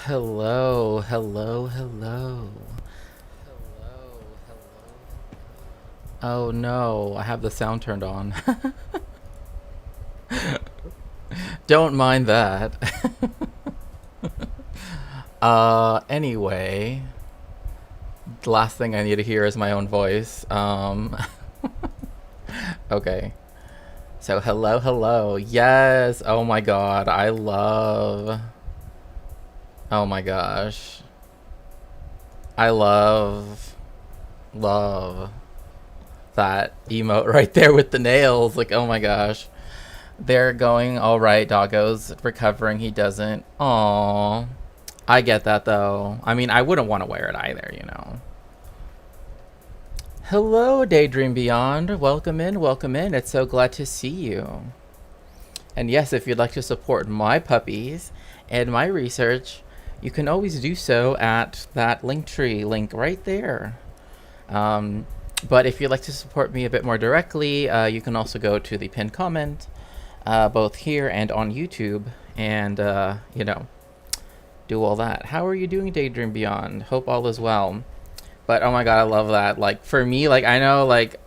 Hello, hello, hello. Oh no, I have the sound turned on. Don't mind that. Anyway, the last thing I need to hear is my own voice. Okay. So, hello, hello. Yes, oh my god, I love. Oh my gosh. I love that emote right there with the nails. Like, oh my gosh. They're going all right. Doggo's recovering. He doesn't. Aww. I get that though. I mean, I wouldn't want to wear it either, you know. Hello, Daydream Beyond. Welcome in, welcome in. It's so glad to see you. And yes, if you'd like to support my puppies and my research, you can always do so at that Linktree link right there. But if you'd like to support me a bit more directly, you can also go to the pinned comment, both here and on YouTube, and, do all that. How are you doing, Daydream Beyond? Hope all is well. But, oh my god, I love that. Like, for me, like, I know, like,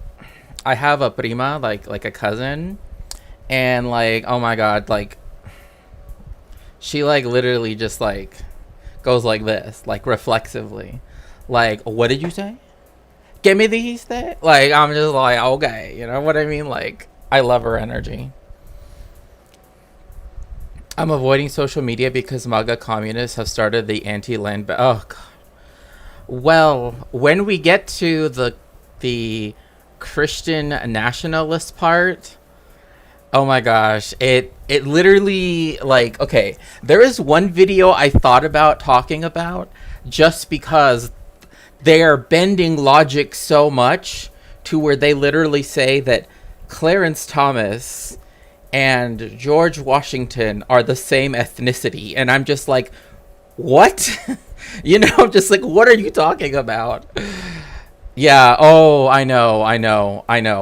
I have a prima, like a cousin, and, like, oh my god, like, she, like, literally just, like, goes like this, like, reflexively. Like, what did you say? Give me these things. Like, I'm just like, okay, you know what I mean? Like, I love her energy. I'm avoiding social media because MAGA communists have started the anti-land. Oh god. Well, when we get to the Christian nationalist part, oh my gosh, it literally, like, okay, there is one video I thought about talking about just because they are bending logic so much to where they literally say that Clarence Thomas and George Washington are the same ethnicity. And I'm just like, what? You know, just like, what are you talking about? Yeah, oh, I know.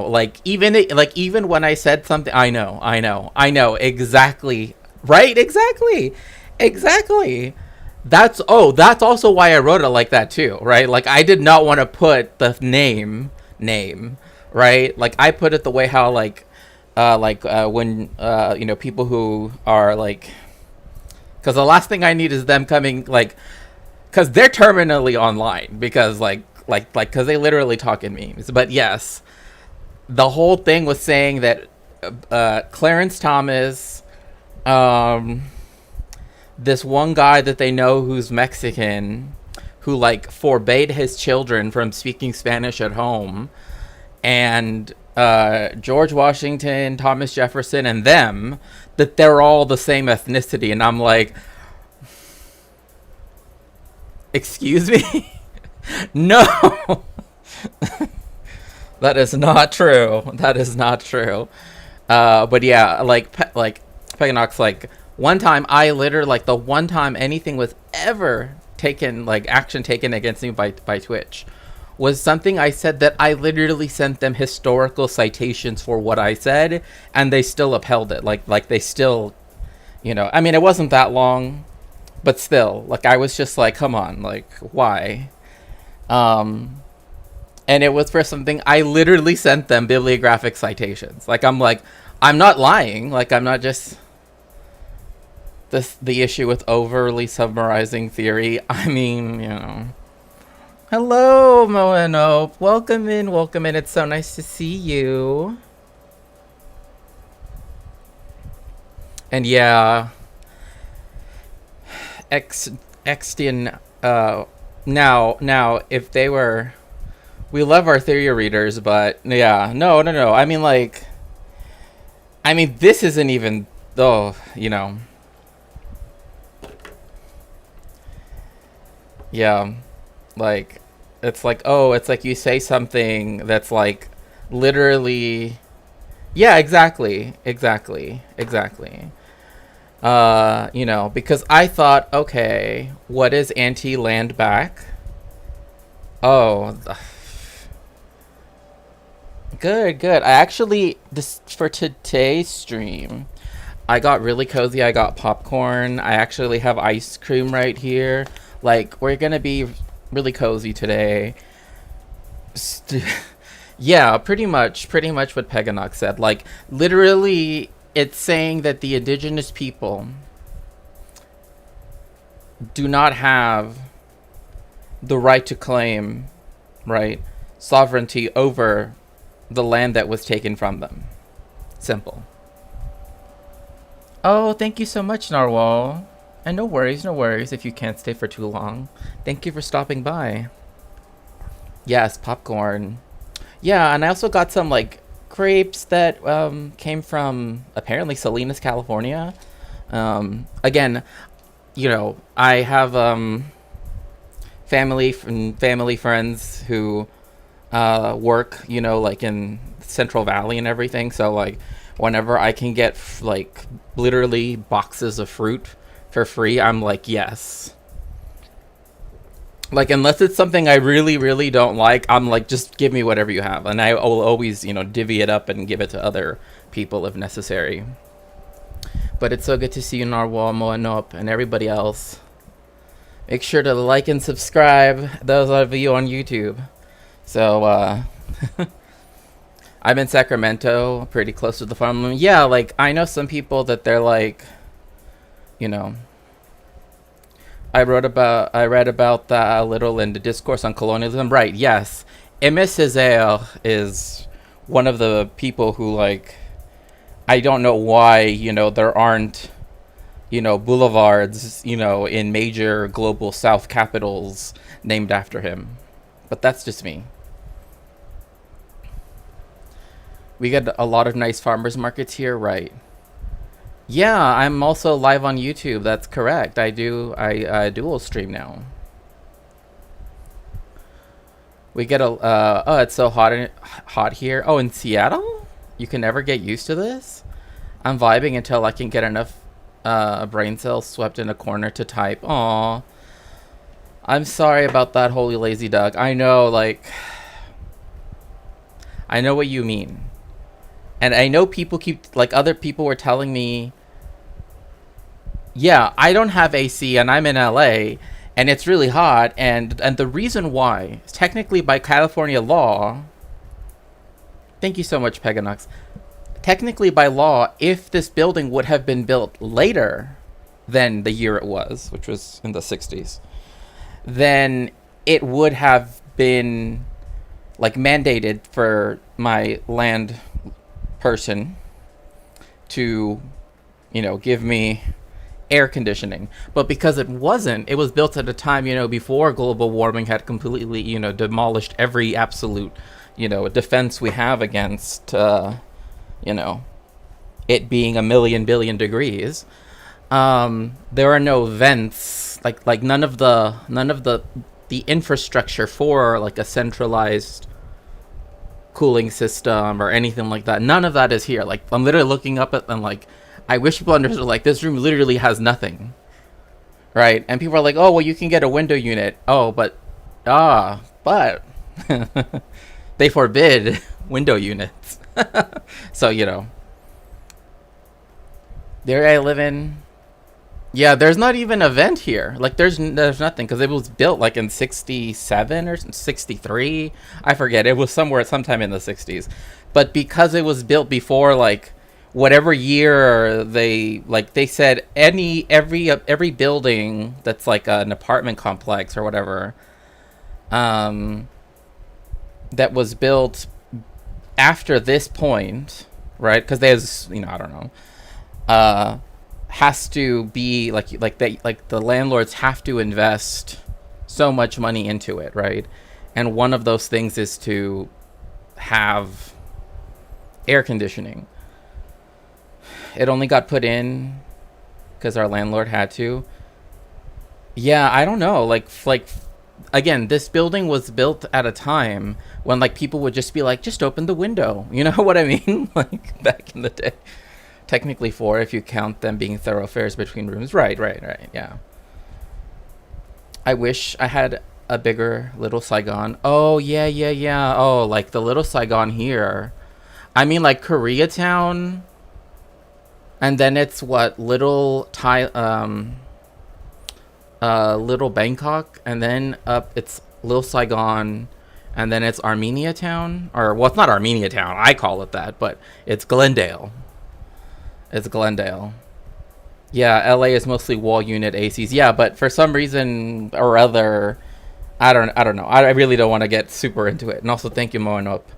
Like, even when I said something, I know, exactly. Right? Exactly. That's also why I wrote it like that too, right? Like, I did not want to put the name, right? Like, I put it the way how, when people who are like, because the last thing I need is them coming, like, because they're terminally online, because because they literally talk in memes. But yes, the whole thing was saying that Clarence Thomas, this one guy that they know who's Mexican, who, like, forbade his children from speaking Spanish at home, and George Washington, Thomas Jefferson, and them, that they're all the same ethnicity. And I'm like, excuse me? No. That is not true. But yeah, like Peganox, like, one time I literally, like, the one time anything was ever taken, like, action taken against me by Twitch, was something I said that I literally sent them historical citations for what I said, and they still upheld it. Like they still, I mean, it wasn't that long, but still, like, I was just like, come on, like, why? And it was for something I literally sent them bibliographic citations. Like, I'm not lying. Like, I'm not just the issue with overly summarizing theory. I mean, Hello, Moenope. Welcome in. It's so nice to see you. And yeah, Extian, now, if they were, we love our theory readers, but yeah, no. I mean, this isn't even, though, yeah, like, it's like, oh, it's like you say something that's, like, literally, yeah, exactly. Because I thought, okay, what is anti-land back? Oh, good. I actually, this for today's stream, I got really cozy. I got popcorn. I actually have ice cream right here. Like, we're gonna be really cozy today. St- yeah, pretty much what Peganox said. Like, literally, it's saying that the indigenous people do not have the right to claim, right, sovereignty over the land that was taken from them. Simple. Oh, thank you so much, Narwhal. And no worries, no worries if you can't stay for too long. Thank you for stopping by. Yes, popcorn. Yeah, and I also got some like crepes that came from apparently Salinas, California. Again, I have family friends who work, like in Central Valley and everything. So like, whenever I can get like literally boxes of fruit for free, I'm like, yes. Like, unless it's something I really, really don't like, I'm like, just give me whatever you have. And I will always, divvy it up and give it to other people if necessary. But it's so good to see you, Narwhal, Moanop, and everybody else. Make sure to like and subscribe, those of you on YouTube. So, I'm in Sacramento, pretty close to the farm. Yeah, like, I know some people that they're like, you know, I read about that a little in the discourse on colonialism. Right, yes. Emis Hazael is one of the people who, like, I don't know why, there aren't, boulevards, in major global South capitals named after him. But that's just me. We get a lot of nice farmers markets here, right? Yeah, I'm also live on YouTube. That's correct. I dual stream now. We get oh, it's so hot here. Oh, in Seattle? You can never get used to this? I'm vibing until I can get enough brain cells swept in a corner to type. Aw. I'm sorry about that, holy lazy duck. I know, like, I know what you mean. And I know people other people were telling me, yeah, I don't have AC and I'm in LA and it's really hot. And the reason why is technically by California law. Thank you so much, Peganox. Technically by law, if this building would have been built later than the year it was, which was in the 60s, then it would have been like mandated for my land person to, give me air conditioning. But because it wasn't, it was built at a time, before global warming had completely, demolished every absolute, defense we have against, it being a million billion degrees. There are no vents, like none of the infrastructure for like a centralized cooling system or anything like that. None of that is here. Like, I'm literally looking up at them like, I wish people understood, like, this room literally has nothing, right? And people are like, oh, well, you can get a window unit. Oh, but they forbid window units. So, there I live in. Yeah, there's not even a vent here. Like, there's nothing, because it was built like in 67 or 63. I forget. It was sometime in the 60s. But because it was built before, like, whatever year they said every building that's like an apartment complex or whatever, that was built after this point, right? Because there's, I don't know, has to be like the landlords have to invest so much money into it, right? And one of those things is to have air conditioning. It only got put in because our landlord had to. Yeah, I don't know. Like again, this building was built at a time when like people would just be like, just open the window. You know what I mean? Like back in the day. Technically 4 if you count them being thoroughfares between rooms. Right, yeah. I wish I had a bigger Little Saigon. Oh, yeah. Oh, like the Little Saigon here. I mean, like Koreatown. And then it's what, little Bangkok, and then up it's Little Saigon, and then it's Armenia Town, or well, it's not Armenia Town. I call it that, but it's Glendale. It's Glendale. Yeah, LA is mostly wall unit ACs. Yeah, but for some reason or other, I don't know. I really don't want to get super into it. And also, thank you, Moen up.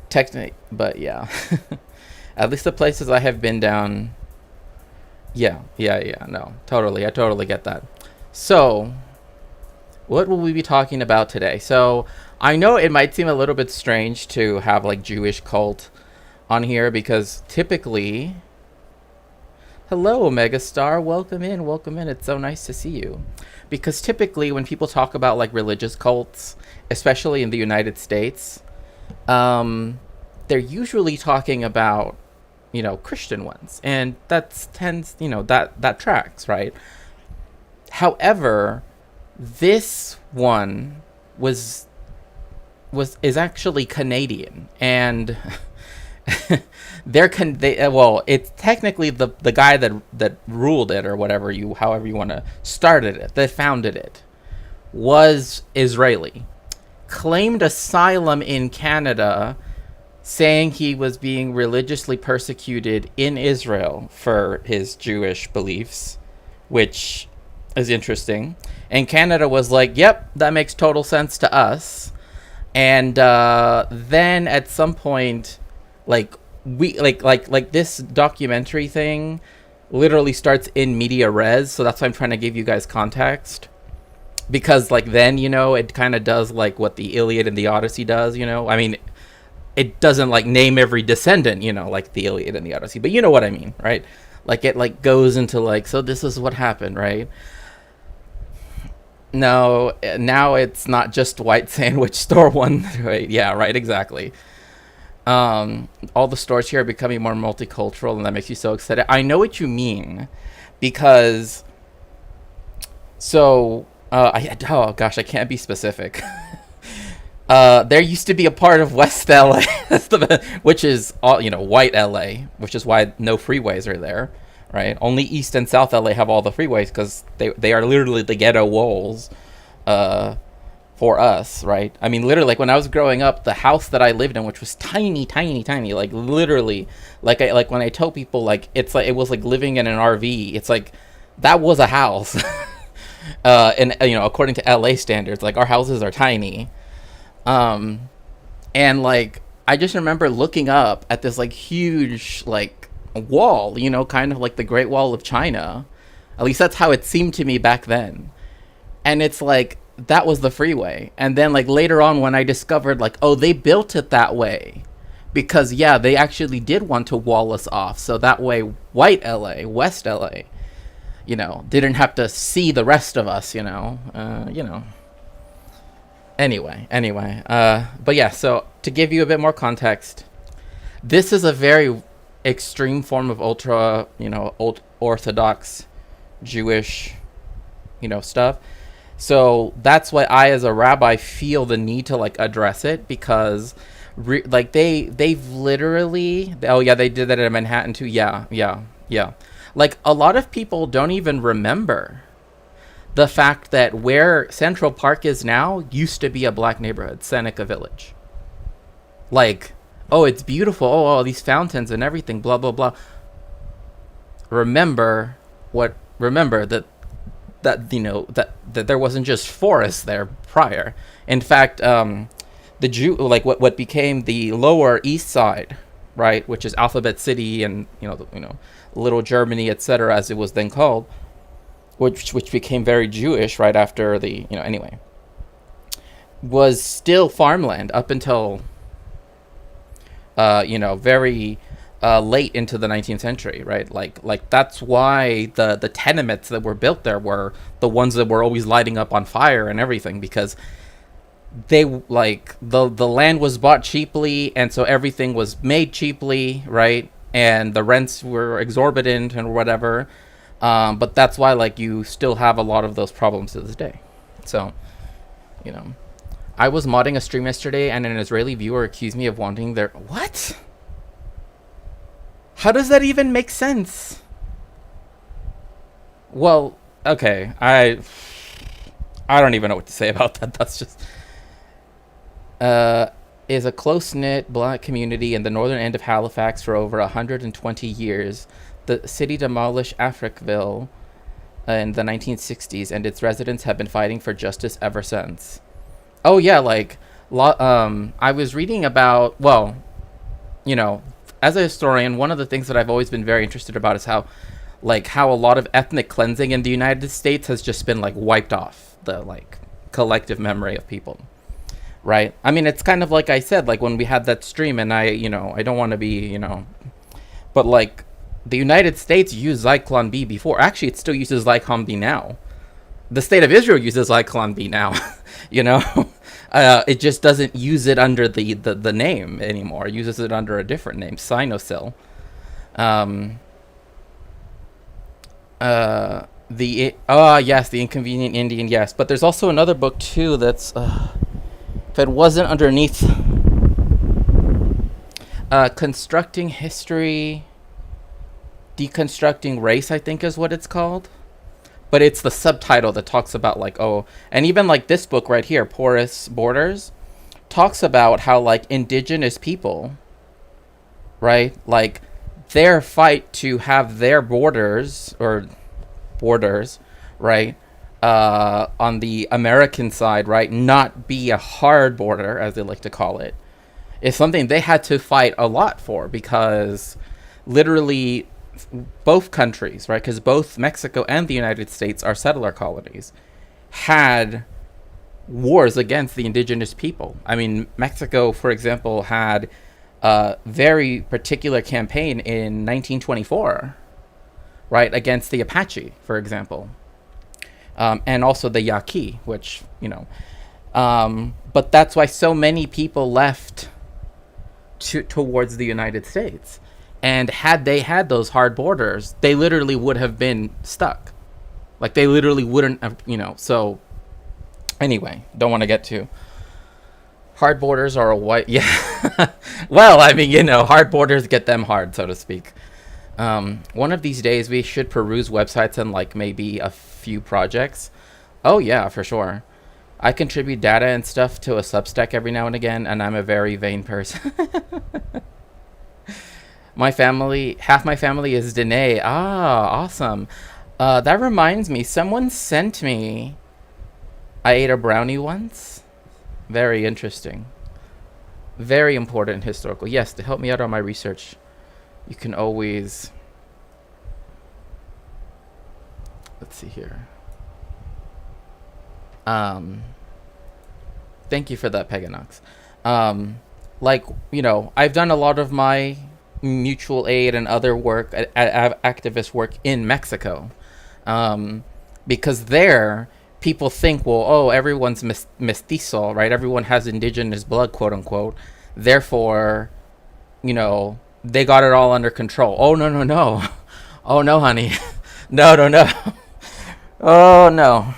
Technically, but yeah, at least the places I have been down. Yeah, yeah, yeah. No, totally. I totally get that. So, what will we be talking about today? So, I know it might seem a little bit strange to have like Jewish cult on here because typically, hello, Megastar, welcome in, welcome in. It's so nice to see you. Because typically, when people talk about like religious cults, especially in the United States, they're usually talking about, Christian ones, and that tends, that tracks, right? However, this one was is actually Canadian, and well, it's technically the guy that ruled it, or whatever, however you want to started it, that founded it, was Israeli, claimed asylum in Canada, saying he was being religiously persecuted in Israel for his Jewish beliefs, which is interesting. And Canada was like, yep, that makes total sense to us. And then at some point, like we like this documentary thing literally starts in media res, so that's why I'm trying to give you guys context. Because like then, it kind of does like what the Iliad and the Odyssey does, I mean, it doesn't like name every descendant, like the Iliad and the Odyssey, but you know what I mean, right? Like it like goes into like, so this is what happened, right? No, now it's not just white sandwich store one. Right? Yeah, right, exactly. All the stores here are becoming more multicultural, and that makes you so excited. I know what you mean, because oh gosh, I can't be specific. There used to be a part of West LA, which is all, white LA, which is why no freeways are there, right? Only East and South LA have all the freeways because they are literally the ghetto walls, for us, right? I mean, literally, like when I was growing up, the house that I lived in, which was tiny, tiny, tiny, like literally, like when I tell people, like it's like it was like living in an RV. It's like that was a house, and according to LA standards, like our houses are tiny. And like I just remember looking up at this like huge like wall, kind of like the Great Wall of China. At least that's how it seemed to me back then. And it's like that was the freeway. And then like later on when I discovered like, oh, they built it that way because yeah, they actually did want to wall us off, so that way white LA, West LA, didn't have to see the rest of us, Anyway, but yeah, so to give you a bit more context, this is a very extreme form of ultra, old Orthodox Jewish, stuff. So that's why I, as a rabbi, feel the need to like address it, because like they've literally, oh yeah, they did that in Manhattan too. Yeah. Like a lot of people don't even remember the fact that where Central Park is now used to be a black neighborhood, Seneca Village. Like, oh, it's beautiful. Oh, all these fountains and everything, blah, blah, blah. Remember that there wasn't just forest there prior. In fact, what became the Lower East Side, right, which is Alphabet City and, Little Germany, etc., as it was then called, which became very Jewish right after the, anyway, was still farmland up until, very late into the 19th century, right? Like that's why the tenements that were built there were the ones that were always lighting up on fire and everything, because they like the land was bought cheaply, and so everything was made cheaply, right? And the rents were exorbitant and whatever. But that's why, like, you still have a lot of those problems to this day. So, I was modding a stream yesterday, and an Israeli viewer accused me of wanting their... What? How does that even make sense? Well, okay, I don't even know what to say about that. That's just uh is a close-knit black community in the northern end of Halifax for over 120 years. The city demolished Africville in the 1960s, and its residents have been fighting for justice ever since. Oh yeah, like I was reading about, well, you know, as a historian, one of the things that I've always been very interested about is how, like, how a lot of ethnic cleansing in the United States has just been like wiped off the like collective memory of people, right? I mean, it's kind of like I said, like when we had that stream, and I don't want to be, but like the United States used Zyklon B before. Actually, it still uses Zyklon B now. The state of Israel uses Zyklon B now. you know, it just doesn't use it under the name anymore. It uses it under a different name, Sinosil. Um, yes, the Inconvenient Indian, yes. But there's also another book too that's if it wasn't underneath Constructing History, Deconstructing Race, I think is what it's called. But it's the subtitle that talks about like, oh, and even like this book right here, Porous Borders, talks about how like indigenous people, right, like their fight to have their borders, right, on the American side, right, not be a hard border, as they like to call it, is something they had to fight a lot for, because literally both countries, right, because both Mexico and the United States are settler colonies, had wars against the indigenous people. I mean, Mexico, for example, had a very particular campaign in 1924, right, against the Apache, for example, and also the Yaqui, which, but that's why so many people left towards the United States. And had they had those hard borders, they literally would have been stuck. Like, they literally wouldn't have, so anyway, don't want to get to hard borders are a white, yeah. Well, I mean, hard borders get them hard, so to speak. One of these days we should peruse websites and like maybe a few projects. Oh yeah, for sure. I contribute data and stuff to a Substack every now and again, and I'm a very vain person. Half my family is Dene. Ah, awesome. That reminds me, someone sent me, I ate a brownie once. Very interesting. Very important historical. Yes, to help me out on my research, you can always, let's see here. Thank you for that, Peganox. Like, I've done a lot of my mutual aid and other work, activist work in Mexico, because there people think, well, oh, everyone's mestizo, right? Everyone has indigenous blood, quote unquote. Therefore, they got it all under control. Oh no, no, no. Oh no, honey. No, no, no. Oh no.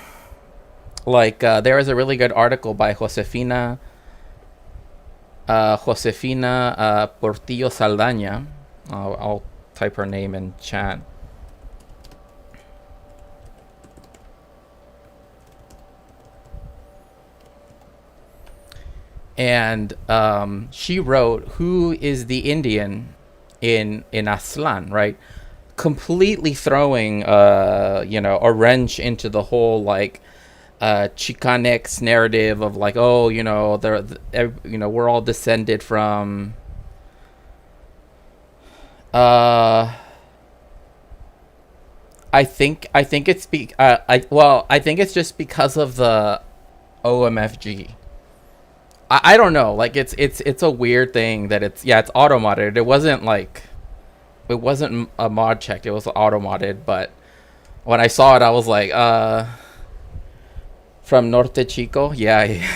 Like there is a really good article by Josefina Portillo Saldaña. I'll type her name in chat. And she wrote, "Who is the Indian in Aztlan?" Right, completely throwing a wrench into the whole like Chicanx narrative of like, oh, we're all descended from I think it's I think it's just because of the OMFG. I don't know, like it's a weird thing that it's auto modded. It wasn't a mod checked, it was auto modded, but when I saw it I was like, from Norte Chico? Yeah.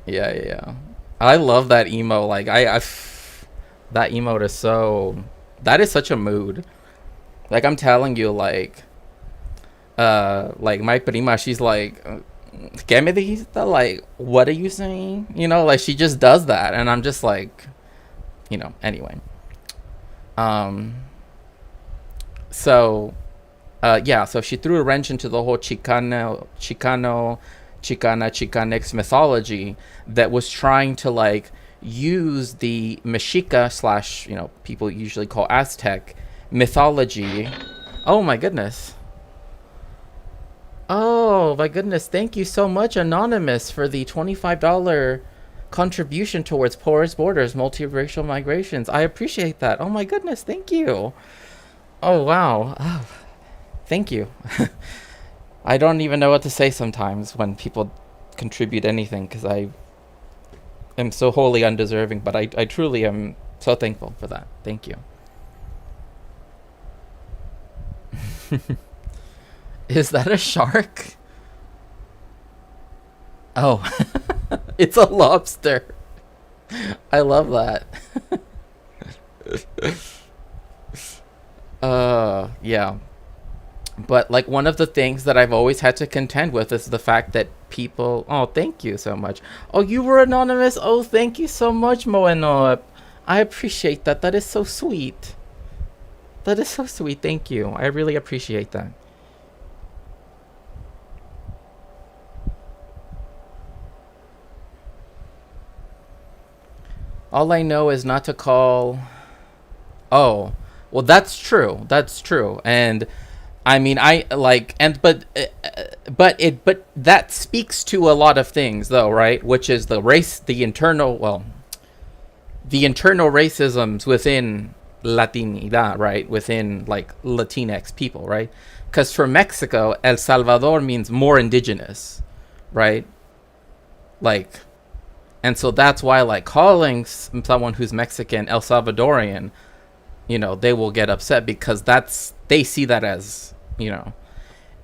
Yeah. I love that emo. Like, that emote is that is such a mood. Like, I'm telling you, like my prima, she's like, ¿Qué me dijiste? Like, what are you saying? Like, she just does that. And I'm just like, Anyway. Um, so yeah, so she threw a wrench into the whole Chicanx mythology that was trying to like use the Mexica slash, people usually call Aztec mythology. Oh my goodness. Oh my goodness. Thank you so much, Anonymous, for the $25 contribution towards porous borders, multiracial migrations. I appreciate that. Oh my goodness. Thank you. Oh wow. Oh, thank you. I don't even know what to say sometimes when people contribute anything because I am so wholly undeserving, but I truly am so thankful for that. Thank you. Is that a shark? Oh, it's a lobster. I love that. Yeah. But like one of the things that I've always had to contend with is the fact that people. Oh, thank you so much. Oh, you were anonymous. Oh, thank you so much, Moeno. I appreciate that. That is so sweet. That is so sweet. Thank you. I really appreciate that. All I know is not to call. Oh, well, that's true. That's true. And I mean, I like, and but that speaks to a lot of things, though, right? Which is the race, the internal racisms within Latinidad, right? Within like Latinx people, right? Because for Mexico, El Salvador means more indigenous, right? Like, and so that's why, like, calling someone who's Mexican El Salvadorian, they will get upset because they see that as,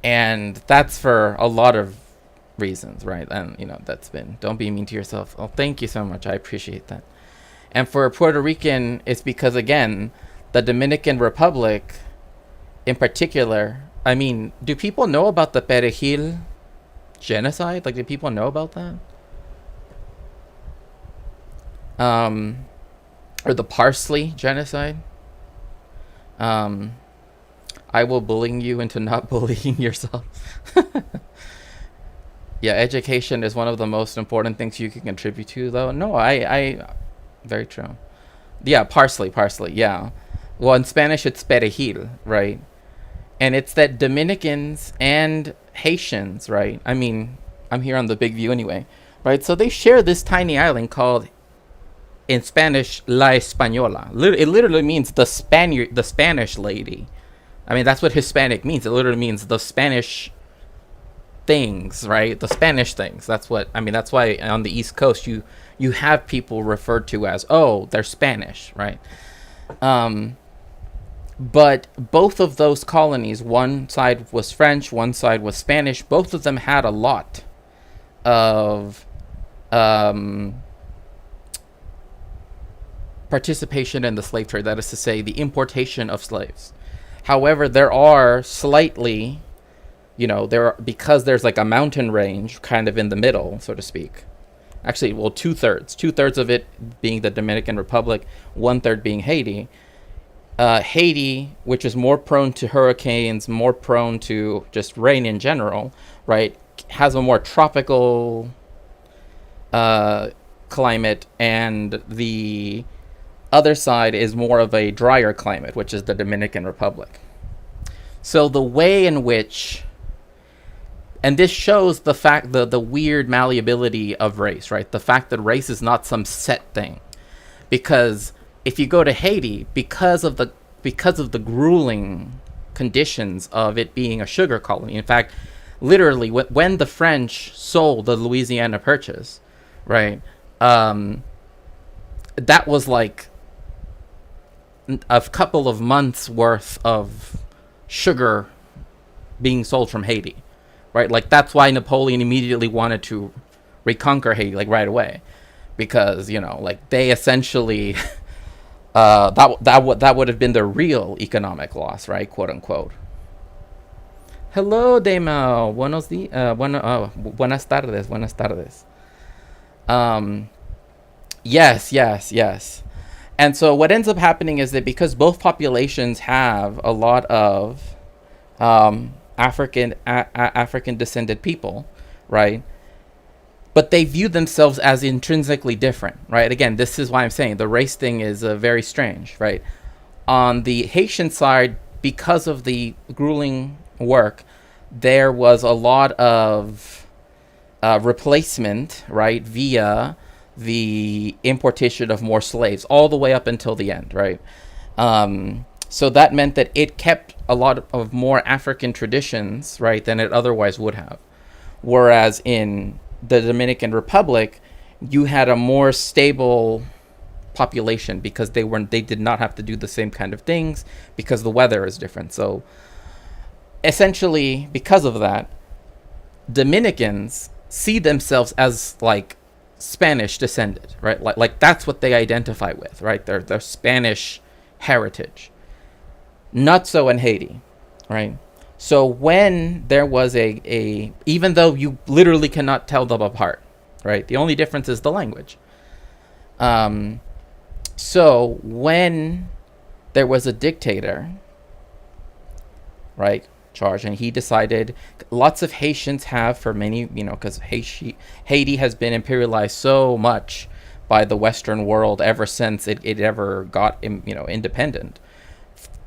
and that's for a lot of reasons, right? And, that's been, don't be mean to yourself. Oh, thank you so much. I appreciate that. And for Puerto Rican, it's because, again, the Dominican Republic in particular, I mean, do people know about the Perejil genocide? Like, do people know about that? Um, or the Parsley genocide? Um, I will bullying you into not bullying yourself. Yeah, education is one of the most important things you can contribute to, though. No, very true. Yeah, parsley, yeah. Well, in Spanish, it's perejil, right? And it's that Dominicans and Haitians, right? I mean, I'm here on the big view anyway, right? So they share this tiny island called, in Spanish, La Española. It literally means the Spanish lady. I mean, that's what Hispanic means. It literally means the Spanish things, right? The Spanish things. That's what I mean. That's why on the East Coast you have people referred to as, oh, they're Spanish, right? But both of those colonies, one side was French, one side was Spanish. Both of them had a lot of participation in the slave trade. That is to say, the importation of slaves. However, there are slightly, because there's like a mountain range kind of in the middle, so to speak. Actually, well, two-thirds of it being the Dominican Republic, one-third being Haiti. Haiti, which is more prone to hurricanes, more prone to just rain in general, right, has a more tropical climate, and the other side is more of a drier climate, which is the Dominican Republic. So the way in which, and this shows the weird malleability of race, right? The fact that race is not some set thing. Because if you go to Haiti, because of the grueling conditions of it being a sugar colony, in fact, literally when the French sold the Louisiana Purchase, right, that was like a couple of months worth of sugar being sold from Haiti, right? Like, that's why Napoleon immediately wanted to reconquer Haiti, like, right away, because like, they essentially that would have been the real economic loss, right, quote unquote. Hello, Demo. Buenas tardes. Buenas tardes. Yes. And so what ends up happening is that because both populations have a lot of African descended people, right? But they view themselves as intrinsically different, right? Again, this is why I'm saying the race thing is very strange, right? On the Haitian side, because of the grueling work, there was a lot of replacement, right, via the importation of more slaves all the way up until the end, right? So that meant that it kept a lot of more African traditions, right, than it otherwise would have. Whereas in the Dominican Republic, you had a more stable population because they did not have to do the same kind of things because the weather is different. So essentially, because of that, Dominicans see themselves as like Spanish descended, right? Like that's what they identify with, right? Their Spanish heritage. Not so in Haiti, right? So when there was a even though you literally cannot tell them apart, right? The only difference is the language. So when there was a dictator, right, charge, and he decided, lots of Haitians have for many, because Haiti has been imperialized so much by the Western world ever since it ever got, independent,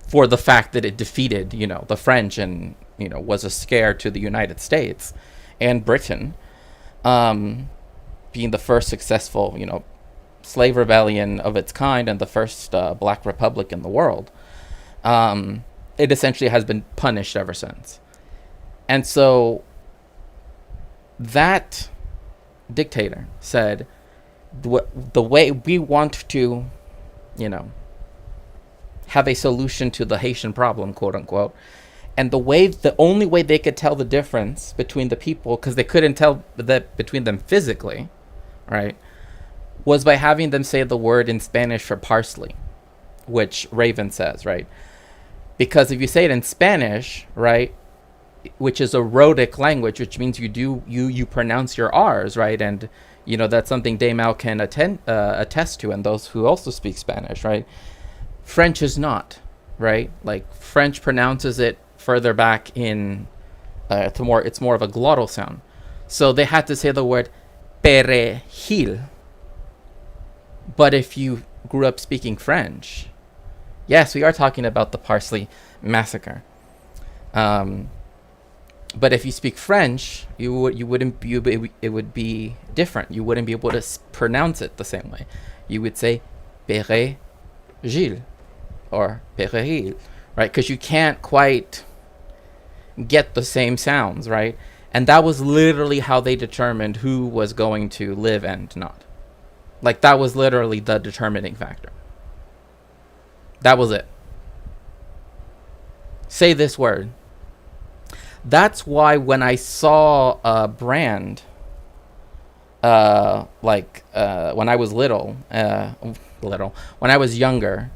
for the fact that it defeated, the French and, was a scare to the United States and Britain, being the first successful, slave rebellion of its kind and the first black republic in the world. It essentially has been punished ever since. And so that dictator said, the way we want to, have a solution to the Haitian problem, quote unquote. And the only way they could tell the difference between the people, because they couldn't tell that between them physically, right, was by having them say the word in Spanish for parsley, which Raven says, right? Because if you say it in Spanish, right, which is a rhotic language, which means you pronounce your R's, right? And, that's something Damao can attest to, and those who also speak Spanish, right? French is not, right? Like French pronounces it further back in, it's more of a glottal sound. So they had to say the word perejil. But if you grew up speaking French, yes, we are talking about the Parsley Massacre. But if you speak French, it would be different. You wouldn't be able to pronounce it the same way. You would say perejil or perejil, right? Because you can't quite get the same sounds, right? And that was literally how they determined who was going to live and not. Like, that was literally the determining factor. That was it. Say this word. That's why when I saw a brand, when I was when I was younger,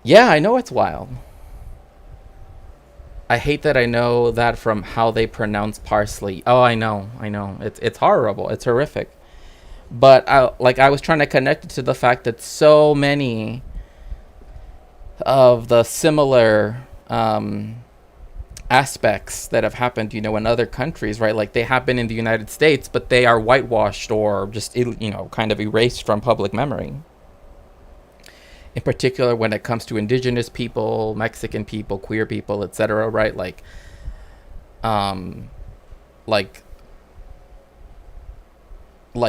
yeah, I know it's wild. I hate that I know that from how they pronounce parsley. Oh, I know. It's horrible. It's horrific. But I was trying to connect it to the fact that so many of the similar aspects that have happened, in other countries, right? Like they happen in the United States, but they are whitewashed or just, kind of erased from public memory. In particular, when it comes to indigenous people, Mexican people, queer people, etc., right? Like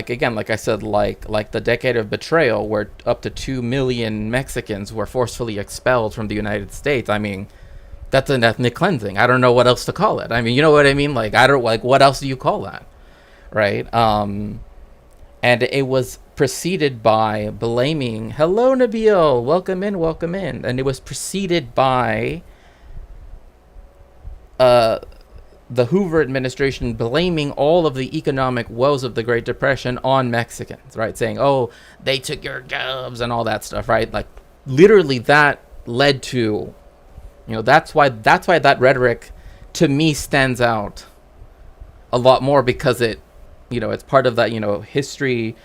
again, like I said, like the decade of betrayal, where up to 2 million Mexicans were forcefully expelled from the United States. I mean, that's an ethnic cleansing. I don't know what else to call it. I mean, you know what I mean? Like, what else do you call that? Right? And it was preceded by blaming, hello, Nabil, welcome in. And it was preceded by the Hoover administration blaming all of the economic woes of the Great Depression on Mexicans, right? Saying, oh, they took your jobs and all that stuff, right? Like, literally that led to, that's why that rhetoric to me stands out a lot more, because it's part of that, history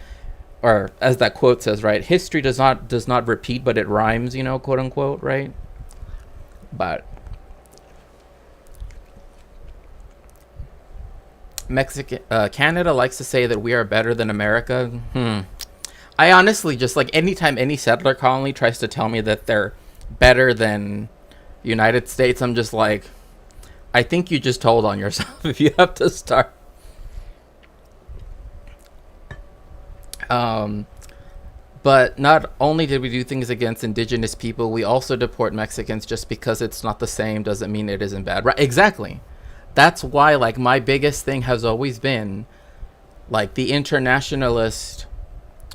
or as that quote says, right? History does not repeat, but it rhymes, quote unquote, right? But Canada likes to say that we are better than America. I honestly just like anytime any settler colony tries to tell me that they're better than United States, I'm just like, I think you just told on yourself if you have to start. But not only did we do things against indigenous people, we also deport Mexicans. Just because it's not the same doesn't mean it isn't bad. Right? Exactly. That's why, like, my biggest thing has always been, like, the internationalist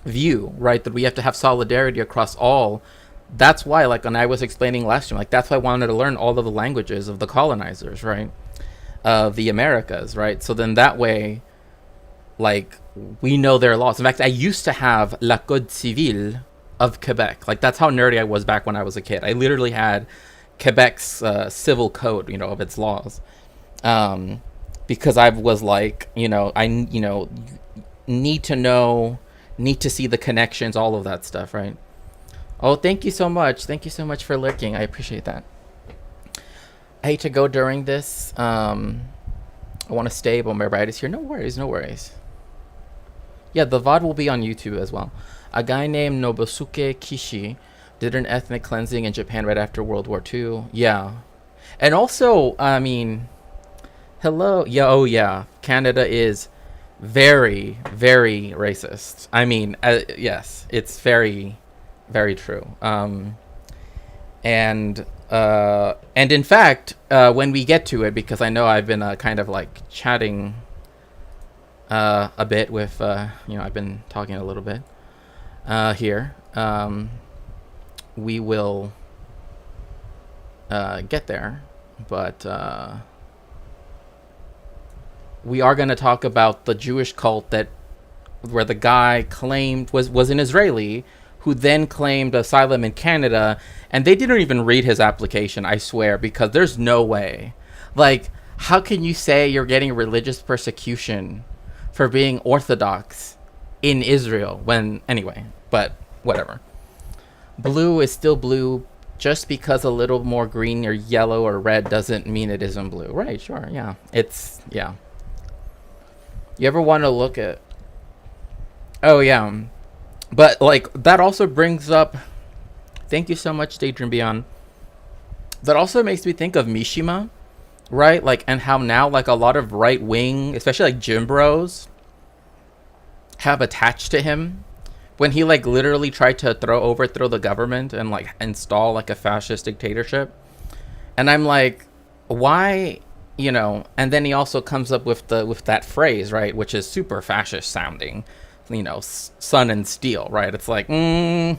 view, right? That we have to have solidarity across all. That's why, like, when I was explaining last time, like, that's why I wanted to learn all of the languages of the colonizers, right? Of the Americas, right? So then that way, like, we know their laws. In fact, I used to have La Code Civil of Quebec. Like, that's how nerdy I was back when I was a kid. I literally had Quebec's civil code, of its laws. Because I was like, I need to know, need to see the connections, all of that stuff, right? Oh, thank you so much. Thank you so much for lurking. I appreciate that. I hate to go during this. I want to stay, but my ride is here. No worries, no worries. Yeah, the VOD will be on YouTube as well. A guy named Nobusuke Kishi did an ethnic cleansing in Japan right after World War II. Yeah. And also, I mean, hello. Yeah, oh yeah. Canada is very, very racist. I mean, yes, it's very, very true. And in fact, when we get to it, because I know I've been kind of like chatting a bit with, I've been talking a little bit here. We will get there, but we are going to talk about the Jewish cult where the guy claimed was an Israeli who then claimed asylum in Canada, and they didn't even read his application, I swear, because there's no way. Like, how can you say you're getting religious persecution for being Orthodox in Israel anyway, but whatever. Blue is still blue. Just because a little more green or yellow or red doesn't mean it isn't blue. Right, sure, yeah. Yeah. You ever want to look at... Oh, yeah. But, like, that also brings up... Thank you so much, Daydream Beyond. That also makes me think of Mishima, right? Like, and how now, like, a lot of right-wing, especially, like, gym bros, have attached to him when he, like, literally tried to overthrow the government and, like, install, like, a fascist dictatorship. And I'm like, why, and then he also comes up with that phrase, right, which is super fascist sounding, sun and steel, right? It's like, I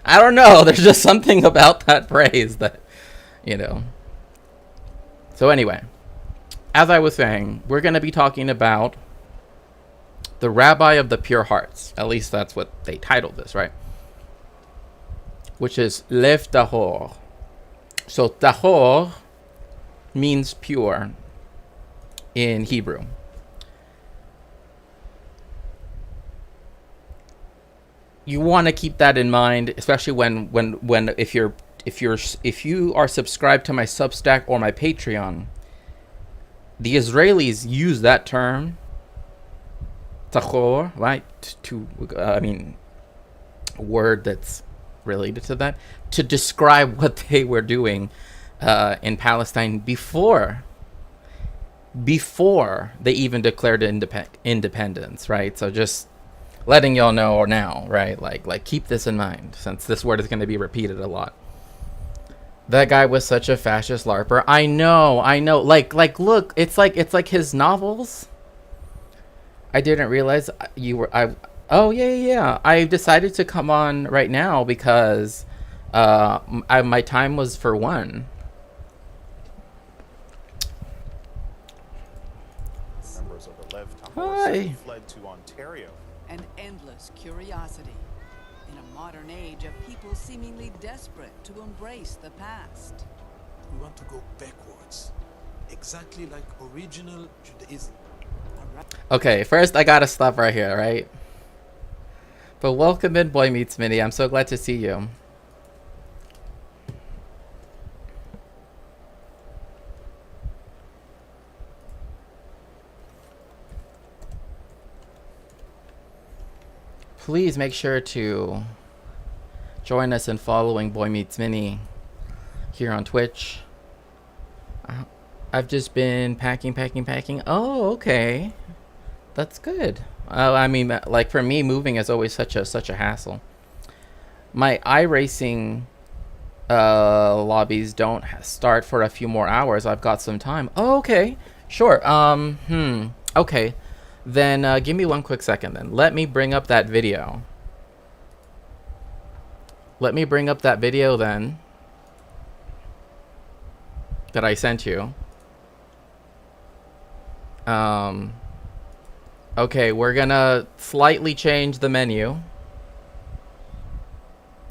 don't know. There's just something about that phrase that, So anyway, as I was saying, we're going to be talking about the Rabbi of the Pure Hearts. At least that's what they titled this, right? Which is Lev Tahor. So Tahor means pure in Hebrew. You want to keep that in mind, especially when if you are subscribed to my Substack or my Patreon. The Israelis use that term, tahor, right? A word that's related to that, to describe what they were doing in Palestine before they even declared independence, right? So just letting y'all know, or now, right? Like keep this in mind, since this word is going to be repeated a lot. That guy was such a fascist LARPer. I know. Like look, it's like his novels. I didn't realize you were. Oh yeah. I decided to come on right now because my time was for one. Members of the Lev Tahor fled to Ontario. An endless curiosity in a modern age of people seemingly desperate to embrace the past. We want to go backwards, exactly like original Judaism. Okay, first I gotta stop right here, right? But welcome in, Boy Meets Mini. I'm so glad to see you. Please make sure to join us in following Boy Meets Mini here on Twitch. I've just been packing. Oh, okay. That's good. I mean, like for me, moving is always such a hassle. My iRacing lobbies don't start for a few more hours. I've got some time. Oh, okay. Sure. Okay. Then give me one quick second then. Let me bring up that video. Let me bring up that video then that I sent you. Okay, we're gonna slightly change the menu.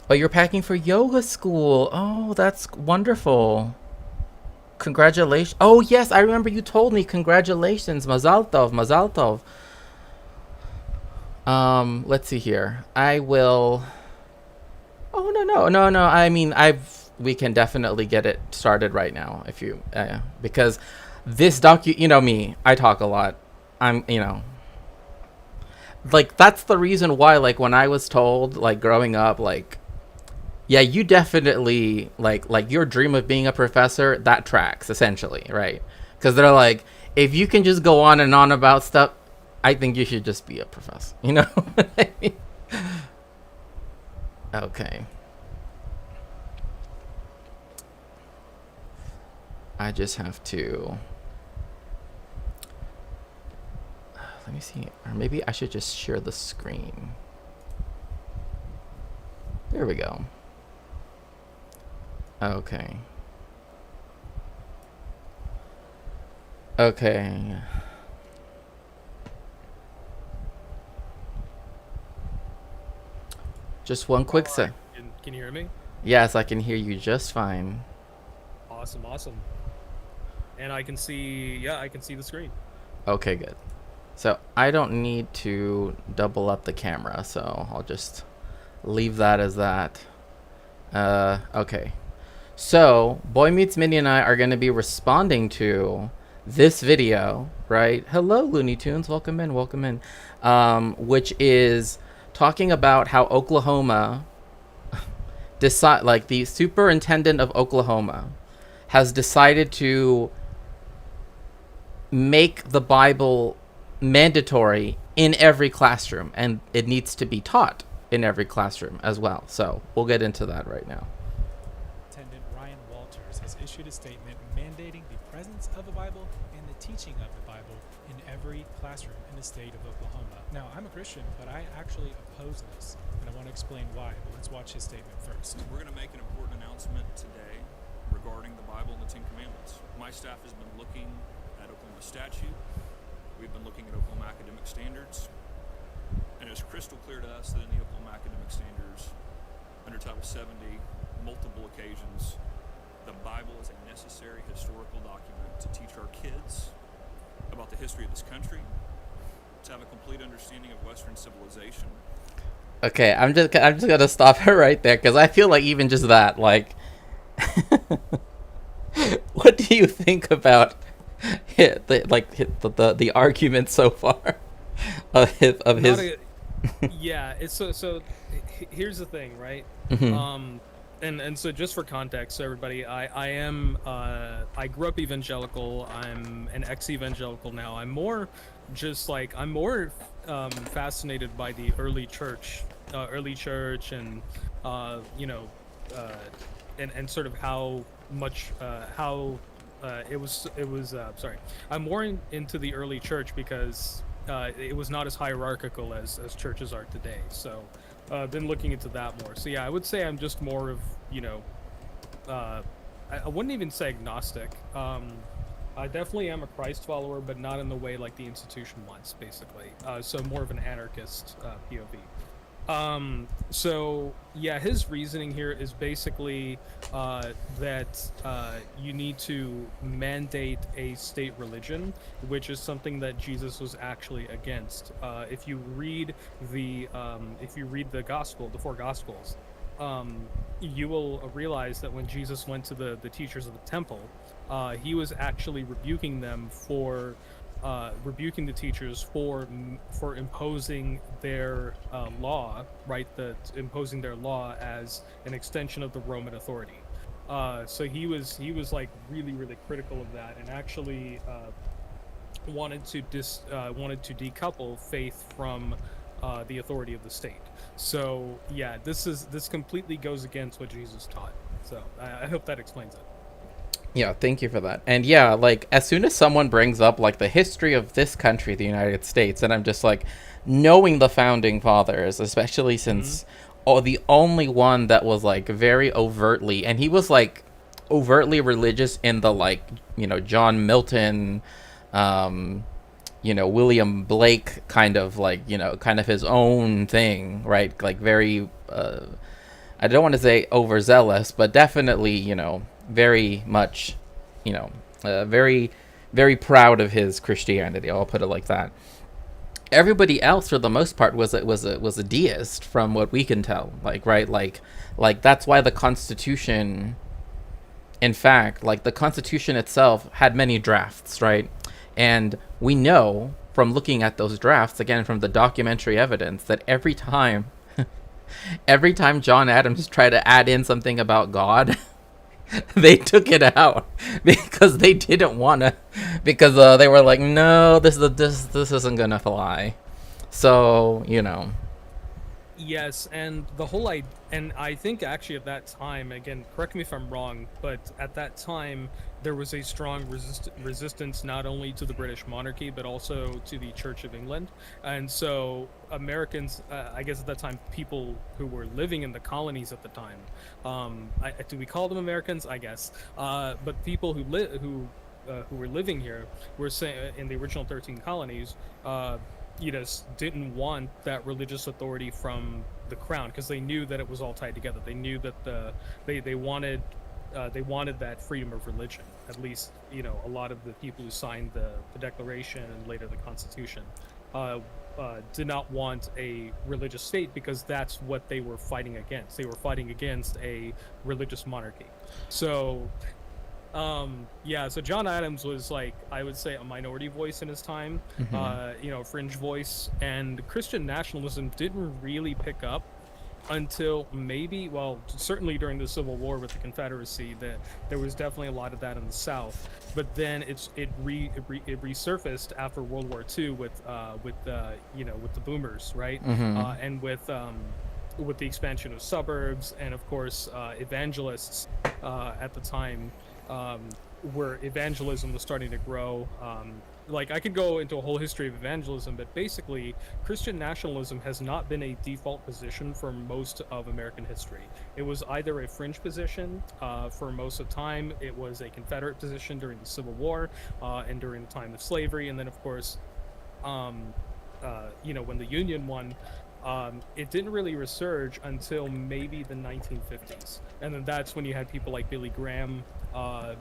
Oh, you're packing for yoga school. Oh, that's wonderful. Congratulations. Oh, yes, I remember you told me. Congratulations. Mazal tov, mazal tov. Let's see here. I will... Oh, no. I mean, we can definitely get it started right now if you... because this you know me, I talk a lot. Like, that's the reason why, like, when I was told, like, growing up, like... Yeah, you definitely, like your dream of being a professor, that tracks, essentially, right? Because they're like, if you can just go on and on about stuff, I think you should just be a professor, you know? Okay. I just have to... Let me see, or maybe I should just share the screen. There we go. Okay. Okay. Just one quick sec. Can you hear me? Yes, I can hear you just fine. Awesome. And I can see, I can see the screen. Okay, good. So I don't need to double up the camera, so I'll just leave that as that. Okay. So, Boy Meets Mini and I are going to be responding to this video, right? Hello, Looney Tunes. Welcome in. Which is talking about how Oklahoma, like the superintendent of Oklahoma, has decided to make the Bible mandatory in every classroom, and it needs to be taught in every classroom as well. So, we'll get into that right now. Issued a statement mandating the presence of the Bible and the teaching of the Bible in every classroom in the state of Oklahoma. Now, I'm a Christian, but I actually oppose this, and I want to explain why, but let's watch his statement first. We're going to make an important announcement today regarding the Bible and the Ten Commandments. My staff has been looking at Oklahoma statute. We've been looking at Oklahoma academic standards, and it's crystal clear to us that in the Oklahoma academic standards, under Title 70, multiple occasions, the Bible is a necessary historical document to teach our kids about the history of this country, to have a complete understanding of Western civilization. Okay, I'm just gonna stop it right there because I feel like even just that, like, what do you think about the argument so far of his? Yeah, it's so. Here's the thing, right? Mm-hmm. And so just for context, so everybody, I grew up evangelical. I'm an ex-evangelical now. I'm more fascinated by the early church, and and sort of how much it was. Sorry, I'm more into the early church because it was not as hierarchical as churches are today. So. Been looking into that more. So yeah, I would say I'm just more of, I wouldn't even say agnostic. I definitely am a Christ follower, but not in the way like the institution wants, basically. So more of an anarchist POV. So yeah, his reasoning here is basically that you need to mandate a state religion, which is something that Jesus was actually against. If you read the four gospels, you will realize that when Jesus went to the teachers of the temple, he was actually rebuking the teachers for imposing their law, right? Imposing their law as an extension of the Roman authority. So he was like really critical of that, and actually wanted to decouple faith from the authority of the state. So yeah, this completely goes against what Jesus taught. So I hope that explains it. Yeah, thank you for that. And yeah, like as soon as someone brings up like the history of this country, the United States, and I'm just like, knowing the founding fathers, especially since the only one that was like very overtly, and he was like overtly religious in the like, John Milton, William Blake kind of like, kind of his own thing, right? Like very I don't want to say overzealous, but definitely, very much, very, very proud of his Christianity. I'll put it like that. Everybody else, for the most part, was a deist, from what we can tell. Like, right, like that's why the Constitution, in fact, like the Constitution itself had many drafts, right? And we know from looking at those drafts, again, from the documentary evidence, that every time John Adams tried to add in something about God, they took it out because they didn't want to, because they were like, no, this isn't gonna fly. So Yes, and and I think actually at that time, again, correct me if I'm wrong, but at that time there was a strong resistance not only to the British monarchy but also to the Church of England, and so Americans, I guess at that time, people who were living in the colonies at the time, do we call them Americans? I guess, but people who were living here were saying in the original 13 colonies. Didn't want that religious authority from the crown because they knew that it was all tied together. They knew that they wanted that freedom of religion. At least a lot of the people who signed the Declaration and later the Constitution did not want a religious state because that's what they were fighting against. They were fighting against a religious monarchy. So so John Adams was, like, I would say, a minority voice in his time, fringe voice, and Christian nationalism didn't really pick up until certainly during the Civil War with the Confederacy. That there was definitely a lot of that in the South, but then it resurfaced after World War II with the boomers, right? And with the expansion of suburbs, and of course evangelists at the time, where evangelism was starting to grow. Like, I could go into a whole history of evangelism, but basically Christian nationalism has not been a default position for most of American history. It was either a fringe position for most of the time. It was a Confederate position during the Civil War and during the time of slavery, and then of course when the Union won, it didn't really resurge until maybe the 1950s, and then that's when you had people like Billy Graham.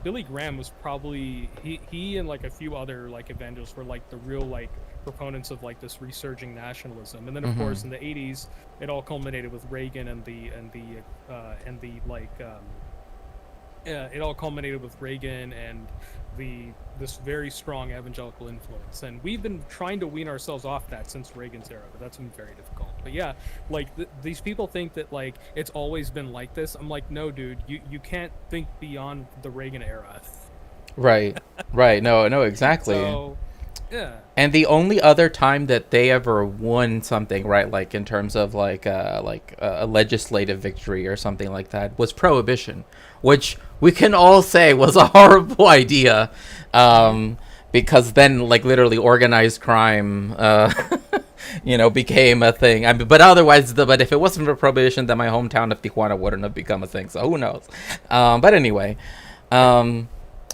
Billy Graham was probably he and like a few other like evangelists were like the real like proponents of like this resurging nationalism. And then of course in the 80s it all culminated with Reagan it all culminated with Reagan and this very strong evangelical influence, and we've been trying to wean ourselves off that since Reagan's era, but that's been very difficult. But yeah, like these people think that like it's always been like this. I'm like, no, dude, you can't think beyond the Reagan era. Right, no, exactly. So yeah. And the only other time that they ever won something, right, like in terms of like a legislative victory or something like that, was prohibition, which we can all say was a horrible idea, because then like literally organized crime, became a thing. I mean, but otherwise, but if it wasn't for prohibition, then my hometown of Tijuana wouldn't have become a thing. So who knows? But anyway.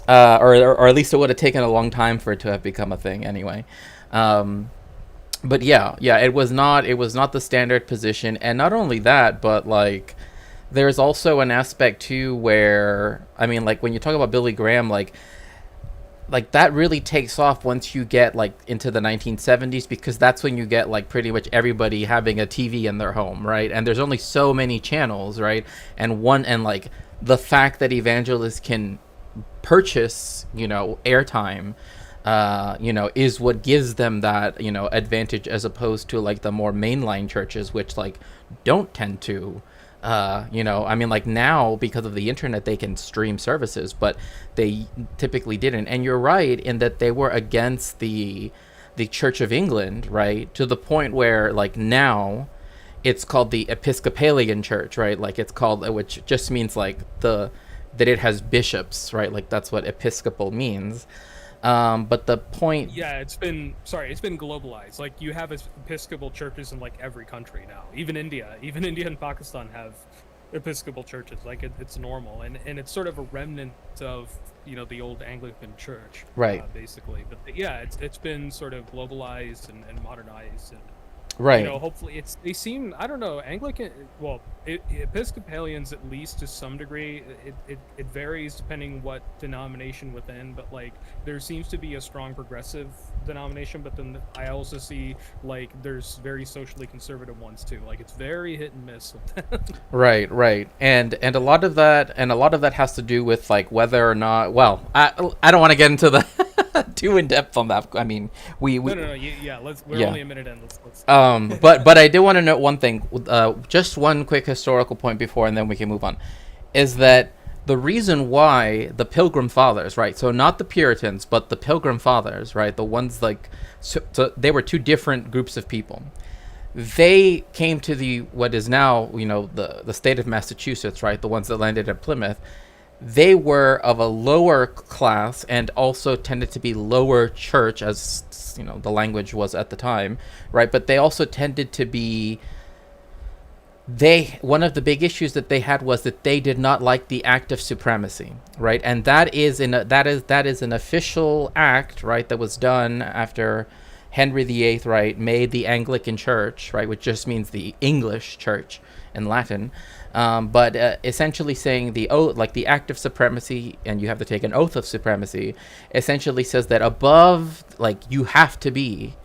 Or at least it would have taken a long time for it to have become a thing anyway. But yeah, it was not the standard position, and not only that, but like there's also an aspect too where, I mean, like when you talk about Billy Graham, like that really takes off once you get like into the 1970s, because that's when you get like pretty much everybody having a TV in their home, right? And there's only so many channels, right? And like the fact that evangelists can purchase, airtime, is what gives them that, advantage, as opposed to like the more mainline churches, which like don't tend to, I mean, like now because of the internet, they can stream services, but they typically didn't. And you're right in that they were against the Church of England, right? To the point where like now it's called the Episcopalian Church, right? Like it's called, which just means like that it has bishops, right? Like that's what Episcopal means. But the point, Yeah, it's been globalized. Like you have Episcopal churches in like every country now. Even India and Pakistan have Episcopal churches. Like it's normal, and it's sort of a remnant of the old Anglican church, right, basically. But yeah, it's been sort of globalized and modernized, and right, hopefully they seem, I don't know, Anglican, well, Episcopalians, at least to some degree, it varies depending what denomination within, but like there seems to be a strong progressive denomination, but then I also see like there's very socially conservative ones too. Like it's very hit and miss with them. right, and a lot of that has to do with like whether or not, well, I don't want to get into the too in depth on that. I mean, we No, yeah, we're only a minute in. Let's but I do want to note one thing, just one quick historical point before, and then we can move on, is that the reason why the Pilgrim Fathers, right? So not the Puritans, but the Pilgrim Fathers, right? The ones like, so they were two different groups of people. They came to the what is now, the state of Massachusetts, right? The ones that landed at Plymouth. They were of a lower class and also tended to be lower church, as the language was at the time, right? But they also tended to be, one of the big issues that they had was that they did not like the Act of Supremacy, right? And that is an official act, right, that was done after Henry VIII, right, made the Anglican Church, right, which just means the English Church in Latin, but essentially saying the oath, like the Act of Supremacy, and you have to take an oath of supremacy, essentially says that above, like, you have to be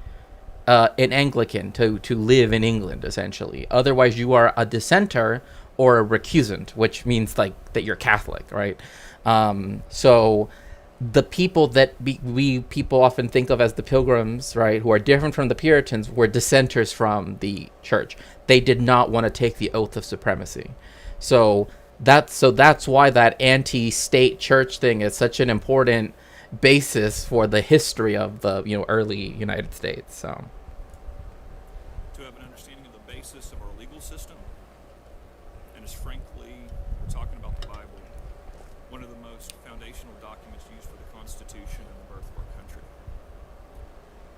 an Anglican to live in England, essentially. Otherwise, you are a dissenter or a recusant, which means like that you're Catholic, right? So the people that people often think of as the Pilgrims, right, who are different from the Puritans, were dissenters from the church. They did not want to take the oath of supremacy. So that's why that anti-state church thing is such an important basis for the history of the early United States. So To have an understanding of the basis of our legal system, and as frankly, we're talking about the Bible, one of the most foundational documents used for the Constitution and the birth of our country.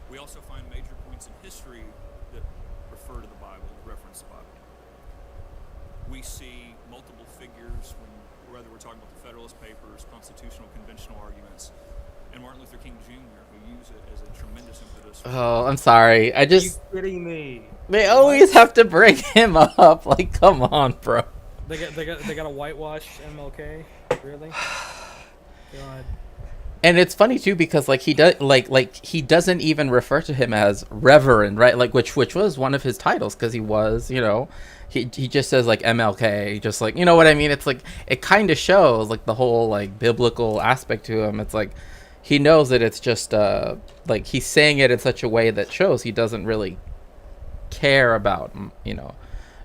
We also find major points in history that refer to the Bible, reference the Bible. We see multiple figures, whether we're talking about the Federalist Papers, constitutional conventional arguments, and Martin Luther King Jr., who use it as a tremendous impetus. oh, I'm sorry. Are you kidding me? They always have to bring him up. Like, come on, bro. They got a whitewash MLK? Really? God. And it's funny too, because like he does like he doesn't even refer to him as Reverend, right? Like which was one of his titles, because he was, he just says like MLK, just like, what I mean? It's like it kind of shows like the whole like biblical aspect to him. It's like he knows that it's just like he's saying it in such a way that shows he doesn't really care about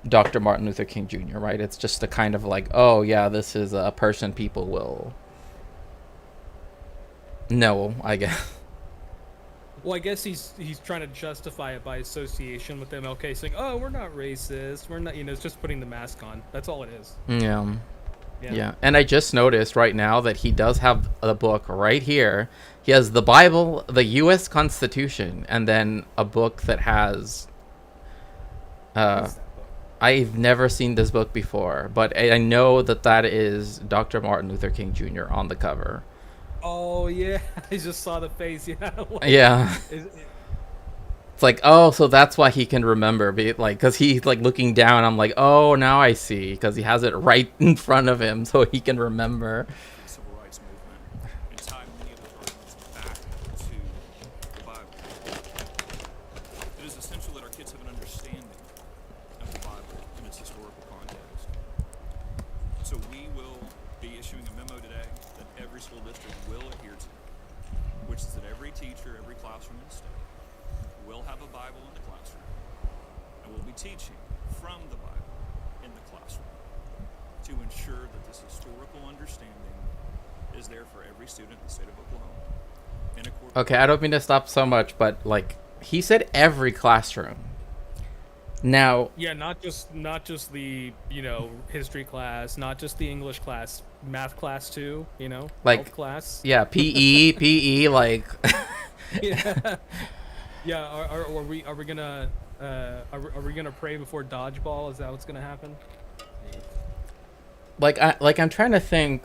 Dr. Martin Luther King Jr., right? It's just a kind of like, oh yeah, this is a person people will know, I guess. Well, I guess he's trying to justify it by association with MLK, saying, "Oh, we're not racist. We're not." It's just putting the mask on. That's all it is. Yeah. And I just noticed right now that he does have a book right here. He has the Bible, the U.S. Constitution, and then a book that has. I've never seen this book before, but I know that is Dr. Martin Luther King Jr. on the cover. Oh yeah, I just saw the face. Yeah. Yeah. It's like, oh, so that's why he can remember, like, because he's like looking down. I'm like, oh, now I see, because he has it right in front of him, so he can remember. the civil rights movement and tie many of those arguments back to the Bible. It is essential that our kids have an understanding of the Bible in its historical context. So we will be issuing a memo today that every school district will adhere to, which is that every teacher, every classroom in the state will have a Bible in the classroom, and we'll be teaching from the Bible in the classroom to ensure that this historical understanding is there for every student in the state of Oklahoma. In accordance Okay, I don't mean to stop so much, but like he said, every classroom. Now, Yeah, not just the history class, not just the English class, math class too. Like, health class. yeah, PE, like, Yeah. Yeah. Are we gonna are we gonna pray before dodgeball? Is that what's gonna happen? I'm trying to think,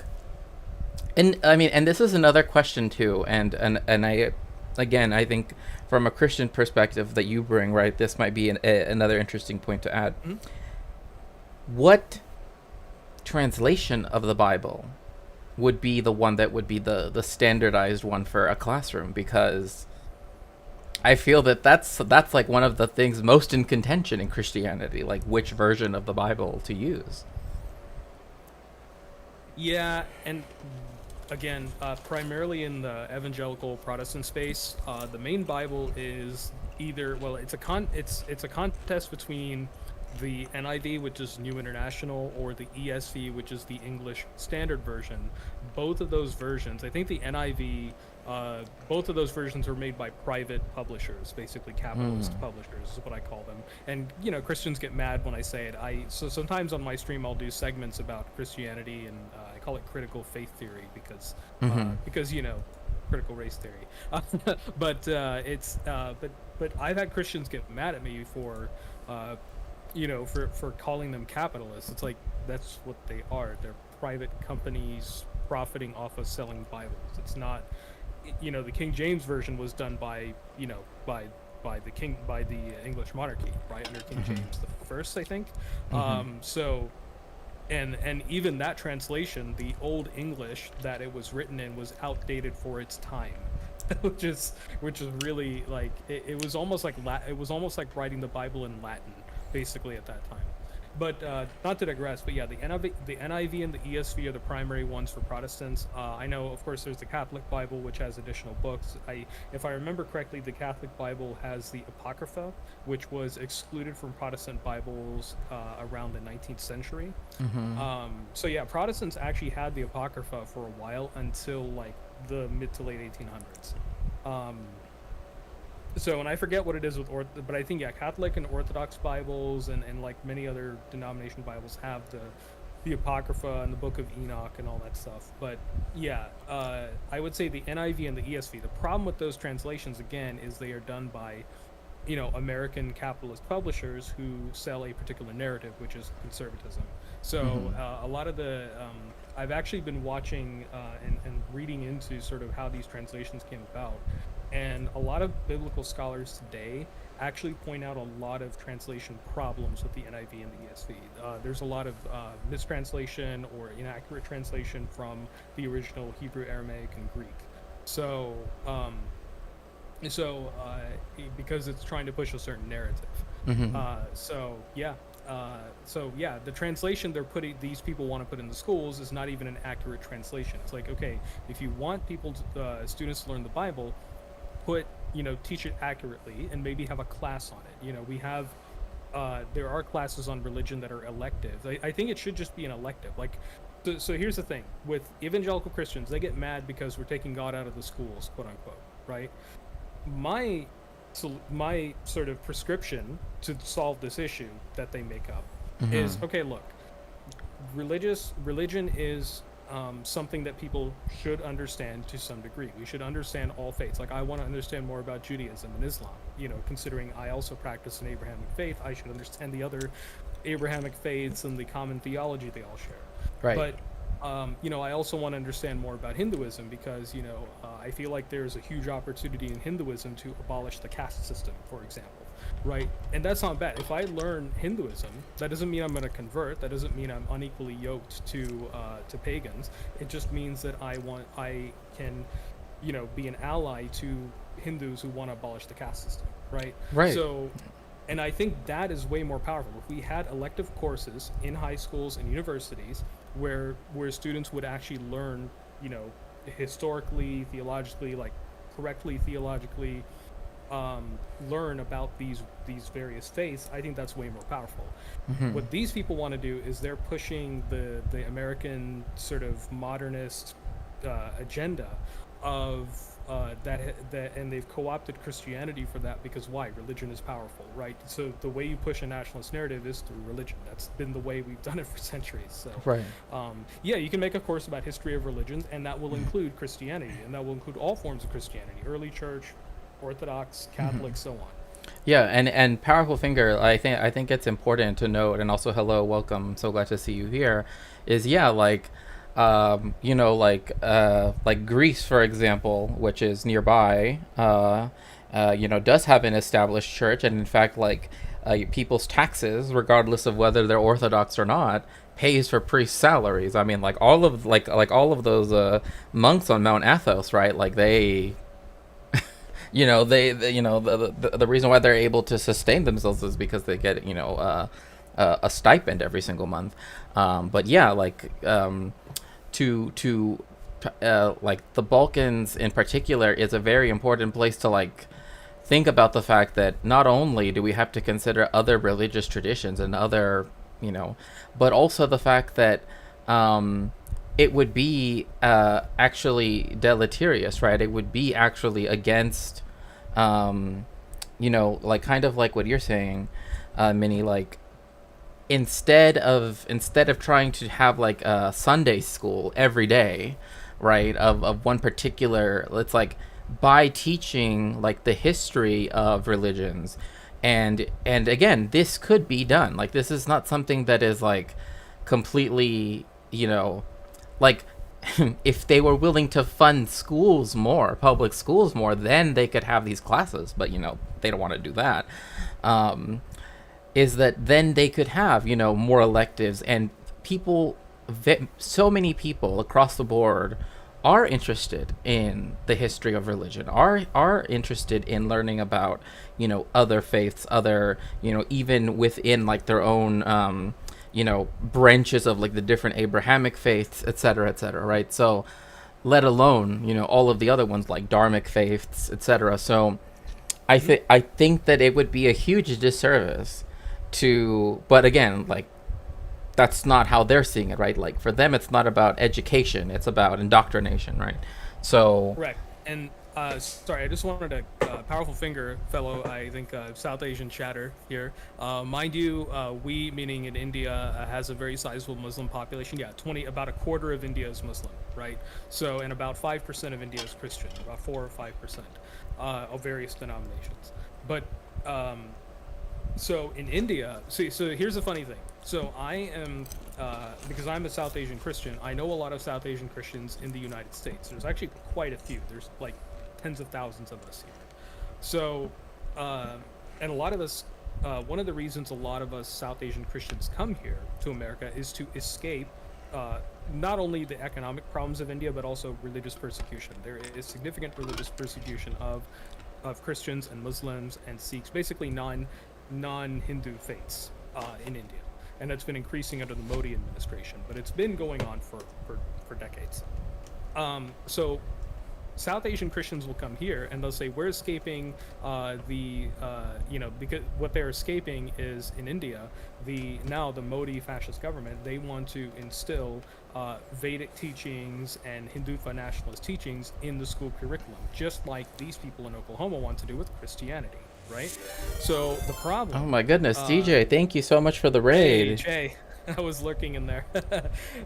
and I mean, and this is another question too, and I, again, I think from a Christian perspective that you bring, right, this might be another interesting point to add. Mhm. What translation of the Bible would be the one that would be the standardized one for a classroom? Because I feel that that's like one of the things most in contention in Christianity, like which version of the Bible to use. Yeah, and again, primarily in the evangelical Protestant space, the main Bible is either it's a contest between the NIV, which is New International, or the ESV, which is the English Standard Version. Both of those versions, I think the NIV, both of those versions are made by private publishers, basically capitalist publishers is what I call them. And Christians get mad when I say it. So sometimes on my stream I'll do segments about Christianity, and I call it critical faith theory because critical race theory. But I've had Christians get mad at me for calling them capitalists. It's like, that's what they are. They're private companies profiting off of selling Bibles. It's not, the King James version was done by the English monarchy, right, under King James the First, I think. So, and even that translation, the Old English that it was written in, was outdated for its time. which is really, like, it was almost like writing the Bible in Latin, basically, at that time. But not to digress, but yeah, the NIV and the ESV are the primary ones for Protestants. I know, of course, there's the Catholic Bible, which has additional books. If I remember correctly, the Catholic Bible has the Apocrypha, which was excluded from Protestant Bibles around the 19th century. So yeah, Protestants actually had the Apocrypha for a while, until like the mid to late 1800s. So, and I forget what it is with but I think, yeah, Catholic and Orthodox Bibles and like many other denomination Bibles have the Apocrypha and the Book of Enoch and all that stuff. But yeah, I would say the NIV and the ESV. The problem with those translations, again, is they are done by, American capitalist publishers who sell a particular narrative, which is conservatism. So a lot of the I've actually been watching and reading into sort of how these translations came about. And a lot of biblical scholars today actually point out a lot of translation problems with the NIV and the ESV. There's a lot of mistranslation or inaccurate translation from the original Hebrew, Aramaic, and Greek. So, because it's trying to push a certain narrative. So yeah, the translation these people want to put in the schools is not even an accurate translation. It's like, okay, if you want students to learn the Bible, teach it accurately and maybe have a class on it. We have, there are classes on religion that are elective. I think it should just be an elective. Like, so here's the thing with evangelical Christians, they get mad because we're taking God out of the schools, quote unquote, right? My sort of prescription to solve this issue that they make up is, okay, look, religion is something that people should understand to some degree. We should understand all faiths. Like, I want to understand more about Judaism and Islam. Considering I also practice an Abrahamic faith, I should understand the other Abrahamic faiths and the common theology they all share. Right. But I also want to understand more about Hinduism because, I feel like there's a huge opportunity in Hinduism to abolish the caste system, for example, right? And that's not bad. If I learn Hinduism, that doesn't mean I'm going to convert. That doesn't mean I'm unequally yoked to pagans. It just means that I can, be an ally to Hindus who want to abolish the caste system, right? Right. So, and I think that is way more powerful. If we had elective courses in high schools and universities where students would actually learn, historically, theologically, like correctly theologically, learn about these various faiths, I think that's way more powerful. What these people want to do is they're pushing the American sort of modernist agenda of and they've co-opted Christianity for that because why? Religion is powerful, right? So the way you push a nationalist narrative is through religion. That's been the way we've done it for centuries. So Right. yeah, you can make a course about history of religions, and that will include Christianity, and that will include all forms of Christianity: early church, Orthodox, Catholic, so on. Yeah, and powerful finger. I think it's important to note, and also hello, welcome. So glad to see you here. Is yeah, like Greece, for example, which is nearby. Does have an established church, and in fact, people's taxes, regardless of whether they're Orthodox or not, pays for priests' salaries. I mean, all of those monks on Mount Athos, right? Like they the reason why they're able to sustain themselves is because they get a stipend every single month. But yeah, to like the Balkans in particular is a very important place to think about the fact that not only do we have to consider other religious traditions and other but also the fact that it would be actually deleterious, right? It would be actually against, kind of like what you're saying, Minnie. Like instead of trying to have like a Sunday school every day, right? Of one particular, it's like by teaching like the history of religions, and again, this could be done. Like this is not something that is like completely, like if they were willing to fund schools more, public schools more, then they could have these classes, but they don't want to do that. Is that then they could have more electives, and so many people across the board are interested in the history of religion, are interested in learning about other faiths, other even within like their own branches of like the different Abrahamic faiths, etc., right? So let alone all of the other ones like Dharmic faiths, etc. So I think that it would be a huge disservice but again, like that's not how they're seeing it, right? Like for them it's not about education, it's about indoctrination, right? So Correct. And sorry, I just wanted a powerful finger, fellow, I think, South Asian chatter here. Mind you, we, meaning in India, has a very sizable Muslim population. Yeah, about a quarter of India is Muslim, right? So, and about 5% of India is Christian, about 4 or 5% of various denominations. But so in India, so here's the funny thing. So I am, because I'm a South Asian Christian, I know a lot of South Asian Christians in the United States. There's actually quite a few. There's like tens of thousands of us here. So, and a lot of us, one of the reasons a lot of us South Asian Christians come here to America is to escape not only the economic problems of India, but also religious persecution. There is significant religious persecution of Christians and Muslims and Sikhs, basically non-Hindu faiths in India. And that's been increasing under the Modi administration, but it's been going on for decades. So South Asian Christians will come here and they'll say, we're escaping because what they're escaping is in India, the Modi fascist government, they want to instill Vedic teachings and Hindutva nationalist teachings in the school curriculum, just like these people in Oklahoma want to do with Christianity, right? So the problem... Oh my goodness, DJ, thank you so much for the raid. Hey, I was lurking in there.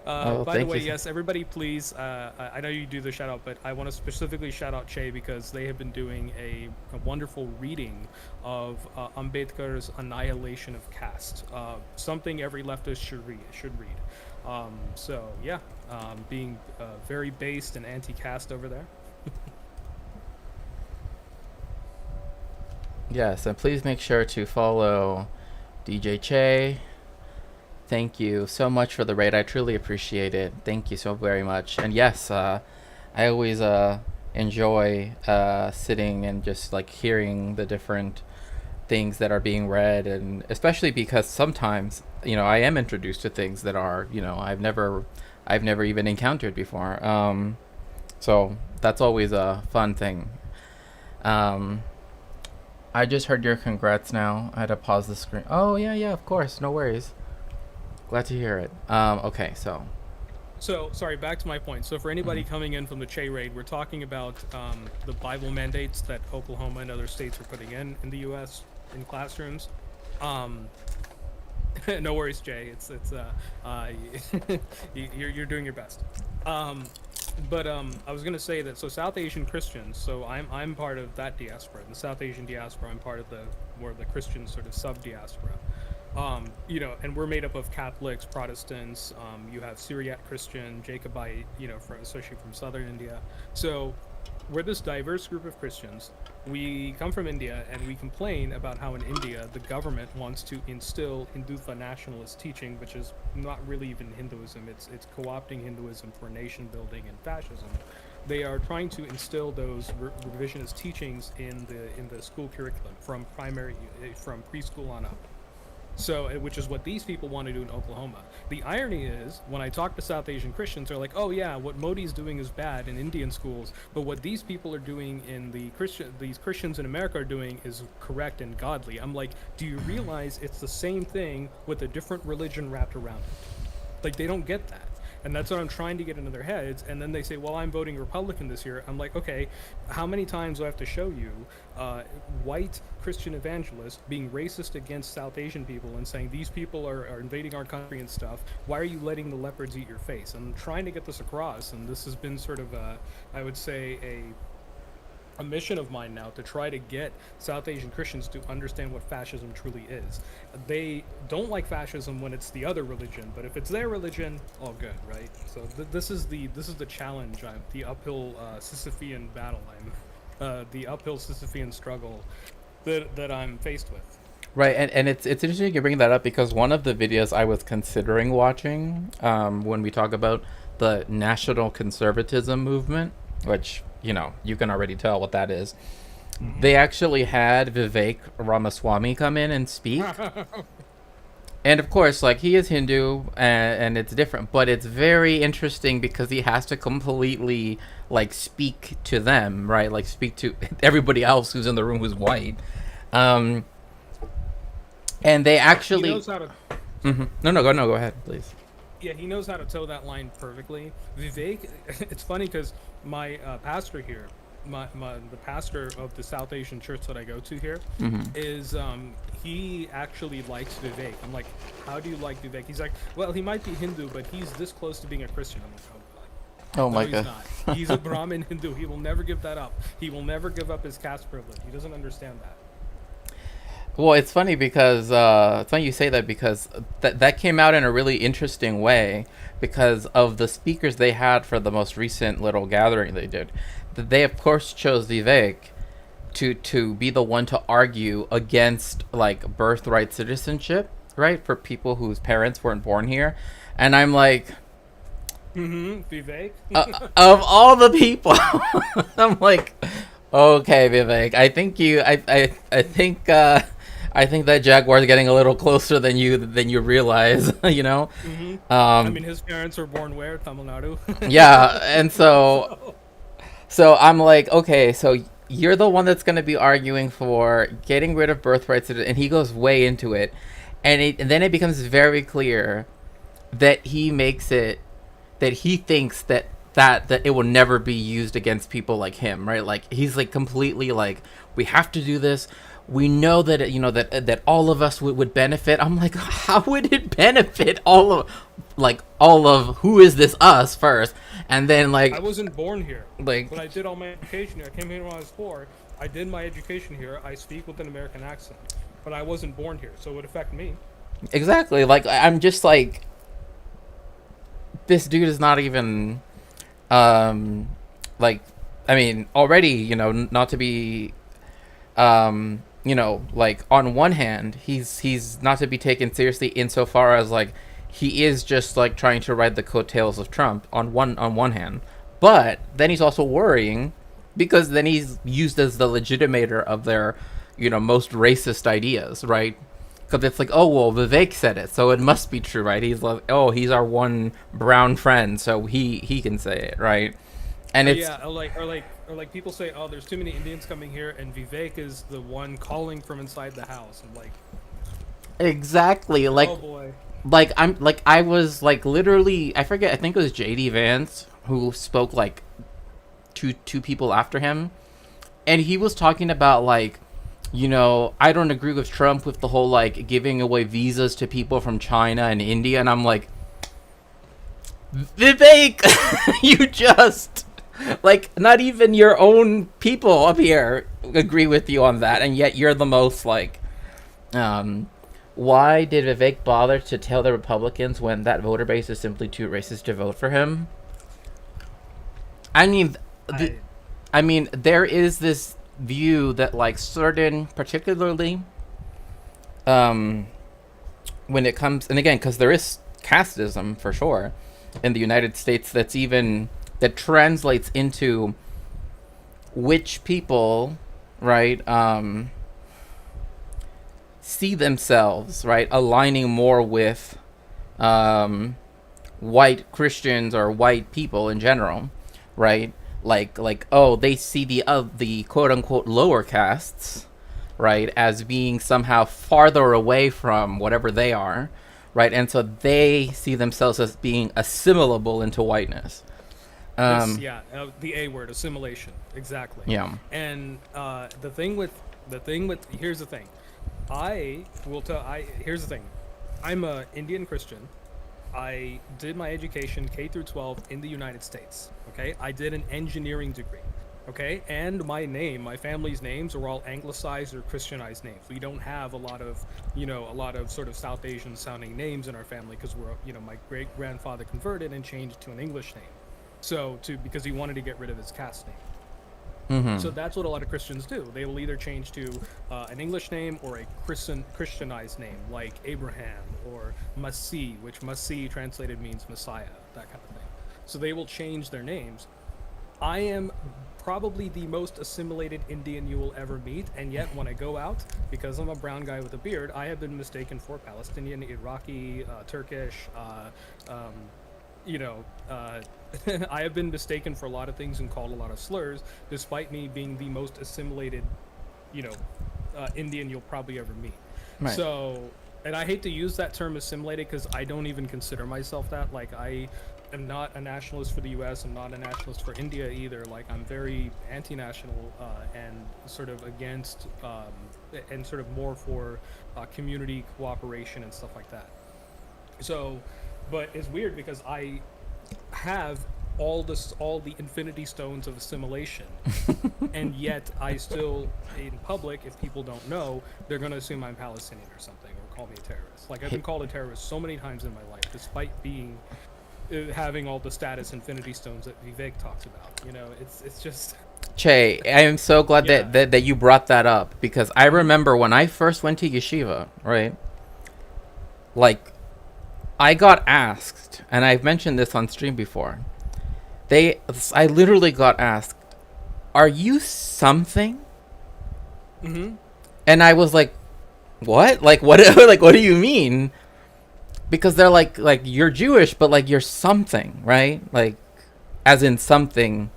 By the way, yes, everybody please, I know you do the shout out, but I want to specifically shout out Che because they have been doing a wonderful reading of Ambedkar's Annihilation of Caste, something every leftist should read. So yeah, being very based and anti-caste over there. Yes, and please make sure to follow DJ Che. Thank you so much for the raid. I truly appreciate it. Thank you so very much. And yes, I always enjoy sitting and just like hearing the different things that are being read, and especially because sometimes I am introduced to things that are I've never even encountered before. So that's always a fun thing. I just heard your congrats now. I had to pause the screen. Oh yeah, of course, no worries. Glad to hear it. Okay, so So, sorry, back to my point. So, for anybody coming in from the Che raid, we're talking about the Bible mandates that Oklahoma and other states are putting in the U.S. in classrooms. No worries, Jay. It's you're doing your best. But I was gonna say that South Asian Christians. So I'm part of that diaspora, the South Asian diaspora. I'm part of the more of the Christian sort of sub diaspora. And we're made up of Catholics, Protestants. You have Syriac Christian, Jacobite, especially from southern India. So we're this diverse group of Christians. We come from India, and we complain about how in India the government wants to instill Hindutva nationalist teaching, which is not really even Hinduism. It's co-opting Hinduism for nation building and fascism. They are trying to instill those revisionist teachings in the school curriculum from preschool on up. So, which is what these people want to do in Oklahoma. The irony is, when I talk to South Asian Christians, they're like, "Oh yeah, what Modi's doing is bad in Indian schools, but what these people are doing in these Christians in America are doing is correct and godly." I'm like, "Do you realize it's the same thing with a different religion wrapped around it?" Like, they don't get that. And that's what I'm trying to get into their heads. And then they say, well, I'm voting Republican this year. I'm like, okay, how many times do I have to show you white Christian evangelists being racist against South Asian people and saying these people are invading our country and stuff? Why are you letting the leopards eat your face? I'm trying to get this across. And this has been sort of, I would say, a mission of mine now to try to get South Asian Christians to understand what fascism truly is. They don't like fascism when it's the other religion, but if it's their religion, all good, right? So this is the challenge. The uphill Sisyphean battle. The uphill Sisyphean struggle that I'm faced with. right, and it's interesting you bring that up because one of the videos I was considering watching when we talk about the national conservatism movement, which you can already tell what that is. They actually had Vivek Ramaswamy come in and speak. And of course, like, he is Hindu and it's different, but it's very interesting because he has to completely like speak to them, right? Like speak to everybody else who's in the room who's white. And they actually He knows how to. Go ahead, please. Yeah, he knows how to toe that line perfectly. Vivek, it's funny because my pastor here, the pastor of the South Asian church that I go to here, is he actually likes Vivek. I'm like, how do you like Vivek? He's like, well, he might be Hindu, but he's this close to being a Christian. I'm like, oh god. Oh my he's god. not. He's a Brahmin Hindu. He will never give that up. He will never give up his caste privilege. He doesn't understand that. Well, it's funny because it's funny you say that because that came out in a really interesting way because of the speakers they had for the most recent little gathering they did. They of course chose Vivek to be the one to argue against like birthright citizenship, right, for people whose parents weren't born here, and I'm like, Vivek. of all the people, I'm like, okay, Vivek, I think I think that Jaguar's getting a little closer than you realize, I mean, his parents were born where? Tamil Nadu. Yeah, and so I'm like, okay, so you're the one that's going to be arguing for getting rid of birthright citizenship, and he goes way into it, and then it becomes very clear that he makes it that he thinks that it will never be used against people like him, right? Like, he's like completely like, we have to do this. We know that that all of us would benefit. I'm like, how would it benefit all of who is this us first, and then like I wasn't born here. Like, when I did all my education here, I came here when I was 4. I did my education here. I speak with an American accent, but I wasn't born here, so it would affect me. exactly. Like, I'm just like, this dude is not even, like, I mean, already, you know, not to be, you know, like, on one hand, he's not to be taken seriously insofar as, like, he is just, like, trying to ride the coattails of Trump on one hand. But then he's also worrying because then he's used as the legitimator of their, you know, most racist ideas, right? Because it's like, oh, well, Vivek said it, so it must be true, right? He's like, oh, he's our one brown friend, so he can say it, right? And it's Yeah, or like people say, oh, there's too many Indians coming here, and Vivek is the one calling from inside the house. I'm like, exactly like, oh boy. like I'm like I was like literally, I forget, I think it was JD Vance who spoke like two people after him, and he was talking about like, you know, I don't agree with Trump with the whole like giving away visas to people from China and India, and I'm like, Vivek, you just, like, not even your own people up here agree with you on that, and yet you're the most like, why did Vivek bother to tell the Republicans when that voter base is simply too racist to vote for him? I mean, I mean, there is this view that like certain, particularly, when it comes, and again, because there is casteism for sure in the United States, that translates into which people, right, see themselves, right, aligning more with white Christians or white people in general, right? Like oh, they see the quote unquote lower castes, right, as being somehow farther away from whatever they are, right, and so they see themselves as being assimilable into whiteness. The A word, assimilation, exactly. Yeah. And the thing with here's the thing. Here's the thing. I'm a Indian Christian. I did my education K through 12 in the United States. Okay, I did an engineering degree. Okay, and my family's names are all anglicized or Christianized names. We don't have a lot of sort of South Asian sounding names in our family because my great grandfather converted and changed to an English name. Because he wanted to get rid of his caste name. Mm-hmm. So that's what a lot of Christians do. They will either change to an English name or a Christianized name, like Abraham or Masih, which Masih translated means Messiah, that kind of thing. So they will change their names. I am probably the most assimilated Indian you will ever meet, and yet when I go out, because I'm a brown guy with a beard, I have been mistaken for Palestinian, Iraqi, Turkish, I have been mistaken for a lot of things and called a lot of slurs, despite me being the most assimilated, Indian you'll probably ever meet. Right. So, and I hate to use that term assimilated because I don't even consider myself that. Like, I am not a nationalist for the U.S. I'm not a nationalist for India either. Like, I'm very anti-national and sort of against and sort of more for community cooperation and stuff like that. So, but it's weird because I have all the infinity stones of assimilation, and yet I still, in public, if people don't know, they're going to assume I'm Palestinian or something, or call me a terrorist. Like, I've been called a terrorist so many times in my life, despite being having all the status infinity stones that Vivek talks about. It's just... Che, I am so glad that you brought that up, because I remember when I first went to yeshiva, right? Like, I got asked, and I've mentioned this on stream before. I literally got asked, "Are you something?" Mm-hmm. And I was like, "What? Like what? Like what do you mean?" Because they're like you're Jewish, but like you're something, right? Like, as in something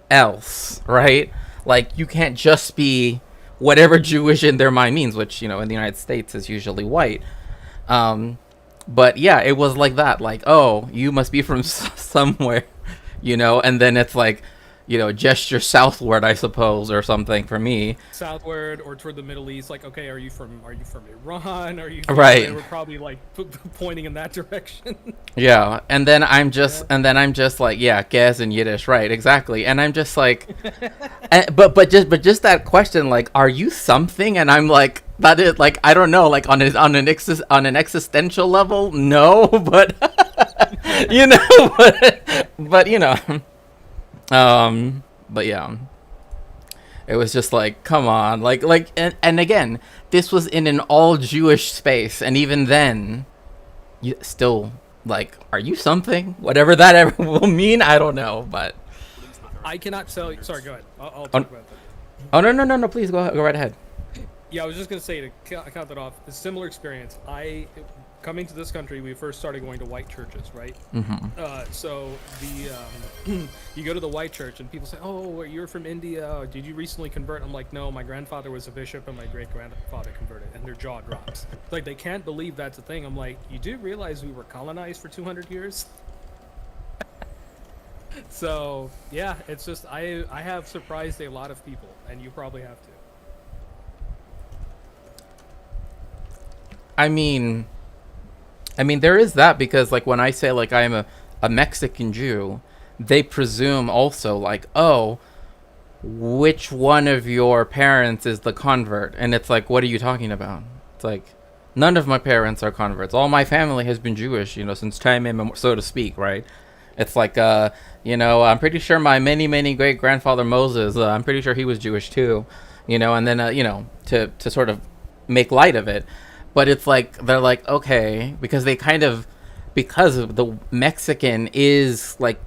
else, right? Like you can't just be whatever Jewish in their mind means, which in the United States is usually white. But yeah, it was like that. Like, oh, you must be from somewhere, and then it's like, gesture southward, I suppose, or something for me. Southward or toward the Middle East. Like, okay, are you from Iran? Are you right? They were probably like pointing in that direction. Yeah, and then I'm just like, yeah, Gez in Yiddish, right? Exactly, and I'm just like, but just that question, like, are you something? And I'm like, that is like, I don't know, like on an existential level, no, but you know, but you know, but yeah, it was just like, come on, and again, this was in an all Jewish space, and even then, you still like, are you something? Whatever that ever will mean, I don't know, but. I cannot tell you. Sorry, go ahead. I'll talk about that. Oh no, please go right ahead. Yeah, I was just gonna say to count that off. A similar experience. Coming to this country, we first started going to white churches, right? So you go to the white church and people say, "Oh, you're from India. Did you recently convert?" I'm like, "No, my grandfather was a bishop and my great grandfather converted," and their jaw drops. Like they can't believe that's a thing. I'm like, "You do realize we were colonized for 200 years?" So yeah, it's just I have surprised a lot of people, and you probably have to. I mean, there is that, because like when I say like I'm a Mexican Jew, they presume also like, oh, which one of your parents is the convert? And it's like, what are you talking about? It's like, none of my parents are converts. All my family has been Jewish, you know, since time immemorial, so to speak, right? It's like, you know, I'm pretty sure my many great grandfather Moses, I'm pretty sure he was Jewish too, you know, and then, you know, to sort of make light of it. But it's like, they're like, okay, because they kind of, because of the Mexican is like,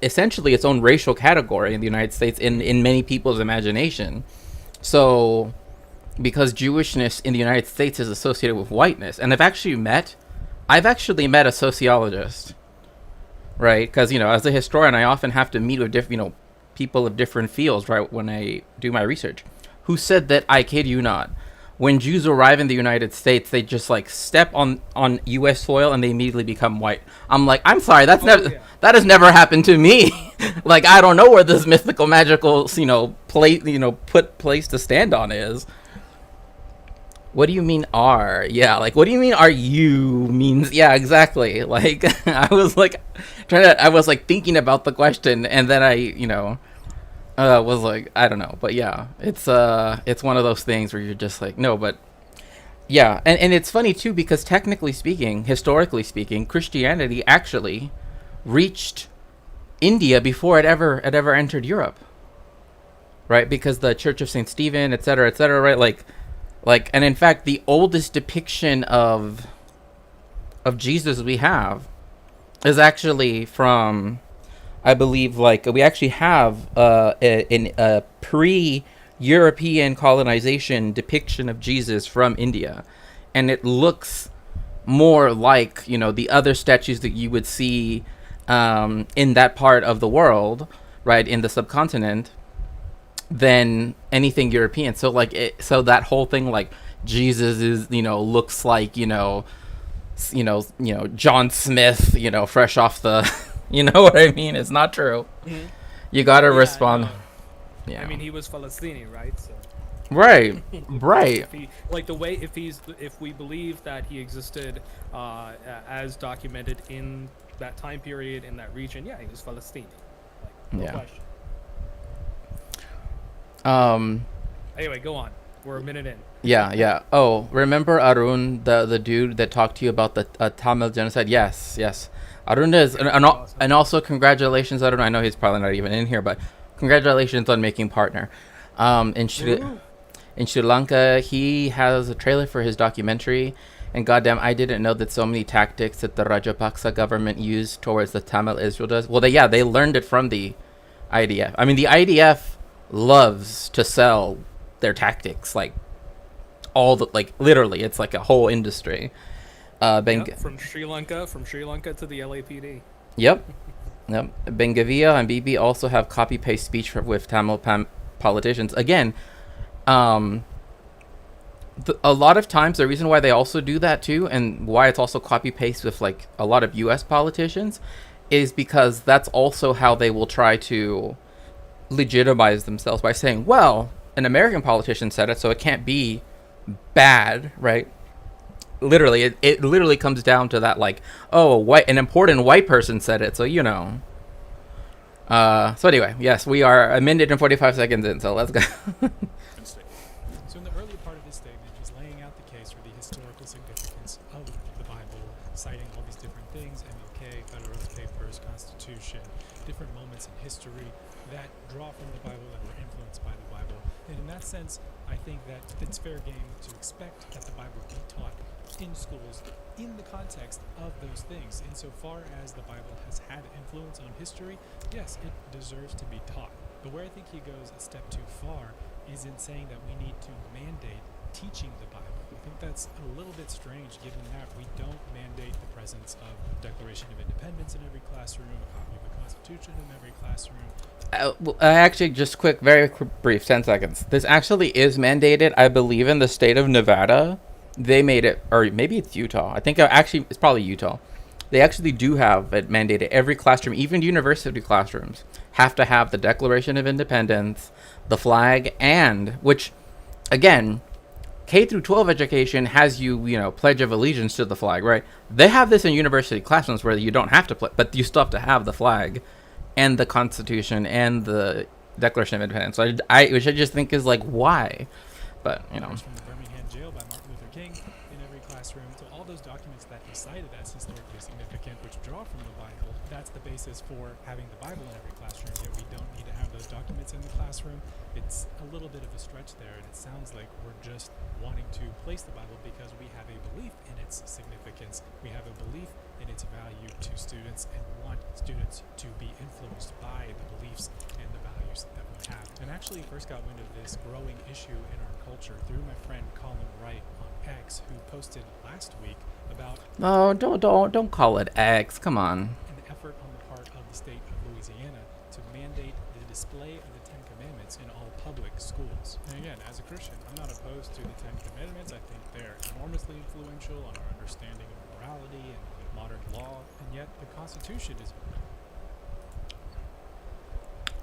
essentially its own racial category in the United States in many people's imagination. So because Jewishness in the United States is associated with whiteness. And I've actually met a sociologist, right? Because, you know, as a historian, I often have to meet with different, you know, people of different fields, right, when I do my research, who said that, I kid you not, when Jews arrive in the United States, they just like step on U.S. soil and they immediately become white. I'm like, I'm sorry, that has never happened to me. Like, I don't know where this mythical, magical, you know, place to stand on is. What do you mean are? Yeah, like, what do you mean are you means? Yeah, exactly. Like, I was like thinking about the question, and then I, you know, was like, I don't know, but yeah, it's one of those things where you're just like, no, but yeah, and it's funny too, because technically speaking, historically speaking, Christianity actually reached India before it ever entered Europe, right? Because the Church of Saint Stephen, etc., right? Like, and in fact, the oldest depiction of Jesus we have is actually from, I believe, like, we actually have a pre-European colonization depiction of Jesus from India, and it looks more like, you know, the other statues that you would see in that part of the world, right, in the subcontinent, than anything European. So like, so that whole thing, like, Jesus is, you know, looks like, you know, John Smith, you know, fresh off the, you know what I mean? It's not true. Mm-hmm. You gotta respond. Yeah. I mean, he was Palestinian, right? So. Right. If we believe that he existed as documented in that time period in that region, yeah, he was Palestinian. Like, no question. Anyway, go on. We're a minute in. Yeah. Oh, remember Arun, the dude that talked to you about the Tamil genocide? Yes. Arun is, and also congratulations, Arun. I know he's probably not even in here, but congratulations on making partner. In Sri Lanka, he has a trailer for his documentary, and goddamn, I didn't know that so many tactics that the Rajapaksa government used towards the Tamil Israel does. Well, they learned it from the IDF. I mean, the IDF loves to sell their tactics, like literally, it's like a whole industry. From Sri Lanka to the LAPD. Yep. Bengavia and Bibi also have copy paste speech with Tamil politicians. Again, a lot of times the reason why they also do that too, and why it's also copy paste with like a lot of U.S. politicians, is because that's also how they will try to legitimize themselves by saying, well, an American politician said it, so it can't be bad, right? Literally, it literally comes down to that, like, oh, an important white person said it, so you know. So anyway, yes, we are a minute and 45 seconds in, so let's go. So in the early part of his statement, he's laying out the case for the historical significance of the Bible, citing all these different things, MLK, Federalist Papers, Constitution, different moments in history that draw from the Bible and were influenced by the Bible. And in that sense, I think that it's fair game to expect that the Bible be taught in schools in the context of those things. Insofar as the Bible has had influence on history, yes, it deserves to be taught. But where I think he goes a step too far is in saying that we need to mandate teaching the Bible. I think that's a little bit strange given that we don't mandate the presence of Declaration of Independence in every classroom, a copy of the Constitution in every classroom. Actually, just brief, 10 seconds. This actually is mandated, I believe, in the state of Nevada. They made it, or maybe it's Utah. I think actually it's probably Utah. They actually do have it mandated. Every classroom, even university classrooms, have to have the Declaration of Independence, the flag, and, which, again, K through 12 education has you pledge of allegiance to the flag, right? They have this in university classrooms where you don't have to but you still have to have the flag and the Constitution and the Declaration of Independence. So which I just think is like, why? But, From the Birmingham jail by Martin Luther King in every classroom, to all those documents that he cited as historically significant, which draw from the Bible, that's the basis for having the Bible in every classroom, yet we don't need to have those documents in the classroom. It's a little bit of a stretch there, and it sounds like we're just wanting to place the Bible because we have a belief in its significance. We have a belief in its value to students and want students to be influenced by the beliefs and the values that we have. And actually first got wind of this growing issue in our culture through my friend Colin Wright on X, who posted last week about no, don't call it X. Come on. an effort on the part of the state of Louisiana to mandate the display of the Ten Commandments in all public schools. And again, as a Christian, I'm not opposed to the Ten Commandments. I think they're enormously influential on our understanding of morality and modern law, and yet the Constitution is.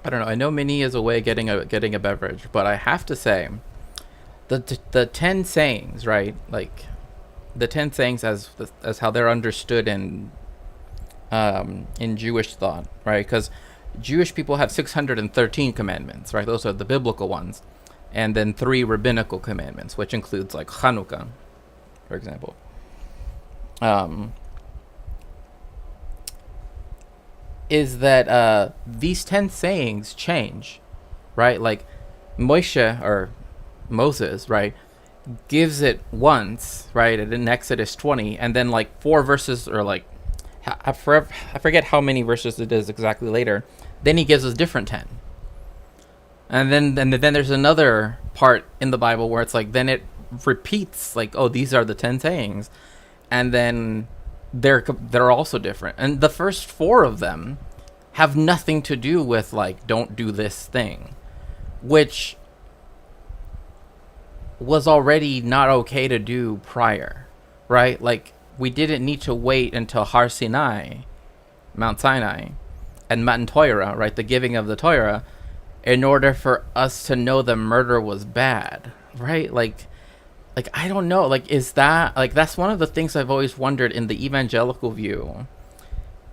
I don't know. I know Minnie is away getting a beverage, but I have to say, the 10 sayings, right? Like, the 10 sayings as how they're understood in Jewish thought, right? Because Jewish people have 613 commandments, right? Those are the biblical ones, and then 3 rabbinical commandments, which includes like Hanukkah, for example. Is that these 10 sayings change, right? Like Moshe, or Moses, right, gives it once, right, in Exodus 20, and then like 4 verses, or like I forget how many verses it is exactly later, then he gives us different 10. And then there's another part in the Bible where it's like, then it repeats like, oh, these are the 10 sayings, and then they're also different. And the first 4 of them have nothing to do with like, don't do this thing, which was already not okay to do prior, right? Like, we didn't need to wait until Har Sinai, Mount Sinai, and Matan Torah, right, the giving of the Torah, in order for us to know that murder was bad, right? Like I don't know, like, is that, like, that's one of the things I've always wondered in the evangelical view.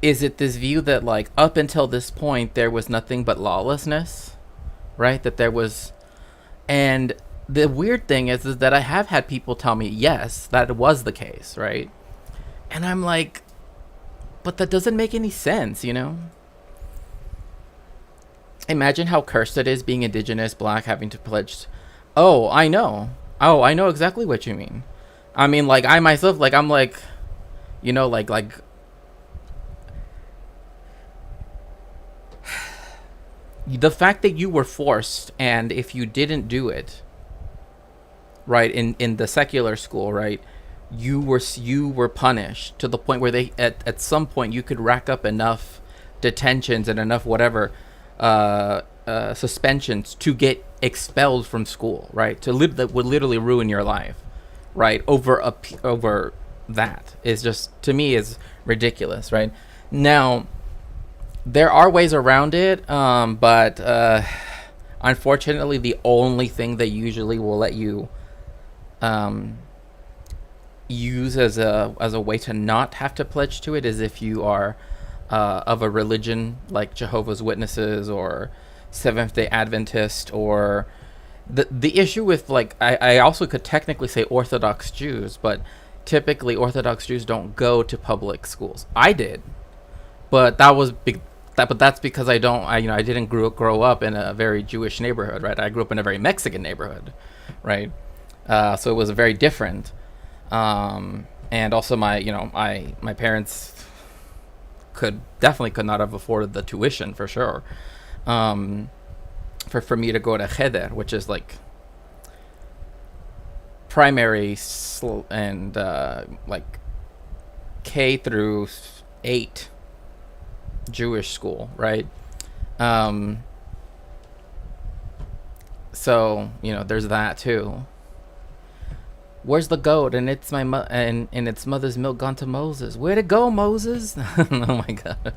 Is it this view that, like, up until this point, there was nothing but lawlessness, right? That there was, and the weird thing is that I have had people tell me, yes, that was the case, right? And I'm like, but that doesn't make any sense, Imagine how cursed it is being indigenous, black, having to pledge. Oh, I know exactly what you mean. I mean, like, I myself, like, I'm like, like the fact that you were forced, and if you didn't do it, right, in the secular school, right, you were punished to the point where they at some point you could rack up enough detentions and enough whatever suspensions to get expelled from school, right? That would literally ruin your life, right? Over that is just, to me, is ridiculous, right? Now, there are ways around it, but unfortunately, the only thing they usually will let you use as a way to not have to pledge to it is if you are of a religion like Jehovah's Witnesses or Seventh-day Adventist, or the issue with, like, I also could technically say Orthodox Jews, but typically Orthodox Jews don't go to public schools. I did, but that's because I didn't grow up in a very Jewish neighborhood, right? I grew up in a very Mexican neighborhood, right? So it was very different. And also my parents could not have afforded the tuition for sure. For me to go to cheder, which is like primary and like K through 8 Jewish school, right? So there's that too. Where's the goat? And it's and its mother's milk gone to Moses. Where'd it go, Moses? Oh my god.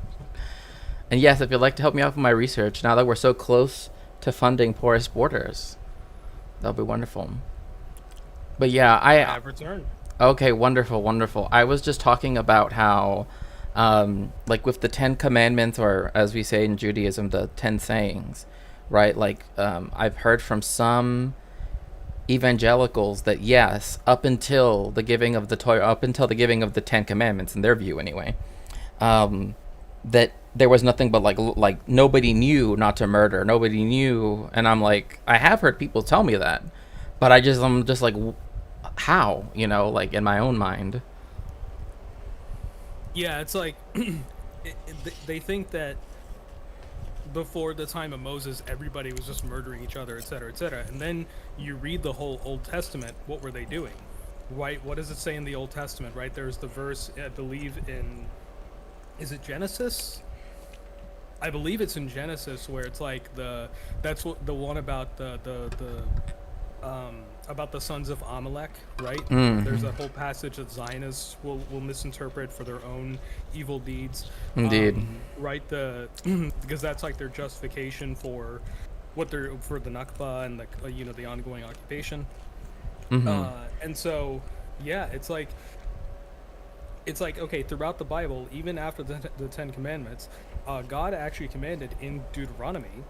And yes, if you'd like to help me out with my research, now that we're so close to funding Porous Borders, that'll be wonderful. But yeah, I've returned. Okay, wonderful. I was just talking about how, like with the 10 Commandments, or as we say in Judaism, the 10 sayings, right? Like, I've heard from some evangelicals that yes, up until the giving of the Torah, up until the giving of the 10 Commandments, in their view anyway, that there was nothing but like nobody knew not to murder, nobody knew, and I'm like, I have heard people tell me that, but I'm just like, how, like in my own mind. Yeah, it's like they think that before the time of Moses, everybody was just murdering each other, etc., etc. And then you read the whole Old Testament. What were they doing? Right? What does it say in the Old Testament? Right? There's the verse, I believe is it Genesis? I believe it's in Genesis where it's like the one about about the sons of Amalek, right? Mm-hmm. There's a whole passage that Zionists will misinterpret for their own evil deeds. Indeed. Right? Because that's like their justification for for the Nakba and the ongoing occupation. Mm-hmm. And so yeah, it's like okay, throughout the Bible, even after the 10 Commandments, God actually commanded in Deuteronomy.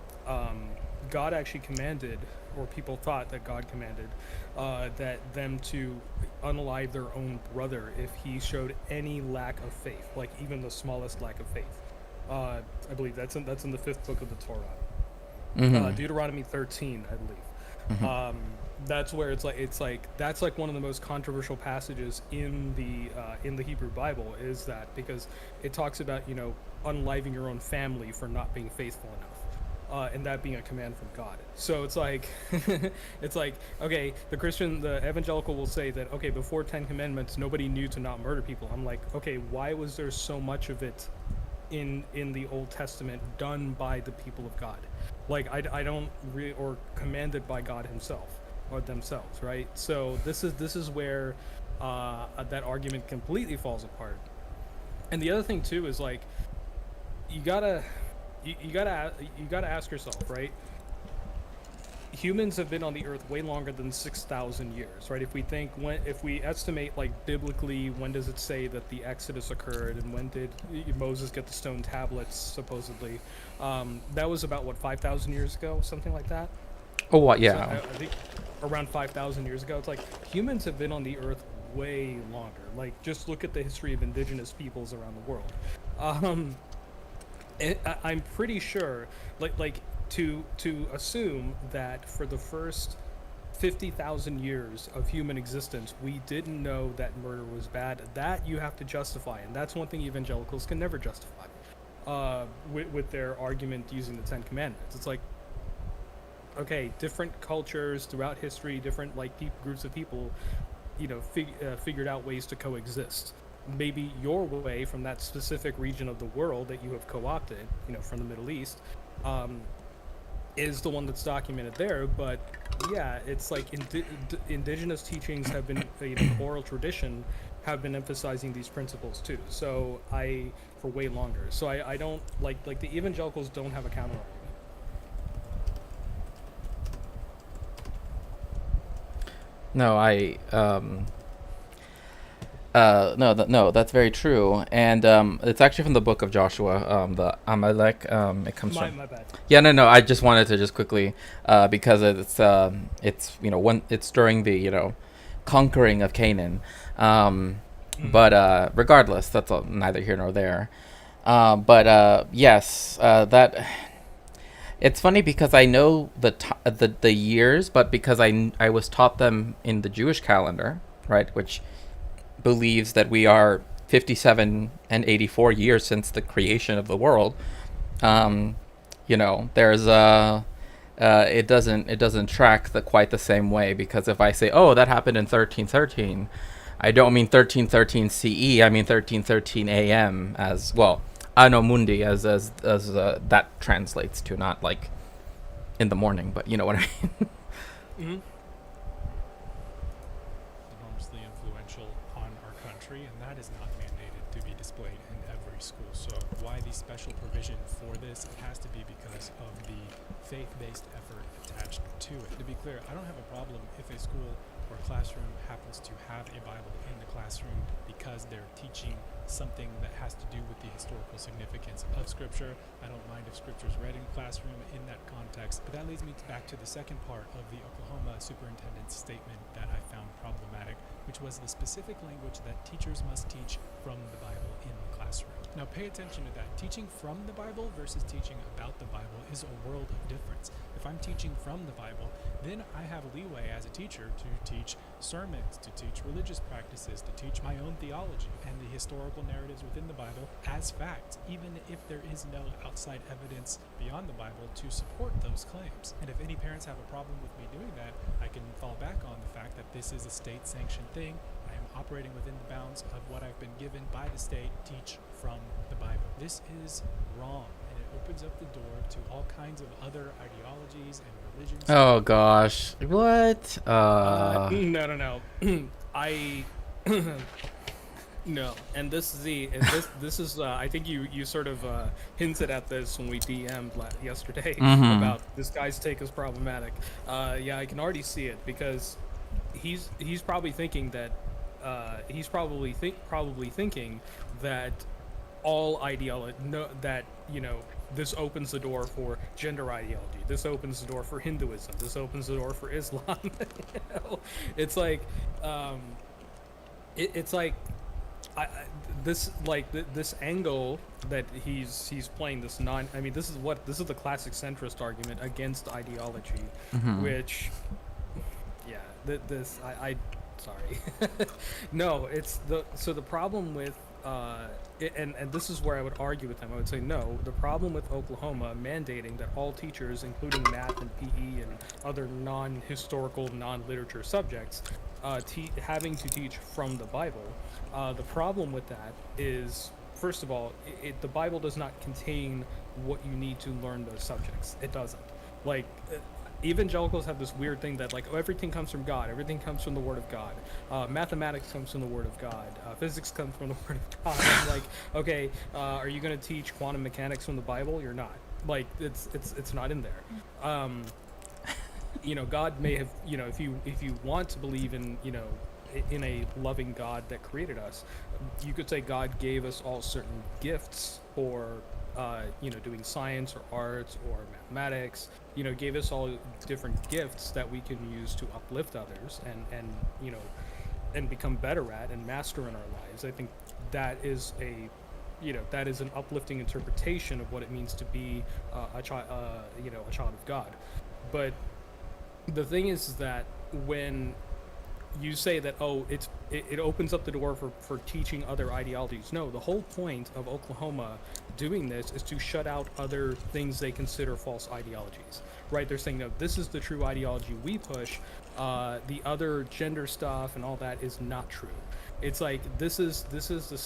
God actually commanded, or people thought that God commanded, that them to unalive their own brother if he showed any lack of faith, like even the smallest lack of faith. I believe that's in the 5th book of the Torah, Mm-hmm. Deuteronomy 13, I believe. Mm-hmm. That's where it's like that's like one of the most controversial passages in the Hebrew Bible, is that because it talks about unaliving your own family for not being faithful enough. And that being a command from God. So it's like, okay, the evangelical will say that, okay, before 10 Commandments, nobody knew to not murder people. I'm like, okay, why was there so much of it in the Old Testament done by the people of God? Like, I don't or commanded by God himself or themselves, right? So this is where that argument completely falls apart. And the other thing too is like, you gotta ask yourself, right? Humans have been on the earth way longer than 6,000 years, right? If we estimate, like, biblically, when does it say that the Exodus occurred, and when did Moses get the stone tablets, supposedly? That was about, 5,000 years ago, something like that? Oh, what? So Yeah. I think around 5,000 years ago. It's like, humans have been on the earth way longer. Like, just look at the history of indigenous peoples around the world. I'm pretty sure, like to assume that for the first 50,000 years of human existence, we didn't know that murder was bad. That you have to justify, and that's one thing evangelicals can never justify with their argument using the 10 Commandments. It's like, okay, different cultures throughout history, different groups of people, figured out ways to coexist. Maybe your way from that specific region of the world that you have co-opted, from the Middle East, is the one that's documented there. But yeah, it's like indigenous teachings have been, oral tradition have been emphasizing these principles too. So for way longer. So I don't like the evangelicals don't have a counter argument. No, No, that's very true, and it's actually from the book of Joshua. The Amalek. It comes from. My bad. Yeah, no. I just wanted to just quickly, because it's when it's during the conquering of Canaan. But regardless, that's all, neither here nor there. But yes, that it's funny because I know the years, but because I was taught them in the Jewish calendar, right, which believes that we are 57 and 84 years since the creation of the world. There's it doesn't track quite the same way, because if I say, oh, that happened in 1313, I don't mean 1313 CE. I mean 1313 AM, as well. Anno Mundi, as that translates to, not like in the morning, but you know what I mean. Enormously influential on our country, and that is not mandated to be displayed in every school. So why the special provision for this? It has to be because of the faith-based effort attached to it. To be clear, I don't have a problem if a school or classroom happens to have a Bible in the classroom because they're teaching something that has to do with the historical significance of Scripture. I don't mind if Scripture is read in classroom in that context. But that leads me back to the second part of the Oklahoma superintendent's statement that I found problematic, which was the specific language that teachers must teach from the Bible in the classroom. Now pay attention to that. Teaching from the Bible versus teaching about the Bible is a world of difference. If I'm teaching from the Bible, then I have leeway as a teacher to teach sermons, to teach religious practices, to teach my own theology and the historical narratives within the Bible as facts, even if there is no outside evidence beyond the Bible to support those claims. And if any parents have a problem with me doing that, I can fall back on the fact that this is a state-sanctioned thing. I am operating within the bounds of what I've been given by the state. Teach from the Bible. This is wrong, and it opens up the door to all kinds of other ideologies and religions. Oh gosh, what? No. I no, and this is I think you sort of hinted at this when we DM'd yesterday about this guy's take is problematic. Yeah, I can already see it, because he's probably thinking that he's probably thinking that all ideology, this opens the door for gender ideology. This opens the door for Hinduism. This opens the door for Islam. It's like, this angle that he's playing, this this is the classic centrist argument against ideology, which, yeah, sorry. No, the problem with and this is where I would argue with them. I would say no. The problem with Oklahoma mandating that all teachers, including math and PE and other non-historical, non-literature subjects, having to teach from the Bible. The problem with that is, first of all, the Bible does not contain what you need to learn those subjects. It doesn't. Like, evangelicals have this weird thing that, like, oh, everything comes from God, everything comes from the Word of God, mathematics comes from the Word of God, physics comes from the Word of God. I'm like, okay, are you going to teach quantum mechanics from the Bible? You're not. Like, it's not in there. God may have, if you want to believe in, in a loving God that created us, you could say God gave us all certain gifts for doing science or arts or mathematics, gave us all different gifts that we can use to uplift others and become better at and master in our lives. I think that is that is an uplifting interpretation of what it means to be a child of God. But the thing is that when you say that, oh, it opens up the door for teaching other ideologies. No, the whole point of Oklahoma doing this is to shut out other things they consider false ideologies, right? They're saying, no, this is the true ideology we push. The other gender stuff and all that is not true. It's like, this is the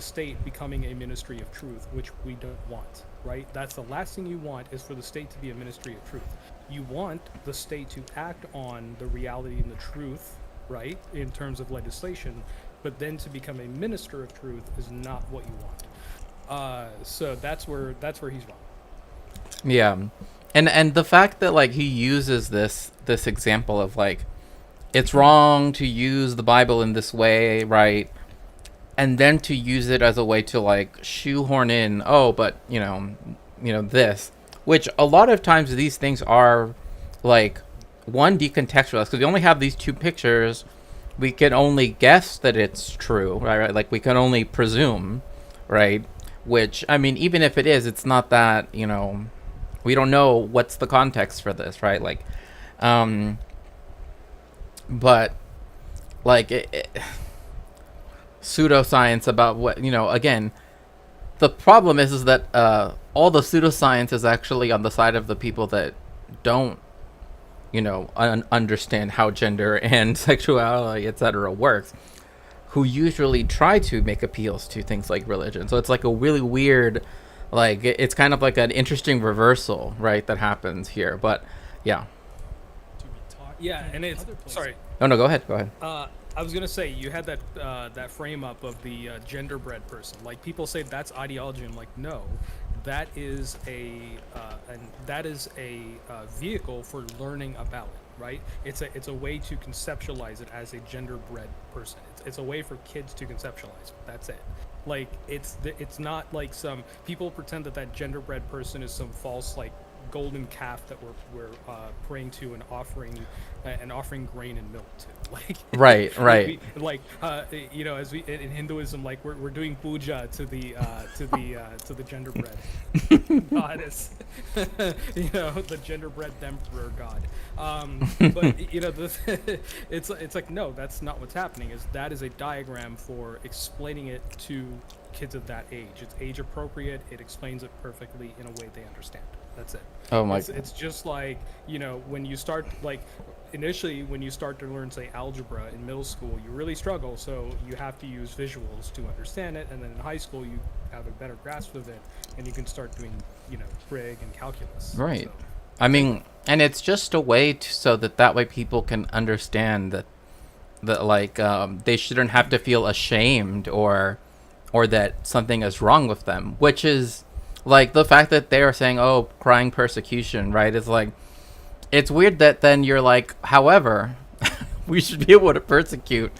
state becoming a ministry of truth, which we don't want, right? That's the last thing you want, is for the state to be a ministry of truth. You want the state to act on the reality and the truth, right, in terms of legislation, but then to become a minister of truth is not what you want. So that's where he's wrong. Yeah, and the fact that, like, he uses this example of, like, it's wrong to use the Bible in this way, right? And then to use it as a way to like shoehorn in, oh, but this, which a lot of times these things are like one decontextualized because we only have these two pictures. We can only guess that it's true, right? Like we can only presume, right? Which, I mean, even if it is, it's not that, we don't know what's the context for this, right? Like, but like pseudoscience about what, again, the problem is that all the pseudoscience is actually on the side of the people that don't understand how gender and sexuality, etc., works, who usually try to make appeals to things like religion. So it's like a really weird, like it's kind of like an interesting reversal, right, that happens here. But yeah. To be taught Yeah, in and it's other places. sorry. Oh no, go ahead. I was gonna say you had that frame up of the genderbread person. Like people say that's ideology. I'm like, no, that is a vehicle for learning about it, right? It's a way to conceptualize it as a genderbread person. It's a way for kids to conceptualize it. That's it. Like it's not like some people pretend that genderbread person is some false like golden calf that we're praying to and offering grain and milk to, like Right. as we in Hinduism, like we're doing puja to the genderbread goddess, the genderbread emperor god. But it's like, no, that's not what's happening. That is a diagram for explaining it to kids of that age. It's age appropriate. It explains it perfectly in a way they understand. That's it. Oh my It's just like, when you start, like, initially when you start to learn, say, algebra in middle school, you really struggle, so you have to use visuals to understand it, and then in high school you have a better grasp of it, and you can start doing, trig and calculus. Right. So, I mean, and it's just a way so that way people can understand that like they shouldn't have to feel ashamed or that something is wrong with them, which is like the fact that they're saying, oh, crying persecution, right? It's like, it's weird that then you're like, however, we should be able to persecute,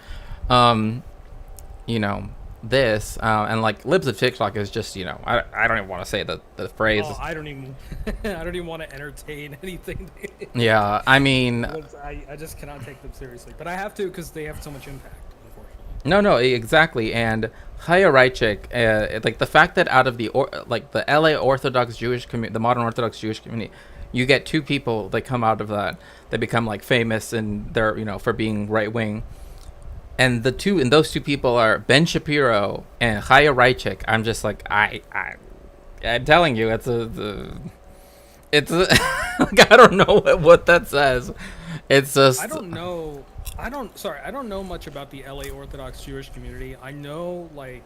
this, and like libs of TikTok is just, I don't even want to say the phrase. oh, I don't even want to entertain anything. Yeah, I mean, I just cannot take them seriously, but I have to because they have so much impact, unfortunately. no, exactly. And Chaya Raichik, like the fact that out of the LA Orthodox Jewish community, the modern Orthodox Jewish community, you get two people that come out of that become like famous and they're for being right wing, and those two people are Ben Shapiro and Chaya Raichik. I'm just like, I'm telling you, it's like, I don't know what that says. It's just I don't know much about the LA Orthodox Jewish community. I know, like,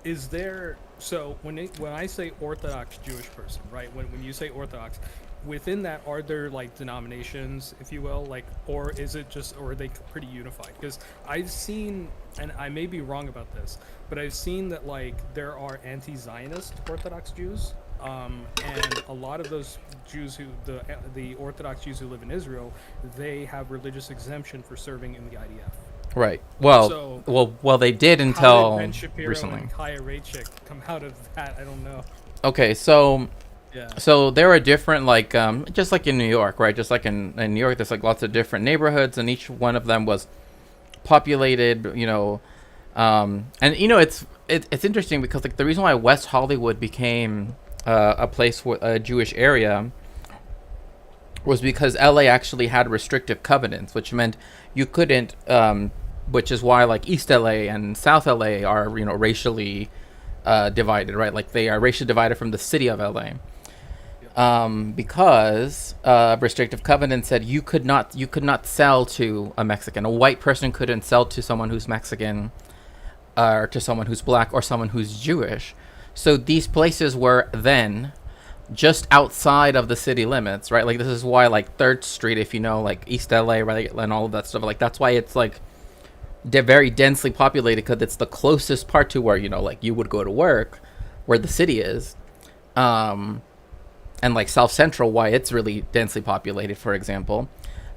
when I say Orthodox Jewish person, right? When you say Orthodox, within that, are there like denominations, if you will, like, or is it just, or are they pretty unified? Because I've seen, and I may be wrong about this, but I've seen that like there are anti-Zionist Orthodox Jews, and a lot of those Jews the Orthodox Jews who live in Israel, they have religious exemption for serving in the IDF. right. Well, they did until How did Ben Shapiro recently. and Chaya Raichik come out of that? I don't know. Okay, so Yeah. So there are different, like, just like in New York, right? Just like in New York, there's like lots of different neighborhoods, and each one of them was populated, and it's interesting because like the reason why West Hollywood became a place for a Jewish area was because LA actually had restrictive covenants, which meant you couldn't, which is why like East LA and South LA are racially divided, right? Like they are racially divided from the city of LA. Because restrictive covenant said you could not sell to a Mexican. A white person couldn't sell to someone who's Mexican, or to someone who's black, or someone who's Jewish. So these places were then just outside of the city limits, right? Like this is why like 3rd Street, if you know, like East LA, right, and all of that stuff, like that's why it's like very densely populated, because it's the closest part to where like you would go to work, where the city is. And like South Central, why it's really densely populated, for example.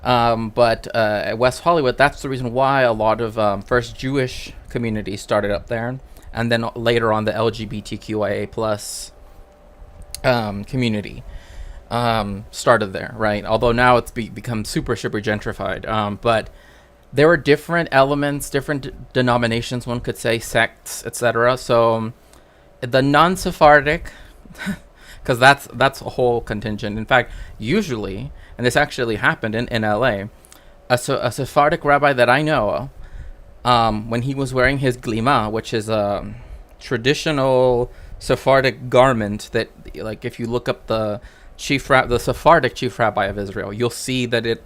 But at West Hollywood, that's the reason why a lot of first Jewish communities started up there, and then later on the LGBTQIA plus community started there, right? Although now it's become super gentrified. But there were different elements, different denominations, one could say, sects, etc. So the non-Sephardic, because that's a whole contingent. In fact, usually, and this actually happened in LA, a Sephardic rabbi that I know, when he was wearing his glima, which is a traditional Sephardic garment that, like, if you look up the Sephardic chief rabbi of Israel, you'll see that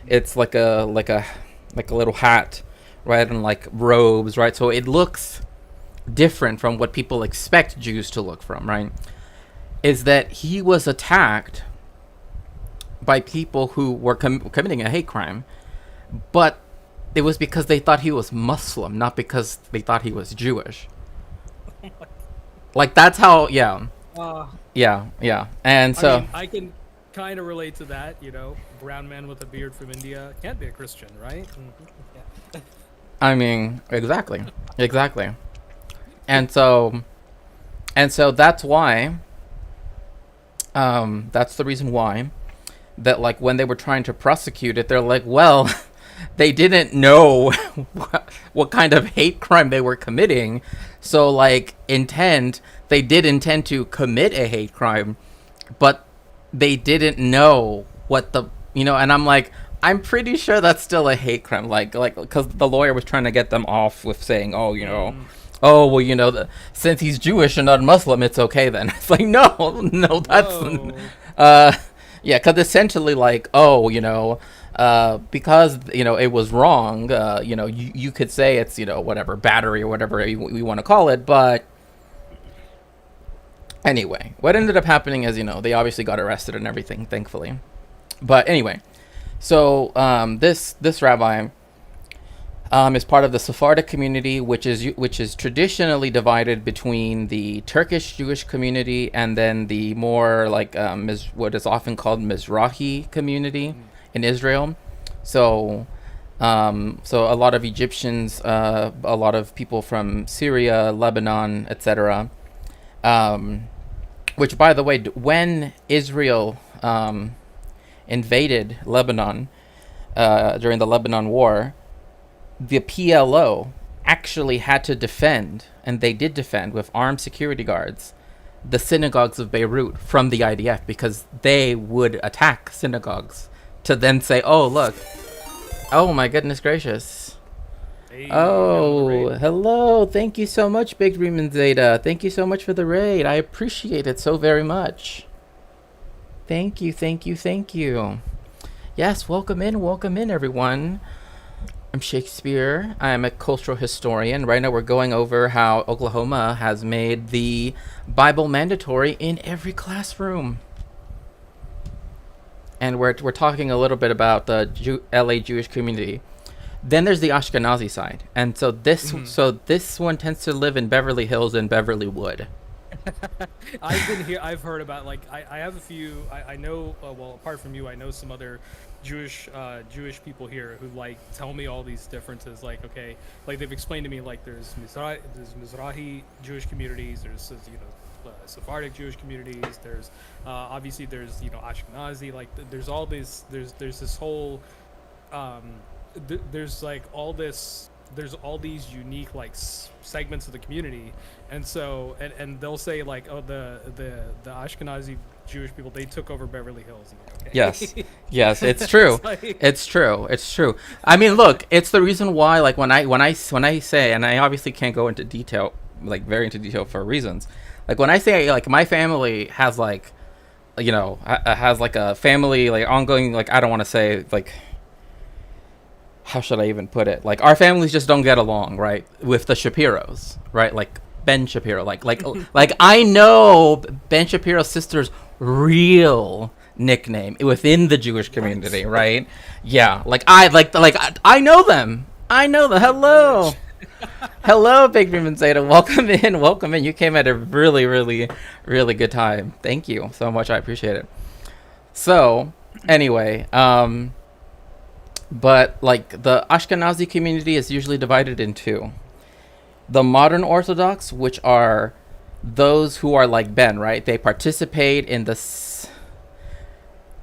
it's like a little hat, right, and like robes, right? So it looks different from what people expect Jews to look from, right? Is that he was attacked by people who were committing a hate crime, but it was because they thought he was Muslim, not because they thought he was Jewish. Like, that's how, yeah. And so... I mean, I can kind of relate to that, you know. Brown man with a beard from India can't be a Christian, right? Yeah. I mean, exactly. And so that's why, that's the reason why, that, like, when they were trying to prosecute it, they're like, well, they didn't know what kind of hate crime they were committing. So, like, they did intend to commit a hate crime, but they didn't know what and I'm like, I'm pretty sure that's still a hate crime, like, because the lawyer was trying to get them off with saying, since he's Jewish and not Muslim, it's okay then. It's like, no, that's, because essentially, like, because, it was wrong, you could say it's, whatever, battery or whatever we want to call it, but anyway, what ended up happening is, they obviously got arrested and everything, thankfully. But anyway, so this rabbi is part of the Sephardic community, which is traditionally divided between the Turkish Jewish community and then the more like what is often called Mizrahi community in Israel. So a lot of Egyptians, a lot of people from Syria, Lebanon, etc. Which, by the way, when Israel invaded Lebanon during the Lebanon War, the PLO actually had to defend, and they did defend with armed security guards, the synagogues of Beirut from the IDF, because they would attack synagogues to then say, oh, look, oh my goodness gracious. Hey, oh, hello. Thank you so much, Big Dream and Zeta. Thank you so much for the raid. I appreciate it so very much. Thank you. Yes, welcome in, everyone. I'm Shakespeare. I'm a cultural historian. Right now we're going over how Oklahoma has made the Bible mandatory in every classroom. And we're talking a little bit about the LA Jewish community. Then there's the Ashkenazi side. And so this one tends to live in Beverly Hills and Beverlywood. I've heard about, like, I have a few, I know, well, apart from you, I know some other Jewish people here who, like, tell me all these differences. Like, okay, like, they've explained to me, like, there's Mizrahi Jewish communities, there's Sephardic Jewish communities, there's obviously there's Ashkenazi, like, there's all this, there's this whole there's like all this, there's all these unique, like, segments of the community. And so, and they'll say, like, oh, the Ashkenazi Jewish people, they took over Beverly Hills. And like, okay. Yes, it's true. It's true. I mean, look, it's the reason why, like, when I say, and I obviously can't go into detail, like, very into detail for reasons. Like, when I say, like, my family has, like, has, like, a family, like, ongoing, like, I don't want to say, like, how should I even put it? Like, our families just don't get along, right? With the Shapiros, right? Like, Ben Shapiro, like I know Ben Shapiro's sister's real nickname within the Jewish community, right? Yeah, I know them. Hello. Hello, Big Dream and Zeta. Welcome in. You came at a really, really, really good time. Thank you so much. I appreciate it. So, anyway, But like the Ashkenazi community is usually divided in two: the modern Orthodox, which are those who are like Ben, right? They participate in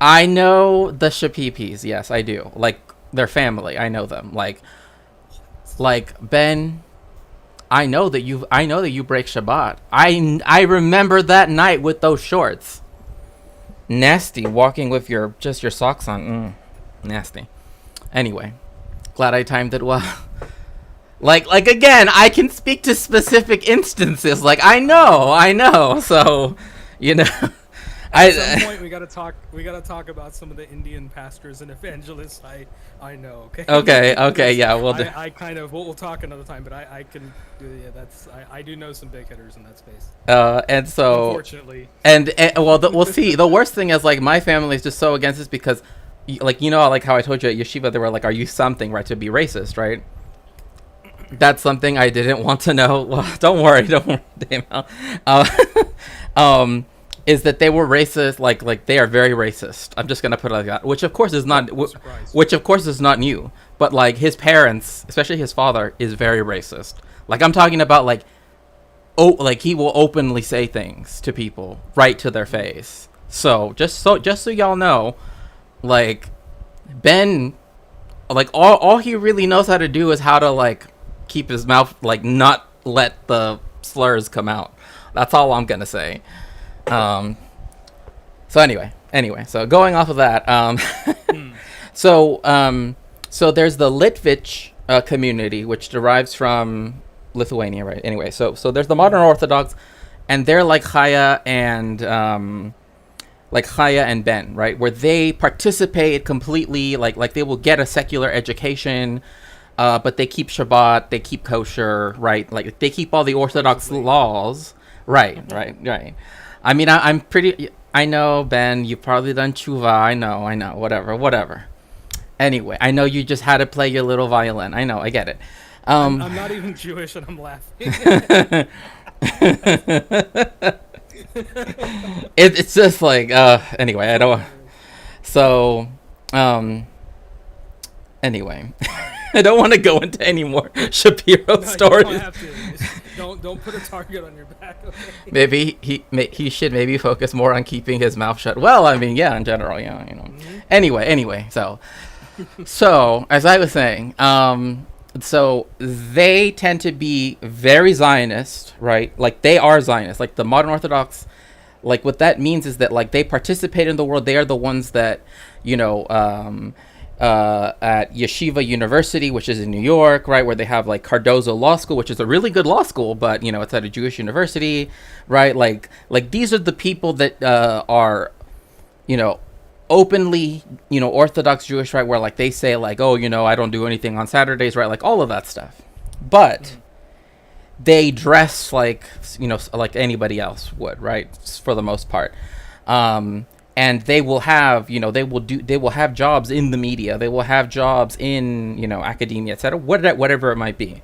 I know the Shapipis. Yes, I do. Like their family, I know them. Like Ben, I know that you break Shabbat. I remember that night with those shorts. Nasty, walking with your socks on. Nasty. Anyway, glad I timed it well. Like again, I can speak to specific instances. Like I know. So, you know, At some point, we gotta talk about some of the Indian pastors and evangelists. I know. Okay. Okay, yeah, we'll do. I kind of we'll talk another time, but I can yeah, that's I do know some big hitters in that space. And so, Unfortunately, we'll see. The worst thing is like my family is just so against this because, like like how I told you at yeshiva, they were like, "Are you something right to be racist?" Right? That's something I didn't want to know. Well, don't worry, damn. Is that they were racist? Like they are very racist. I'm just gonna put it like that. Which of course is not new. But like his parents, especially his father, is very racist. Like I'm talking about like he will openly say things to people right to their face. So just so y'all know, like Ben, like all he really knows how to do is how to like keep his mouth, like not let the slurs come out. That's all I'm gonna say. So anyway, so going off of that, so there's the Litvich community, which derives from Lithuania, right? Anyway, so there's the modern Orthodox, and they're like Chaya and Ben, right? Where they participate completely, like they will get a secular education, but they keep Shabbat, they keep kosher, right? Like they keep all the Orthodox laws, right. I mean, I know, Ben, you've probably done tshuva. I know, whatever. Anyway, I know you just had to play your little violin. I know, I get it. I'm not even Jewish and I'm laughing. It's just like, anyway, I don't. So, anyway, I don't want to go into any more Shapiro stories. Don't put a target on your back. Okay? Maybe he should maybe focus more on keeping his mouth shut. Well, I mean, yeah, in general, yeah, you know. Mm-hmm. Anyway, so as I was saying, so they tend to be very Zionist, right? Like they are Zionist. Like the modern Orthodox, like what that means is that like they participate in the world. They are the ones that, you know, at Yeshiva University, which is in New York, right, where they have like Cardozo Law School, which is a really good law school, but you know it's at a Jewish university, right? Like these are the people that are, you know, openly, you know, Orthodox Jewish, right, where like they say like, oh, you know, I don't do anything on Saturdays, right, like all of that stuff, but they dress like, you know, like anybody else would, right, for the most part. And they will have, you know, they will have jobs in the media. They will have jobs in, you know, academia, etc. Whatever it might be.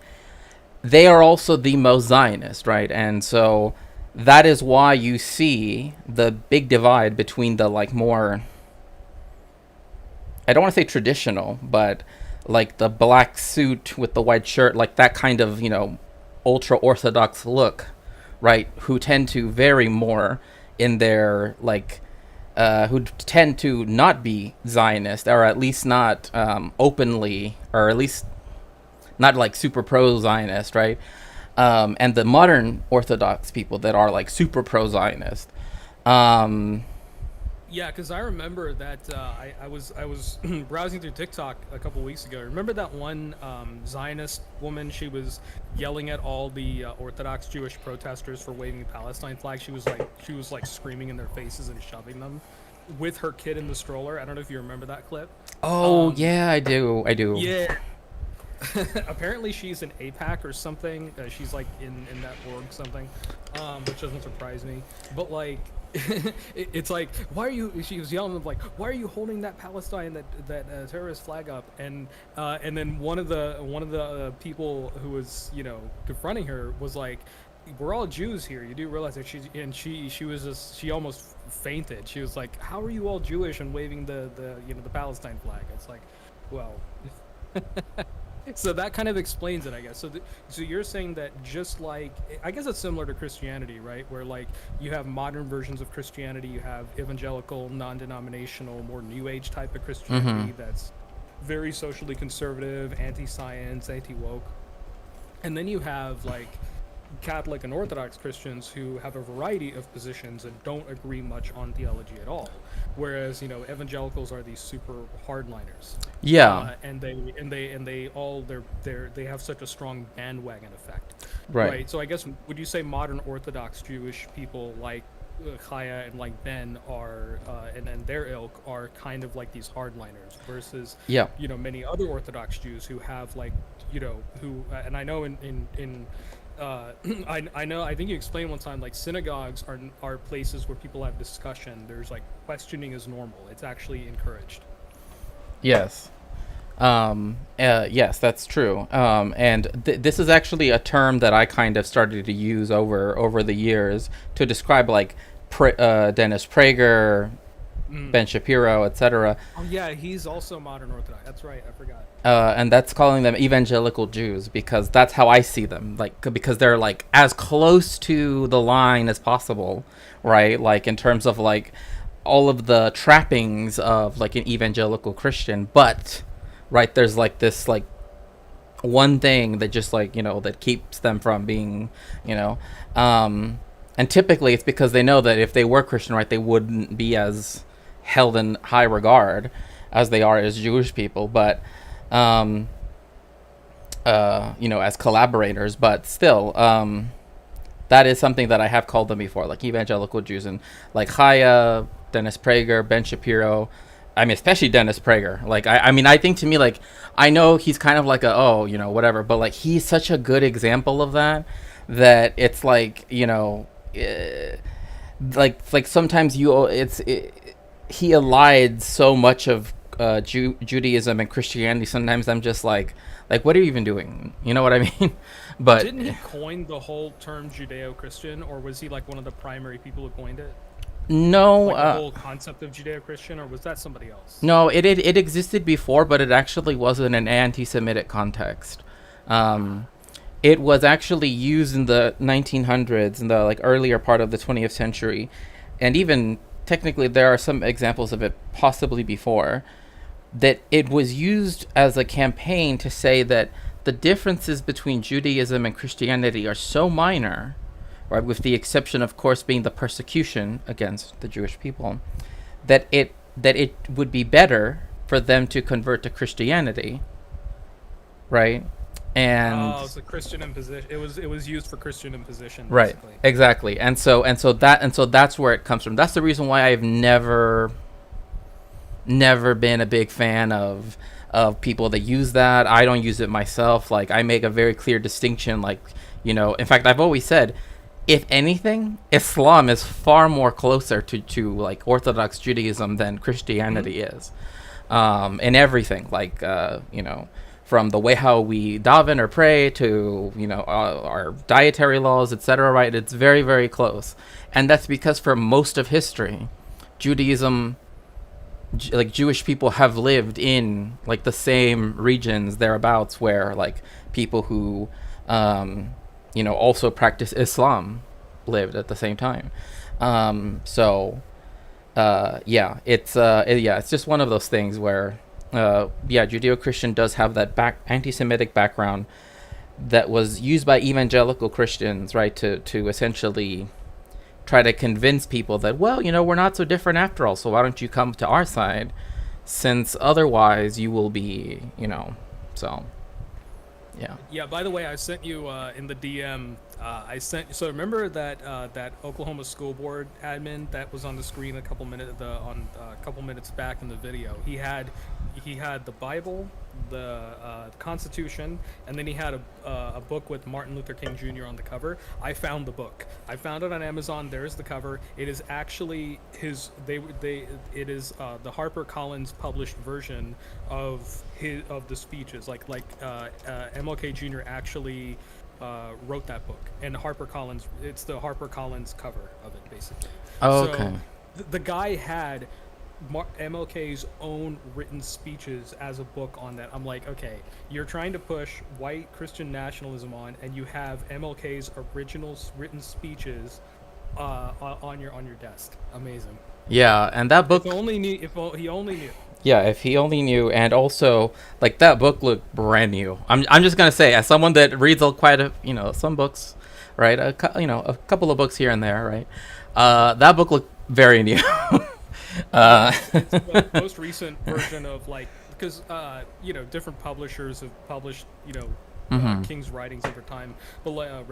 They are also the most Zionist, right? And so that is why you see the big divide between the like more, I don't want to say traditional, but like the black suit with the white shirt, like that kind of, you know, ultra Orthodox look, right? Who tend to vary more in their like. Who tend to not be Zionist, or at least not openly, or at least not like super pro-Zionist, right? And the modern Orthodox people that are like super pro-Zionist. Yeah, because I remember that I was browsing through TikTok a couple weeks ago. Remember that one Zionist woman? She was yelling at all the Orthodox Jewish protesters for waving the Palestine flag. She was like screaming in their faces and shoving them with her kid in the stroller. I don't know if you remember that clip. Oh yeah, I do. Yeah. Apparently she's in APAC or something. She's like in that org something, which doesn't surprise me. But like. It's like, why are you? She was yelling like, why are you holding that Palestine that terrorist flag up? And then one of the people who was, you know, confronting her was like, we're all Jews here. You do realize that she almost fainted. She was like, how are you all Jewish and waving the you know the Palestine flag? It's like, Well, so that kind of explains it, I guess. So you're saying that just like I guess it's similar to Christianity, right? Where like you have modern versions of Christianity, you have evangelical, non-denominational, more New Age type of Christianity that's very socially conservative, anti-science, anti-woke, and then you have like Catholic and Orthodox Christians who have a variety of positions and don't agree much on theology at all. Whereas, evangelicals are these super hardliners. Yeah. They have such a strong bandwagon effect. Right. So I guess would you say modern Orthodox Jewish people like Chaya and like Ben are and their ilk are kind of like these hardliners versus Yeah. many other Orthodox Jews who have like who and I know in I think you explained one time like synagogues are places where people have discussion. There's like questioning is normal. It's actually encouraged. Yes. Yes, that's true. And this is actually a term that I kind of started to use over the years to describe like Dennis Prager, Ben Shapiro, etc. Oh yeah, he's also modern Orthodox. That's right. I forgot. And that's calling them evangelical Jews because that's how I see them. Like because they're like as close to the line as possible, right? Like in terms of like all of the trappings of like an evangelical Christian, but right there's like this like one thing that just like that keeps them from being and typically it's because they know that if they were Christian, right, they wouldn't be as held in high regard as they are as Jewish people, but as collaborators, but still that is something that I have called them before, like evangelical Jews. And like Chaya, Dennis Prager, Ben Shapiro, I mean, especially Dennis Prager. Like, I mean, I think to me, like, I know he's kind of like whatever, but like, he's such a good example of that it's like, like sometimes he elides so much of Judaism and Christianity. Sometimes I'm just like, what are you even doing? You know what I mean? But didn't he coin the whole term Judeo-Christian, or was he like one of the primary people who coined it? No, like the whole concept of Judeo-Christian, or was that somebody else? No, it existed before, but it actually wasn't an anti-Semitic context. It was actually used in the 1900s, in the like earlier part of the 20th century, and even technically there are some examples of it possibly before. That it was used as a campaign to say that the differences between Judaism and Christianity are so minor, right, with the exception, of course, being the persecution against the Jewish people, that it would be better for them to convert to Christianity, right? And it's a Christian imposition. It was used for Christian imposition, right, basically. exactly. And so that's where it comes from. That's the reason why I've never been a big fan of people that use that. I don't use it myself. Like, I make a very clear distinction. Like, in fact, I've always said, if anything, Islam is far more closer to like Orthodox Judaism than Christianity is, in everything. Like, from the way how we daven or pray to our dietary laws, etc. Right? It's very, very close, and that's because for most of history, Judaism, like Jewish people have lived in like the same regions thereabouts where like people who also practice Islam lived at the same time. It's just one of those things where Judeo-Christian does have that anti-Semitic background that was used by evangelical Christians, right, to essentially try to convince people that, well, we're not so different after all, so why don't you come to our side, since otherwise you will be, so yeah. Yeah, by the way, I sent you in the DM, so remember that Oklahoma school board admin that was on the screen a couple minutes back in the video. He had the Bible, the Constitution, and then he had a book with Martin Luther King Jr. on the cover. I found the book. I found it on Amazon. There's the cover. It is actually it is the HarperCollins published version of the speeches. Like MLK Jr. actually wrote that book, and it's the HarperCollins cover of it, basically. Oh, okay. So the guy had MLK's own written speeches as a book on that. I'm like, okay, you're trying to push white Christian nationalism on, and you have MLK's original written speeches on your desk. Amazing. Yeah, and that book. If only knew. He only knew. Yeah, if he only knew, and also like that book looked brand new. I'm just gonna say, as someone that reads quite a some books, right? A couple of books here and there, right? That book looked very new. It's the most recent version of like because different publishers have published King's writings over time, but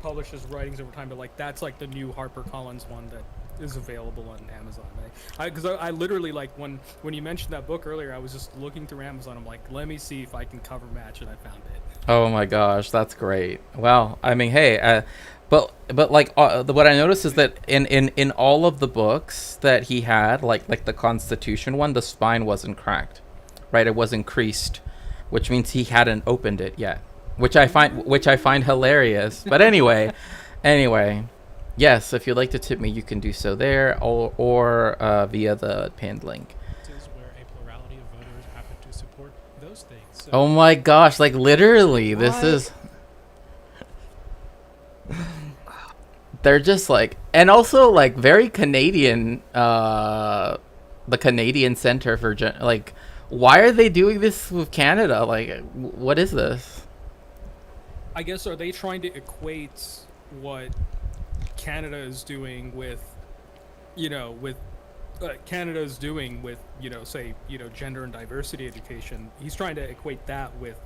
publishes writings over time. But like that's like the new HarperCollins one that is available on Amazon. Because I literally like when you mentioned that book earlier, I was just looking through Amazon. I'm like, let me see if I can cover match, and I found it. Oh my gosh, that's great. Well, I mean, hey, but like what I noticed is that in all of the books that he had, like the Constitution one, the spine wasn't cracked, right? It was increased, which means he hadn't opened it yet, which I find hilarious. But anyway, yes, if you'd like to tip me, you can do so there or via the pinned link. Where a plurality of voters happen to support those things. So Oh my gosh, like literally, this is. They're just like, and also like very Canadian, the Canadian Center for like, why are they doing this with Canada? Like, what is this? I guess are they trying to equate what Canada is doing with, Canada is doing with, say, gender and diversity education? He's trying to equate that with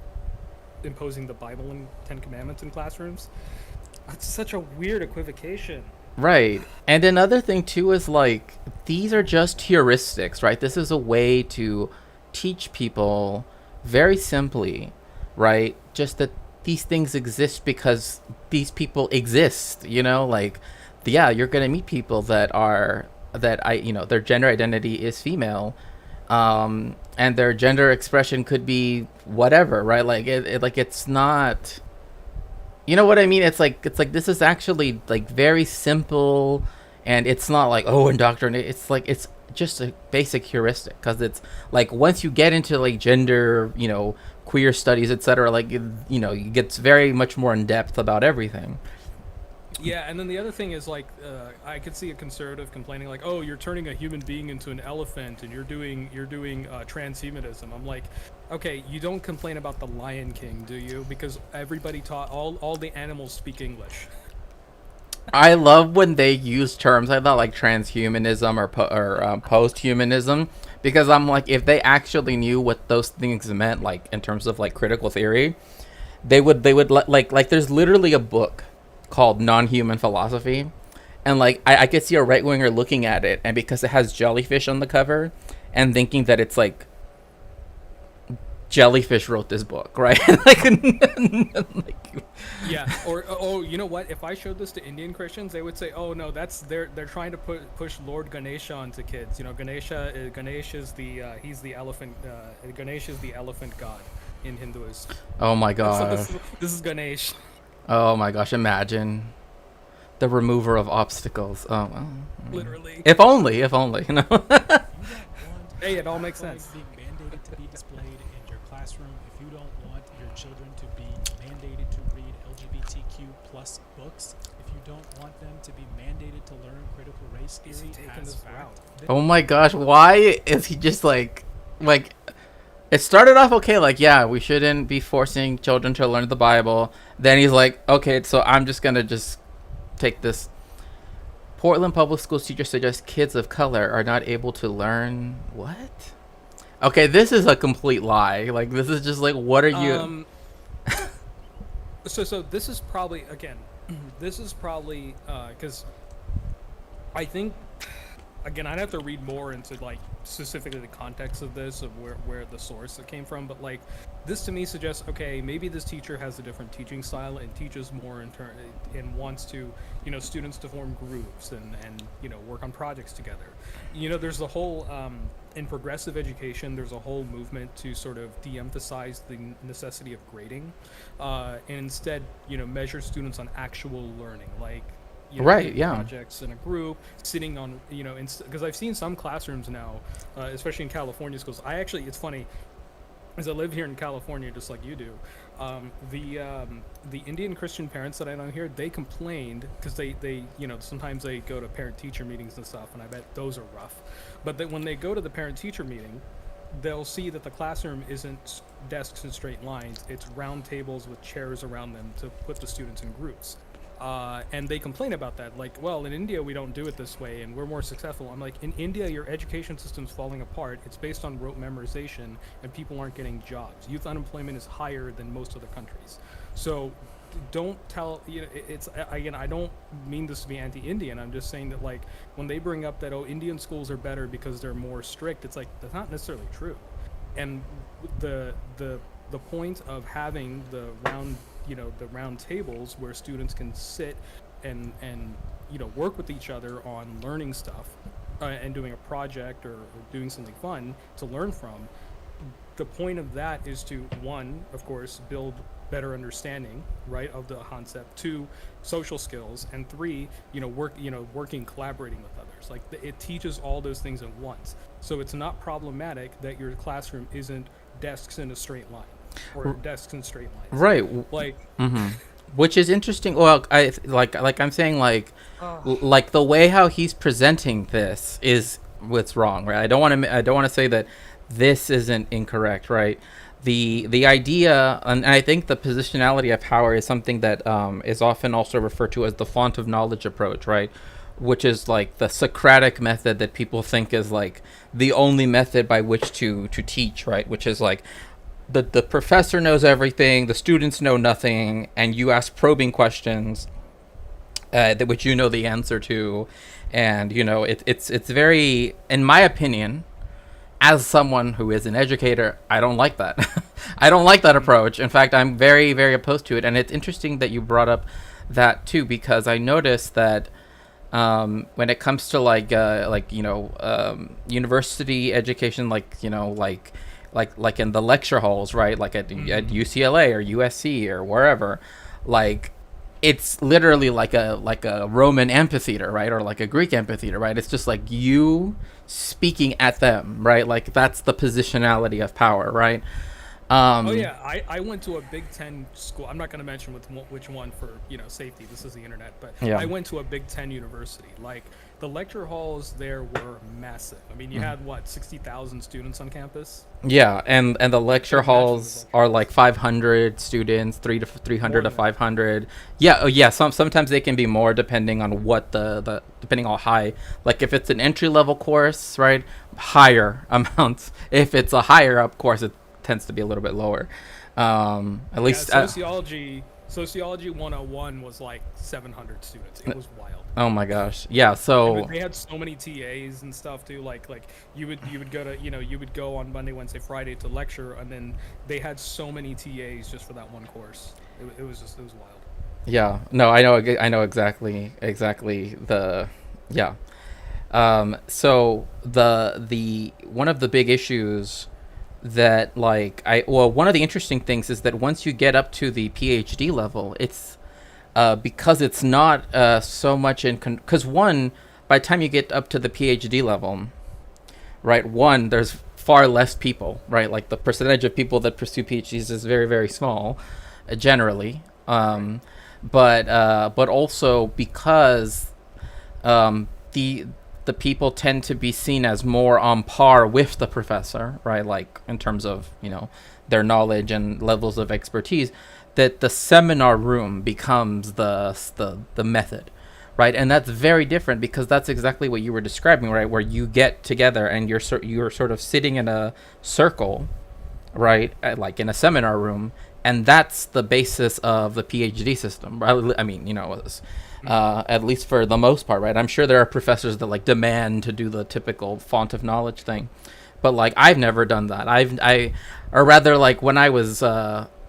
imposing the Bible and Ten Commandments in classrooms. That's such a weird equivocation. Right. And another thing too is like, these are just heuristics, right? This is a way to teach people very simply, right? Just that these things exist because these people exist, like, yeah, you're going to meet people that their gender identity is female, and their gender expression could be whatever, right? Like it's not, you know what I mean? It's like this is actually like very simple, and it's not like, oh, indoctrinate. It's like it's just a basic heuristic, because it's like once you get into like gender, queer studies, etc., like it gets very much more in depth about everything. Yeah, and then the other thing is like, I could see a conservative complaining like, "Oh, you're turning a human being into an elephant, and you're doing transhumanism." I'm like, okay, you don't complain about the Lion King, do you? Because everybody taught all the animals speak English. I love when they use terms like that, like transhumanism or post-humanism, because I'm like, if they actually knew what those things meant, like in terms of like critical theory, they would like there's literally a book called Non-Human Philosophy, and like I could see a right-winger looking at it, and because it has jellyfish on the cover and thinking that it's like jellyfish wrote this book, right? Yeah, or oh, you know what? If I showed this to Indian Christians, they would say, "Oh no, they're trying to push Lord Ganesha onto kids." Ganesh is the he's the elephant. Ganesh is the elephant god in Hinduism. Oh my god. So this is Ganesh. Oh my gosh, imagine the remover of obstacles. Oh well. Literally. If only. you don't want Hey, it all makes sense. being mandated to be displayed in your classroom, if you don't want your children to be mandated to read LGBTQ plus books, if you don't want them to be mandated to learn critical race Is he theory taking as this fact, route? then Oh my gosh, why is he just like it started off okay, like, yeah, we shouldn't be forcing children to learn the Bible. Then he's like, okay, so I'm just gonna just take this. Portland Public Schools teachers suggest kids of color are not able to learn what? Okay, this is a complete lie. Like, this is just like, what are you? So this is probably because I think, again, I'd have to read more into like specifically the context of this, of where the source it came from, but like this to me suggests, okay, maybe this teacher has a different teaching style and teaches more and wants to, students to form groups and work on projects together. There's the whole in progressive education, there's a whole movement to sort of de-emphasize the necessity of grading, and instead, measure students on actual learning. Like, Right, doing yeah. projects in a group, sitting on, because I've seen some classrooms now, especially in California schools. It's funny, as I live here in California, just like you do, the Indian Christian parents that I know here, they complained because they sometimes they go to parent teacher meetings and stuff, and I bet those are rough. But that when they go to the parent teacher meeting, they'll see that the classroom isn't desks in straight lines; it's round tables with chairs around them to put the students in groups. And they complain about that, like, well, in India we don't do it this way, and we're more successful. I'm like, in India, your education system's falling apart. It's based on rote memorization, and people aren't getting jobs. Youth unemployment is higher than most other countries. So, don't tell. It's again. I don't mean this to be anti-Indian. I'm just saying that, like, when they bring up that, oh, Indian schools are better because they're more strict, it's like that's not necessarily true. And the point of having the round tables where students can sit and work with each other on learning stuff, and doing a project, or doing something fun to learn from. The point of that is to, one, of course, build better understanding, right, of the concept. Two, social skills. And three, working, collaborating with others. Like, it teaches all those things at once. So it's not problematic that your classroom isn't desks in a straight line, or desks in straight lines. Right. Like, Which is interesting. Well, I'm saying, like the way how he's presenting this is what's wrong, right? I don't want to say that this isn't incorrect, right? The idea, and I think the positionality of power is something that is often also referred to as the font of knowledge approach, right? Which is like the Socratic method that people think is like the only method by which to teach, right? Which is like the professor knows everything, the students know nothing, and you ask probing questions that which you know the answer to, and it's very, in my opinion, as someone who is an educator, I don't like that. I don't like that approach. In fact, I'm very, very opposed to it. And it's interesting that you brought up that too, because I noticed that when it comes to university education, like in the lecture halls, right? Like at UCLA or USC or wherever, like it's literally like a Roman amphitheater, right? Or like a Greek amphitheater, right? It's just like you speaking at them, right? Like that's the positionality of power, right? oh yeah, I went to a Big Ten school. I'm not going to mention which one for safety. This is the internet, but Yeah. I went to a Big Ten university. Like, the lecture halls there were massive. I mean, you had 60,000 students on campus. Yeah, and the lecture Imagine halls the are like 500 students, 300 to 500. Yeah, yeah. Sometimes they can be more depending on what depending on how high. Like if it's an entry level course, right, higher amounts. If it's a higher up course, it tends to be a little bit lower. At least Sociology 101 was like 700 students. It was wild. oh my gosh, yeah. So They had so many TAs and stuff too. Like you would go to you would go on Monday, Wednesday, Friday to lecture, and then they had so many TAs just for that one course. It was wild. yeah, no, I know exactly the yeah. So the one of the big issues that one of the interesting things is that once you get up to the PhD level, it's because it's not so much because one, by the time you get up to the PhD level, right, there's far less people, right? Like the percentage of people that pursue PhDs is very, very small, generally. But also because the people tend to be seen as more on par with the professor, right? Like in terms of, their knowledge and levels of expertise, that the seminar room becomes the method, right? And that's very different because that's exactly what you were describing, right? Where you get together and you're sort of sitting in a circle, right? Like in a seminar room, and that's the basis of the PhD system. I mean, at least for the most part, right? I'm sure there are professors that like demand to do the typical font of knowledge thing, but like I've never done that. Or rather, like when I was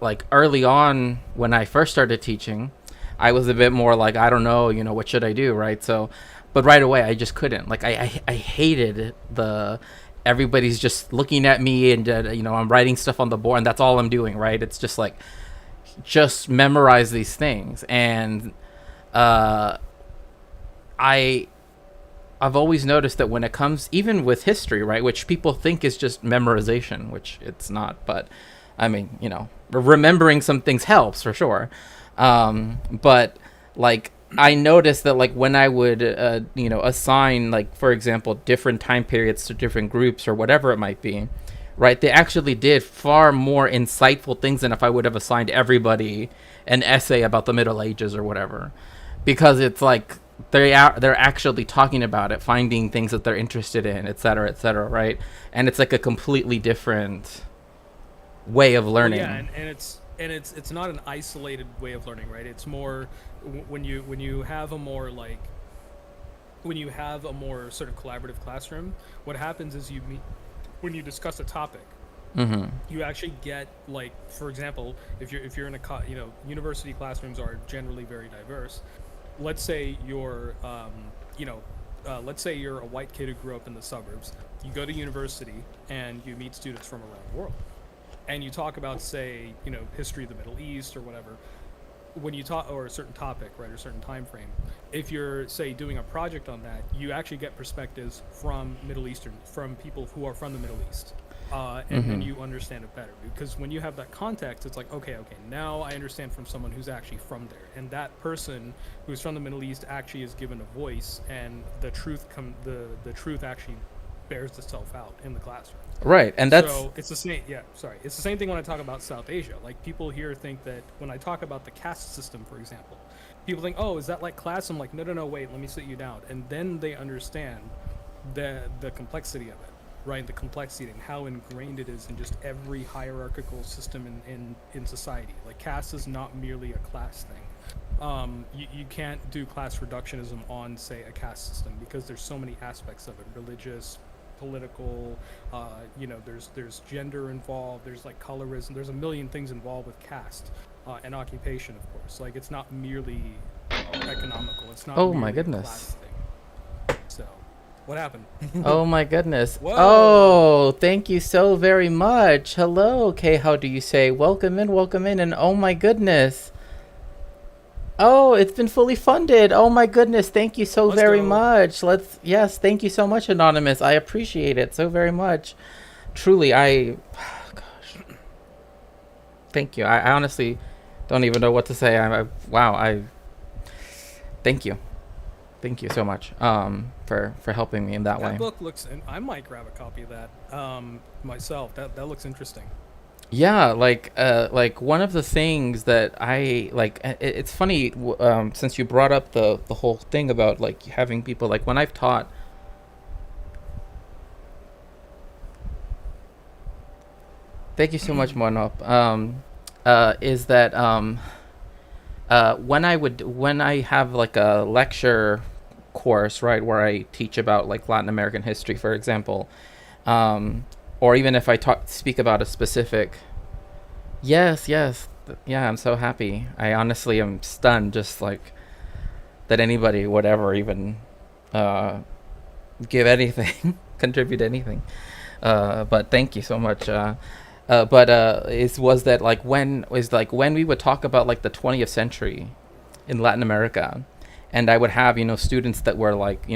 like early on when I first started teaching, I was a bit more like, I don't know, what should I do, right? So, but right away I just couldn't. Like I hated everybody's just looking at me and I'm writing stuff on the board and that's all I'm doing, right? It's just like just memorize these things and I I've always noticed that when it comes, even with history, right, which people think is just memorization, which it's not, but I mean, remembering some things helps for sure. But like, I noticed that like when I would, assign, like, for example, different time periods to different groups or whatever it might be, right, they actually did far more insightful things than if I would have assigned everybody an essay about the Middle Ages or whatever, because it's like they're actually talking about it, finding things that they're interested in, et cetera, right? And it's like a completely different way of Well, learning. yeah, and it's not an isolated way of learning, right? It's more when you have a more like when you have a more sort of collaborative classroom. What happens is you meet when you discuss a topic. Mm-hmm. You actually get, like, for example, if you're in university classrooms are generally very diverse. Let's say let's say you're a white kid who grew up in the suburbs. You go to university and you meet students from around the world, and you talk about, say, history of the Middle East or whatever. When you talk, or a certain topic, right, or a certain time frame, if you're, say, doing a project on that, you actually get perspectives from from people who are from the Middle East, and then you understand it better, because when you have that context, it's like, okay, now I understand from someone who's actually from there, and that person who's from the Middle East actually is given a voice, and the truth actually bears itself out in the classroom. Right, and that's So it's the same. Yeah, sorry. It's the same thing when I talk about South Asia. Like, people here think that when I talk about the caste system, for example, people think, "Oh, is that like class?" I'm like, no, wait, let me sit you down, and then they understand the complexity of it, right? The complexity and how ingrained it is in just every hierarchical system in society. Like, caste is not merely a class thing. You can't do class reductionism on, say, a caste system, because there's so many aspects of it: religious, political, there's gender involved, there's like colorism, there's a million things involved with caste, and occupation, of course. Like, it's not merely economical, it's not Oh my merely a goodness. class thing. So what happened? Oh my goodness. Whoa. Oh, thank you so very much. Hello, Kay, how do you say? Welcome in, and oh my goodness. Oh, it's been fully funded. Oh my goodness. Thank you so Let's very go. much. Yes, thank you so much, Anonymous. I appreciate it so very much. Truly, gosh. Thank you. I honestly don't even know what to say. Thank you. Thank you so much for helping me in that way. That book looks, and I might grab a copy of that myself. That looks interesting. Yeah, like one of the things that I like, it's funny, since you brought up the whole thing about like having people, like when I've taught. Thank you so much, Monop. Is that when I have like a lecture course, right, where I teach about like Latin American history, for example, or even if I speak about a specific. Yes, yeah, I'm so happy. I honestly am stunned, just like that anybody would ever even give anything, contribute anything. But thank you so much. Was that like when we would talk about like the 20th century in Latin America, and I would have students that were like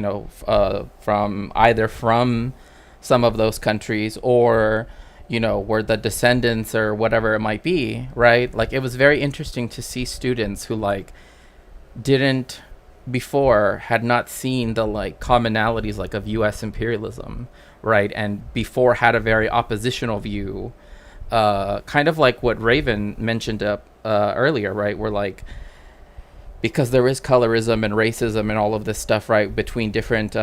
from some of those countries, or were the descendants or whatever it might be, right? Like, it was very interesting to see students who like didn't before had not seen the like commonalities like of US imperialism, right? And before had a very oppositional view, kind of like what Raven mentioned earlier, right? Where like, because there is colorism and racism and all of this stuff, right, between different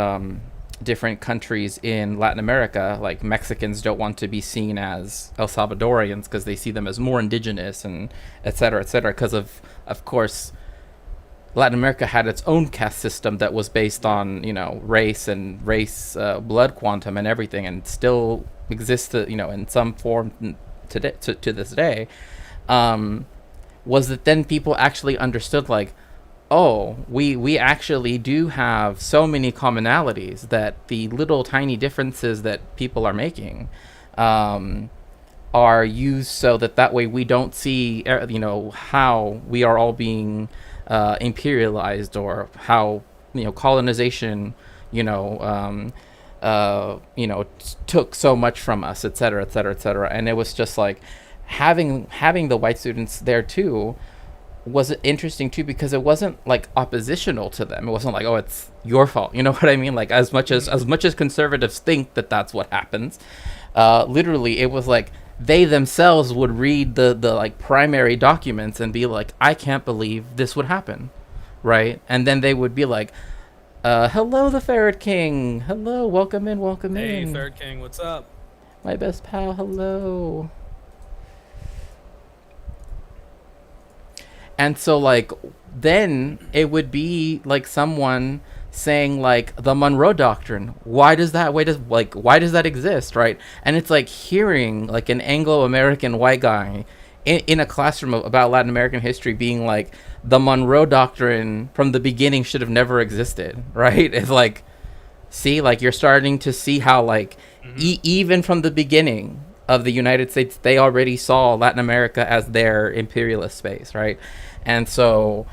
countries in Latin America. Like, Mexicans don't want to be seen as El Salvadorians because they see them as more indigenous, and et cetera, because of course Latin America had its own caste system that was based on race and blood quantum and everything, and still exists in some form today, to this day. Was that then people actually understood, like, oh, we actually do have so many commonalities, that the little tiny differences that people are making are used so that way we don't see how we are all being imperialized, or how colonization, you know, took so much from us, et cetera, et cetera, et cetera. And it was just like having the white students there too was interesting too, because it wasn't like oppositional to them. It wasn't like, oh, it's your fault. You know what I mean? Like as much as conservatives think that that's what happens, literally it was like they themselves would read the like primary documents and be like, I can't believe this would happen, right? And then they would be like, hello, the Ferret King. Hello, welcome in, welcome in. Hey, Ferret King, what's up? My best pal, hello. And so, like, then it would be like someone saying, like, the Monroe Doctrine. Why does that exist, right? And it's like hearing like an Anglo-American white guy in a classroom about Latin American history being like, the Monroe Doctrine from the beginning should have never existed, right? It's like, see, like you're starting to see how like even from the beginning of the United States, they already saw Latin America as their imperialist space, right? And so,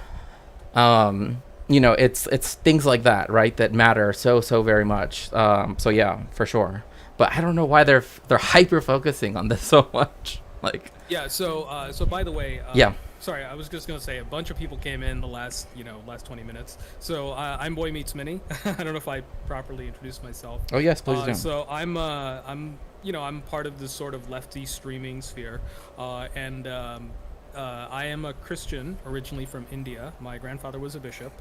it's things like that, right, that matter so very much. So yeah, for sure. But I don't know why they're hyper focusing on this so much. Like, yeah. So by the way, yeah. Sorry, I was just gonna say a bunch of people came in the last 20 minutes. So I'm Boy Meets Mini. I don't know if I properly introduced myself. Oh yes, please do. So I'm part of this sort of lefty streaming sphere, and I am a Christian originally from India. My grandfather was a bishop,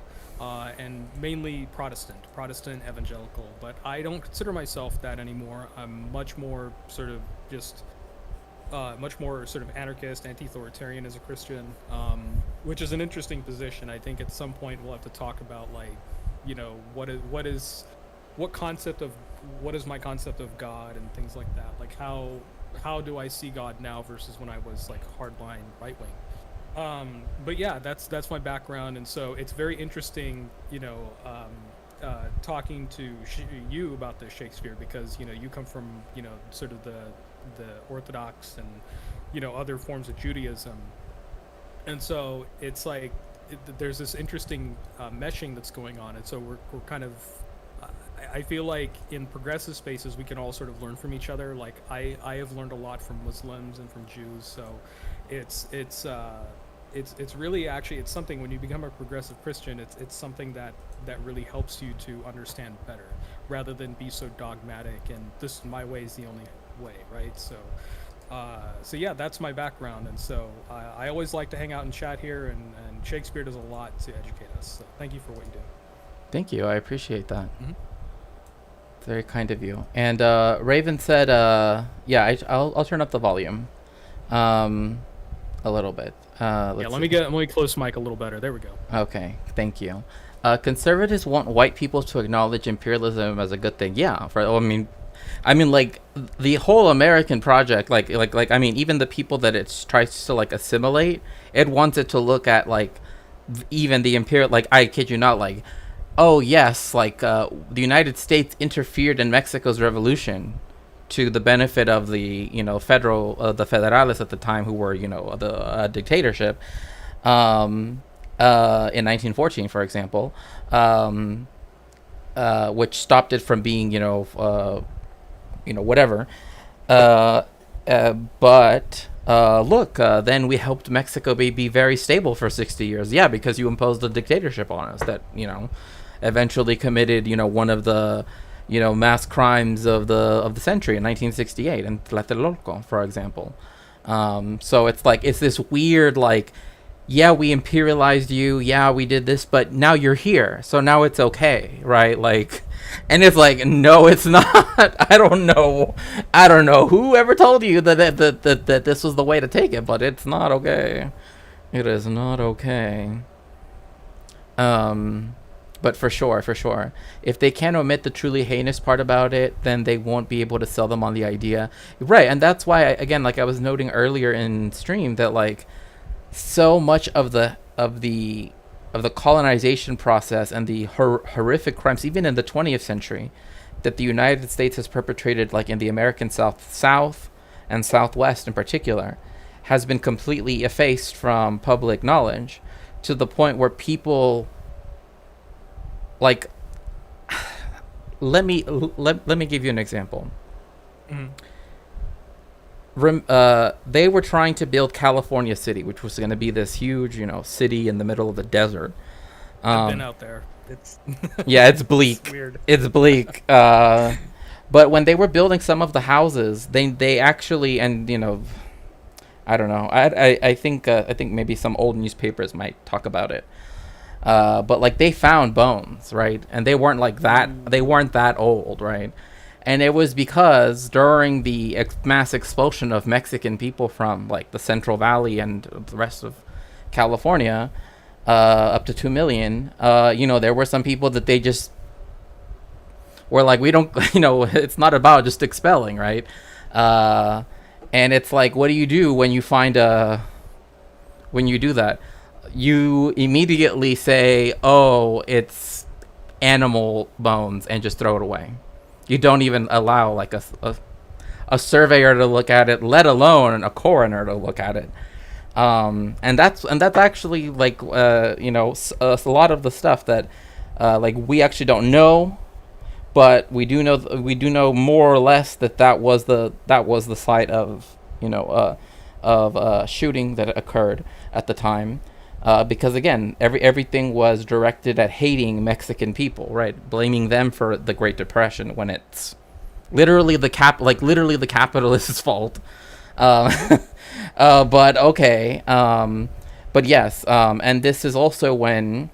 and mainly Protestant evangelical. But I don't consider myself that anymore. I'm much more sort of anarchist, anti-authoritarian as a Christian, which is an interesting position. I think at some point we'll have to talk about what is my concept of God and things like that. Like how do I see God now versus when I was like hardline right wing. But yeah, that's my background, and so it's very interesting, talking to you about the Shakespeare, because you come from sort of the Orthodox and other forms of Judaism, and so it's like there's this interesting meshing that's going on, and so we're kind of I feel like in progressive spaces we can all sort of learn from each other. Like I have learned a lot from Muslims and from Jews, so it's really actually it's something when you become a progressive Christian, it's something that really helps you to understand better, rather than be so dogmatic and this my way is the only way, right? So yeah, that's my background, and so I always like to hang out and chat here, and Shakespeare does a lot to educate us, so thank you for what you do. Thank you, I appreciate that. Very kind of you. And Raven said, I'll turn up the volume a little bit. Let me close mic a little better. There we go. Okay, thank you. Conservatives want white people to acknowledge imperialism as a good thing. Yeah, I mean, like the whole American project, like even the people that it tries to like assimilate, it wants it to look at like even the imperial. Like, I kid you not, like, oh yes, like the United States interfered in Mexico's revolution to the benefit of the the federalists at the time, who were the dictatorship in 1914, for example, which stopped it from being whatever. But look, then we helped Mexico be very stable for 60 years. Yeah, because you imposed a dictatorship on us that eventually committed one of the mass crimes of the century in 1968 in Tlatelolco, for example. So it's like it's this weird, like, yeah, we imperialized you, yeah, we did this, but now you're here, so now it's okay, right? Like, and it's like, no, it's not. I don't know who ever told you that this was the way to take it, but it's not okay. It is not okay. But for sure, if they can't omit the truly heinous part about it, then they won't be able to sell them on the idea, right? And that's why, again, like I was noting earlier in stream, that like so much of the colonization process and the horrific crimes, even in the 20th century, that the United States has perpetrated, like in the American South and Southwest in particular, has been completely effaced from public knowledge, to the point where people like, let me give you an example. Mhm. They were trying to build California City, which was going to be this huge, city in the middle of the desert. I've been out there. It's Yeah, it's bleak. it's weird. It's bleak. But when they were building some of the houses, they actually, and I don't know. I think maybe some old newspapers might talk about it. But like they found bones, right? And they weren't like that. They weren't that old, right? And it was because during the mass expulsion of Mexican people from like the Central Valley and the rest of California, up to 2 million, there were some people that they just were like, we don't, it's not about just expelling, right? And it's like, what do you do when you find when you do that? You immediately say, oh, it's animal bones, and just throw it away. You don't even allow like a surveyor to look at it, let alone a coroner to look at it. And that's actually like a lot of the stuff that like we actually don't know, but we do know more or less that was the site of shooting that occurred at the time. Because again, everything was directed at hating Mexican people, right? Blaming them for the Great Depression when it's literally the capitalist's fault. But okay. But yes. And this is also when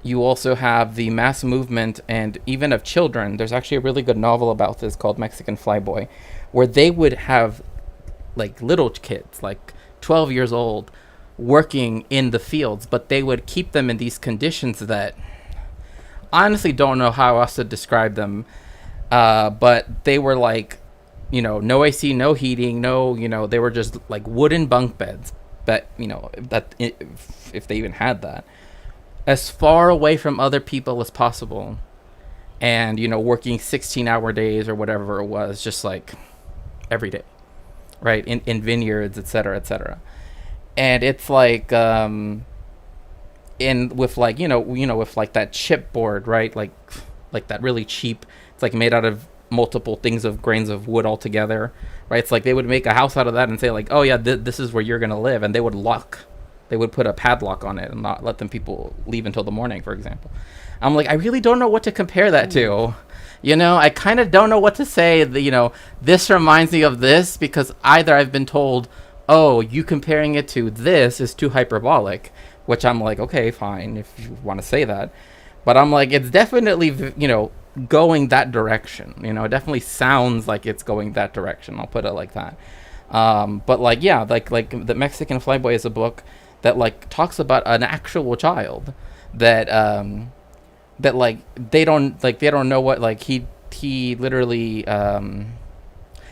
you also have the mass movement, and even of children. There's actually a really good novel about this called Mexican Flyboy, where they would have like little kids, like 12 years old, working in the fields, but they would keep them in these conditions that I honestly don't know how else to describe them. But they were like, no AC, no heating, no, they were just like wooden bunk beds, but that if they even had that, as far away from other people as possible, and working 16-hour days or whatever it was, just like every day, right, in vineyards, etc., etc. And it's like in with like with like that chipboard, right, like that really cheap, it's like made out of multiple things of grains of wood all together, right? It's like they would make a house out of that and say like, oh yeah, this is where you're gonna live, and they would put a padlock on it and not let them people leave until the morning, for example. I'm like, I really don't know what to compare that to. I kind of don't know what to say. This reminds me of this, because either I've been told, oh, you comparing it to this is too hyperbolic, which I'm like, okay, fine, if you want to say that. But I'm like, it's definitely, going that direction. It definitely sounds like it's going that direction. I'll put it like that. But like, yeah, like the Mexican Flyboy is a book that like talks about an actual child that that like they don't know what, like he literally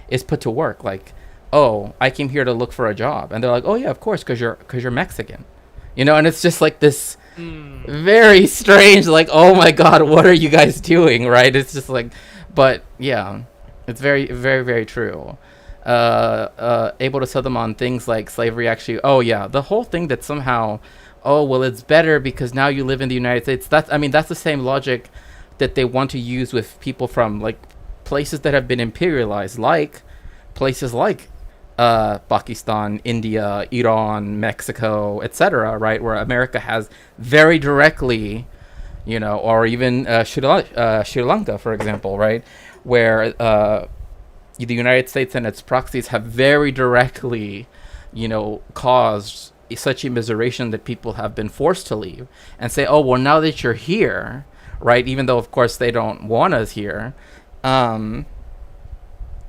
is put to work, like, oh, I came here to look for a job, and they're like, oh yeah, of course, because you're Mexican, and it's just like this very strange, like, oh my god, what are you guys doing, right? It's just like, but yeah, it's very, very, very true. Able to sell them on things like slavery, actually. Oh yeah, the whole thing that somehow, oh well, it's better because now you live in the United States. That's the same logic that they want to use with people from like places that have been imperialized, like places like Pakistan, India, Iran, Mexico, etc., right, where America has very directly, or even Sri Lanka, for example, right, where the United States and its proxies have very directly, caused such immiseration that people have been forced to leave, and say, oh, well, now that you're here, right, even though, of course, they don't want us here,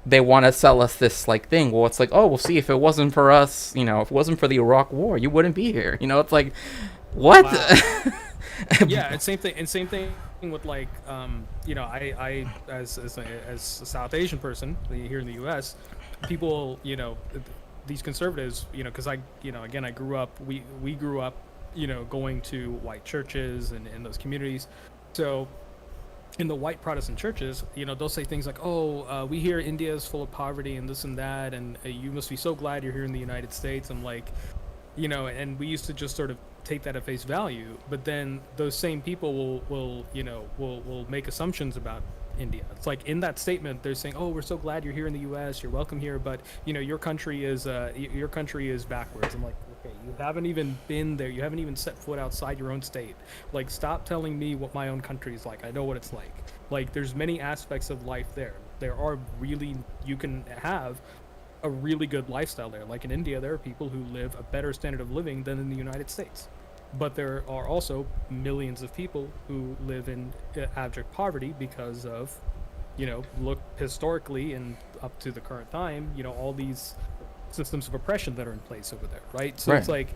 they want to sell us this, like, thing. Well, it's like, oh, well, see, if it wasn't for us, if it wasn't for the Iraq War, you wouldn't be here. It's like, what? Wow. Yeah, and same thing with like I as a South Asian person here in the U.S., people, these conservatives, because again, I grew up, we grew up, going to white churches and in those communities. So in the white Protestant churches, they'll say things like, oh, we hear India is full of poverty and this and that, and you must be so glad you're here in the United States. I'm like, and we used to just sort of take that at face value. But then those same people will make assumptions about India. It's like in that statement they're saying, "Oh, we're so glad you're here in the U.S. You're welcome here, but your country is backwards." I'm like, okay, you haven't even been there. You haven't even set foot outside your own state. Like, stop telling me what my own country is like. I know what it's like. Like, there's many aspects of life there. There are really, you can have a really good lifestyle there. Like in India, there are people who live a better standard of living than in the United States. But there are also millions of people who live in abject poverty because of, look historically and up to the current time, all these systems of oppression that are in place over there, right? So it's like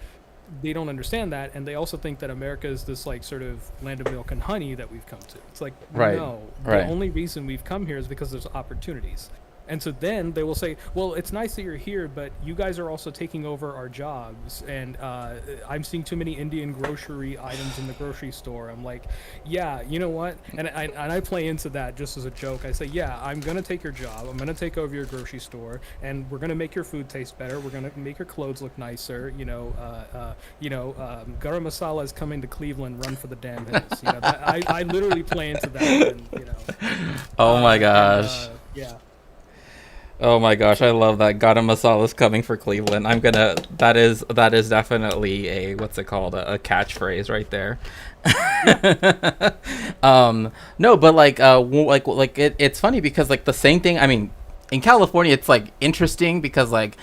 they don't understand that, and they also think that America is this like sort of land of milk and honey that we've come to. It's like, no, the only reason we've come here is because there's opportunities. And so then they will say, well, it's nice that you're here, but you guys are also taking over our jobs. And I'm seeing too many Indian grocery items in the grocery store. I'm like, yeah, you know what? And I play into that just as a joke. I say, yeah, I'm going to take your job. I'm going to take over your grocery store. And we're going to make your food taste better. We're going to make your clothes look nicer. Garam Masala is coming to Cleveland. Run for the damn hills. I literally play into that. And, oh my gosh. Yeah. Oh my gosh, I love that. Garam Masala is coming for Cleveland. That is definitely a, what's it called? A catchphrase right there. No, but it's funny because like the same thing, I mean, in California it's like interesting because like,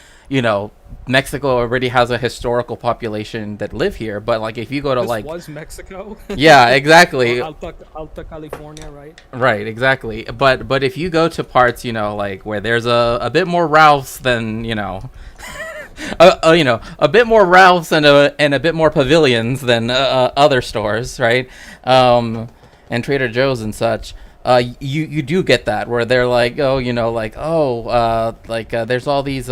Mexico already has a historical population that live here, but like if you go to this like was Mexico. Yeah, exactly. Alta California, right? Right, exactly. But if you go to parts, like where there's a bit more Ralphs than, a bit more Ralphs and a bit more pavilions than other stores, right? And Trader Joe's and such. You do get that where they're like, there's all these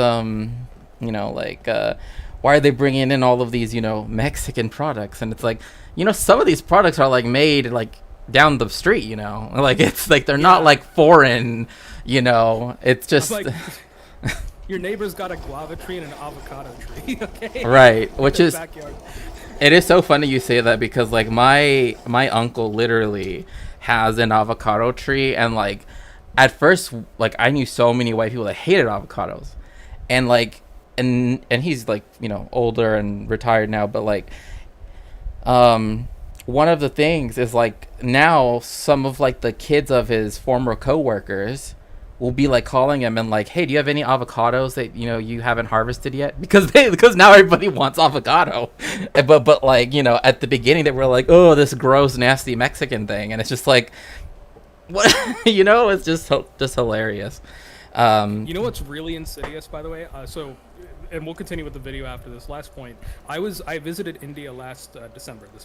why are they bringing in all of these Mexican products? And it's like, some of these products are like made like down the street, like it's like they're not like foreign, it's just like your neighbor's got a guava tree and an avocado tree. Okay, right, which is backyard. It is so funny you say that because like my uncle literally has an avocado tree, and like at first like I knew so many white people that hated avocados, and like and he's like older and retired now, but like one of the things is like now some of like the kids of his former coworkers will be like calling him and like, hey, do you have any avocados that you haven't harvested yet? Because now everybody wants avocado. but like at the beginning they were like, oh, this gross nasty Mexican thing, and it's just like, what? It's just hilarious. What's really insidious, by the way? And we'll continue with the video after this last point. I visited India this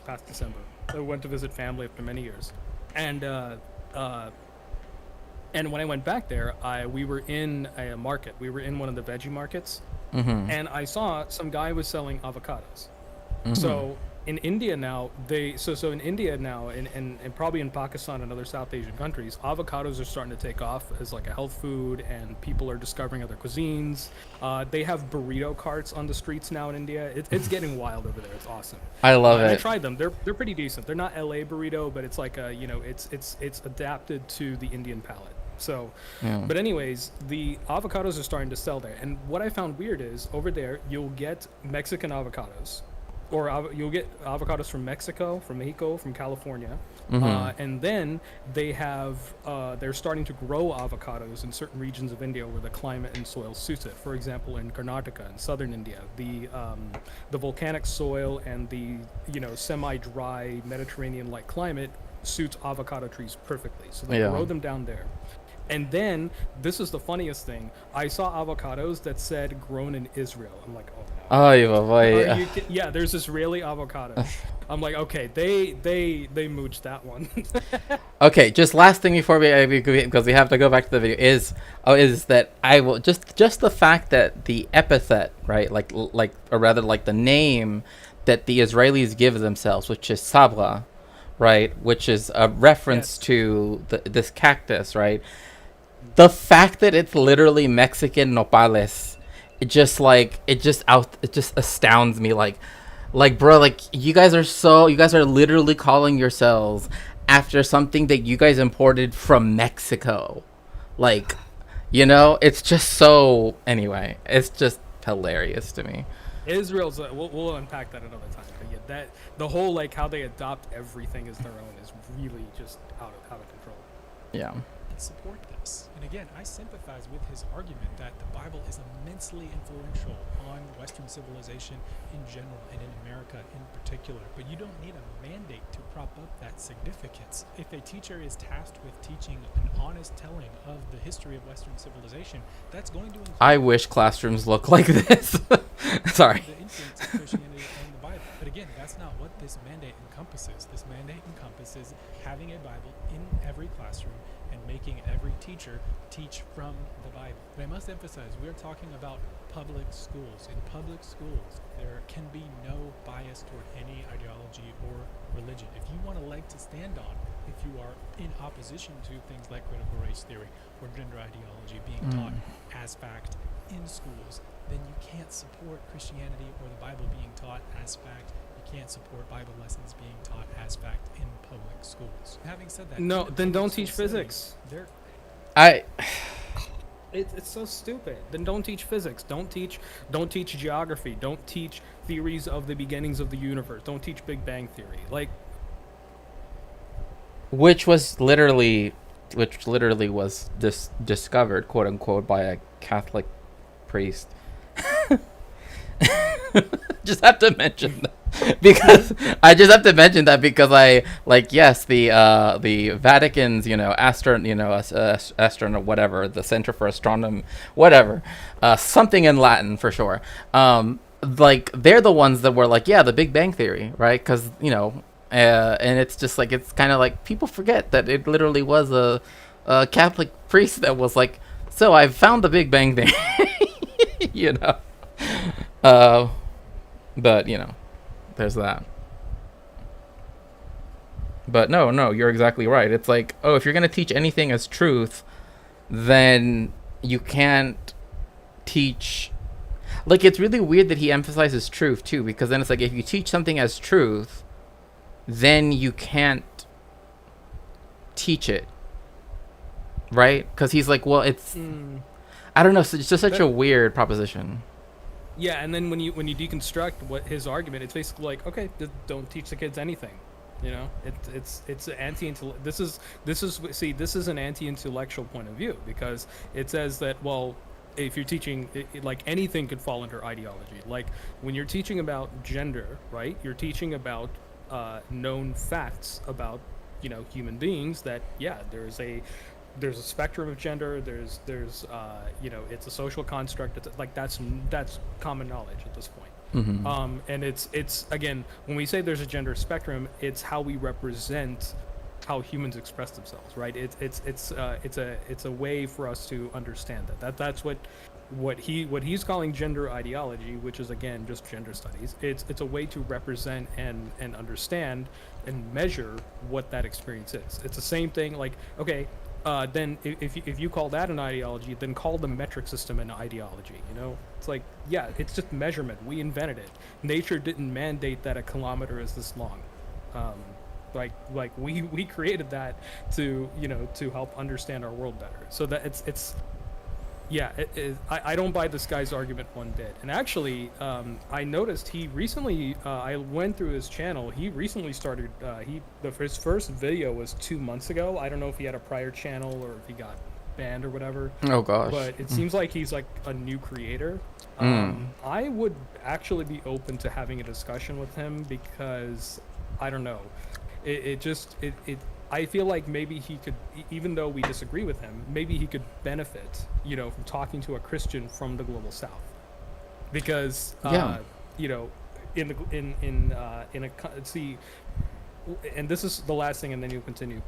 past December. I went to visit family after many years, and when I went back there, we were in a market. We were in one of the veggie markets, and I saw some guy was selling avocados. So in India now, and probably in Pakistan and other South Asian countries, avocados are starting to take off as like a health food, and people are discovering other cuisines. They have burrito carts on the streets now in India. It's getting wild over there. It's awesome. I love it. I tried them. They're pretty decent. They're not LA burrito, but it's like it's adapted to the Indian palate. So, but anyways, the avocados are starting to sell there. And what I found weird is over there, you'll get Mexican avocados, or you'll get avocados from Mexico, from California. And then they're starting to grow avocados in certain regions of India where the climate and soil suits it. For example, in Karnataka, in southern India, the volcanic soil and the semi-dry Mediterranean-like climate suits avocado trees perfectly. So they grow them down there. And then, this is the funniest thing, I saw avocados that said grown in Israel. I'm like, oh no. Yeah, there's Israeli avocados. I'm like, okay, they mooched that one. Okay, just last thing before because we have to go back to the video, is that I will just the fact that the epithet, right, or rather like the name that the Israelis give themselves, which is sabra, right, which is a reference to this cactus, right? The fact that it's literally Mexican nopales it just astounds me. Like bro, like you guys are literally calling yourselves after something that you guys imported from Mexico. Like, it's just so, anyway, it's just hilarious to me. Israel's we'll unpack that another time. But yeah, that the whole like how they adopt everything as their own is really just out of control. Yeah. Support this. And again, I sympathize with his argument that the Bible is immensely influential on Western civilization in general and in America in particular. But you don't need a mandate to prop up that significance. If a teacher is tasked with teaching an honest telling of the history of Western civilization, that's going to include I wish classrooms look like this. Sorry. the influence of Christianity and the Bible. But again, that's not what this mandate encompasses. This mandate encompasses having a Bible in every classroom and making every teacher teach from the Bible. But I must emphasize, we're talking about public schools. In public schools, there can be no bias toward any ideology or religion. If you want a leg to stand on, if you are in opposition to things like critical race theory or gender ideology being taught as fact in schools, then you can't support Christianity or the Bible being taught as fact. You can't support Bible lessons being taught as fact in public schools. Having said that, No, then don't teach physics. I It's so stupid. Then don't teach physics. Don't teach geography. Don't teach theories of the beginnings of the universe. Don't teach Big Bang Theory. Like, which literally was discovered, quote unquote, by a Catholic priest. Just have to mention that because I like, yes, the Vatican's astronaut, whatever, the Center for Astronomy, whatever, something in Latin for sure, like they're the ones that were like, yeah, the Big Bang Theory, right? Because and it's just like, it's kind of like people forget that it literally was a Catholic priest that was like, so I've found the Big Bang Theory. But there's that. But no, you're exactly right. It's like, oh, if you're gonna teach anything as truth, then you can't teach. Like, it's really weird that he emphasizes truth too, because then it's like, if you teach something as truth, then you can't teach it, right? Because he's like, well, it's I don't know. So it's just such a weird proposition. yeah, and then when you deconstruct what his argument, it's basically like, okay, don't teach the kids anything. It's anti-intellect. This is an anti-intellectual point of view, because it says that, well, if you're teaching like, anything could fall under ideology. Like, when you're teaching about gender, right? You're teaching about known facts about human beings, that there's a spectrum of gender. There's it's a social construct. It's like, that's common knowledge at this point. And it's again, when we say there's a gender spectrum, it's how we represent how humans express themselves, right? It's a way for us to understand that's what he's calling gender ideology, which is, again, just gender studies. It's a way to represent and understand and measure what that experience is. It's the same thing. Like, okay, then if you call that an ideology, then call the metric system an ideology. It's like, yeah, it's just measurement. We invented it. Nature didn't mandate that a kilometer is this long. Like we created that to help understand our world better. So that it's yeah, I don't buy this guy's argument one bit. And actually, I noticed he recently, I went through his channel. He recently started, his first video was 2 months ago. I don't know if he had a prior channel or if he got banned or whatever. Oh gosh. But it seems like he's like a new creator. I would actually be open to having a discussion with him, because I don't know. I feel like maybe he could, even though we disagree with him, maybe he could benefit, from talking to a Christian from the global South, because and this is the last thing, and then you'll continue.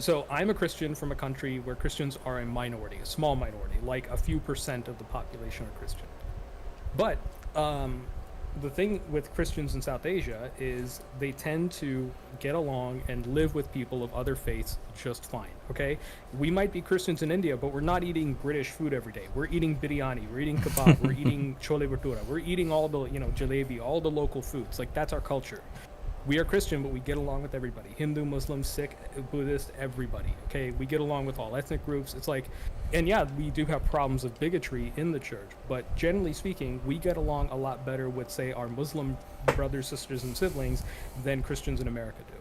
So I'm a Christian from a country where Christians are a minority, a small minority, like a few % of the population are Christian. But the thing with Christians in South Asia is they tend to get along and live with people of other faiths just fine. Okay, we might be Christians in India, but we're not eating British food every day. We're eating biryani, we're eating kebab, we're eating chole bhatura, we're eating all the jalebi, all the local foods. Like that's our culture. We are Christian, but we get along with everybody. Hindu, Muslim, Sikh, Buddhist, everybody. Okay, we get along with all ethnic groups. It's like, and yeah, we do have problems of bigotry in the church, but generally speaking, we get along a lot better with, say, our Muslim brothers, sisters, and siblings than Christians in America do.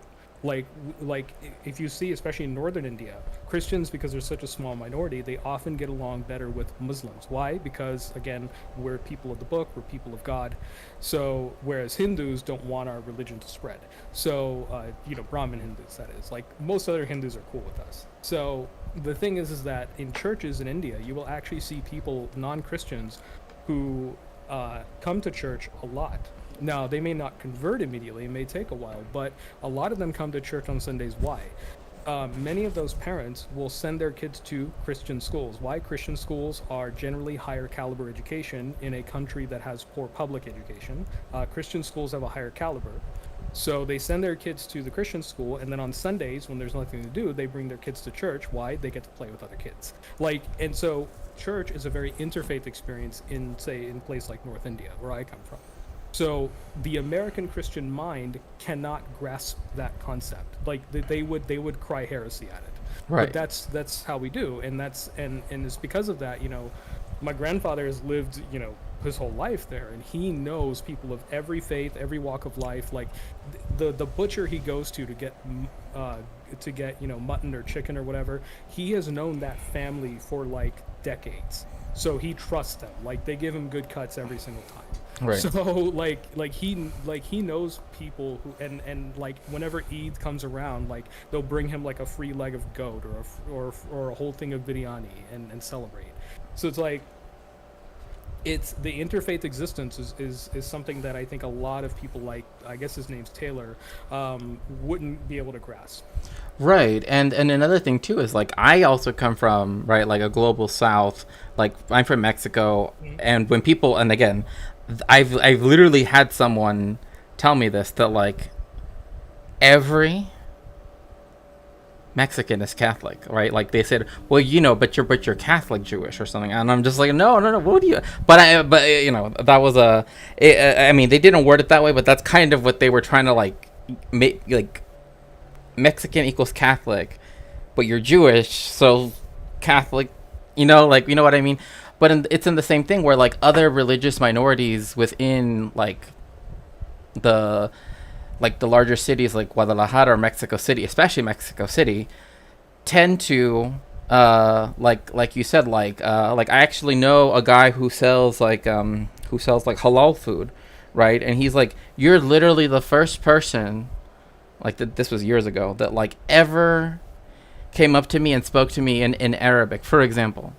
Like if you see, especially in northern India, Christians, because they're such a small minority, they often get along better with Muslims. Why? Because again, we're people of the book, we're people of God. So whereas Hindus don't want our religion to spread. So Brahmin Hindus, that is, like most other Hindus are cool with us. So the thing is that in churches in India, you will actually see people, non-Christians, who come to church a lot. Now, they may not convert immediately, it may take a while, but a lot of them come to church on Sundays. Why? Many of those parents will send their kids to Christian schools. Why? Christian schools are generally higher caliber education in a country that has poor public education. Christian schools have a higher caliber. So they send their kids to the Christian school, and then on Sundays, when there's nothing to do, they bring their kids to church. Why? They get to play with other kids. And so church is a very interfaith experience in, say, in a place like North India, where I come from. So the American Christian mind cannot grasp that concept. Like they would cry heresy at it. Right. But that's how we do, and it's because of that. My grandfather has lived his whole life there, and he knows people of every faith, every walk of life. Like the butcher he goes to get mutton or chicken or whatever, he has known that family for like decades. So he trusts them. Like they give him good cuts every single time. Right. So he knows people who and like whenever Eid comes around, like they'll bring him like a free leg of goat or a whole thing of biryani and celebrate. So it's like it's the interfaith existence is something that I think a lot of people, like I guess his name's Taylor, wouldn't be able to grasp. Right. And another thing too is like I also come from, right, like a global south. Like I'm from Mexico, and when people, and again, I've literally had someone tell me this, that like every Mexican is Catholic, right? Like they said, well, but you're Catholic Jewish or something, and I'm just like, no, what do you? But that was I mean, they didn't word it that way, but that's kind of what they were trying to like make, like Mexican equals Catholic, but you're Jewish, so Catholic, like you know what I mean. But it's in the same thing where like other religious minorities within like the larger cities like Guadalajara or Mexico City, especially Mexico City, tend to like you said, like I actually know a guy who sells like halal food, right? And he's like, you're literally the first person, like this was years ago, that like ever came up to me and spoke to me in Arabic, for example,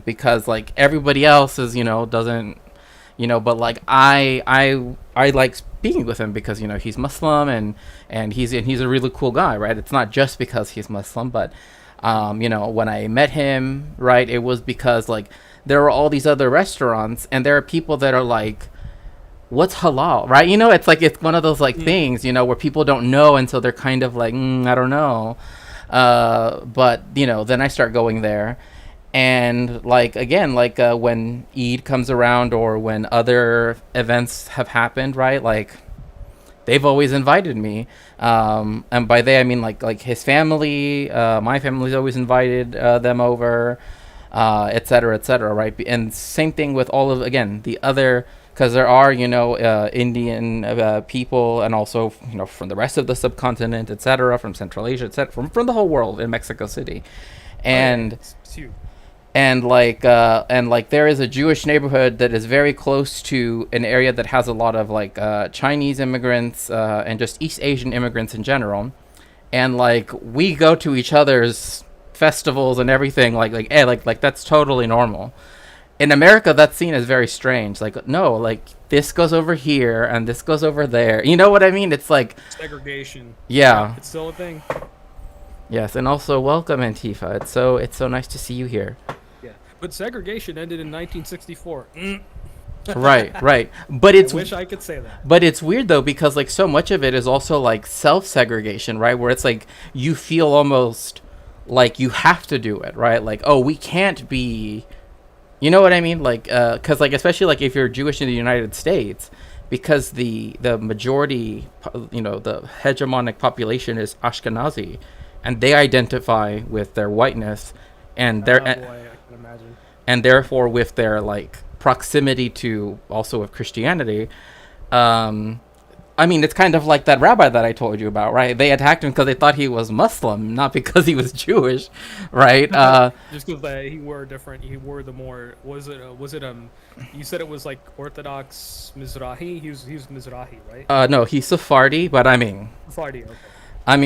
because like everybody else is doesn't, but like I like speaking with him because he's Muslim and he's a really cool guy, right? It's not just because he's Muslim, but when I met him, right, it was because like there are all these other restaurants and there are people that are like, what's halal, right? It's like it's one of those like things where people don't know, and so they're kind of like, I don't know. But then I start going there, and like again, like when Eid comes around or when other events have happened, right? Like they've always invited me, and by they I mean like his family, my family's always invited them over, et cetera, right? And same thing with all of, again, the other, because there are Indian people, and also from the rest of the subcontinent, etc., from Central Asia, etc., from the whole world in Mexico City, and It's huge. and like there is a Jewish neighborhood that is very close to an area that has a lot of like Chinese immigrants and just East Asian immigrants in general, and like we go to each other's festivals and everything, like that's totally normal. In America, that's seen as very strange. Like, no, like this goes over here and this goes over there. You know what I mean? It's like Segregation. Yeah. It's still a thing. Yes, and also welcome, Antifa. It's so nice to see you here. Yeah. But segregation ended in 1964. Right. But I it's wish I could say that. But it's weird though, because like so much of it is also like self segregation, right? Where it's like you feel almost like you have to do it, right? Like, oh, we can't be, you know what I mean? Like, because like especially like if you're Jewish in the United States, because the majority, the hegemonic population is Ashkenazi, and they identify with their whiteness, and Oh their boy, I can imagine. and therefore with their like proximity to also of Christianity. um I mean, it's kind of like that rabbi that I told you about, right? They attacked him because they thought he was Muslim, not because he was Jewish, right? Just because he wore different, he wore the more, you said it was like Orthodox Mizrahi. He was Mizrahi, right? No, he's Sephardi, but I mean, Sephardi, okay. all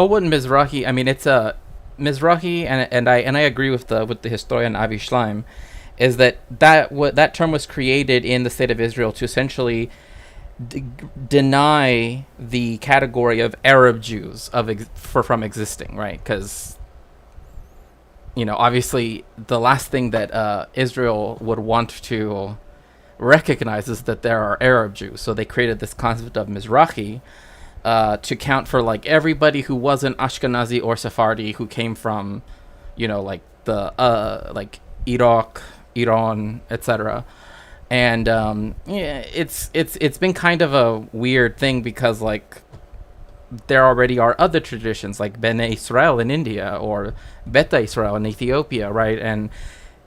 one Mizrahi. I mean, it's a Mizrahi, and I agree with the historian Avi Schleim, is that term was created in the state of Israel to essentially deny the category of Arab Jews from existing, right? Because obviously the last thing that Israel would want to recognize is that there are Arab Jews. So they created this concept of Mizrahi to count for like everybody who wasn't Ashkenazi or Sephardi, who came from, like the like Iraq, Iran, etc. And it's been kind of a weird thing, because like there already are other traditions like Bene Israel in India or Beta Israel in Ethiopia, right? And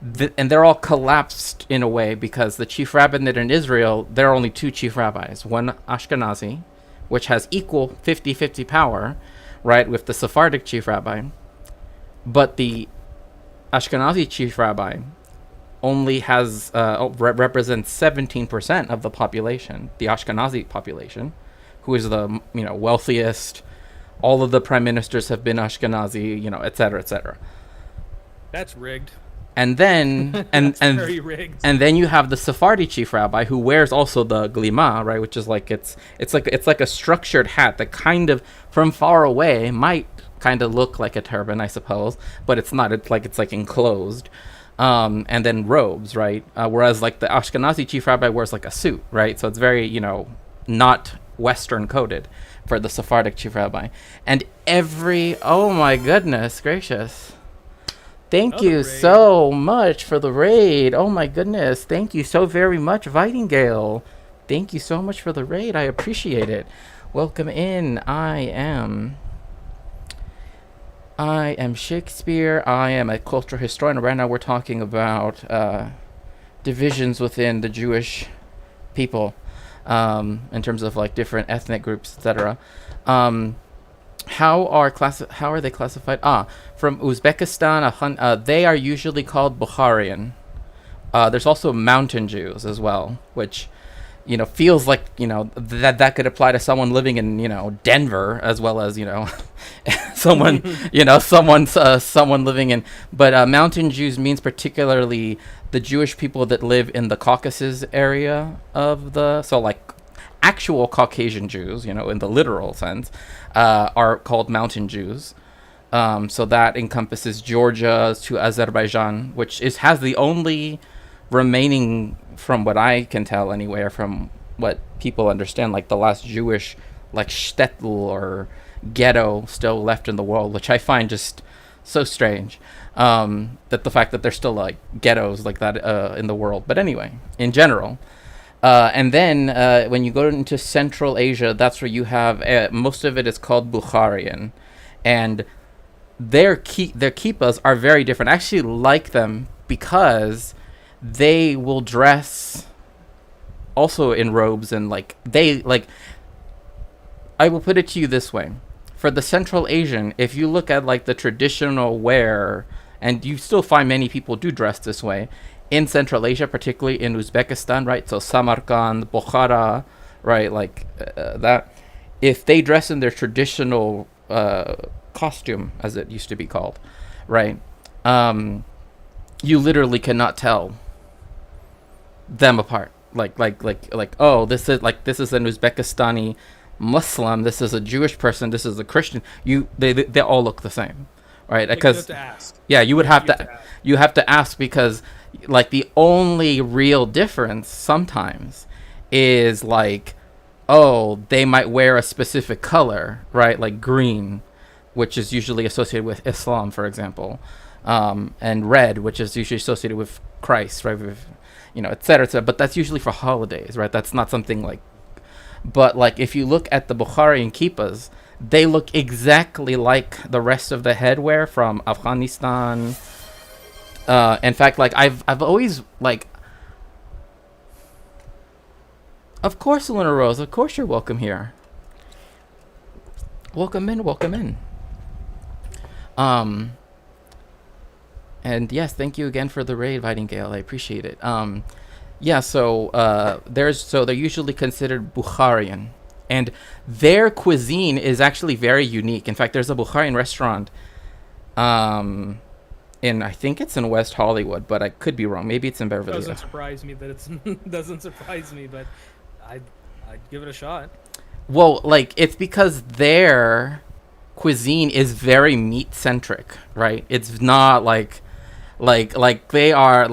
they're all collapsed in a way, because the chief rabbinate in Israel, there are only two chief rabbis, one Ashkenazi, which has equal 50-50 power, right, with the Sephardic chief rabbi, but the Ashkenazi chief rabbi only has represents 17% of the population, the Ashkenazi population, who is the wealthiest. All of the prime ministers have been Ashkenazi, et cetera, et cetera. That's rigged. And then Very rigged. and then you have the Sephardi chief rabbi, who wears also the glima, right, which is like it's like a structured hat that kind of from far away might kind of look like a turban, I suppose, but it's not. It's like enclosed. And then robes, right? Whereas like the Ashkenazi chief rabbi wears like a suit, right? So it's very, not Western coded for the Sephardic chief rabbi. And oh my goodness gracious. Thank you so much for the raid. Oh my goodness. Thank you so very much, Vitingale. Thank you so much for the raid. I appreciate it. Welcome in. I am Shakespeare. I am a cultural historian. Right now we're talking about divisions within the Jewish people, in terms of like different ethnic groups, etc. How are they classified? From Uzbekistan, they are usually called Bukharian. There's also mountain Jews as well, which feels like that could apply to someone living in Denver, as well as someone someone living in. But mountain Jews means particularly the Jewish people that live in the Caucasus area so like actual Caucasian Jews, in the literal sense, are called mountain Jews. So that encompasses Georgia to Azerbaijan, which has the only remaining, from what I can tell anywhere, from what people understand, like the last Jewish like shtetl or ghetto still left in the world, which I find just so strange, that the fact that there's still like ghettos like that in the world. But anyway, in general, and then when you go into Central Asia, that's where you have most of it is called Bukharian, and their kippas are very different. I actually like them because they will dress also in robes, and I will put it to you this way. For the Central Asian, if you look at like the traditional wear, and you still find many people do dress this way in Central Asia, particularly in Uzbekistan, right? So Samarkand, Bukhara, right? Like that. If they dress in their traditional costume, as it used to be called, right? You literally cannot tell them apart. Like oh, this is an Uzbekistani Muslim, this is a Jewish person, this is a Christian. They all look the same, right? Because you have to ask. yeah, you have to ask, because like the only real difference sometimes is like, oh, they might wear a specific color, right? Like green, which is usually associated with Islam, for example, and red, which is usually associated with Christ, right? With, et cetera, et cetera. But that's usually for holidays, right? That's not something like. But like if you look at the Bukharian kippas, they look exactly like the rest of the headwear from Afghanistan. In fact, like I've always like. Of course, Luna Rose. Of course, you're welcome here. Welcome in. Welcome in. And yes, thank you again for the raid, inviting Gail. I appreciate it. Yeah. So they're usually considered Bukharian, and their cuisine is actually very unique. In fact, there's a Bukharian restaurant. I think it's in West Hollywood, but I could be wrong. Maybe it's in Beverly Hills. Doesn't surprise me that it's doesn't surprise me, but I'd give it a shot. Well, like it's because their cuisine is very meat centric, right? It's not like they are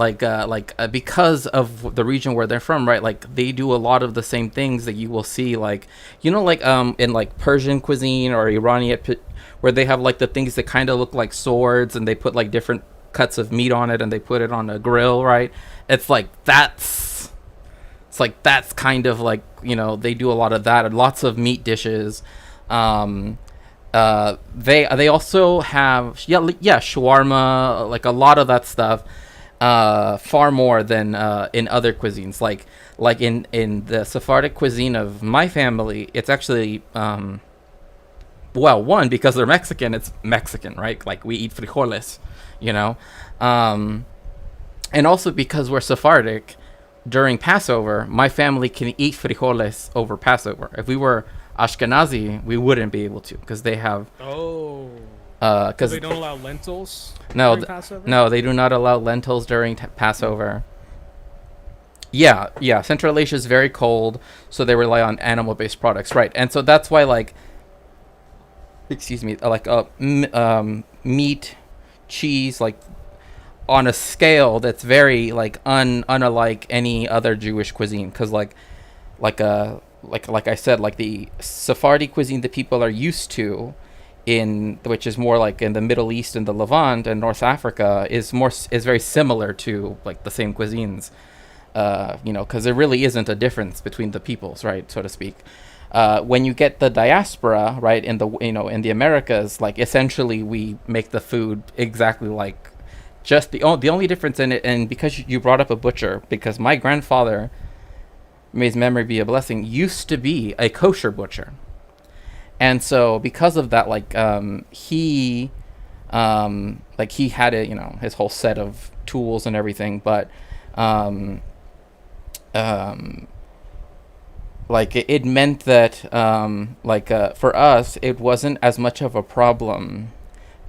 because of the region where they're from, right? Like they do a lot of the same things that you will see, like in like Persian cuisine or Iranian, where they have like the things that kind of look like swords, and they put like different cuts of meat on it, and they put it on a grill, right? It's like that's kind of like, they do a lot of that, and lots of meat dishes. They also have shawarma, like a lot of that stuff, far more than in other cuisines. Like in the Sephardic cuisine of my family, it's actually one, because they're Mexican, it's Mexican, right? Like we eat frijoles, and also because we're Sephardic. During Passover, my family can eat frijoles over Passover. If we were Ashkenazi, we wouldn't be able to, because they have. Oh. Because they don't allow lentils. No, during Passover? no, they do not allow lentils during Passover. Yeah. Central Asia is very cold, so they rely on animal-based products, right? And so that's why, like, meat, cheese, like, on a scale that's very like unlike any other Jewish cuisine, because like I said, like the Sephardi cuisine that people are used to, which is more like in the Middle East and the Levant and North Africa, is very similar to like the same cuisines, because there really isn't a difference between the peoples, right, so to speak. When you get the diaspora, right, in the Americas, like essentially we make the food exactly like. Just the only difference in it, and because you brought up a butcher, because my grandfather, may his memory be a blessing, used to be a kosher butcher, and so because of that, he had his whole set of tools and everything, but it meant that for us it wasn't as much of a problem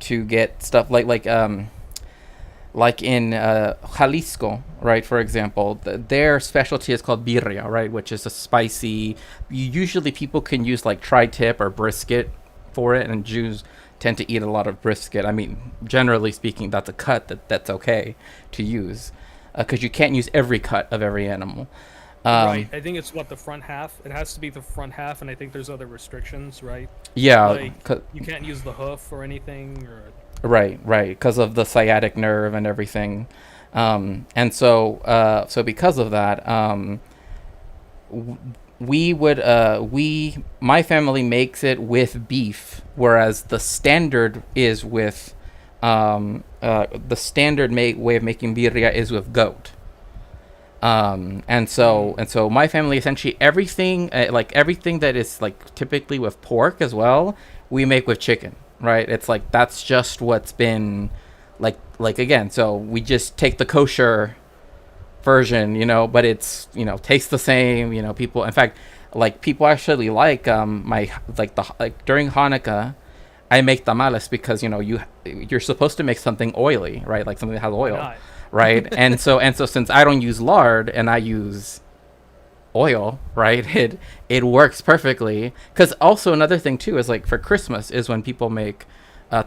to get stuff like in Jalisco, right, for example, their specialty is called birria, right, which is a spicy. Usually people can use like tri-tip or brisket for it, and Jews tend to eat a lot of brisket. I mean, generally speaking, that's a cut that's okay to use, because you can't use every cut of every animal. Right. I think it's the front half. It has to be the front half, and I think there's other restrictions, right? Yeah. Like you can't use the hoof or anything, or. Right, because of the sciatic nerve and everything, and so because of that, my family makes it with beef, whereas the standard is with, the standard way of making birria is with goat. And so my family essentially everything that is like typically with pork as well, we make with chicken. Right, it's like that's just what's been like again. So we just take the kosher version, but it's tastes the same. People, in fact, like people actually like during Hanukkah, I make tamales because you're supposed to make something oily, right? Like something that has oil, right? and so since I don't use lard and I use oil, right, it works perfectly. Because also another thing too is like for Christmas is when people make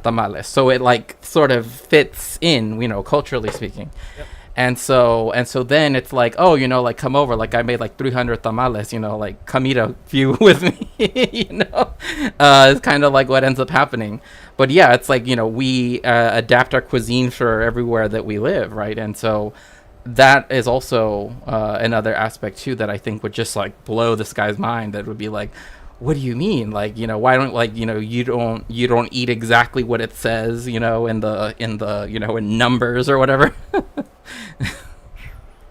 tamales, so it like sort of fits in, culturally speaking. Yep. And so then it's like, oh, like, come over, like, I made like 300 tamales, like, come eat a few with me. It's kind of like what ends up happening. But yeah, it's like, we adapt our cuisine for everywhere that we live, right? And so that is also another aspect too that I think would just like blow this guy's mind. That would be like, what do you mean? Like, why don't, like, you don't eat exactly what it says, in numbers or whatever.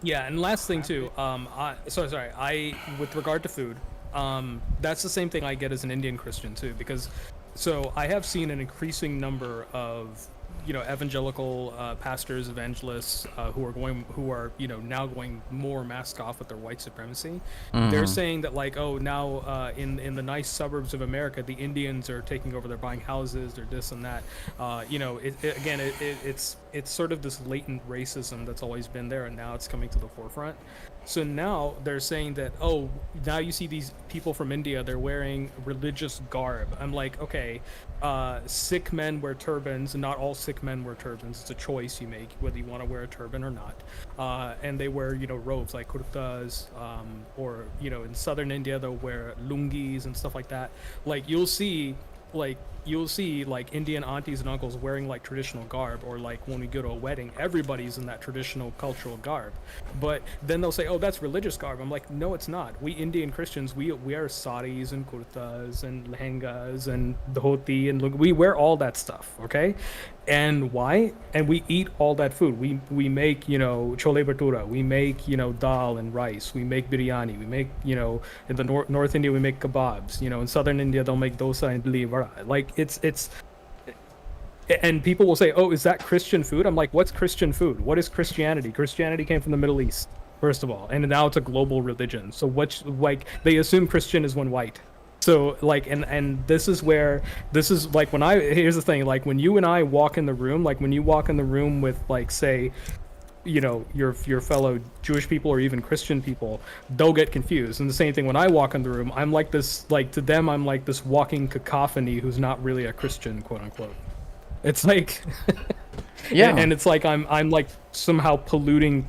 Yeah, and last thing too, I with regard to food, that's the same thing I get as an Indian Christian too, because so I have seen an increasing number of evangelical pastors, evangelists who are now going more mask off with their white supremacy. They're saying that, like, oh, now in the nice suburbs of America, the Indians are taking over. They're buying houses. They're this and that. It's sort of this latent racism that's always been there, and now it's coming to the forefront. So now they're saying that, oh, now you see these people from India, they're wearing religious garb. I'm like, okay, Sikh men wear turbans, and not all Sikh men wear turbans. It's a choice you make whether you want to wear a turban or not. And they wear, robes like kurtas, or, in southern India, they'll wear lungis and stuff like that. Like, you'll see like Indian aunties and uncles wearing like traditional garb, or like when we go to a wedding, everybody's in that traditional cultural garb. But then they'll say, oh, that's religious garb. I'm like, no, it's not. We Indian Christians, we wear saris and kurtas and lehengas and dhoti, and we wear all that stuff, okay? And why? And we eat all that food. We make, chole bhatura, we make, dal and rice, we make biryani, we make, in the North India we make kebabs, in southern India they'll make dosa and idli vada. Like, it's and people will say, oh, is that Christian food? I'm like, what's Christian food? What is Christianity? Christianity came from the Middle East, first of all, and now it's a global religion. So like, they assume Christian is when white. So like, and this is like, here's the thing, like, when you and I walk in the room, like when you walk in the room with, like, say, your fellow Jewish people or even Christian people, they'll get confused. And the same thing when I walk in the room, I'm like this, like, to them I'm like this walking cacophony who's not really a Christian, quote unquote. It's like Yeah. and it's like I'm like somehow polluting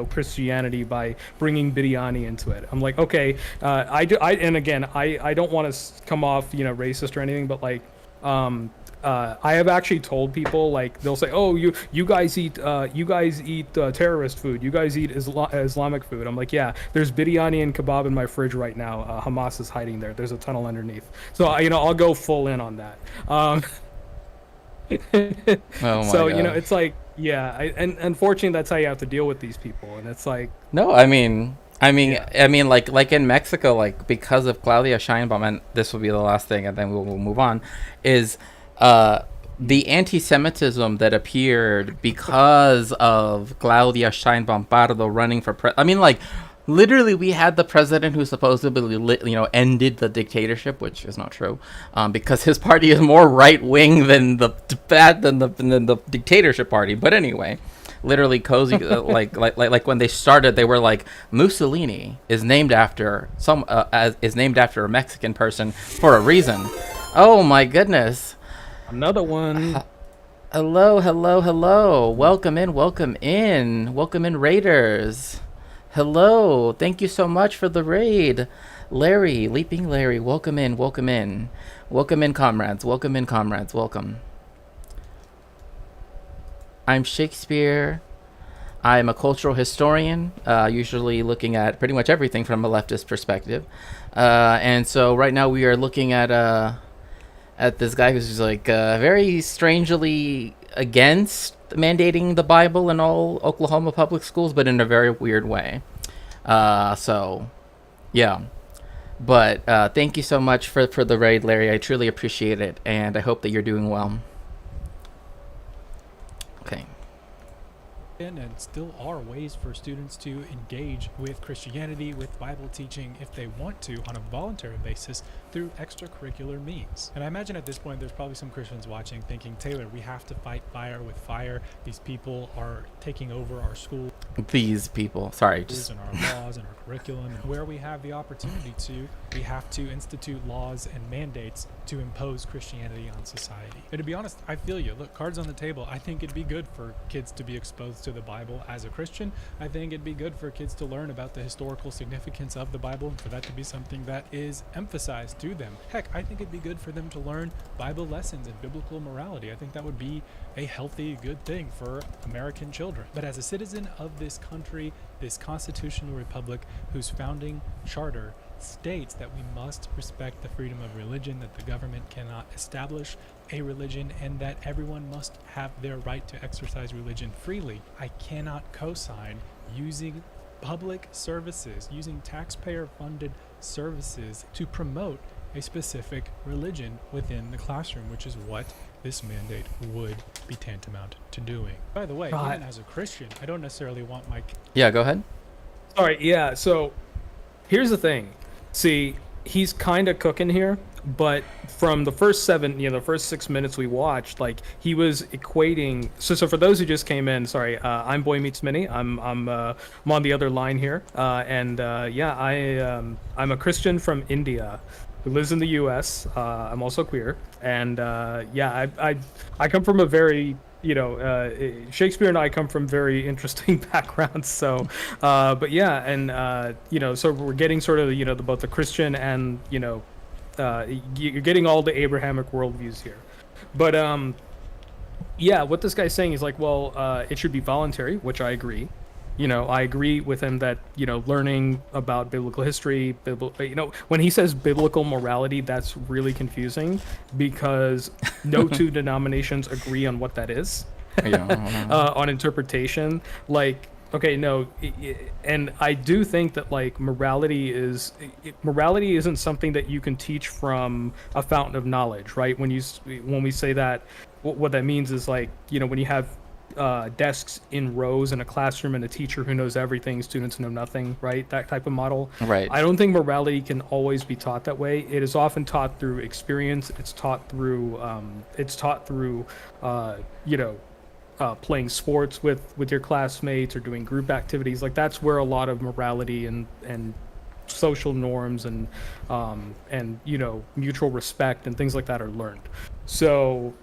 Christianity by bringing biryani into it. I'm like, okay, I don't want to come off racist or anything, but like I have actually told people, like, they'll say, oh, you guys eat terrorist food, you guys eat Islamic food. I'm like, yeah, there's biryani and kebab in my fridge right now. Hamas is hiding there's a tunnel underneath, so I'll go full in on that. Oh my So God. it's like, yeah, and unfortunately that's how you have to deal with these people, and it's like, No, Yeah. like in Mexico, like, because of Claudia Sheinbaum, and this will be the last thing, and then we'll move on, is the anti-Semitism that appeared because of Claudia Sheinbaum Pardo running for like, literally, we had the president who supposedly, ended the dictatorship, which is not true, because his party is more right wing than the dictatorship party. But anyway, literally, cozy, like when they started, they were like, Mussolini is named after a Mexican person for a reason. Oh my goodness. another one. Hello, hello, hello. Welcome in, welcome in. Welcome in, Raiders. Hello. Thank you so much for the raid. Larry, Leaping Larry, welcome in, welcome in. Welcome in, comrades. Welcome in, comrades. Welcome. I'm Shakespeare. I'm a cultural historian, usually looking at pretty much everything from a leftist perspective. And so right now we are looking at this guy who's just like very strangely against mandating the Bible in all Oklahoma public schools, but in a very weird way. So, yeah. But thank you so much for the raid, Larry. I truly appreciate it, and I hope that you're doing well. Okay. And still are ways for students to engage with Christianity, with Bible teaching, if they want to, on a voluntary basis through extracurricular means. And I imagine at this point there's probably some Christians watching thinking, Taylor, we have to fight fire with fire. These people are taking over our school. These people. Sorry, just and our laws and our curriculum, and where we have the opportunity to, we have to institute laws and mandates to impose Christianity on society. And to be honest, I feel you. Look, cards on the table. I think it'd be good for kids to be exposed to the Bible as a Christian. I think it'd be good for kids to learn about the historical significance of the Bible and for that to be something that is emphasized to them. Heck, I think it'd be good for them to learn Bible lessons and biblical morality. I think that would be a healthy, good thing for American children. But as a citizen of this country, this constitutional republic whose founding charter states that we must respect the freedom of religion, that the government cannot establish a religion, and that everyone must have their right to exercise religion freely, I cannot co-sign using public services, using taxpayer-funded services to promote a specific religion within the classroom, which is what this mandate would be tantamount to doing. By the way, even as a Christian, I don't necessarily want my... Yeah, go ahead. All right, yeah, so here's the thing. See, he's kind of cooking here, but from the first the first 6 minutes we watched, like, he was equating... So for those who just came in, sorry, I'm Boy Meets Minnie. I'm on the other line here. I'm a Christian from India who lives in the U.S. I'm also queer, and I come from a very Shakespeare and I come from very interesting backgrounds. So, but yeah, and so we're getting sort of both the Christian and you're getting all the Abrahamic worldviews here, but what this guy's saying is like, well, it should be voluntary, which I agree. I agree with him that, learning about biblical history, when he says biblical morality, that's really confusing because no two denominations agree on what that is, on interpretation. Like, okay, no, and I do think that like morality isn't something that you can teach from a fountain of knowledge, right? When we say that, what that means is like, when you have desks in rows in a classroom and a teacher who knows everything, students know nothing, right? That type of model. Right. I don't think morality can always be taught that way. It is often taught through experience. It's taught through playing sports with your classmates or doing group activities. Like, that's where a lot of morality and social norms and mutual respect and things like that are learned. So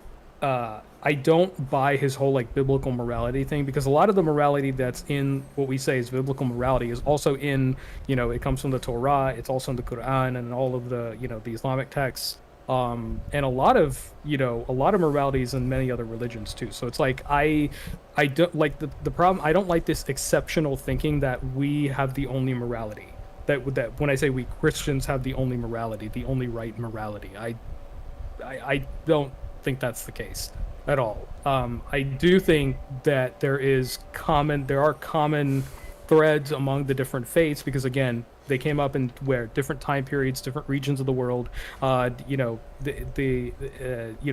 I don't buy his whole like biblical morality thing, because a lot of the morality that's in what we say is biblical morality is also in, it comes from the Torah, it's also in the Quran and all of the, the Islamic texts. And a lot of morality is in many other religions too. So it's like, I don't like the problem. I don't like this exceptional thinking that we have the only morality, that when I say we Christians have the only morality, the only right morality, I don't think that's the case at all. I do think that there are common threads among the different faiths, because again, they came up in different time periods, different regions of the world,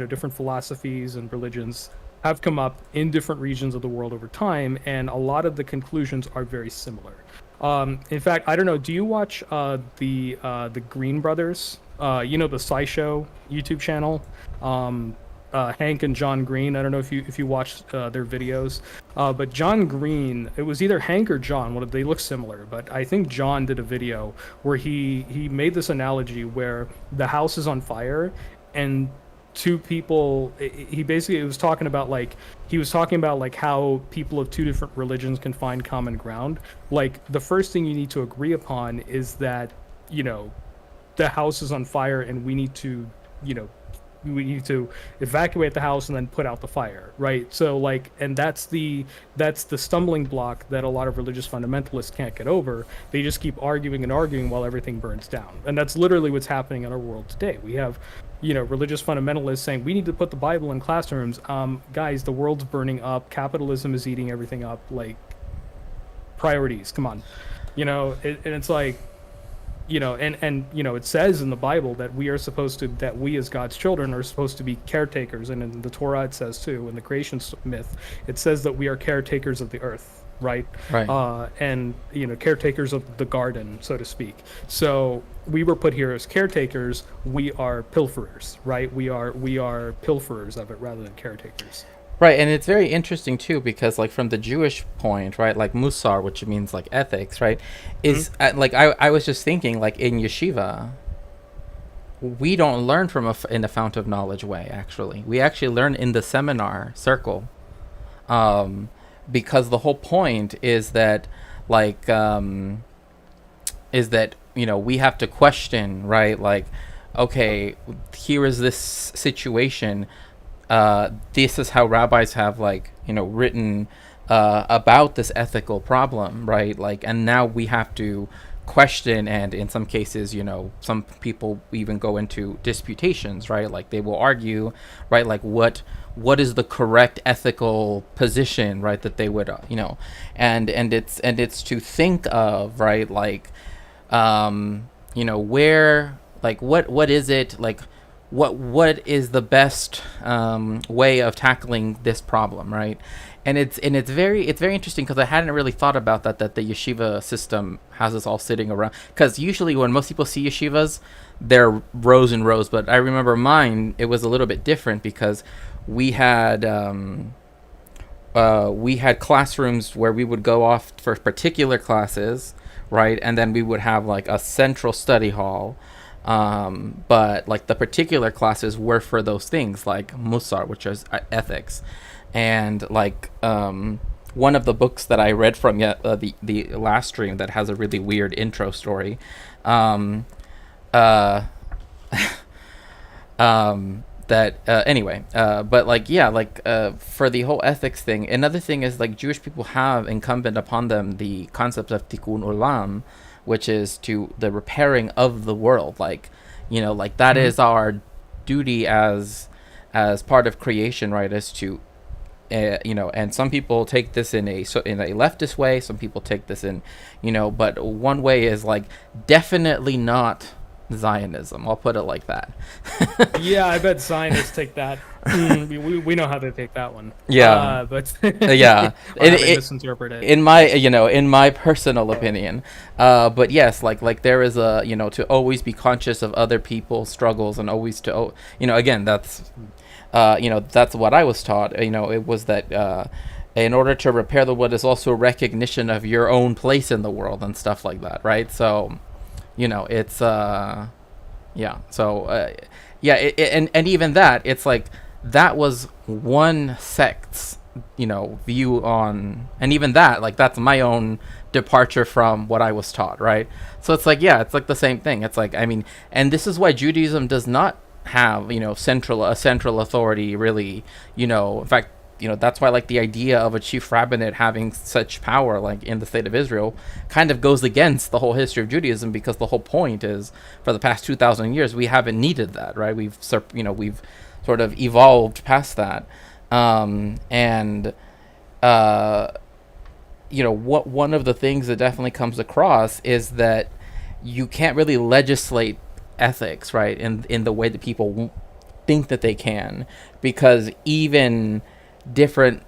different philosophies and religions have come up in different regions of the world over time, and a lot of the conclusions are very similar. In fact, I don't know, do you watch the Green Brothers? The SciShow YouTube channel? Hank and John Green. I don't know if you watched their videos, but John Green, it was either Hank or John. They look similar, but I think John did a video where he made this analogy where the house is on fire, and two people. He basically was talking about how people of two different religions can find common ground. Like, the first thing you need to agree upon is that the house is on fire, and we need to evacuate the house and then put out the fire, right? So like, and that's the stumbling block that a lot of religious fundamentalists can't get over. They just keep arguing and arguing while everything burns down. And that's literally what's happening in our world today. We have, religious fundamentalists saying we need to put the Bible in classrooms. Guys, the world's burning up. Capitalism is eating everything up. Like, priorities, come on. And it's like, it says in the Bible that we as God's children are supposed to be caretakers, and in the Torah it says too, in the creation myth, it says that we are caretakers of the earth, right? Right. And caretakers of the garden, so to speak. So we were put here as caretakers. We are pilferers, right? We are pilferers of it rather than caretakers. Right, and it's very interesting too because like from the Jewish point, right, like musar, which means like ethics, right, is like I was just thinking like in yeshiva, we don't learn from in a fount of knowledge way. Actually, we actually learn in the seminar circle, um, because the whole point is that like is that we have to question, right, like okay, here is this situation, this is how rabbis have like written about this ethical problem, right? Like, and now we have to question, and in some cases, some people even go into disputations, right? Like they will argue, right? Like what is the correct ethical position, right? That they would, and it's to think of, right? Like, where, like what is it like what is the best way of tackling this problem, right? And it's very interesting because I hadn't really thought about that the yeshiva system has us all sitting around, because usually when most people see yeshivas, they're rows and rows, but I remember mine, it was a little bit different because we had classrooms where we would go off for particular classes, right? And then we would have like a central study hall. But like the particular classes were for those things like Musar, which is ethics. And like one of the books that I read from the last stream that has a really weird intro story. Uh, anyway, but like yeah, like for the whole ethics thing, another thing is like Jewish people have incumbent upon them the concept of tikkun olam, which is to the repairing of the world. Like like that is our duty as part of creation, right? Is to and some people take this in a leftist way, some people take this in but one way is like definitely not Zionism. I'll put it like that. Yeah, I bet Zionists take that. We know how they take that one. Yeah. But Yeah. or how they misinterpret it. In my in my personal opinion, but yes, like there is a to always be conscious of other people's struggles, and always to again, that's that's what I was taught. It was that in order to repair the world is also a recognition of your own place in the world and stuff like that, right? So it's yeah, so yeah, and even that, it's like that was one sect's view on, and even that, like that's my own departure from what I was taught, right? So it's like, yeah, it's like the same thing. It's like, I mean, and this is why Judaism does not have central authority, really. In fact, that's why like the idea of a chief rabbinate having such power like in the state of Israel kind of goes against the whole history of Judaism, because the whole point is for the past 2,000 years we haven't needed that, right? We've sort of evolved past that, and what one of the things that definitely comes across is that you can't really legislate ethics, right, in the way that people think that they can, because even different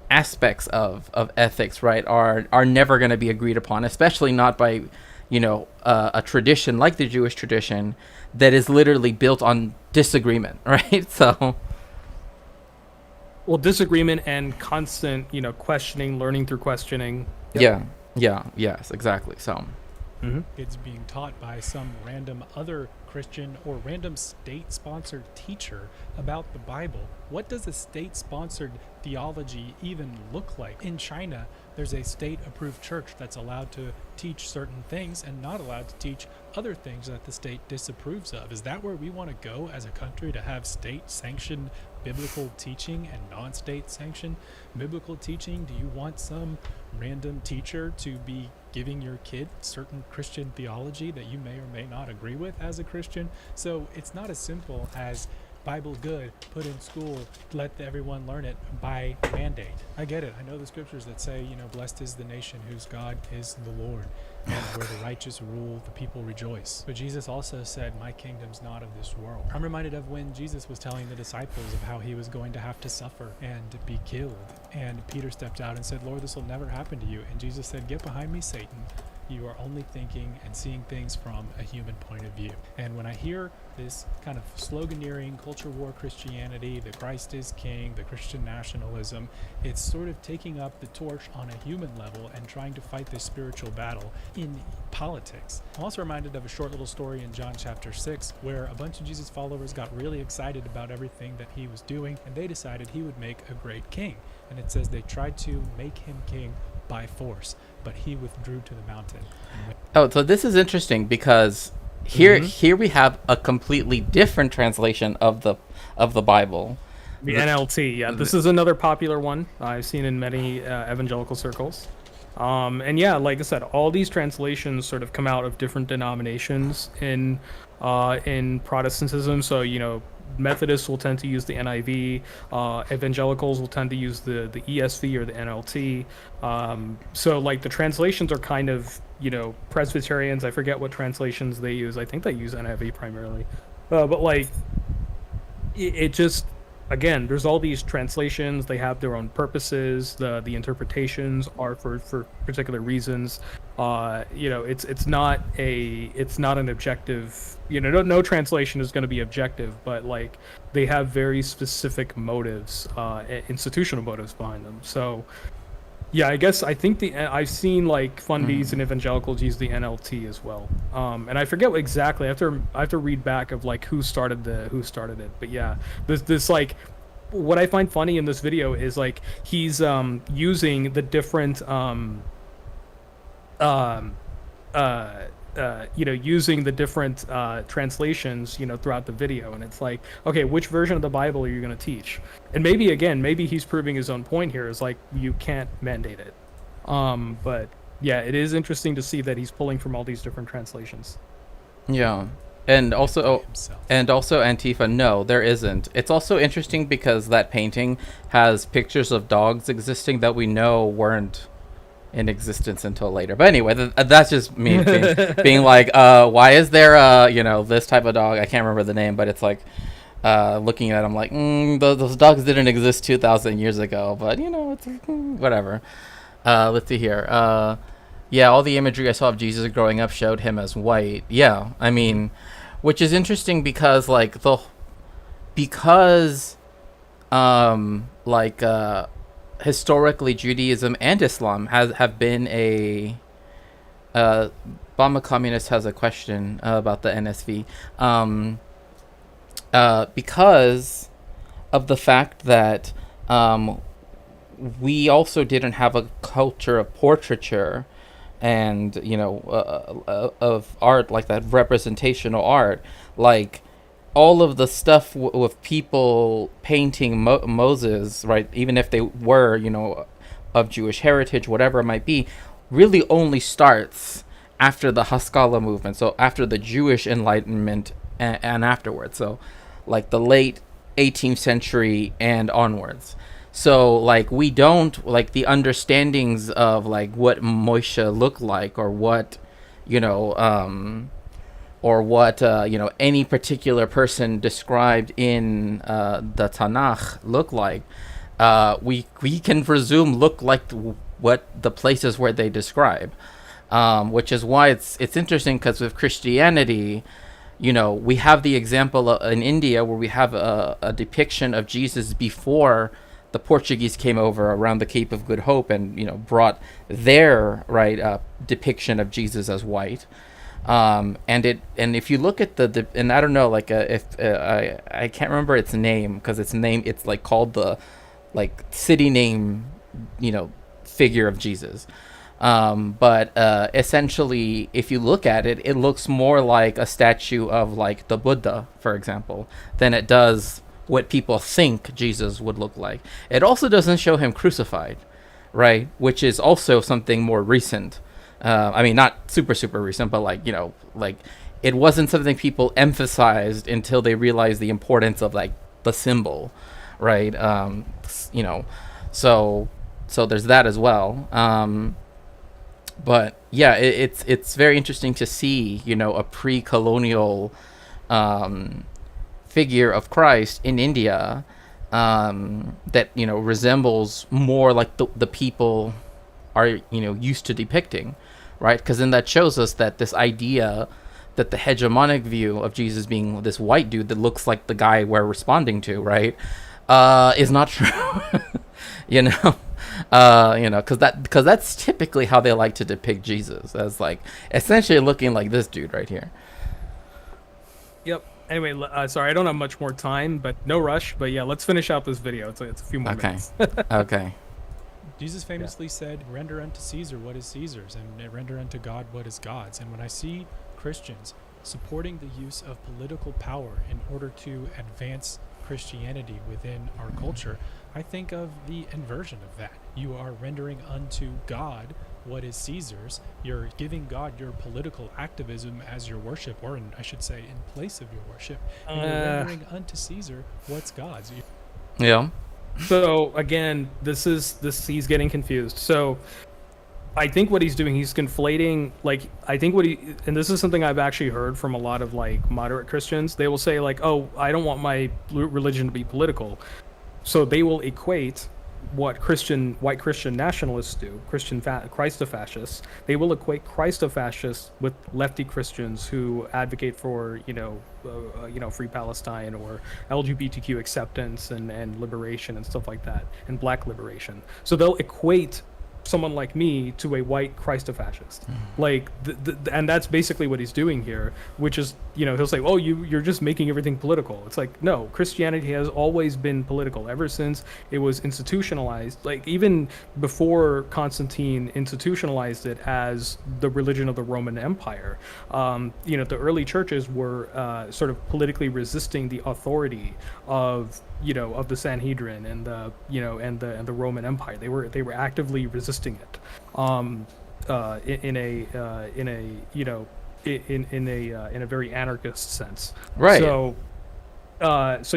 aspects of ethics, right, are never going to be agreed upon, especially not by a tradition like the Jewish tradition that is literally built on disagreement, right? So Well, disagreement and constant questioning, learning through questioning. yes, exactly. So It's being taught by some random other Christian or random state-sponsored teacher about the Bible. What does a state-sponsored theology even look like? In China, there's a state-approved church that's allowed to teach certain things and not allowed to teach other things that the state disapproves of. Is that where we want to go as a country, to have state-sanctioned biblical teaching and non-state sanctioned biblical teaching? Do you want some random teacher to be giving your kid certain Christian theology that you may or may not agree with as a Christian? So it's not as simple as Bible good, put in school, let everyone learn it by mandate. I get it. I know the scriptures that say, blessed is the nation whose God is the Lord, and where the righteous rule, the people rejoice. But Jesus also said, my kingdom's not of this world. I'm reminded of when Jesus was telling the disciples of how he was going to have to suffer and be killed. And Peter stepped out and said, Lord, this will never happen to you. And Jesus said, get behind me, Satan. you are only thinking and seeing things from a human point of view. And when I hear this kind of sloganeering culture war Christianity, the Christ is King, the Christian nationalism, it's sort of taking up the torch on a human level and trying to fight this spiritual battle in politics. I'm also reminded of a short little story in John chapter 6 where a bunch of Jesus followers got really excited about everything that he was doing, and they decided he would make a great king. And it says they tried to make him king by force, but he withdrew to the mountain. Oh, so this is interesting because here we have a completely different translation of the Bible. The NLT, yeah. This is another popular one I've seen in many evangelical circles. And yeah, like I said, all these translations sort of come out of different denominations in Protestantism. So, you know, Methodists will tend to use the NIV. Evangelicals will tend to use the ESV or the NLT. So, like, the translations are kind of, you know, Presbyterians, I forget what translations they use. I think they use NIV primarily. But, like, it just... Again, there's all these translations. They have their own purposes. The interpretations are for particular reasons. You know, it's not an objective. You know, no translation is going to be objective, but like they have very specific motives, institutional motives behind them. So, yeah, I think I've seen like fundies and evangelicals use the NLT as well. And I forget what exactly. I have to read back of like who started it. But yeah, this like what I find funny in this video is like he's using the different using the different translations, you know, throughout the video, and it's like, okay, which version of the Bible are you going to teach? And maybe he's proving his own point here, is like you can't mandate it. But yeah, it is interesting to see that he's pulling from all these different translations. Yeah. And also Antifa, no, there isn't. It's also interesting because that painting has pictures of dogs existing that we know weren't in existence until later. But anyway, that's just me being like, why is there this type of dog? I can't remember the name, but it's like looking at them like, those dogs didn't exist 2,000 years ago, but you know, it's whatever. Let's see here. Yeah, all the imagery I saw of Jesus growing up showed him as white. Yeah, I mean, which is interesting because historically Judaism and Islam have been a Bama Communist has a question about the NSV, because of the fact that we also didn't have a culture of portraiture and of art like that, representational art, like all of the stuff with people painting Moses, right, even if they were, of Jewish heritage, whatever it might be, really only starts after the Haskalah movement, so after the Jewish Enlightenment and afterwards, so like the late 18th century and onwards. So like we don't like the understandings of like what Moshe looked like, or what any particular person described in the Tanakh look like, we can presume look like what the places where they describe, which is why it's interesting, because with Christianity, we have the example in India where we have a depiction of Jesus before the Portuguese came over around the Cape of Good Hope and brought their depiction of Jesus as white. And if you look at and I don't know, like I can't remember its name, because it's like called the like city name figure of Jesus, but essentially if you look at it, it looks more like a statue of like the Buddha, for example, than it does what people think Jesus would look like. It also doesn't show him crucified, right, which is also something more recent. I mean, not super recent, but like it wasn't something people emphasized until they realized the importance of like the symbol, right? So there's that as well. But yeah, it's very interesting to see a pre-colonial figure of Christ in India that resembles more like the people are used to depicting, right? Because then that shows us that this idea that the hegemonic view of Jesus being this white dude that looks like the guy we're responding to, right, is not true. you know, because that's typically how they like to depict Jesus, as like essentially looking like this dude right here. Yep. Anyway, sorry, I don't have much more time, but no rush. But yeah, let's finish out this video. It's a few more minutes. Okay. Jesus famously said, "Render unto Caesar what is Caesar's, and render unto God what is God's." And when I see Christians supporting the use of political power in order to advance Christianity within our culture, I think of the inversion of that. You are rendering unto God what is Caesar's. You're giving God your political activism as your worship, or I should say, in place of your worship. And you're rendering unto Caesar what's God's. Yeah. So again, he's getting confused. So I think what he's doing, he's conflating, like, and this is something I've actually heard from a lot of like moderate Christians. They will say like, oh, I don't want my religion to be political. So they will equate what white Christian nationalists do, Christofascists. They will equate Christofascists with lefty Christians who advocate for, free Palestine or LGBTQ acceptance and liberation and stuff like that, and black liberation. So they'll equate someone like me to a white Christofascist. Like, and that's basically what he's doing here, which is, he'll say, oh, you're just making everything political. It's like, no, Christianity has always been political ever since it was institutionalized. Like, even before Constantine institutionalized it as the religion of the Roman Empire, the early churches were sort of politically resisting the authority of the Sanhedrin and the Roman Empire. They were actively resisting it, in a very anarchist sense. Right. So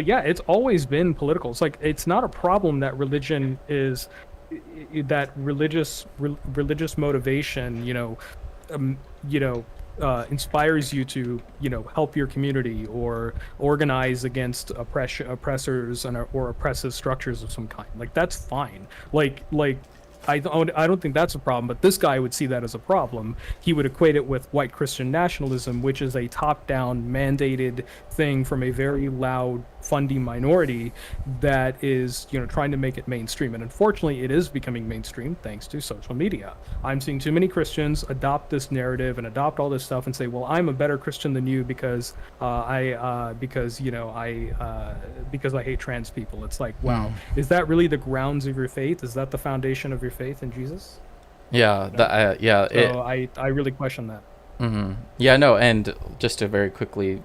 yeah, it's always been political. It's like, it's not a problem that religion is that religious motivation, inspires you to help your community or organize against oppressors or oppressive structures of some kind. Like, that's fine. Like I don't think that's a problem, but this guy would see that as a problem. He would equate it with white Christian nationalism, which is a top-down mandated thing from a very loud funding minority that is, trying to make it mainstream. And unfortunately, it is becoming mainstream thanks to social media. I'm seeing too many Christians adopt this narrative and adopt all this stuff and say, well, I'm a better Christian than you because I hate trans people. It's like, wow, is that really the grounds of your faith? Is that the foundation of your faith in Jesus? Yeah. So I really question that. Yeah. No. And just to very quickly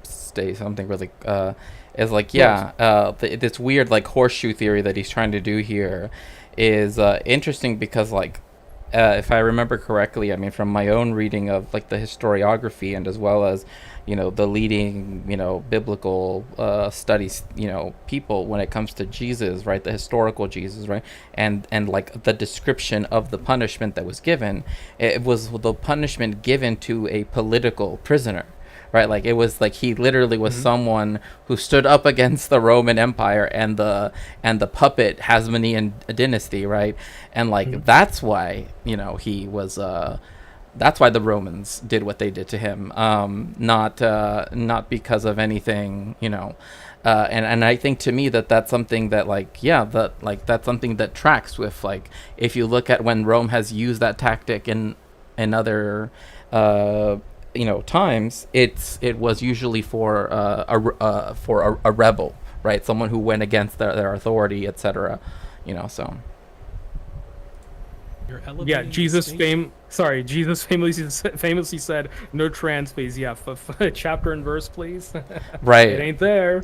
say something really is like, this weird like horseshoe theory that he's trying to do here is interesting because like if I remember correctly, I mean, from my own reading of like the historiography and as well as the leading biblical studies people when it comes to Jesus, right, the historical Jesus, right, and like the description of the punishment that was given, it was the punishment given to a political prisoner. Right, like it was like he literally was someone who stood up against the Roman Empire and the puppet Hasmonean dynasty, right? And like that's why he was that's why the Romans did what they did to him, not because of anything, and I think to me that's something that that's something that tracks with, like, if you look at when Rome has used that tactic in other times, it was usually for a rebel, right? Someone who went against their authority, etc. So. Yeah, Jesus famously said, "No trans, please." Yeah, chapter and verse, please. Right. It ain't there.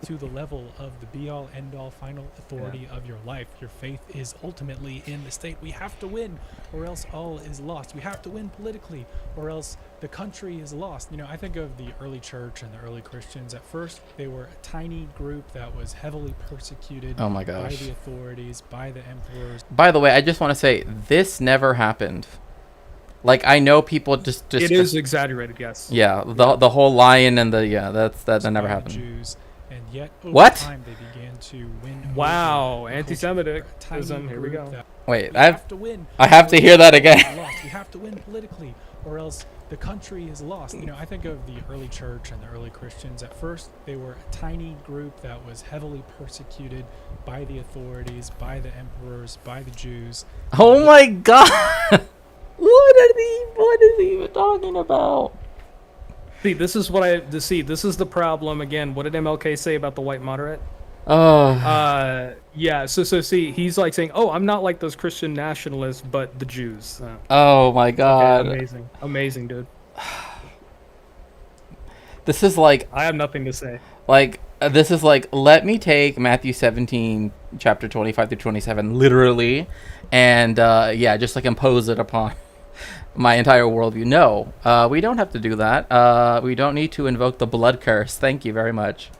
To the level of the be-all, end-all, final authority of your life. Your faith is ultimately in the state. We have to win, or else all is lost. We have to win politically, or else the country is lost. I think of the early church and the early Christians. At first, they were a tiny group that was heavily persecuted oh my gosh. by the authorities, by the emperors. By the way, I just want to say, this never happened. Like, I know people just it is exaggerated, yes. Yeah, the whole lion and that never happened. Jews. And yet, over What? time, they began to win. Wow, over the culture. anti-Semitism. Here we Group go. that Wait, we have to win. I have to hear that again. Lost. We have to win politically, or else the country is lost. You know, I think of the early church and the early Christians. At first, they were a tiny group that was heavily persecuted by the authorities, by the emperors, by the Jews. Oh my god! What is he even talking about? See, this is what this is the problem again. What did MLK say about the white moderate? Oh. Yeah, so see, he's like saying, "Oh, I'm not like those Christian nationalists, but the Jews." Oh my god. Okay, amazing, dude. This is like I have nothing to say. this is like, let me take Matthew 17 chapter 25 through 27 literally and just like impose it upon my entire worldview. No, we don't have to do that. We don't need to invoke the blood curse. Thank you very much.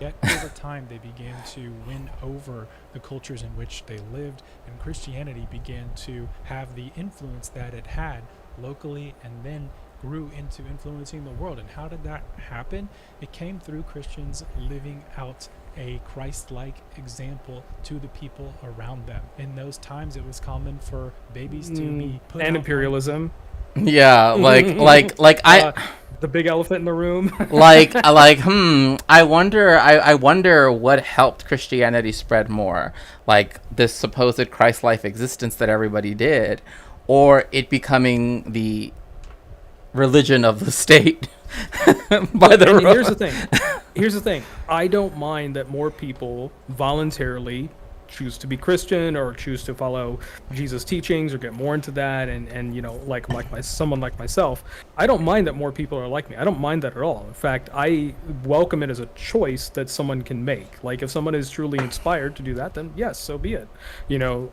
Yet over time, they began to win over the cultures in which they lived, and Christianity began to have the influence that it had locally, and then grew into influencing the world. And how did that happen? It came through Christians living out a Christ-like example to the people around them. In those times, it was common for babies to be put And out imperialism. Yeah, The big elephant in the room. I wonder what helped Christianity spread more, like this supposed Christ-like existence that everybody did, or it becoming the religion of the state by the And here's the thing. I don't mind that more people voluntarily choose to be Christian or choose to follow Jesus' teachings or get more into that, and you know, someone like myself, I don't mind that more people are like me. I don't mind that at all. In fact, I welcome it as a choice that someone can make. Like, if someone is truly inspired to do that, then yes, so be it. You know,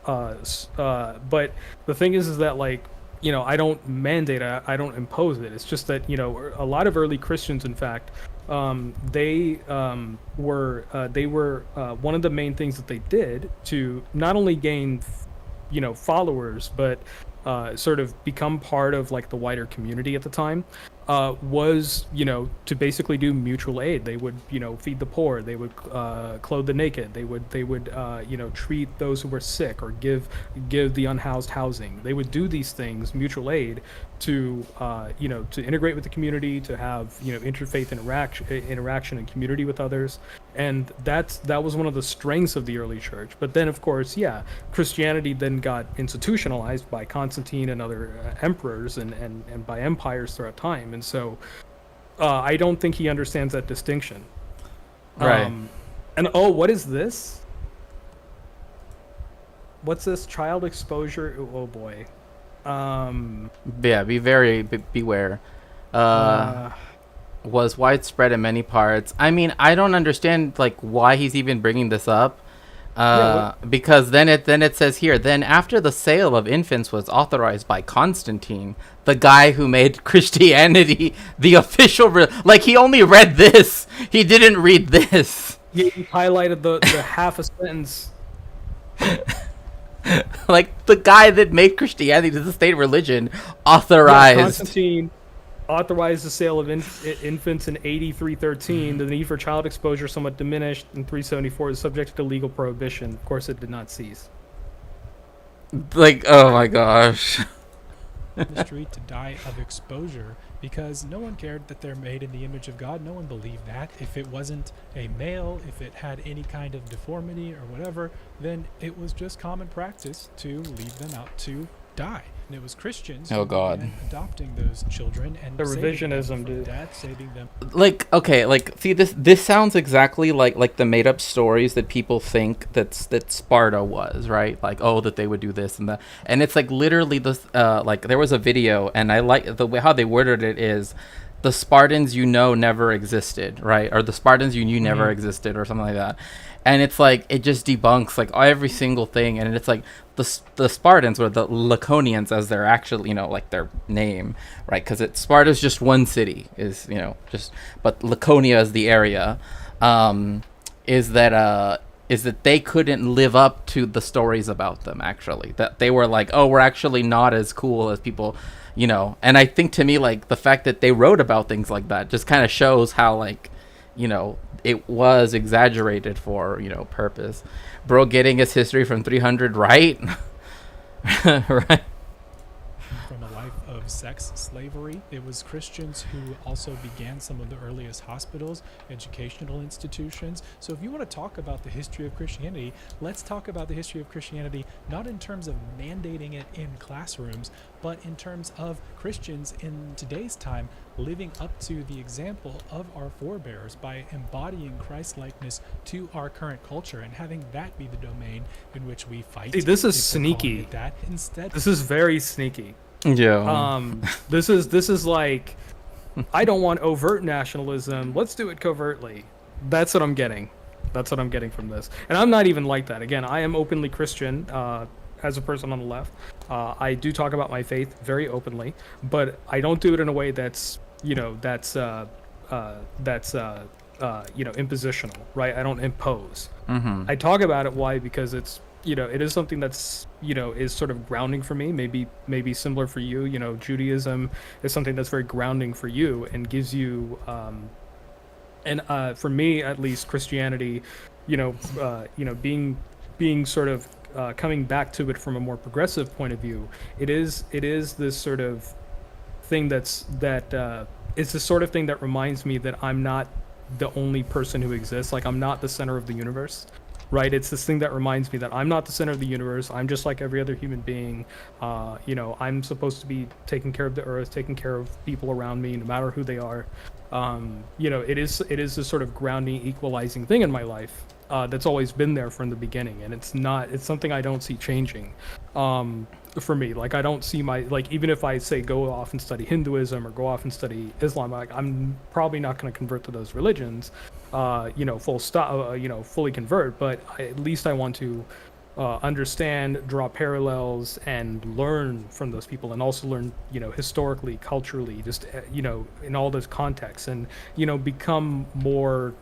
but the thing is that, like, you know, I don't mandate it, I don't impose it. It's just that, you know, a lot of early Christians, in fact, they were one of the main things that they did to not only gain, you know, followers, but sort of become part of like the wider community at the time, was, you know, to basically do mutual aid. They would, you know, feed the poor. They would clothe the naked. They would you know, treat those who were sick or give the unhoused housing. They would do these things, mutual aid, to you know, to integrate with the community, to have, you know, interfaith interaction and community with others. And that was one of the strengths of the early church. But then, of course, yeah, Christianity then got institutionalized by Constantine and other emperors, and by empires throughout time. And so I don't think he understands that distinction. Right. And oh, what is this? What's this? Child exposure? Oh boy. Yeah, beware. Was widespread in many parts. I mean, I don't understand like why he's even bringing this up. Because then it says here, then after the sale of infants was authorized by Constantine, the guy who made Christianity the official like, he only read this. He didn't read this. He highlighted the half a sentence. Like, the guy that made Christianity the state religion authorized. Constantine authorized the sale of infants in AD 313. The need for child exposure somewhat diminished in 374. Is subject to legal prohibition. Of course, it did not cease. Like, oh my gosh. The street to die of exposure, because no one cared that they're made in the image of God. No one believed that. If it wasn't a male, if it had any kind of deformity or whatever, then it was just common practice to leave them out to die. And it was Christians who began adopting those children and the saving them revisionism, from dude. death, saving them. Like, okay, like, see, this sounds exactly like the made up stories that people think that Sparta was, right? Like, oh, that they would do this and that, and it's like literally this. Like, there was a video, and I like the way how they worded it is, the Spartans you know never existed, right? Or the Spartans you knew never existed, or something like that. And it's like, it just debunks like every single thing, and it's like the Spartans, or the Laconians, as they're actually, you know, like their name, right? Because Sparta's just one city, is, you know, just, but Laconia is the area. Is that they couldn't live up to the stories about them, actually, that they were like, oh, we're actually not as cool as people, you know. And I think, to me, like, the fact that they wrote about things like that just kind of shows how, like, it was exaggerated for, purpose. Bro getting his history from 300 right? Right. From a life of sex slavery. It was Christians who also began some of the earliest hospitals, educational institutions. So if you want to talk about the history of Christianity, let's talk about the history of Christianity not in terms of mandating it in classrooms, but in terms of Christians in today's time living up to the example of our forebears by embodying Christ-likeness to our current culture and having that be the domain in which we fight. See, this is if we're calling sneaky. it that instead. This is very sneaky. Yeah. This is like, I don't want overt nationalism. Let's do it covertly. That's what I'm getting. That's what I'm getting from this. And I'm not even like that. Again, I am openly Christian as a person on the left. I do talk about my faith very openly, but I don't do it in a way that's impositional, right? I don't impose. I talk about it. Why? Because it's, it is something that's, is sort of grounding for me, maybe similar for you. Judaism is something that's very grounding for you and gives you, and for me at least, Christianity, being sort of coming back to it from a more progressive point of view, it is this sort of thing it's the sort of thing that reminds me that I'm not the only person who exists. Like, I'm not the center of the universe. Right, it's this thing that reminds me that I'm not the center of the universe. I'm just like every other human being. I'm supposed to be taking care of the earth, taking care of people around me, no matter who they are. It is this sort of grounding, equalizing thing in my life that's always been there from the beginning, and it's something I don't see changing. For me, like, I don't see even if I say go off and study Hinduism or go off and study Islam, like, I'm probably not going to convert to those religions. Full stop, fully convert, but at least I want to understand, draw parallels, and learn from those people, and also learn, historically, culturally, just, in all those contexts, and, become more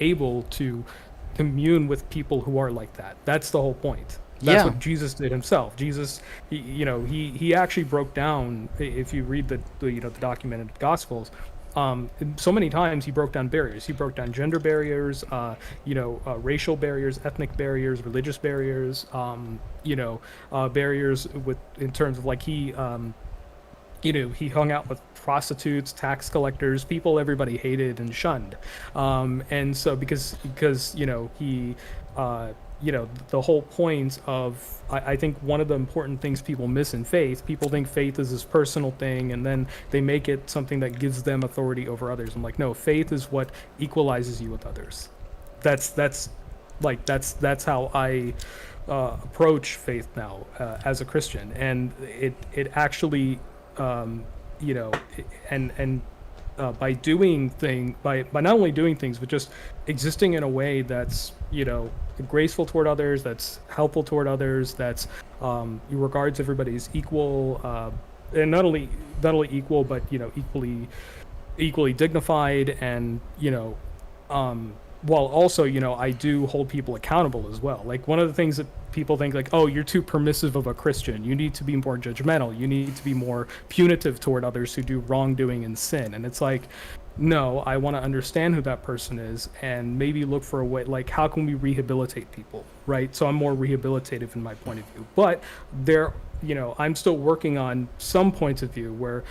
able to commune with people who are like that. That's the whole point. That's what Jesus did himself. Jesus, he actually broke down, if you read the documented Gospels, so many times he broke down barriers. He broke down gender barriers, racial barriers, ethnic barriers, religious barriers, barriers in terms of, like, he hung out with prostitutes, tax collectors, people everybody hated and shunned. And so because he the whole point of, I think one of the important things people miss in faith, people think faith is this personal thing, and then they make it something that gives them authority over others. I'm like, no, faith is what equalizes you with others. That's how I approach faith now as a Christian, and it actually, by not only doing things, but just existing in a way that's, graceful toward others, that's helpful toward others, that's regards everybody as equal, and not only equal, but equally dignified, and while also, I do hold people accountable as well. Like, one of the things that people think, like, oh, you're too permissive of a Christian, you need to be more judgmental, you need to be more punitive toward others who do wrongdoing and sin. And it's like, no, I want to understand who that person is, and maybe look for a way, like, how can we rehabilitate people, right? So I'm more rehabilitative in my point of view. But I'm still working on some points of view where,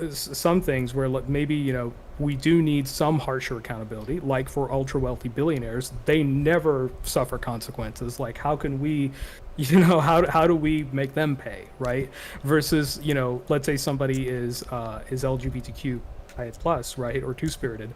some things where maybe, we do need some harsher accountability, like for ultra wealthy billionaires. They never suffer consequences. Like, how can we, how do we make them pay, right? Versus, let's say somebody is LGBTQ plus, right, or two-spirited.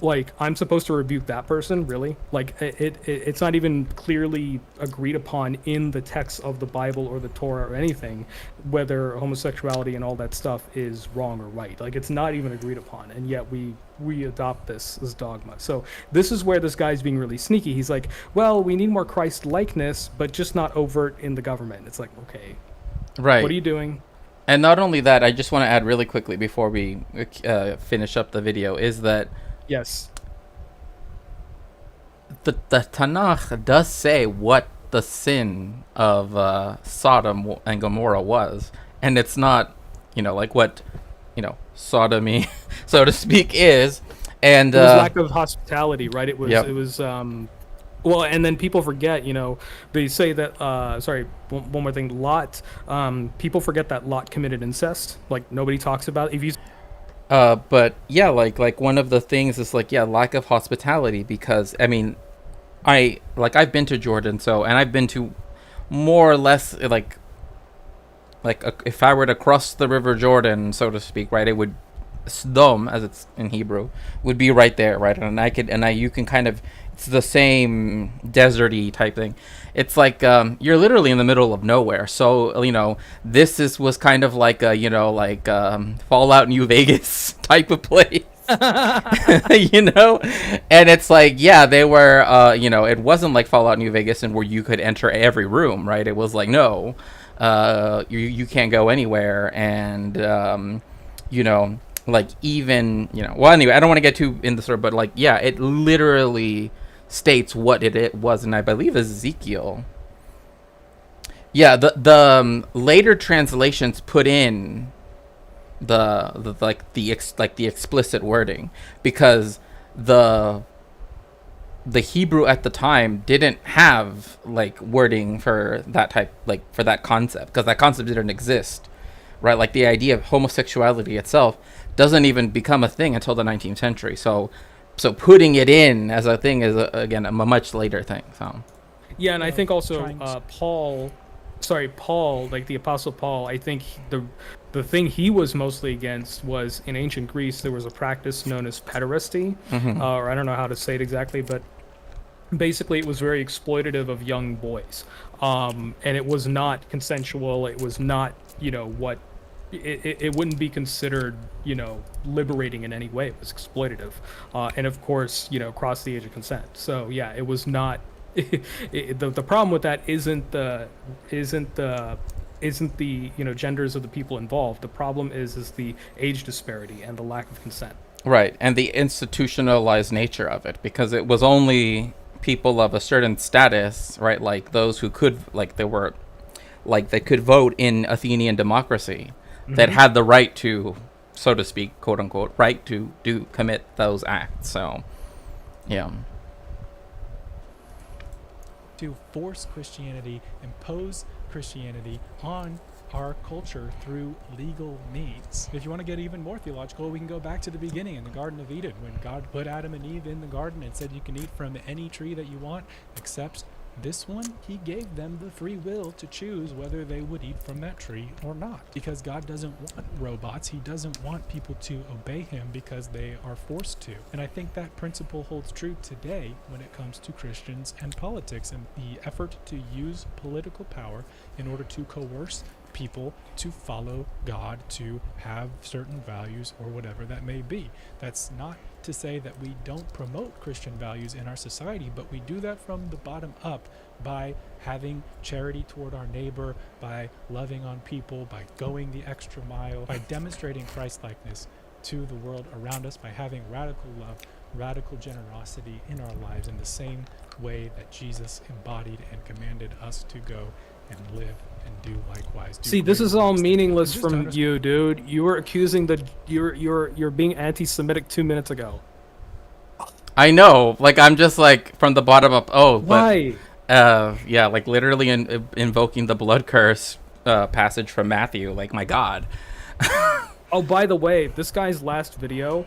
Like, I'm supposed to rebuke that person, really? Like, it's not even clearly agreed upon in the text of the Bible or the Torah or anything whether homosexuality and all that stuff is wrong or right. Like, it's not even agreed upon, and yet we adopt this as dogma. So this is where this guy's being really sneaky. He's like, well, we need more Christ-likeness, but just not overt in the government. It's like, okay, right. What are you doing? And not only that, I just want to add really quickly before we finish up the video, is that yes, the Tanakh does say what the sin of Sodom and Gomorrah was, and it's not, like what, sodomy, so to speak, is. And It was lack of hospitality, right? It was Yep. it was well, and then people forget, they say that sorry, one more thing, Lot, people forget that Lot committed incest. Like nobody talks about it. If you but yeah, like one of the things is like, yeah, lack of hospitality, because I mean, I've been to Jordan, so, and I've been to more or less if I were to cross the River Jordan, so to speak, right, it would, Sdom, as it's in Hebrew, would be right there, right, you can kind of, it's the same deserty type thing. It's like, you're literally in the middle of nowhere. So was kind of like a, Fallout New Vegas type of place. And it's like, yeah, they were, it wasn't like Fallout New Vegas, and where you could enter every room, right? It was like, no, you can't go anywhere. And like, even, well, anyway, I don't want to get too in the story, but like, yeah, it literally states what it was, and I believe Ezekiel. Yeah, the later translations put in the explicit wording, because the Hebrew at the time didn't have like wording for that type, like for that concept, because that concept didn't exist, right? Like the idea of homosexuality itself doesn't even become a thing until the 19th century. So putting it in as a thing is again a much later thing. So yeah, and I think also trying Paul, like the Apostle Paul, I think the thing he was mostly against was, in ancient Greece there was a practice known as pederasty, or I don't know how to say it exactly, but basically it was very exploitative of young boys, and it was not consensual. It was not, what it wouldn't be considered, liberating in any way. It was exploitative, and of course, crossed the age of consent. So yeah, it was not. The problem with that isn't the genders of the people involved. The problem is the age disparity and the lack of consent. right, and the institutionalized nature of it, because it was only people of a certain status, right, like those who could, like they could vote in Athenian democracy, that had the right to, so to speak, quote unquote, right to commit those acts. So yeah. To force Christianity, impose Christianity on our culture through legal means. If you want to get even more theological, we can go back to the beginning in the Garden of Eden, when God put Adam and Eve in the garden and said you can eat from any tree that you want except this one. He gave them the free will to choose whether they would eat from that tree or not, because God doesn't want robots. He doesn't want people to obey him because they are forced to. And I think that principle holds true today when it comes to Christians and politics, and the effort to use political power in order to coerce people to follow God, to have certain values or whatever that may be. That's not to say that we don't promote Christian values in our society, but we do that from the bottom up by having charity toward our neighbor, by loving on people, by going the extra mile, by demonstrating Christ-likeness to the world around us, by having radical love, radical generosity in our lives in the same way that Jesus embodied and commanded us to go and live and do likewise. See, this is all meaningless from you, dude. You were accusing you're being anti-Semitic 2 minutes ago. I know, like, I'm just like from the bottom up. Oh, why? Yeah, like literally invoking the blood curse passage from Matthew. Like, my God. Oh, by the way, this guy's last video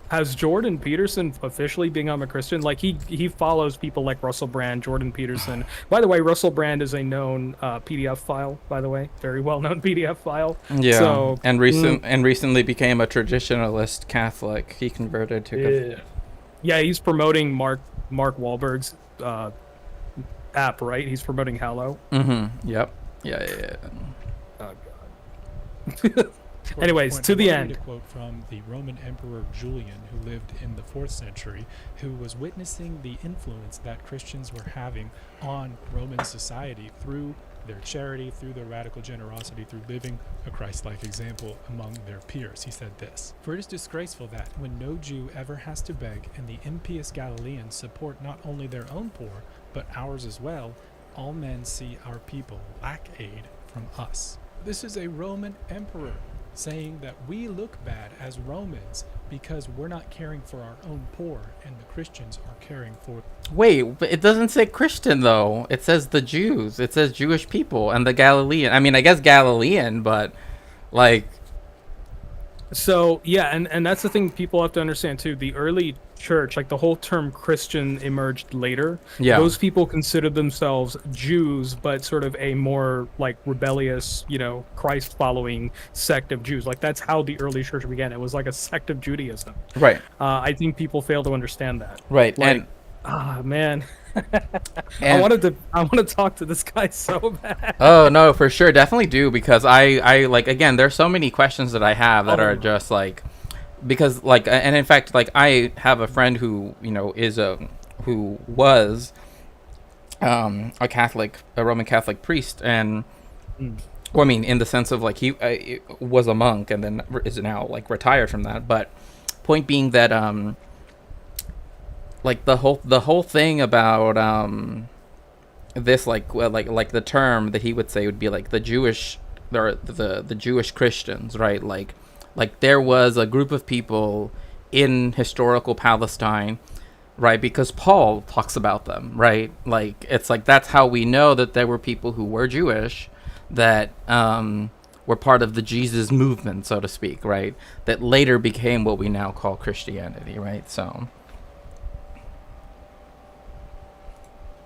has Jordan Peterson officially become a Christian? Like, he follows people like Russell Brand, Jordan Peterson. By the way, Russell Brand is a known PDF file, by the way. Very well-known PDF file. Yeah, so, and recently became a traditionalist Catholic. He converted to... Yeah, he's promoting Mark Wahlberg's app, right? He's promoting Hallow. Mm-hmm, yep. Yeah. Oh, God. Anyways, to the end. A quote from the Roman Emperor Julian, who lived in the 4th century, who was witnessing the influence that Christians were having on Roman society through their charity, through their radical generosity, through living a Christ-like example among their peers. He said this: "For it is disgraceful that, when no Jew ever has to beg, and the impious Galileans support not only their own poor, but ours as well, all men see our people lack aid from us." This is a Roman emperor saying that we look bad as Romans because we're not caring for our own poor, and the Christians are caring for. Wait, but it doesn't say Christian though. It says the Jews. It says Jewish people and the Galilean. I mean, I guess Galilean, but like, So yeah, and that's the thing people have to understand too. The early church, like the whole term Christian emerged later. yeah, Those people considered themselves Jews, but sort of a more like rebellious, Christ following sect of Jews. Like that's how the early church began. It was like a sect of Judaism. right, I think people fail to understand that. right, Like, man. I and want to talk to this guy so bad. oh no, for sure, definitely do, because I like, again, there's so many questions that I have that are just like, because like, and in fact, like I have a friend who who was a Catholic, a Roman Catholic priest, and well, I mean, in the sense of like he was a monk and then is now like retired from that. But point being that like the whole thing about this like the term that he would say would be like the Jewish, the Jewish Christians, right? Like there was a group of people in historical Palestine, right? Because Paul talks about them, right? Like it's like that's how we know that there were people who were Jewish that were part of the Jesus movement, so to speak, right? That later became what we now call Christianity, right? So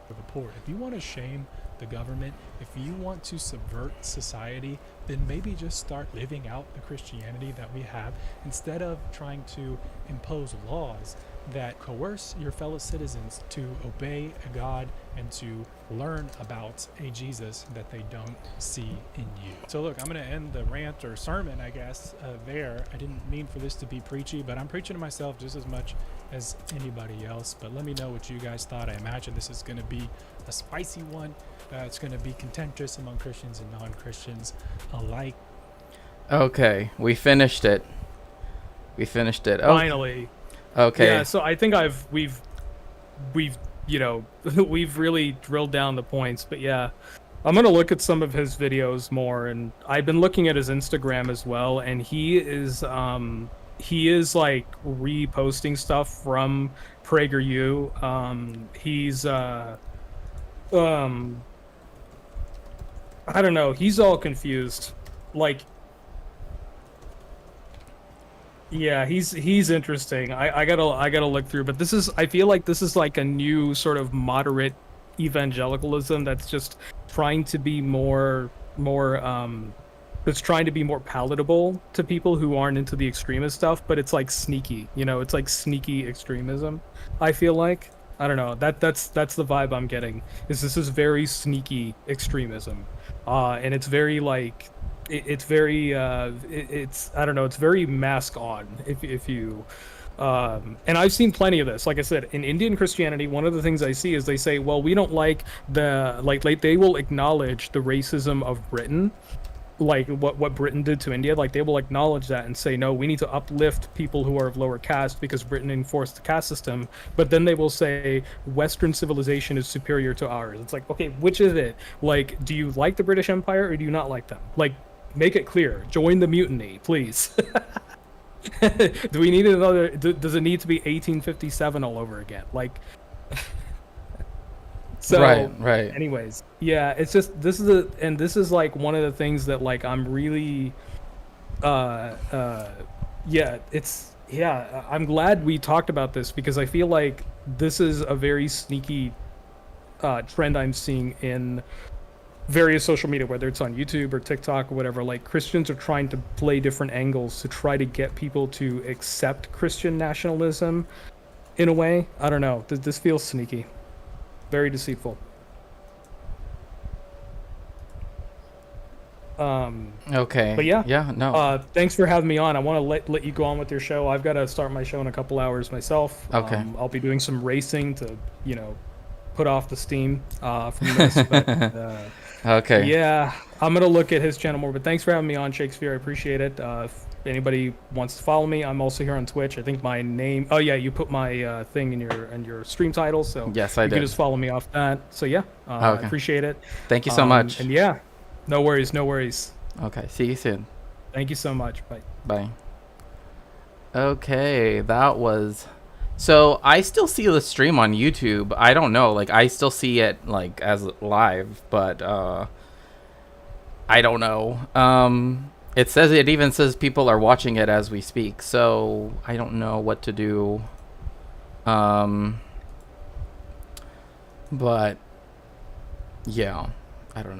For the poor. If you want to shame the government, if you want to subvert society, then maybe just start living out the Christianity that we have instead of trying to impose laws that coerce your fellow citizens to obey a God and to learn about a Jesus that they don't see in you. So look, I'm going to end the rant or sermon, I guess, there. I didn't mean for this to be preachy, but I'm preaching to myself just as much as anybody else. But let me know what you guys thought. I imagine this is going to be a spicy one. It's going to be contentious among Christians and non-Christians alike. okay, we finished it. Oh, Finally. okay. Yeah, so I think we've we've really drilled down the points, but yeah. I'm gonna look at some of his videos more, and I've been looking at his Instagram as well, and he is like reposting stuff from PragerU. He's I don't know, he's all confused. Like, yeah, he's interesting. I gotta look through, but I feel like this is like a new sort of moderate evangelicalism that's just trying to be more that's trying to be more palatable to people who aren't into the extremist stuff, but it's like sneaky, it's like sneaky extremism. I feel like, I don't know, that's the vibe I'm getting. This is very sneaky extremism, and it's very like it's very it's I don't know, it's very mask on, if you and I've seen plenty of this. Like I said, in Indian Christianity, one of the things I see is they say, well, we don't like like they will acknowledge the racism of Britain, like what Britain did to India. Like they will acknowledge that and say, no, we need to uplift people who are of lower caste because Britain enforced the caste system. But then they will say Western civilization is superior to ours. It's like, okay, which is it? Like, do you like the British Empire or do you not like them? Like, make it clear. Join the mutiny, please. Do we need another? Does it need to be 1857 all over again? Like, so. Right. Anyways, yeah, it's just this is like one of the things that like I'm really, yeah, I'm glad we talked about this because I feel like this is a very sneaky trend I'm seeing in various social media, whether it's on YouTube or TikTok or whatever. Like Christians are trying to play different angles to try to get people to accept Christian nationalism in a way. I don't know. This feels sneaky, very deceitful. Okay. But yeah. No. Thanks for having me on. I want to let you go on with your show. I've got to start my show in a couple hours myself. Okay. I'll be doing some racing to put off the steam from this. But, Okay. yeah, I'm gonna look at his channel more. But thanks for having me on, Shakespeare. I appreciate it. If anybody wants to follow me, I'm also here on Twitch. I think my name. Oh yeah, you put my thing in your stream title, so Yes, I you did. can just follow me off that. So yeah, I Okay. appreciate it. Thank you so much. And yeah, no worries. Okay. See you soon. Thank you so much. Bye. Bye. Okay, that was. So I still see the stream on YouTube. I don't know, like I still see it like as live, but I don't know. It even says people are watching it as we speak, so I don't know what to do. But yeah, I don't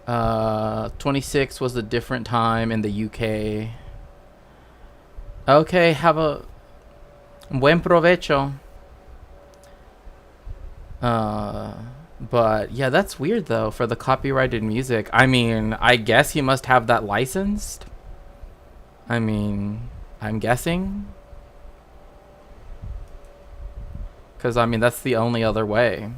know. 26 was a different time in the UK. Okay, have a buen provecho. But yeah, that's weird though for the copyrighted music. I mean, I guess he must have that licensed. I mean, I'm guessing. Because, I mean, that's the only other way.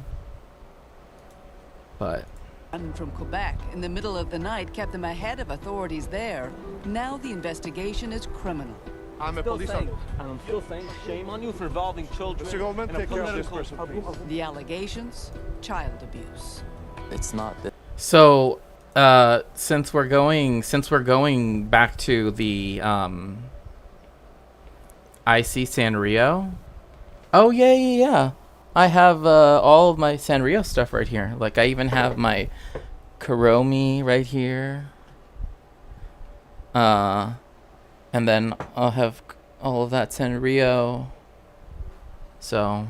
But And from Quebec in the middle of the night kept them ahead of authorities there. Now the investigation is criminal. I'm a Still police saying, officer. and I'm still saying, shame on you for involving children. Mr. Goldman, in a take care of this political person, please. The allegations, child abuse. It's not that. so, since we're going back to the IC Sanrio. Oh yeah. I have all of my Sanrio stuff right here. Like I even have my Kuromi right here. And then I'll have all of that Sanrio. So,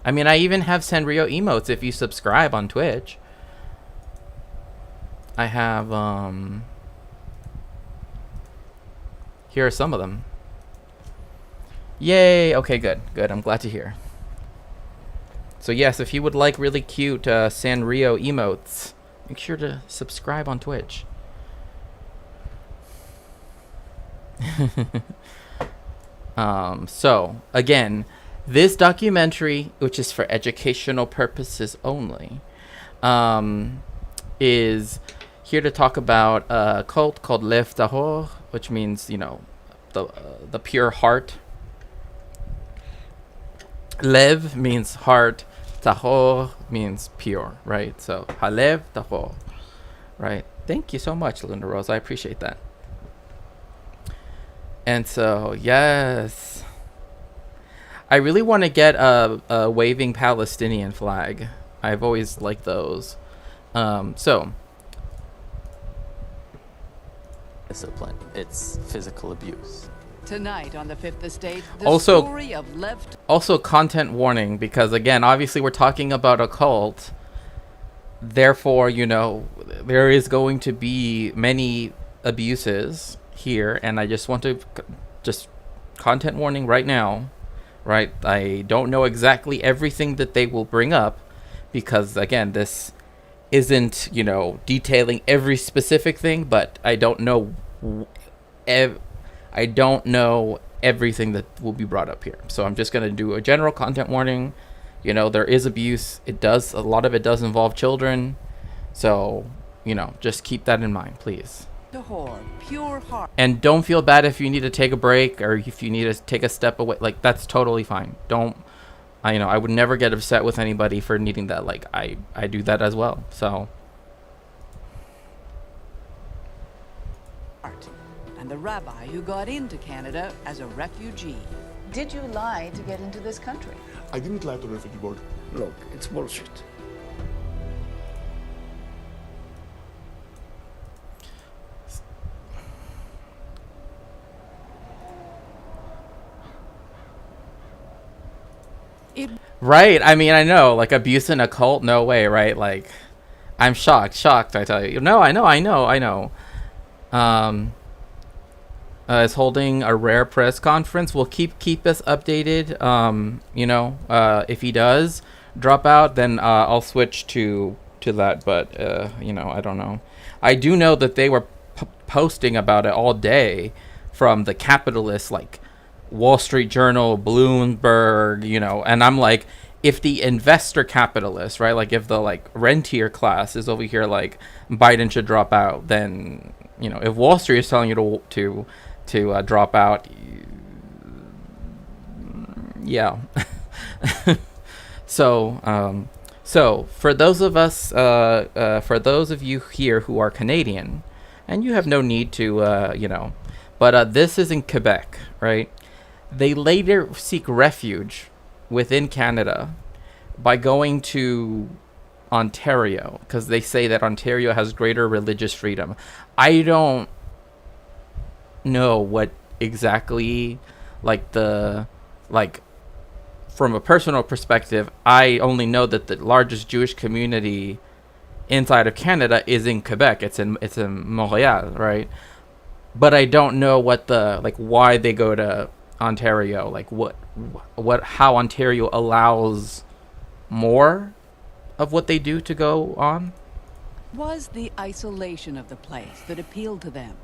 I mean, I even have Sanrio emotes if you subscribe on Twitch. I have, here are some of them. Yay! Okay, good. I'm glad to hear. So yes, if you would like really cute Sanrio emotes, make sure to subscribe on Twitch. So again, this documentary, which is for educational purposes only, is here to talk about a cult called Lev Tahor, which means, you know, the pure heart. Lev means heart, Tahor means pure, right? So Halev Tahor, right? Thank you so much, Luna Rose. I appreciate that. And so, yes, I really want to get a waving Palestinian flag. I've always liked those. So Discipline. It's physical abuse. Tonight on the Fifth Estate, the Also- story of left. also content warning, because again, obviously we're talking about a cult. Therefore, you know, there is going to be many abuses here, and I just want to just content warning right now, right? I don't know exactly everything that they will bring up, because again, this isn't, you know, detailing every specific thing, but I don't know I don't know everything that will be brought up here. So I'm just going to do a general content warning. You know, there is abuse. A lot of it does involve children. So, you know, just keep that in mind, please. Tahor, pure heart. And don't feel bad if you need to take a break or if you need to take a step away. Like, that's totally fine. I would never get upset with anybody for needing that. Like, I do that as well. So, And the rabbi who got into Canada as a refugee. Did you lie to get into this country? I didn't lie to the refugee board. Look, it's bullshit. right. I mean, I know, like, abuse in a cult, no way, right? Like, I'm shocked, I tell you. No, I know. Is holding a rare press conference. We'll keep us updated. If he does drop out, then I'll switch to that. But I don't know. I do know that they were posting about it all day from the capitalists, like Wall Street Journal, Bloomberg, and I'm like, if the investor capitalists, right, like if the like rentier class is over here like Biden should drop out, then if Wall Street is telling you to drop out, yeah. So for those of you here who are Canadian, and you have no need to But this is in Quebec, right? They later seek refuge within Canada by going to Ontario because they say that Ontario has greater religious freedom. I don't know what exactly, like from a personal perspective, I only know that the largest Jewish community inside of Canada is in Quebec. It's in Montreal, right? But I don't know what why they go to Ontario, like how Ontario allows more of what they do to go on. Was the isolation of the place that appealed to them?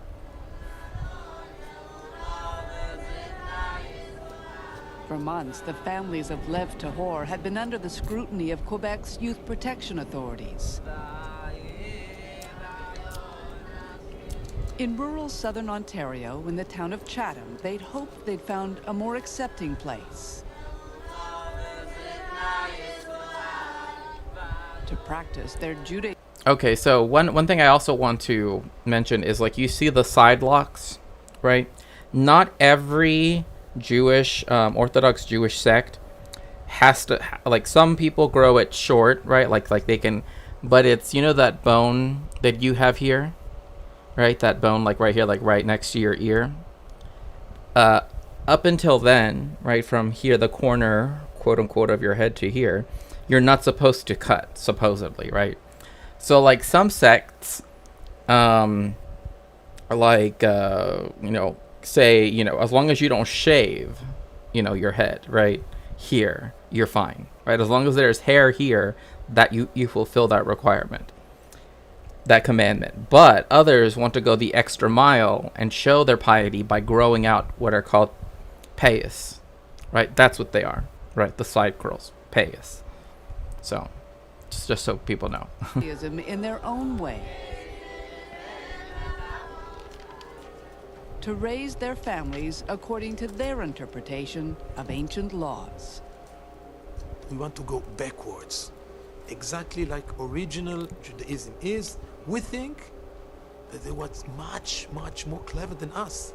For months, the families of Lev Tahor had been under the scrutiny of Quebec's youth protection authorities. In rural southern Ontario, in the town of Chatham, they'd hoped they'd found a more accepting place to practice their Judaism. Okay, so one thing I also want to mention is, like, you see the side locks, right? Not every Jewish Orthodox Jewish sect has to like, some people grow it short, right? Like they can, but it's, you know, that bone that you have here, right? That bone, like right here, like right next to your ear. Up until then, right, from here, the corner, quote unquote, of your head to here, you're not supposed to cut, supposedly, right? So, like, some sects, you know, say, you know, as long as you don't shave, you know, your head, right, here, you're fine, right? As long as there's hair here, that you fulfill that requirement, that commandment. But others want to go the extra mile and show their piety by growing out what are called payas, right? That's what they are, right? The side curls, payas. So, just so people know. In their own way, to raise their families according to their interpretation of ancient laws. We want to go backwards, exactly like original Judaism is. We think that they were much, much more clever than us.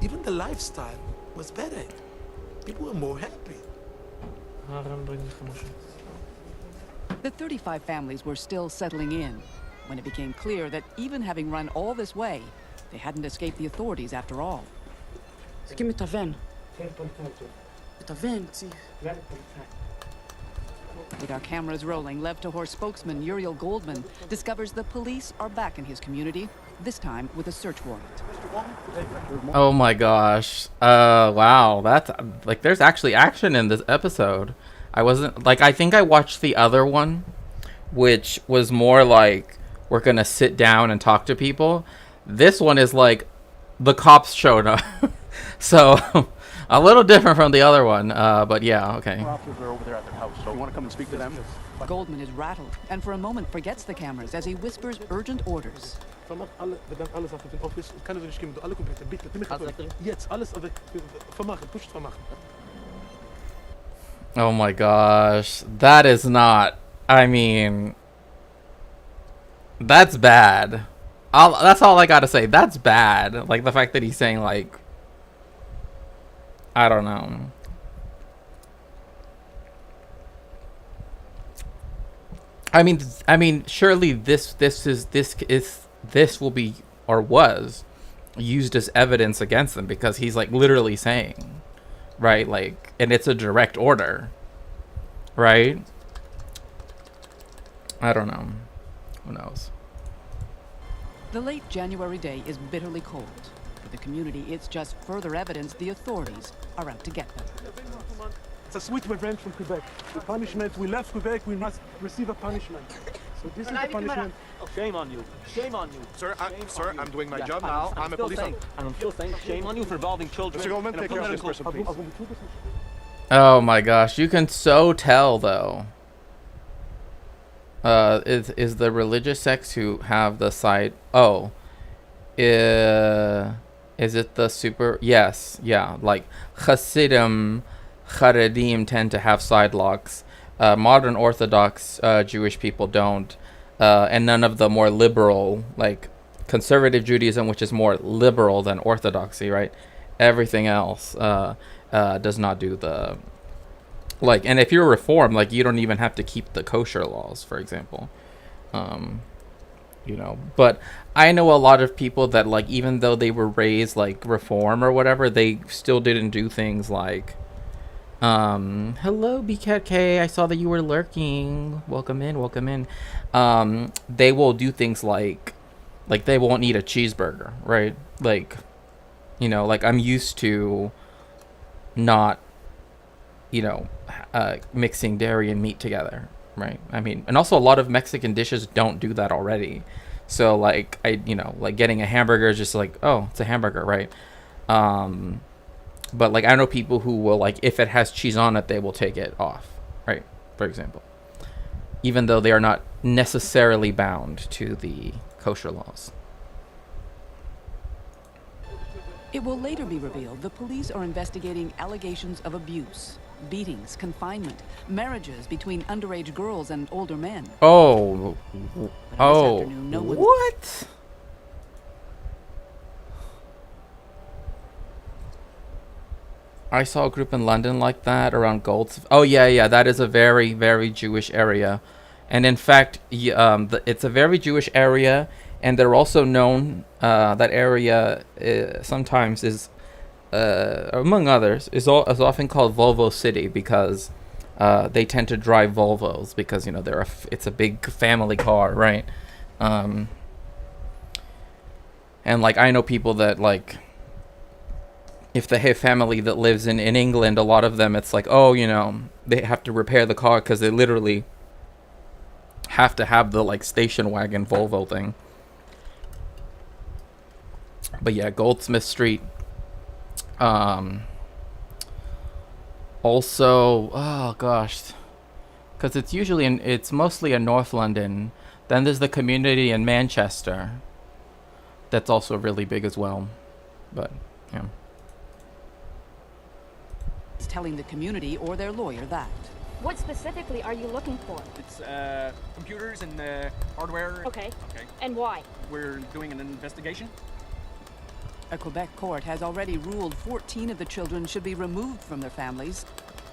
Even the lifestyle was better. People were more happy. The 35 families were still settling in when it became clear that even having run all this way, they hadn't escaped the authorities after all. With our cameras rolling, Lev Tahor spokesman Uriel Goldman discovers the police are back in his community, this time with a search warrant. Oh my gosh. Wow. That's, like, there's actually action in this episode. I think I watched the other one, which was more like, we're gonna sit down and talk to people. This one is like, the cops showed up. So, a little different from the other one, but yeah, okay. Officers are over there at their house, so you want to come and speak to them? Goldman is rattled and for a moment forgets the cameras as he whispers urgent orders. Oh my gosh. That is not, I mean, that's bad. That's all I gotta say. That's bad. Like, the fact that he's saying, like, I don't know. I mean, surely this will be, or was, used as evidence against them, because he's, like, literally saying, right, like, and it's a direct order, right? I don't know. Who knows? The late January day is bitterly cold. For the community, it's just further evidence the authorities are out to get them. It's a sweet revenge from Quebec. The punishment, we left Quebec, we must receive a punishment. So this is the punishment. Shame on you. Shame on you. Sir, I'm doing my job now. I'm a police officer. I'm still saying shame on you for involving children. Mr. Goldman, take care of this person, please. Oh my gosh, you can so tell though. Is the religious sects who have the side? Oh, is it the super? Yes, yeah. Like Hasidim, Haredim tend to have side locks. Modern Orthodox Jewish people don't, and none of the more liberal, like, conservative Judaism, which is more liberal than Orthodoxy, right? Everything else does not do the like. And if you're Reform, like you don't even have to keep the kosher laws, for example. You know, but I know a lot of people that like even though they were raised like Reform or whatever, they still didn't do things like hello BCAT K, I saw that you were lurking. Welcome in, welcome in. They will do things like they won't eat a cheeseburger, right? Like, you know, like I'm used to not, you know, mixing dairy and meat together, right? I mean, and also a lot of Mexican dishes don't do that already. So like you know, like getting a hamburger is just like, oh, it's a hamburger, right? But like I know people who will like if it has cheese on it, they will take it off, right? For example, even though they are not necessarily bound to the kosher laws. It will later be revealed the police are investigating allegations of abuse, beatings, confinement, marriages between underage girls and older men. Oh, oh, afternoon, no one- what? I saw a group in London like that around Golds. Oh yeah, that is a very, very Jewish area, and in fact, it's a very Jewish area, and they're also known. That area sometimes is, among others, is often called Volvo City because they tend to drive Volvos because you know it's a big family car, right? And like I know people that like. If they have family that lives in England, a lot of them, it's like, oh, you know, they have to repair the car because they literally have to have the, like, station wagon Volvo thing. But, yeah, Goldsmith Street. Also, oh, gosh. Because it's mostly in North London. Then there's the community in Manchester. That's also really big as well. But, yeah. Telling the community or their lawyer that. What specifically are you looking for? It's computers and hardware. Okay. And why? We're doing an investigation. A Quebec court has already ruled 14 of the children should be removed from their families.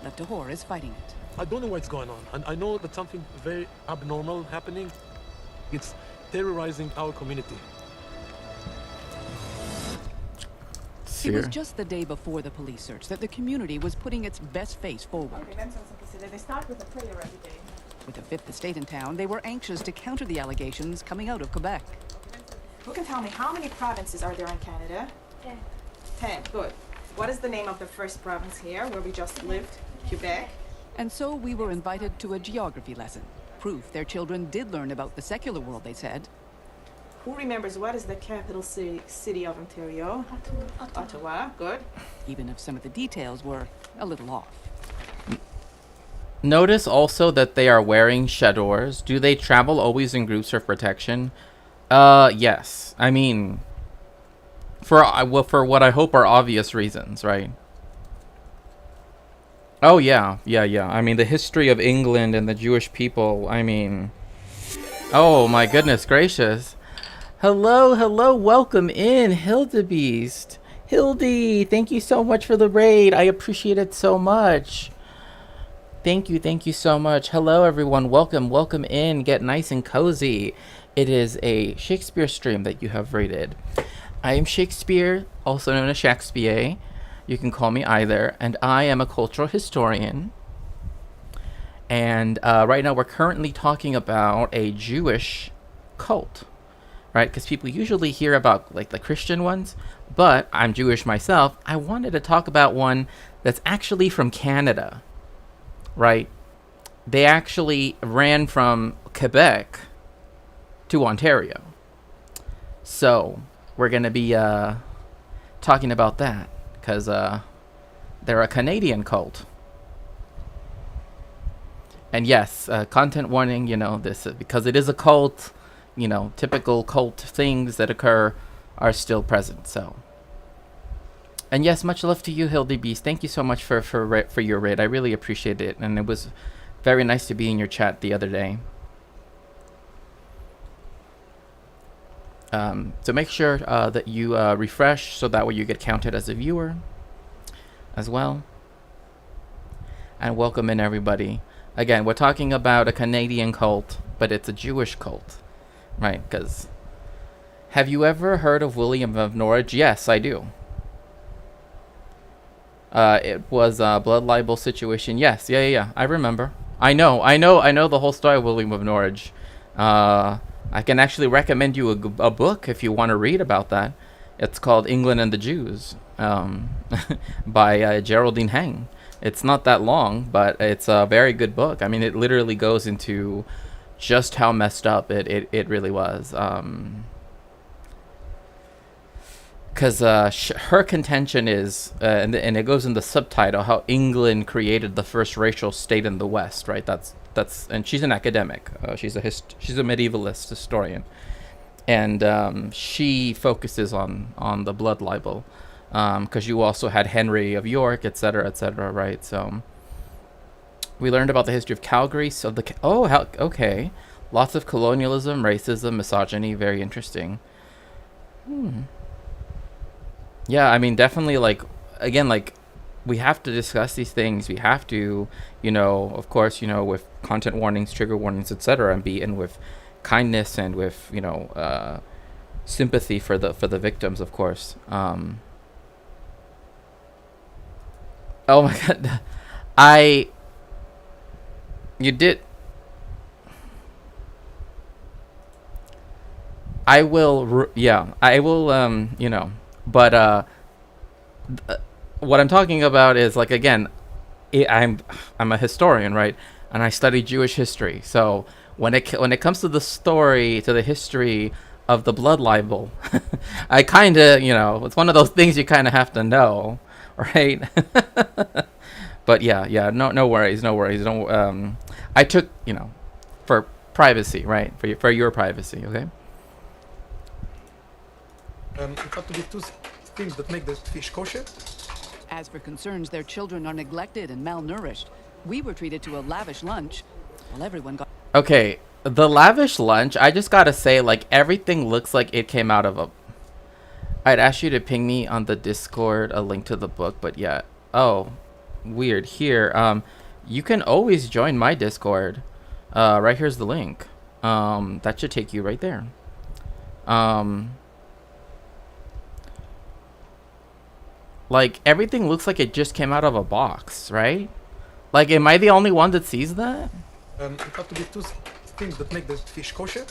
Left to Horror is fighting it. I don't know what's going on, and I know that something very abnormal happening. It's terrorizing our community. It was just the day before the police search that the community was putting its best face forward. They start with a prayer every day. With the fifth estate in town, they were anxious to counter the allegations coming out of Quebec. Who can tell me how many provinces are there in Canada? 10. 10, good. What is the name of the first province here where we just lived? Quebec? And so we were invited to a geography lesson. Proof their children did learn about the secular world, they said. Who remembers what is the capital city of Ontario? Ottawa, good. Even if some of the details were a little off. Notice also that they are wearing chadors. Do they travel always in groups for protection? Yes. I mean, for what I hope are obvious reasons, right? Oh yeah. I mean, the history of England and the Jewish people. I mean, oh my goodness gracious. Hello, welcome in, Hildebeest. Hildy, thank you so much for the raid. I appreciate it so much. Thank you so much. Hello, everyone. Welcome in. Get nice and cozy. It is a Shakespeare stream that you have raided. I am Shakespeare, also known as Shakespeare. You can call me either. And I am a cultural historian. And right now we're currently talking about a Jewish cult. Right, because people usually hear about like the Christian ones, but I'm Jewish myself. I wanted to talk about one that's actually from Canada, right? They actually ran from Quebec to Ontario. So we're going to be talking about that because they're a Canadian cult. And yes, content warning, you know, this because it is a cult. You know, typical cult things that occur are still present. So, and yes, much love to you, Hildy Beast. Thank you so much for your raid. I really appreciate it, and it was very nice to be in your chat the other day. So make sure that you refresh so that way you get counted as a viewer as well. And welcome in everybody. Again, we're talking about a Canadian cult, but it's a Jewish cult, right? Because have you ever heard of William of Norwich? Yes, I do. It was a blood libel situation. Yes, yeah. I remember. I know the whole story of William of Norwich. I can actually recommend you a book if you want to read about that. It's called England and the Jews by Geraldine Heng. It's not that long, but it's a very good book. I mean, it literally goes into just how messed up it really was. Because her contention is, and it goes in the subtitle, how England created the first racial state in the West, right? That's and she's an academic. She's a medievalist historian, and she focuses on the blood libel, because you also had Henry of York, etc., right? So we learned about the history of Calgary. So okay, lots of colonialism, racism, misogyny. Very interesting. Yeah, I mean, definitely, like, again, like, we have to discuss these things. We have to, of course, with content warnings, trigger warnings, etc., and be in with kindness and with, sympathy for the victims, of course. Oh my God, you did. I will, I will, but what I'm talking about is, like, again, I'm a historian, right? And I study Jewish history. So when it comes to the story, to the history of the blood libel, I kind of, it's one of those things you kind of have to know, right? But yeah, no worries. Don't. I took, for privacy, right? For your privacy, okay? It have to be two things that make the fish kosher. As for concerns their children are neglected and malnourished, we were treated to a lavish lunch while everyone got... Okay, the lavish lunch, I just gotta say, like, everything looks like it came out of a... I'd ask you to ping me on the Discord a link to the book, but yeah. Oh, weird. Here, you can always join my Discord. Right here's the link. That should take you right there. Like, everything looks like it just came out of a box, right? Like, am I the only one that sees that? It have to be two things that make the fish kosher.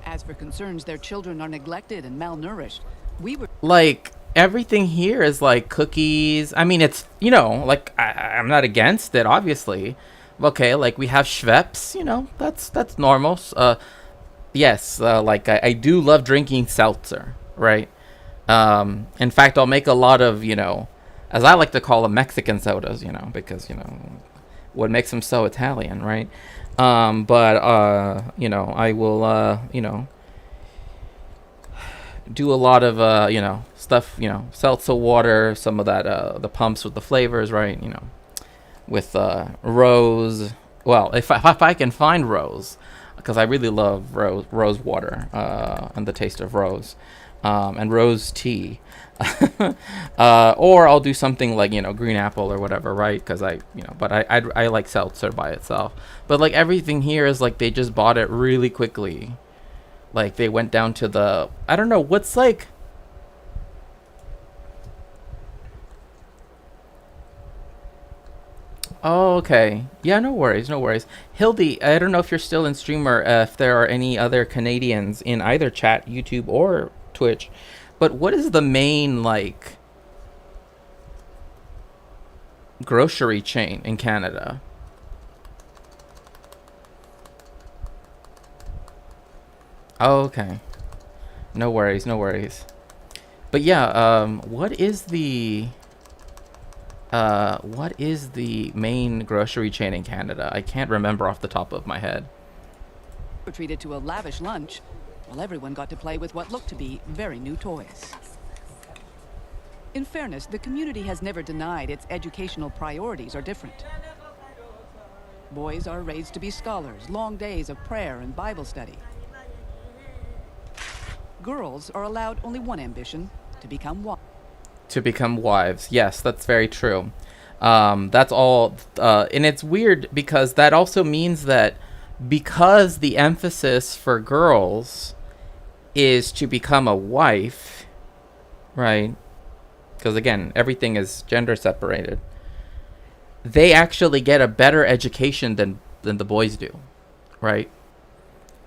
As for concerns their children are neglected and malnourished, we were... Like, everything here is, like, cookies. I mean, it's, like, I'm not against it, obviously. Okay, like, we have Schweppes, that's normal. Yes, like, I do love drinking seltzer, right? In fact, I'll make a lot of, as I like to call them, Mexican sodas, because, what makes them so Italian, right? But I will, do a lot of, stuff, seltzer water, some of that, the pumps with the flavors, right? With, rose. Well, if I can find rose, because I really love rose water, and the taste of rose. And rose tea, or I'll do something like, green apple or whatever, right? Because but I like seltzer by itself. But, like, everything here is like they just bought it really quickly. Like, they went down to the, I don't know, what's like... Oh, okay. Yeah, no worries. Hildy, I don't know if you're still in streamer, if there are any other Canadians in either chat, YouTube, or Twitch, but what is the main, like, grocery chain in Canada? Oh, okay. No worries. But yeah, what is the main grocery chain in Canada? I can't remember off the top of my head. Were treated to a lavish lunch while everyone got to play with what looked to be very new toys. In fairness, the community has never denied its educational priorities are different. Boys are raised to be scholars, long days of prayer and Bible study. Girls are allowed only one ambition, to become wives. To become wives. Yes, that's very true. That's all. And it's weird because that also means that because the emphasis for girls is to become a wife, right? Because again, everything is gender separated. They actually get a better education than the boys do, right?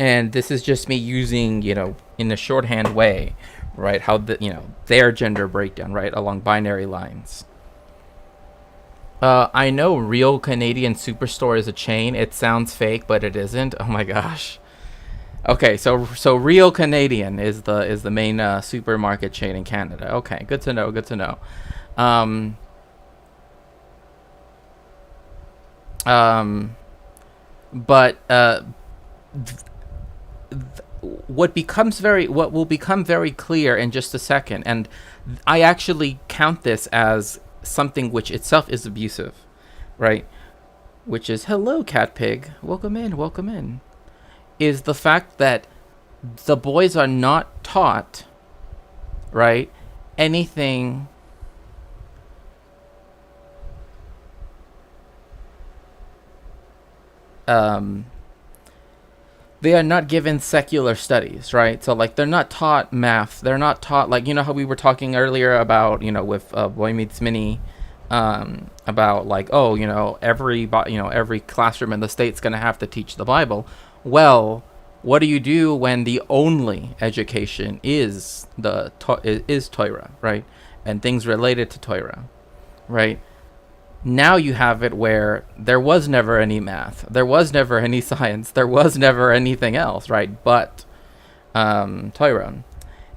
And this is just me using, in a shorthand way, right? How their gender breakdown, right, along binary lines. I know Real Canadian Superstore is a chain. It sounds fake, but it isn't. Oh my gosh. Okay, so Real Canadian is the main supermarket chain in Canada. Okay, good to know. Good to know. But what will become very clear in just a second, and I actually count this as something which itself is abusive, right? Which is, hello, cat pig, welcome in, is the fact that the boys are not taught, right, anything they are not given secular studies, right? So like they're not taught math, they're not taught, like, how we were talking earlier about, with Boy Meets Mini, about like, every classroom in the state's gonna have to teach the Bible. Well, what do you do when the only education is Torah, right? And things related to Torah, right? Now you have it where there was never any math, there was never any science, there was never anything else, right? But Torah.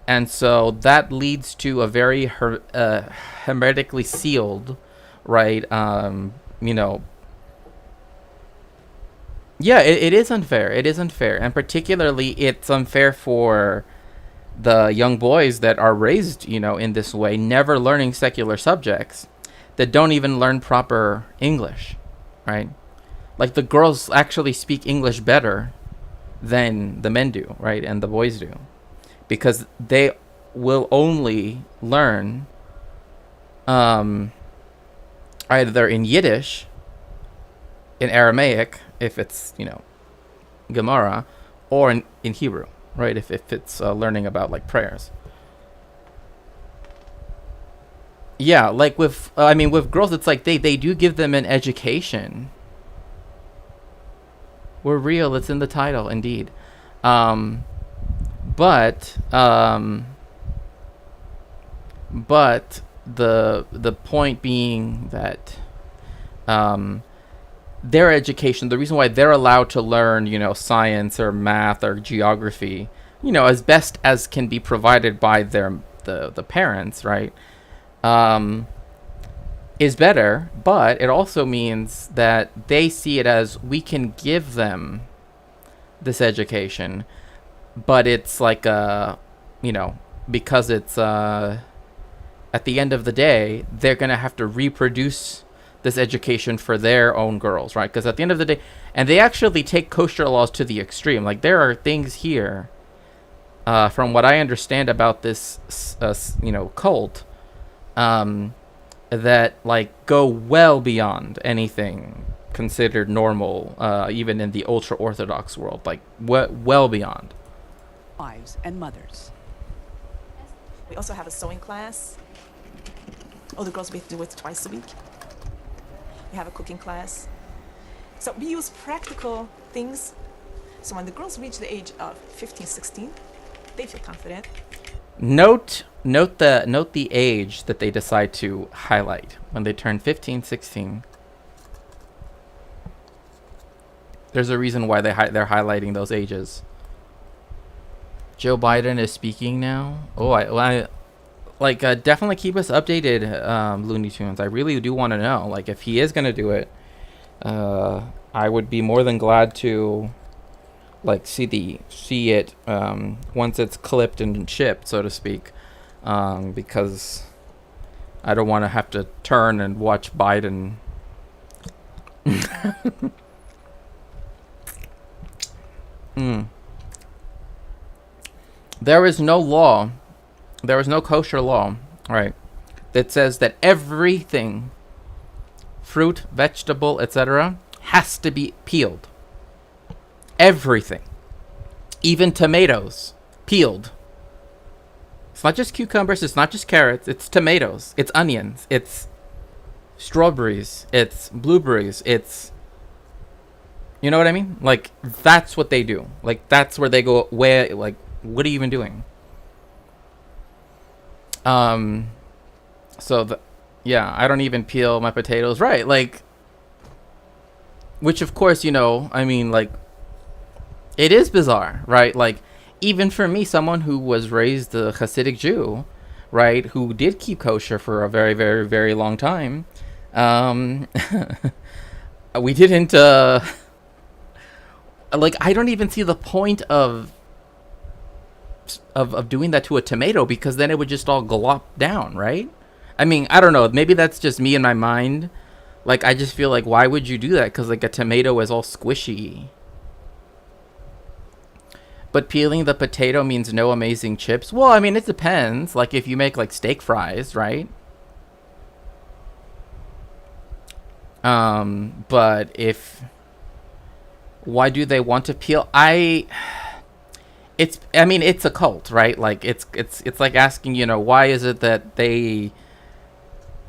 And so that leads to a very hermetically sealed, right? Yeah, it is unfair. It is unfair. And particularly it's unfair for the young boys that are raised, in this way, never learning secular subjects, that don't even learn proper English, right? Like the girls actually speak English better than the men do, right? And the boys do. Because they will only learn either in Yiddish, in Aramaic, if it's, Gemara, or in Hebrew, right? If it's learning about like prayers. Yeah, like with girls, it's like they do give them an education. We're real. It's in the title, indeed. But the point being that their education, the reason why they're allowed to learn, science or math or geography, as best as can be provided by the parents, right? Is better, but it also means that they see it as, we can give them this education, but it's like because it's at the end of the day they're gonna have to reproduce this education for their own girls, right? Because at the end of the day, and they actually take kosher laws to the extreme. Like there are things here, from what I understand about this, cult, that like go well beyond anything considered normal, even in the ultra orthodox world, like well beyond. Wives and mothers. We also have a sewing class. All the girls we have to do it twice a week. We have a cooking class. So we use practical things. So when the girls reach the age of 15, 16, they feel confident. Note the age that they decide to highlight when they turn 15, 16. There's a reason why they're highlighting those ages. Joe Biden is speaking now. Oh, I definitely keep us updated, Looney Tunes. I really do want to know, like, if he is gonna do it. I would be more than glad to, like, see it once it's clipped and shipped, so to speak, because I don't want to have to turn and watch Biden. there is no law, there is no kosher law, right, that says that everything, fruit, vegetable, etc., has to be peeled. Everything. Even tomatoes, peeled. It's not just cucumbers, it's not just carrots, it's tomatoes, it's onions, it's strawberries, it's blueberries, it's... You know what I mean? Like, that's what they do. Like, that's where they go, where, like, what are you even doing? So, yeah, I don't even peel my potatoes. Right, like... Which, of course, you know, I mean, like... It is bizarre, right? Like, even for me, someone who was raised a Hasidic Jew, right, who did keep kosher for a very, very, very long time, we didn't, like, I don't even see the point of doing that to a tomato, because then it would just all glop down, right? I mean, I don't know. Maybe that's just me in my mind. Like, I just feel like, why would you do that? Because, like, a tomato is all squishy. But peeling the potato means no amazing chips. Well, I mean, it depends. Like, if you make, like, steak fries, right? But if... Why do they want to peel? I mean, it's a cult, right? Like, it's like asking, you know, why is it that they...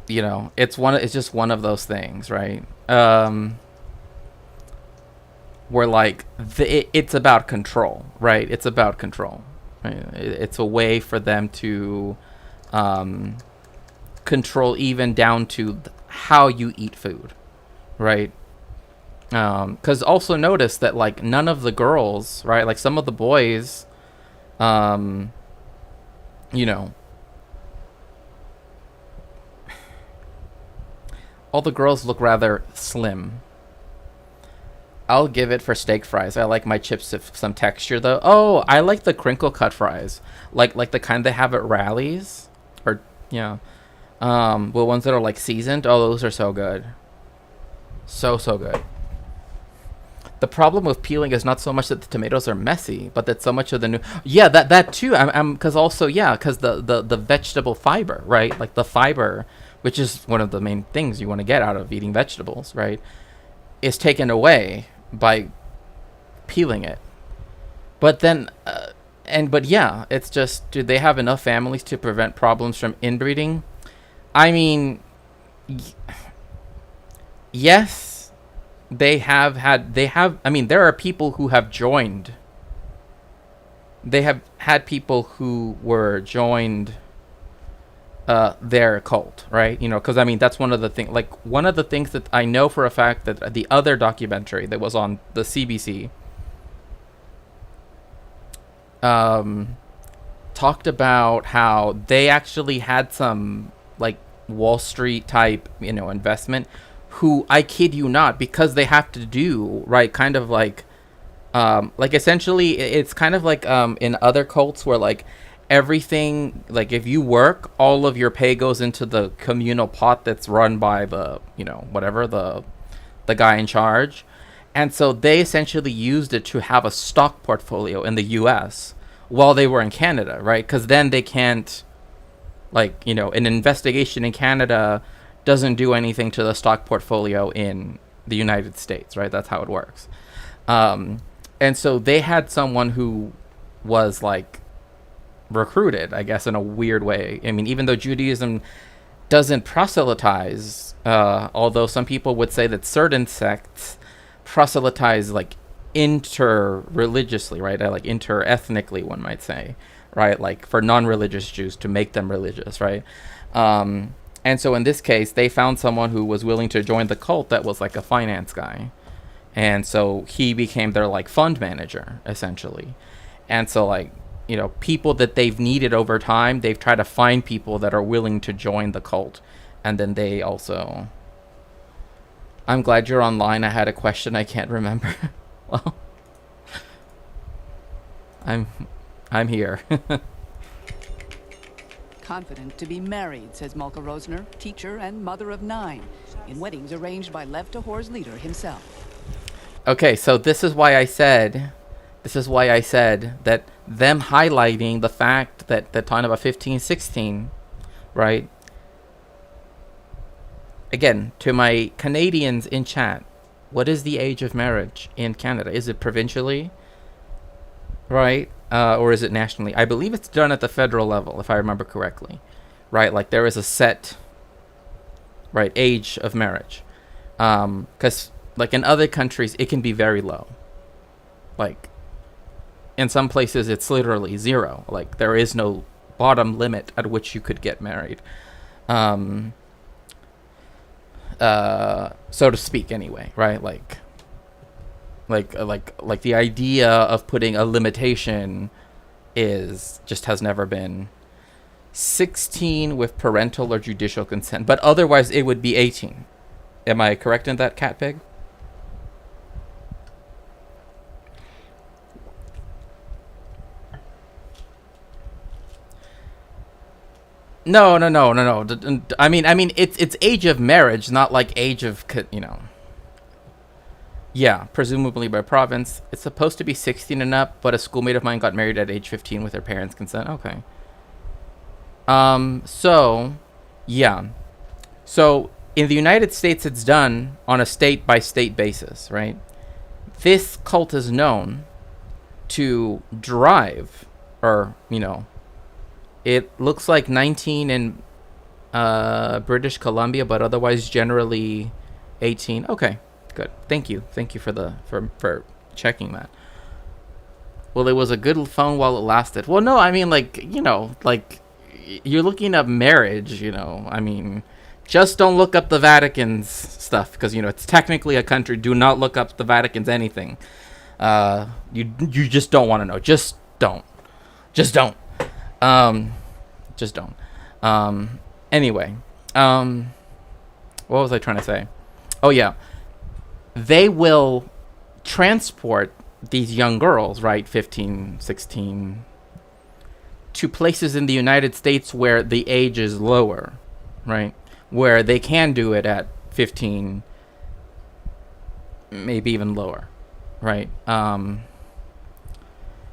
You know, it's just one of those things, right? Where, like, it's about control, right? It's about control. Right? It's a way for them to control even down to how you eat food, right? Because also notice that, like, none of the girls, right? Like, some of the boys, you know, all the girls look rather slim. I'll give it for steak fries. I like my chips with some texture, though. Oh, I like the crinkle cut fries, like the kind they have at rallies, or yeah, the ones that are like seasoned. Oh, those are so good, so good. The problem with peeling is not so much that the tomatoes are messy, but that so much of the new that too. I'm because also because the vegetable fiber, right? Like the fiber, which is one of the main things you want to get out of eating vegetables, right, is taken away by peeling it. But then but yeah, it's just, do they have enough families to prevent problems from inbreeding? I mean, yes, they have. I mean, there are people who have joined. They have had people who were joined their cult, right? You know, because I mean, that's one of the things. Like, one of the things that I know for a fact that the other documentary that was on the CBC talked about how they actually had some, like, Wall Street type, you know, investment, who, I kid you not, because they have to do, right, kind of like essentially it's kind of like in other cults where, like, everything, like, if you work, all of your pay goes into the communal pot that's run by the, you know, whatever, the guy in charge. And so they essentially used it to have a stock portfolio in the US while they were in Canada, right? Because then they can't, like, you know, an investigation in Canada doesn't do anything to the stock portfolio in the United States, right? That's how it works. And so they had someone who was, like, recruited, I guess, in a weird way. I mean, even though Judaism doesn't proselytize, although some people would say that certain sects proselytize, like, inter-religiously, right? Like, inter-ethnically, one might say, right? Like, for non-religious Jews to make them religious, right? And so in this case, they found someone who was willing to join the cult that was, like, a finance guy. And so he became their, like, fund manager, essentially. And so, like, you know, people that they've needed over time, they've tried to find people that are willing to join the cult. And then they also... I'm glad you're online. I had a question I can't remember. Well, I'm here. Confident to be married, says Malka Rosner, teacher and mother of 9, in weddings arranged by Lev Tahor's leader himself. Okay, so this is why I said This is why I said that them highlighting the fact that they're talking about 15, 16, right? Again, to my Canadians in chat, what is the age of marriage in Canada? Is it provincially, right? Or is it nationally? I believe it's done at the federal level, if I remember correctly, right? Like there is a set, right, age of marriage. Because like in other countries, it can be very low. Like in some places, it's literally 0. Like there is no bottom limit at which you could get married. So to speak, anyway, right? Like the idea of putting a limitation has never been 16 with parental or judicial consent, but otherwise it would be 18. Am I correct in that, Cat Pig? No. I mean, it's age of marriage, not like age of, Yeah, presumably by province. It's supposed to be 16 and up, but a schoolmate of mine got married at age 15 with her parents' consent. Okay. So, yeah. So, in the United States, it's done on a state-by-state basis, right? This cult is known to drive, or, it looks like 19 in British Columbia, but otherwise generally 18. Okay, good. Thank you for checking that. Well, it was a good phone while it lasted. Well, no, I mean, like you're looking up marriage. I mean, just don't look up the Vatican's stuff because it's technically a country. Do not look up the Vatican's anything. You just don't want to know. Just don't. Just don't. Anyway, what was I trying to say? Oh yeah, they will transport these young girls, right, 15, 16, to places in the United States where the age is lower, right, where they can do it at 15, maybe even lower, right?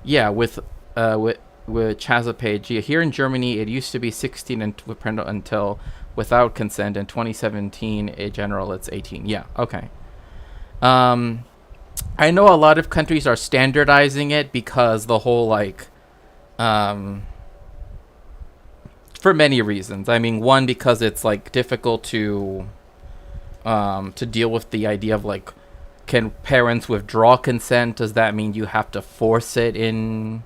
Yeah, with Chazapage, here in Germany, it used to be 16 until without consent. In 2017, in general, it's 18. Yeah, okay. I know a lot of countries are standardizing it because the whole, for many reasons. I mean, one, because it's, difficult to deal with the idea of, can parents withdraw consent? Does that mean you have to force it in...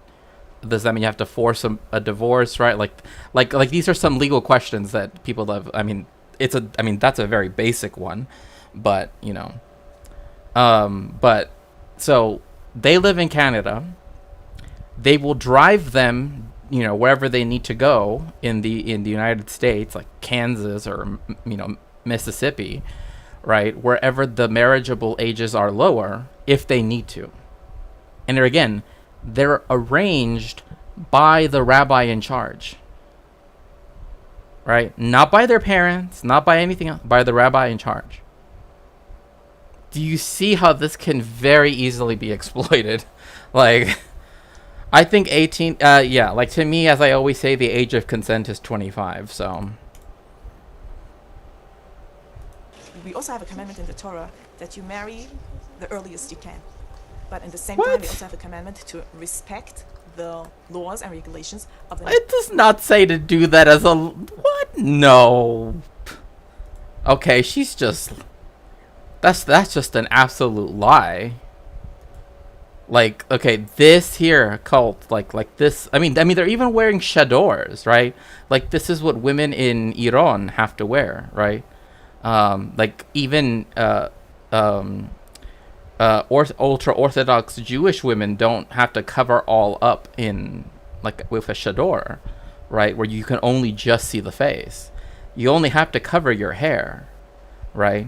Does that mean you have to force a divorce, right? Like these are some legal questions that people have. I mean, that's a very basic one, but but so they live in Canada. They will drive them, wherever they need to go in the United States, like Kansas or Mississippi, right? Wherever the marriageable ages are lower, if they need to, and they're arranged by the rabbi in charge, right? Not by their parents, not by anything else, by the rabbi in charge. Do you see how this can very easily be exploited? I think 18, yeah, to me, as I always say, the age of consent is 25, so. We also have a commandment in the Torah that you marry the earliest you can. But at the same time, we also have a commandment to respect the laws and regulations of the... It does not say to do that as a... What? No. Okay, she's just... That's just an absolute lie. Okay, this here cult, like this... I mean, they're even wearing chadors, right? This is what women in Iran have to wear, right? Even... ultra-Orthodox Jewish women don't have to cover all up in, with a chador, right? Where you can only just see the face. You only have to cover your hair, right?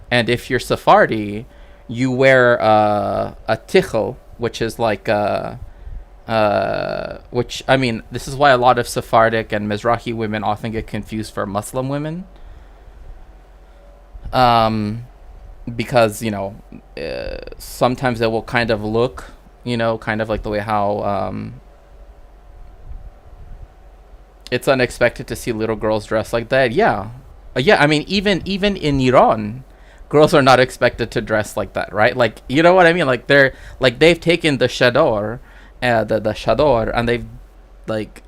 And if you're Sephardi, you wear a tichel, which is which, I mean, this is why a lot of Sephardic and Mizrahi women often get confused for Muslim women. Because sometimes it will kind of look you know, kind of like the way how it's unexpected to see little girls dressed like that. Yeah, yeah. I mean, even in Iran, girls are not expected to dress like that, right? Like, you know what I mean? Like they've taken the chador, the chador, and they've like,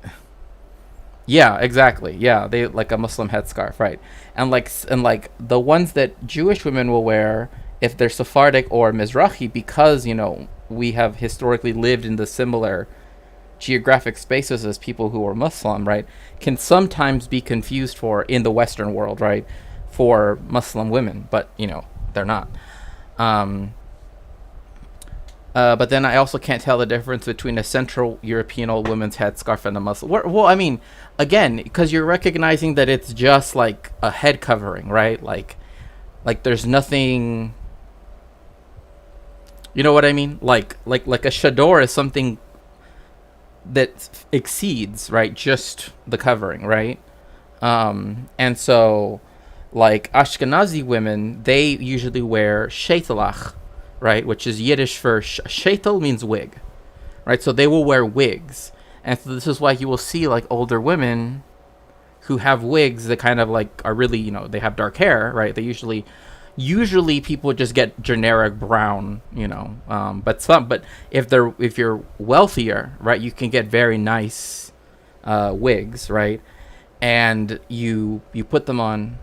yeah, exactly. Yeah, they like a Muslim headscarf, right? And like the ones that Jewish women will wear if they're Sephardic or Mizrahi, because, you know, we have historically lived in the similar geographic spaces as people who are Muslim, right, can sometimes be confused for in the Western world, right, for Muslim women, but, you know, they're not. But then I also can't tell the difference between a Central European old woman's headscarf and a Muslim. Well, I mean, again, because you're recognizing that it's just like a head covering, right? Like there's nothing. You know what I mean? Like a chador is something that exceeds, right, just the covering, right? And so, like Ashkenazi women, they usually wear sheitlach, right, which is Yiddish for sheitel means wig, right? So they will wear wigs, and so this is why you will see like older women who have wigs that kind of like are really, you know, they have dark hair, right? They usually people just get generic brown, you know, but if you're wealthier, right, you can get very nice wigs, right, and you put them on.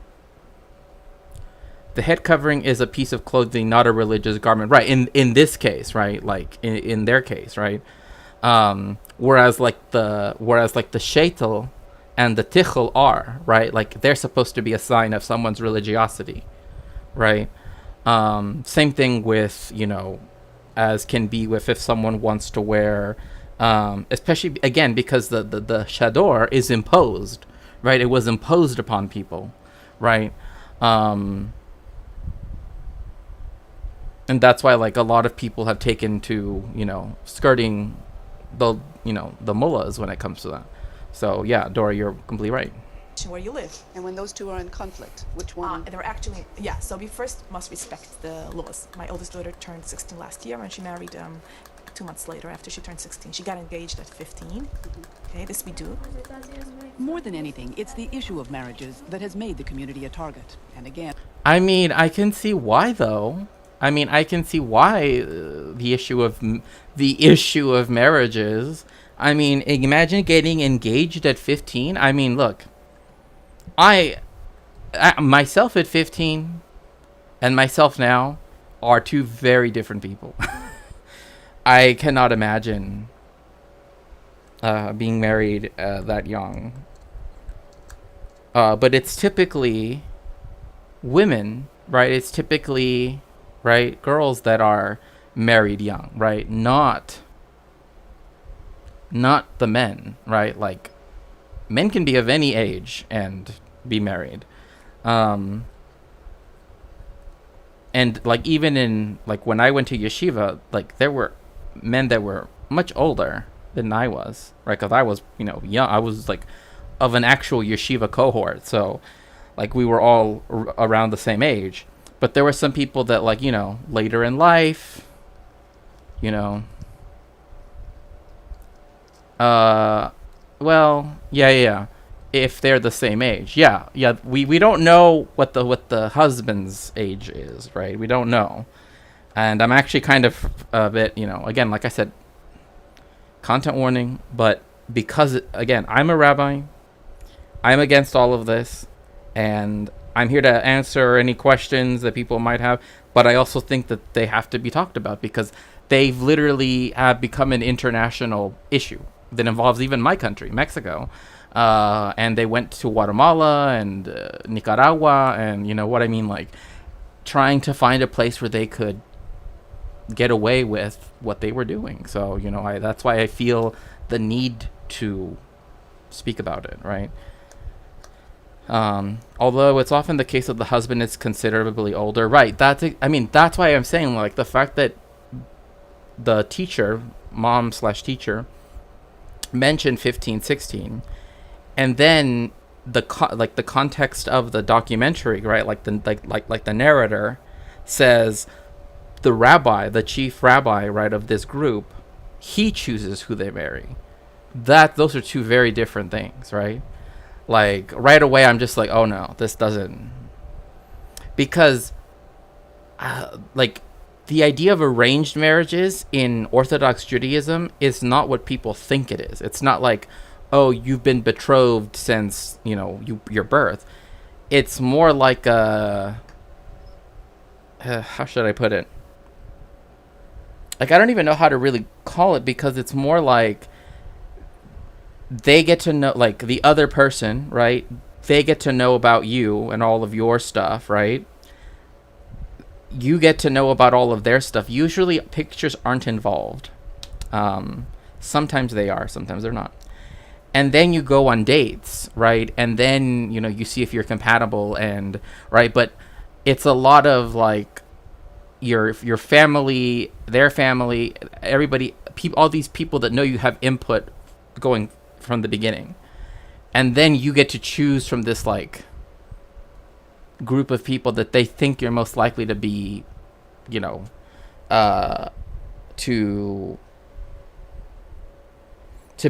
The head covering is a piece of clothing, not a religious garment, right? In this case, right, like in their case, right. Whereas the sheitel and the tichel are, right, like they're supposed to be a sign of someone's religiosity, right? Same thing with, you know, as can be with if someone wants to wear, especially again because the chador is imposed, right? It was imposed upon people, right? And that's why like a lot of people have taken to, you know, skirting the, you know, the mullahs when it comes to that. So yeah, Dora, you're completely right. Where you live. And when those two are in conflict, which one? They're actually, yeah, so we first must respect the laws. My oldest daughter turned 16 last year, and she married 2 months later after she turned 16. She got engaged at 15. Okay, this we do. More than anything, it's the issue of marriages that has made the community a target. And again, I mean, I can see why though. I mean, I can see why the issue of marriages. I mean, imagine getting engaged at 15. I mean, look, I myself at 15 and myself now are two very different people. I cannot imagine being married that young. But it's typically women, right? It's typically, right, girls that are married young, right? Not the men, right? Like, men can be of any age and be married. And like even in like when I went to yeshiva, like there were men that were much older than I was, right? Because I was, you know, young. I was like of an actual yeshiva cohort, so like we were all around the same age. But there were some people that, like, you know, later in life, you know, well, yeah, if they're the same age, yeah, we don't know what the husband's age is, right? We don't know. And I'm actually kind of a bit, you know, again, like I said, content warning, but because again, I'm a rabbi, I'm against all of this, and I'm here to answer any questions that people might have, but I also think that they have to be talked about because they've literally have become an international issue that involves even my country, Mexico. And they went to Guatemala and Nicaragua, and you know what I mean, like trying to find a place where they could get away with what they were doing. So, you know, that's why I feel the need to speak about it, right? Although it's often the case that the husband is considerably older, right? That's why I'm saying, like, the fact that the teacher, mom/teacher, mentioned 15, 16, and then the context of the documentary, right? Like the narrator says the rabbi, the chief rabbi, right, of this group, he chooses who they marry. Those are two very different things, right? Like right away I'm just like, oh no, this doesn't, because like the idea of arranged marriages in Orthodox Judaism is not what people think it is. It's not like, oh, you've been betrothed since, your birth. It's more like a, how should I put it? Like, I don't even know how to really call it, because it's more like they get to know, like the other person, right? They get to know about you and all of your stuff, right? You get to know about all of their stuff. Usually pictures aren't involved. Sometimes they are, sometimes they're not. And then you go on dates, right? And then, you see if you're compatible, and right, but it's a lot of like your family, their family, everybody, all these people that know you have input going from the beginning. And then you get to choose from this like group of people that they think you're most likely to be, to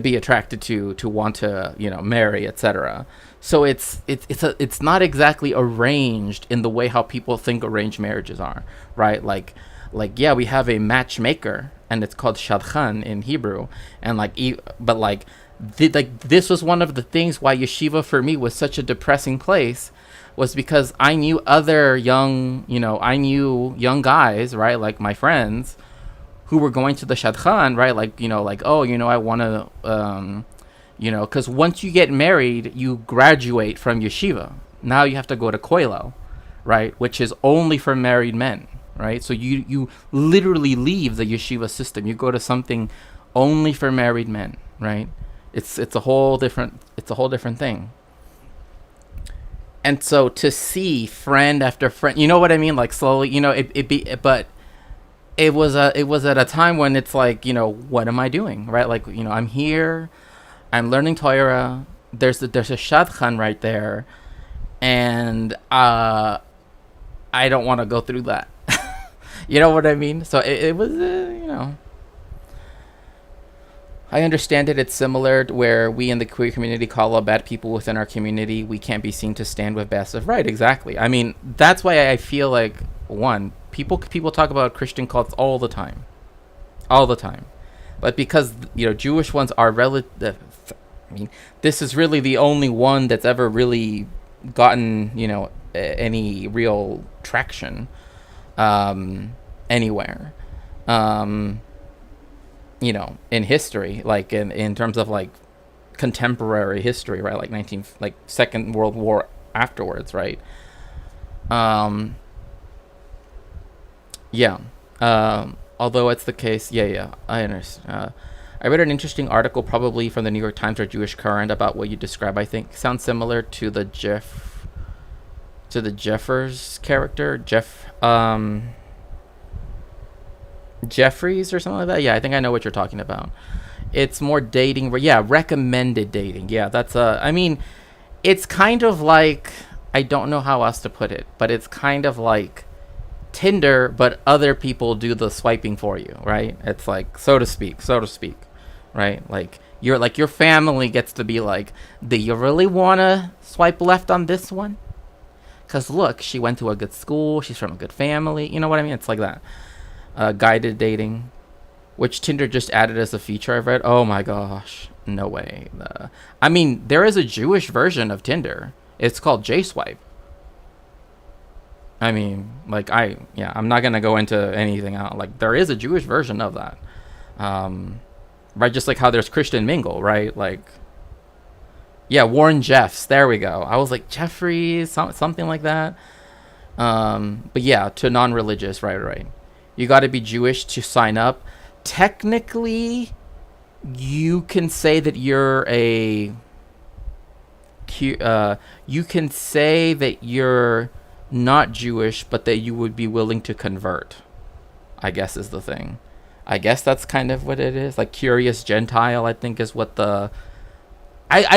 be attracted to want to, marry, etc. So it's not exactly arranged in the way how people think arranged marriages are, right? Like yeah, we have a matchmaker, and it's called shadchan in Hebrew, and this was one of the things why yeshiva for me was such a depressing place, was because I knew other young guys, right, like my friends, who were going to the shadchan, right, I want to, because once you get married, you graduate from yeshiva. Now you have to go to koilo, right, which is only for married men, right? So you literally leave the yeshiva system. You go to something only for married men, right? It's a whole different thing. And so to see friend after friend, you know what I mean? Like slowly, but it was at a time when it's like, what am I doing, right? Like, I'm here, I'm learning Torah. There's a shadchan right there, and I don't want to go through that. You know what I mean? So it was, I understand it. It's similar to where we in the queer community call out bad people within our community. We can't be seen to stand with Basif. Right, exactly. I mean, that's why I feel like, one, people talk about Christian cults all the time. But because, Jewish ones are relative, I mean, this is really the only one that's ever really gotten, any real traction anywhere. In history, like in terms of like contemporary history, right? Like Second World War afterwards, right? Although it's the case, I understand. I read an interesting article, probably from the New York Times or Jewish Current, about what you describe. I think sounds similar to the Jeffers character, Jeffries or something like that. Yeah, I think I know what you're talking about. It's more dating, recommended dating. Yeah, that's I mean, it's kind of like, I don't know how else to put it, but it's kind of like Tinder, but other people do the swiping for you, right? It's like, so to speak, right? Like your family gets to be like, do you really want to swipe left on this one? Because look, she went to a good school, she's from a good family. You know what I mean? It's like that. Guided dating, which Tinder just added as a feature, I've read. Oh my gosh, no way. I mean, there is a Jewish version of Tinder. It's called J-Swipe. I mean, like, I'm not gonna go into anything out. Like, there is a Jewish version of that, right? Just like how there's Christian Mingle, right? Like, Warren Jeffs. There we go. I was like, Jeffries, something like that. But to non-religious, right. You got to be Jewish to sign up. Technically, you can say that you're you can say that you're not Jewish, but that you would be willing to convert, I guess, is the thing. I guess that's kind of what it is. Like curious Gentile, I think, is what I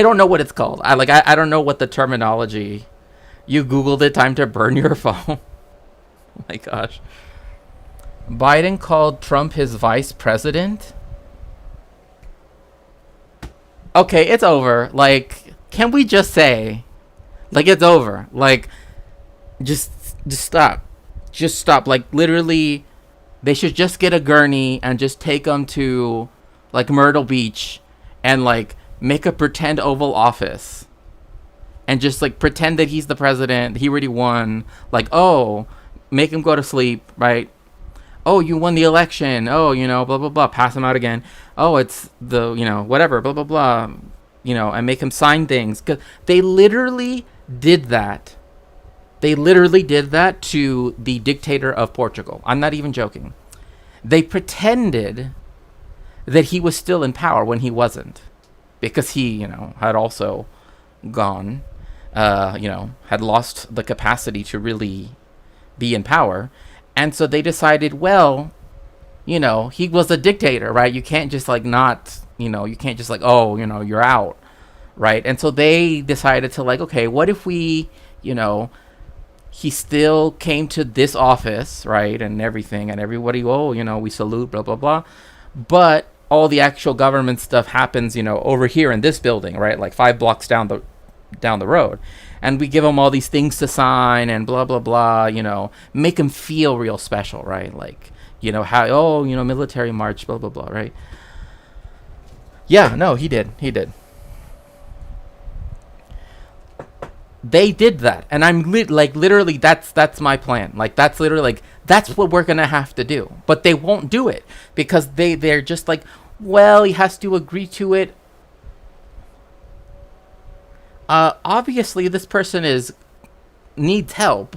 don't know what it's called. I don't know what the terminology. You Googled it, time to burn your phone. Oh my gosh. Biden called Trump his vice president. Okay, it's over. Like, can we just say, like, it's over? Like, just stop. Just stop. Like, literally, they should just get a gurney and just take him to, like, Myrtle Beach and, like, make a pretend Oval Office. And just, like, pretend that he's the president. He already won. Like, oh, make him go to sleep, right? Oh, you won the election. Oh, blah, blah, blah. Pass him out again. Oh, it's the, whatever, blah, blah, blah. And make him sign things. 'Cause they literally did that. They literally did that to the dictator of Portugal. I'm not even joking. They pretended that he was still in power when he wasn't. Because he, had also gone, had lost the capacity to really be in power. And so they decided, well, he was a dictator, right? You can't just like not, you can't just like, oh, you're out, right? And so they decided to like, okay, what if we, he still came to this office, right? And everything, and everybody, oh, we salute, blah, blah, blah. But all the actual government stuff happens, over here in this building, right? Like 5 blocks down the road. And we give them all these things to sign and blah, blah, blah, make them feel real special, right? Like, how, oh, military march, blah, blah, blah, right? Yeah, no, he did. They did that. And I'm literally, that's my plan. Like, that's literally, like, that's what we're going to have to do. But they won't do it because they're just like, well, he has to agree to it. Obviously this person needs help,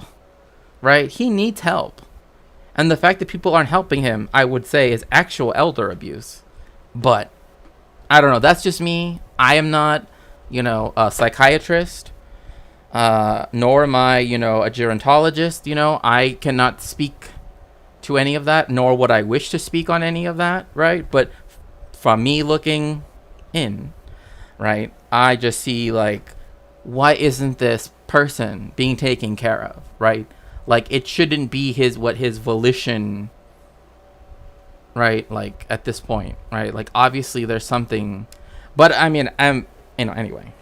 right? He needs help. And the fact that people aren't helping him, I would say, is actual elder abuse. But I don't know. That's just me. I am not, a psychiatrist, nor am I, a gerontologist. I cannot speak to any of that, nor would I wish to speak on any of that, right? But from me looking in, right, I just see, like, why isn't this person being taken care of, right? Like, it shouldn't be his volition, right? Like, at this point, right? Like, obviously there's something, but I mean, anyway.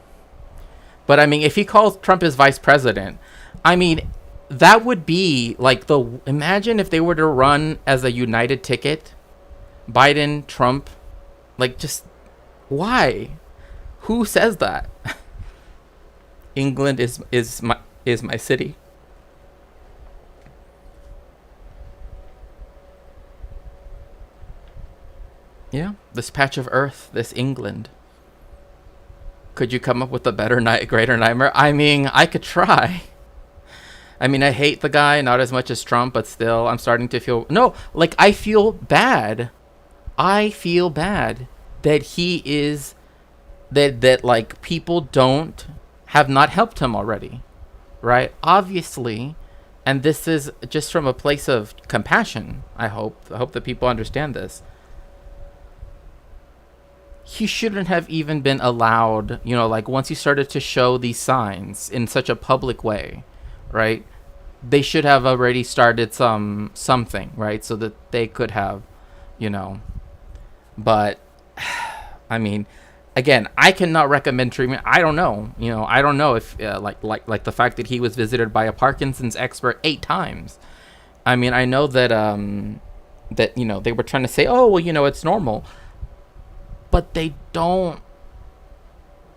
But I mean, if he calls Trump his vice president, I mean, that would be like imagine if they were to run as a united ticket, Biden, Trump, like, just why? Who says that? England is my city. Yeah, this patch of earth, this England. Could you come up with a greater nightmare? I mean, I could try. I mean, I hate the guy, not as much as Trump, but still, I'm starting to feel... No, like, I feel bad. I feel bad that he is... That like, people have not helped him already, right? Obviously, and this is just from a place of compassion, I hope that people understand this. He shouldn't have even been allowed, like, once he started to show these signs in such a public way, right? They should have already started something, right? So that they could have, but I mean, again, I cannot recommend treatment. I don't know, I don't know if like the fact that he was visited by a Parkinson's expert 8 times. I mean, I know that that they were trying to say, oh, well, it's normal. But they don't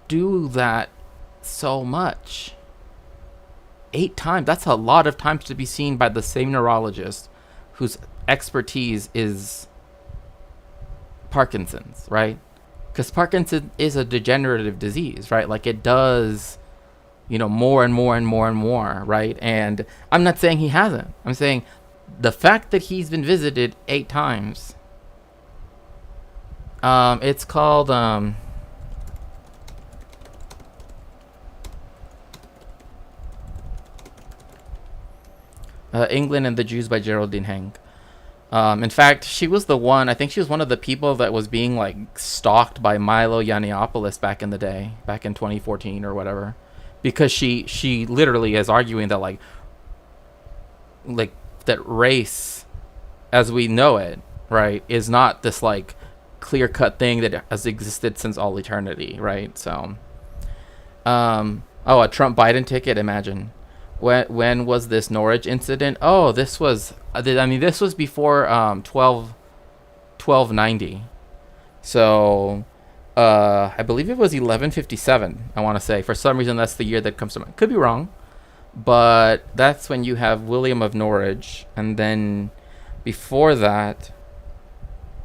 do that so much. 8 times. That's a lot of times to be seen by the same neurologist whose expertise is Parkinson's, right? Because Parkinson's is a degenerative disease, right? Like, it does, more and more and more and more, right? And I'm not saying he hasn't. I'm saying the fact that he's been visited 8 times... it's called, England and the Jews by Geraldine Heng. In fact, she was I think she was one of the people that was being, like, stalked by Milo Yiannopoulos back in the day, back in 2014 or whatever. Because she literally is arguing that, like, that race, as we know it, right, is not this, like, clear-cut thing that has existed since all eternity, right? So, a Trump Biden ticket. Imagine, when was this Norwich incident? Oh, this was. This was before 1290. So, I believe it was 1157. I want to say, for some reason, that's the year that comes to mind. Could be wrong, but that's when you have William of Norwich, and then before that,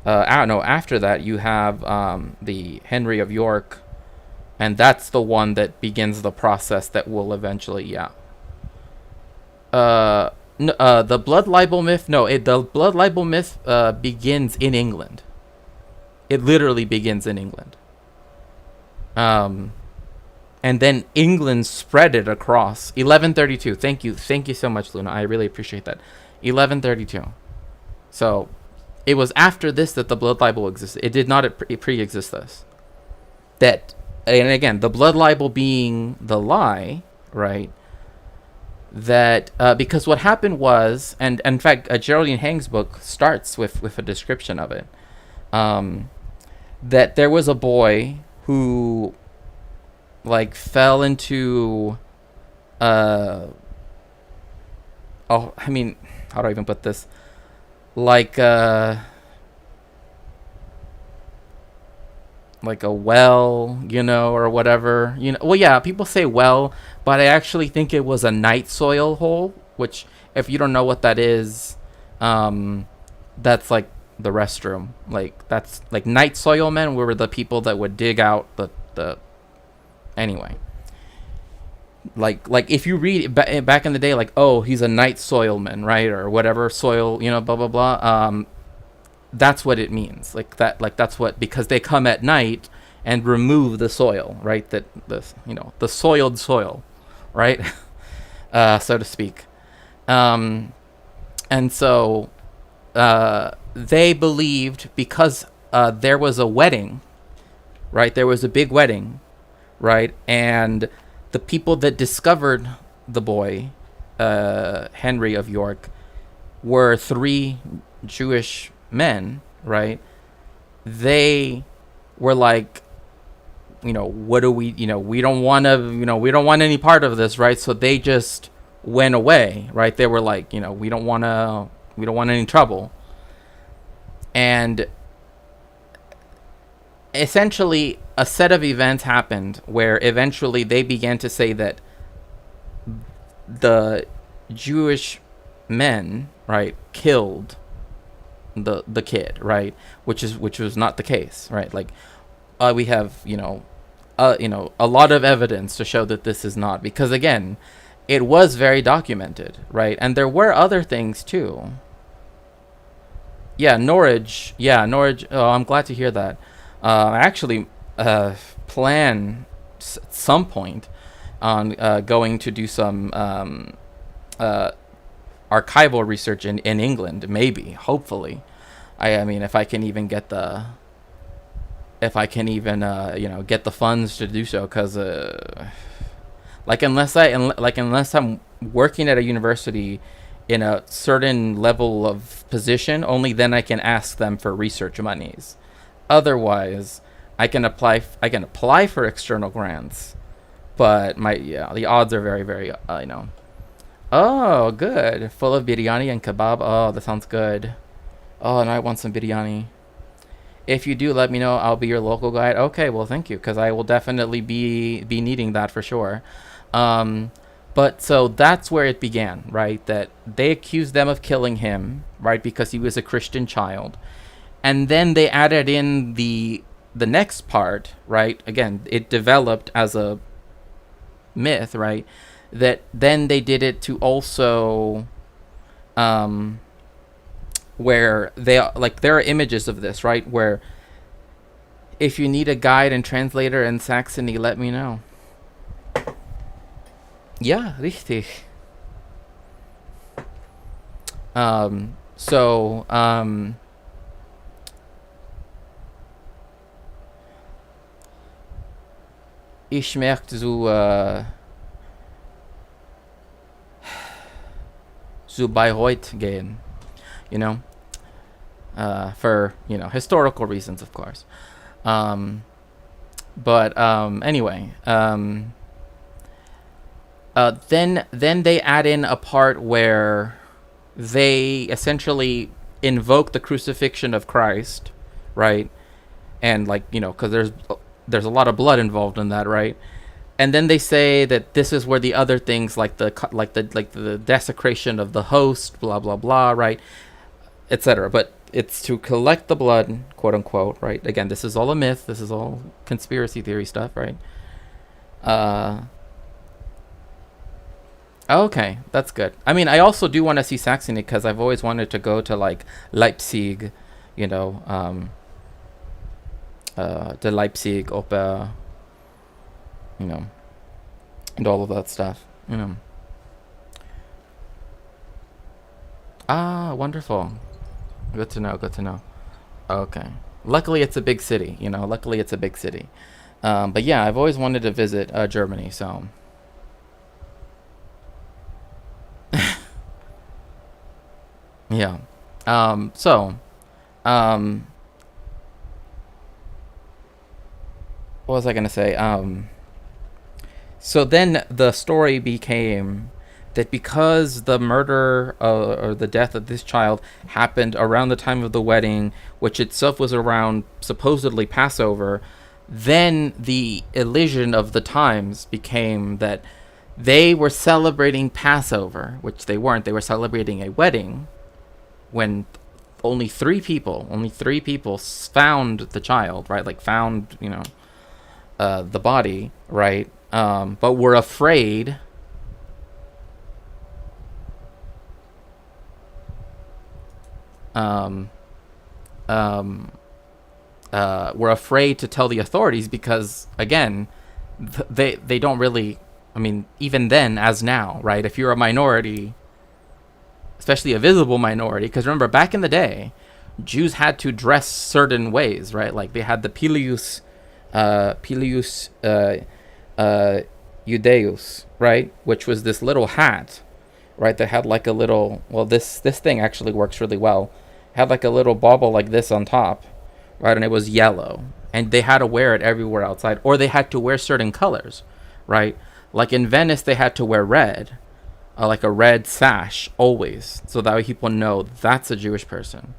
after that you have the Henry of York, and that's the one that begins the process that will eventually, the blood libel myth. No, the blood libel myth begins in England. It literally begins in England. And then England spread it across 1132. Thank you so much, Luna. I really appreciate that. 1132. So it was after this that the blood libel existed. It did not pre-exist this. That, and again, the blood libel being the lie, right? That because what happened was, and in fact, Geraldine Hang's book starts with a description of it. That there was a boy who fell into how do I even put this? Like a well, or whatever, well, yeah, people say well, but I actually think it was a night soil hole, which, if you don't know what that is, that's like the restroom. That's like night soil men were the people that would dig out the anyway. Like if you read back in the day, oh, he's a night soilman, right, or whatever, soil, blah blah blah. That's what it means. That's what, because they come at night and remove the soil, right? That the soiled soil, right, so to speak. And so they believed, because there was a wedding, right? There was a big wedding, right? And the people that discovered the boy, Henry of York, were 3 Jewish men, right? They were like, what do we, we don't want to, we don't want any part of this, right? So they just went away, right? They were like, we don't want any trouble. And essentially a set of events happened where eventually they began to say that the Jewish men, right, killed the kid, right, which was not the case, right? We have a lot of evidence to show that this is not, because again, it was very documented, right? And there were other things too. Norwich. Oh, I'm glad to hear that. I actually plan at some point on going to do some archival research in England, maybe, hopefully. I mean, if I can even get the get the funds to do so, because unless I'm working at a university in a certain level of position, only then I can ask them for research monies. Otherwise, I can apply for external grants, but the odds are very, very Oh, good. Full of biryani and kebab. Oh, that sounds good. Oh, and I want some biryani. If you do, let me know. I'll be your local guide. Okay, well, thank you, because I will definitely be needing that for sure. But so that's where it began, right? That they accused them of killing him, right, because he was a Christian child. And then they added in the next part, right? Again, it developed as a myth, right? That then they did it to also where there are images of this, right? Where if you need a guide and translator in Saxony, let me know. Ja, richtig. Ich möchte zu Bayreuth gehen, for, you know, historical reasons, of course. Anyway, then they add in a part where they essentially invoke the crucifixion of Christ, right? And, like, you know, because there's a lot of blood involved in that, right? And then they say that this is where the other things, like the desecration of the host, blah blah blah, right, etc. But it's to collect the blood, quote unquote, right? Again, this is all a myth. This is all conspiracy theory stuff, right? Okay, that's good. I mean, I also do want to see Saxony because I've always wanted to go to, like, Leipzig, you know, the Leipzig Opera, you know, and all of that stuff, you know. Ah, wonderful. Good to know, good to know. Okay. Luckily, it's a big city, you know. Luckily, it's a big city. But yeah, I've always wanted to visit Germany, so. Yeah. What was I going to say? So then the story became that because the murder or the death of this child happened around the time of the wedding, which itself was around supposedly Passover, then the illusion of the times became that they were celebrating Passover, which they weren't. They were celebrating a wedding when only three people found the child, right? Like, found, you know, the body, right? But were afraid were afraid to tell the authorities because, again, they don't really, I mean, even then as now, right? If you're a minority, especially a visible minority, because remember, back in the day, Jews had to dress certain ways, right? Like, they had the Pileus Judaeus, right? Which was this little hat, right? That had like a little, well, this thing actually works really well. Had like a little bauble like this on top, right? And it was yellow. And they had to wear it everywhere outside. Or they had to wear certain colors, right? Like in Venice, they had to wear red. Like a red sash, always. So that way people know that's a Jewish person,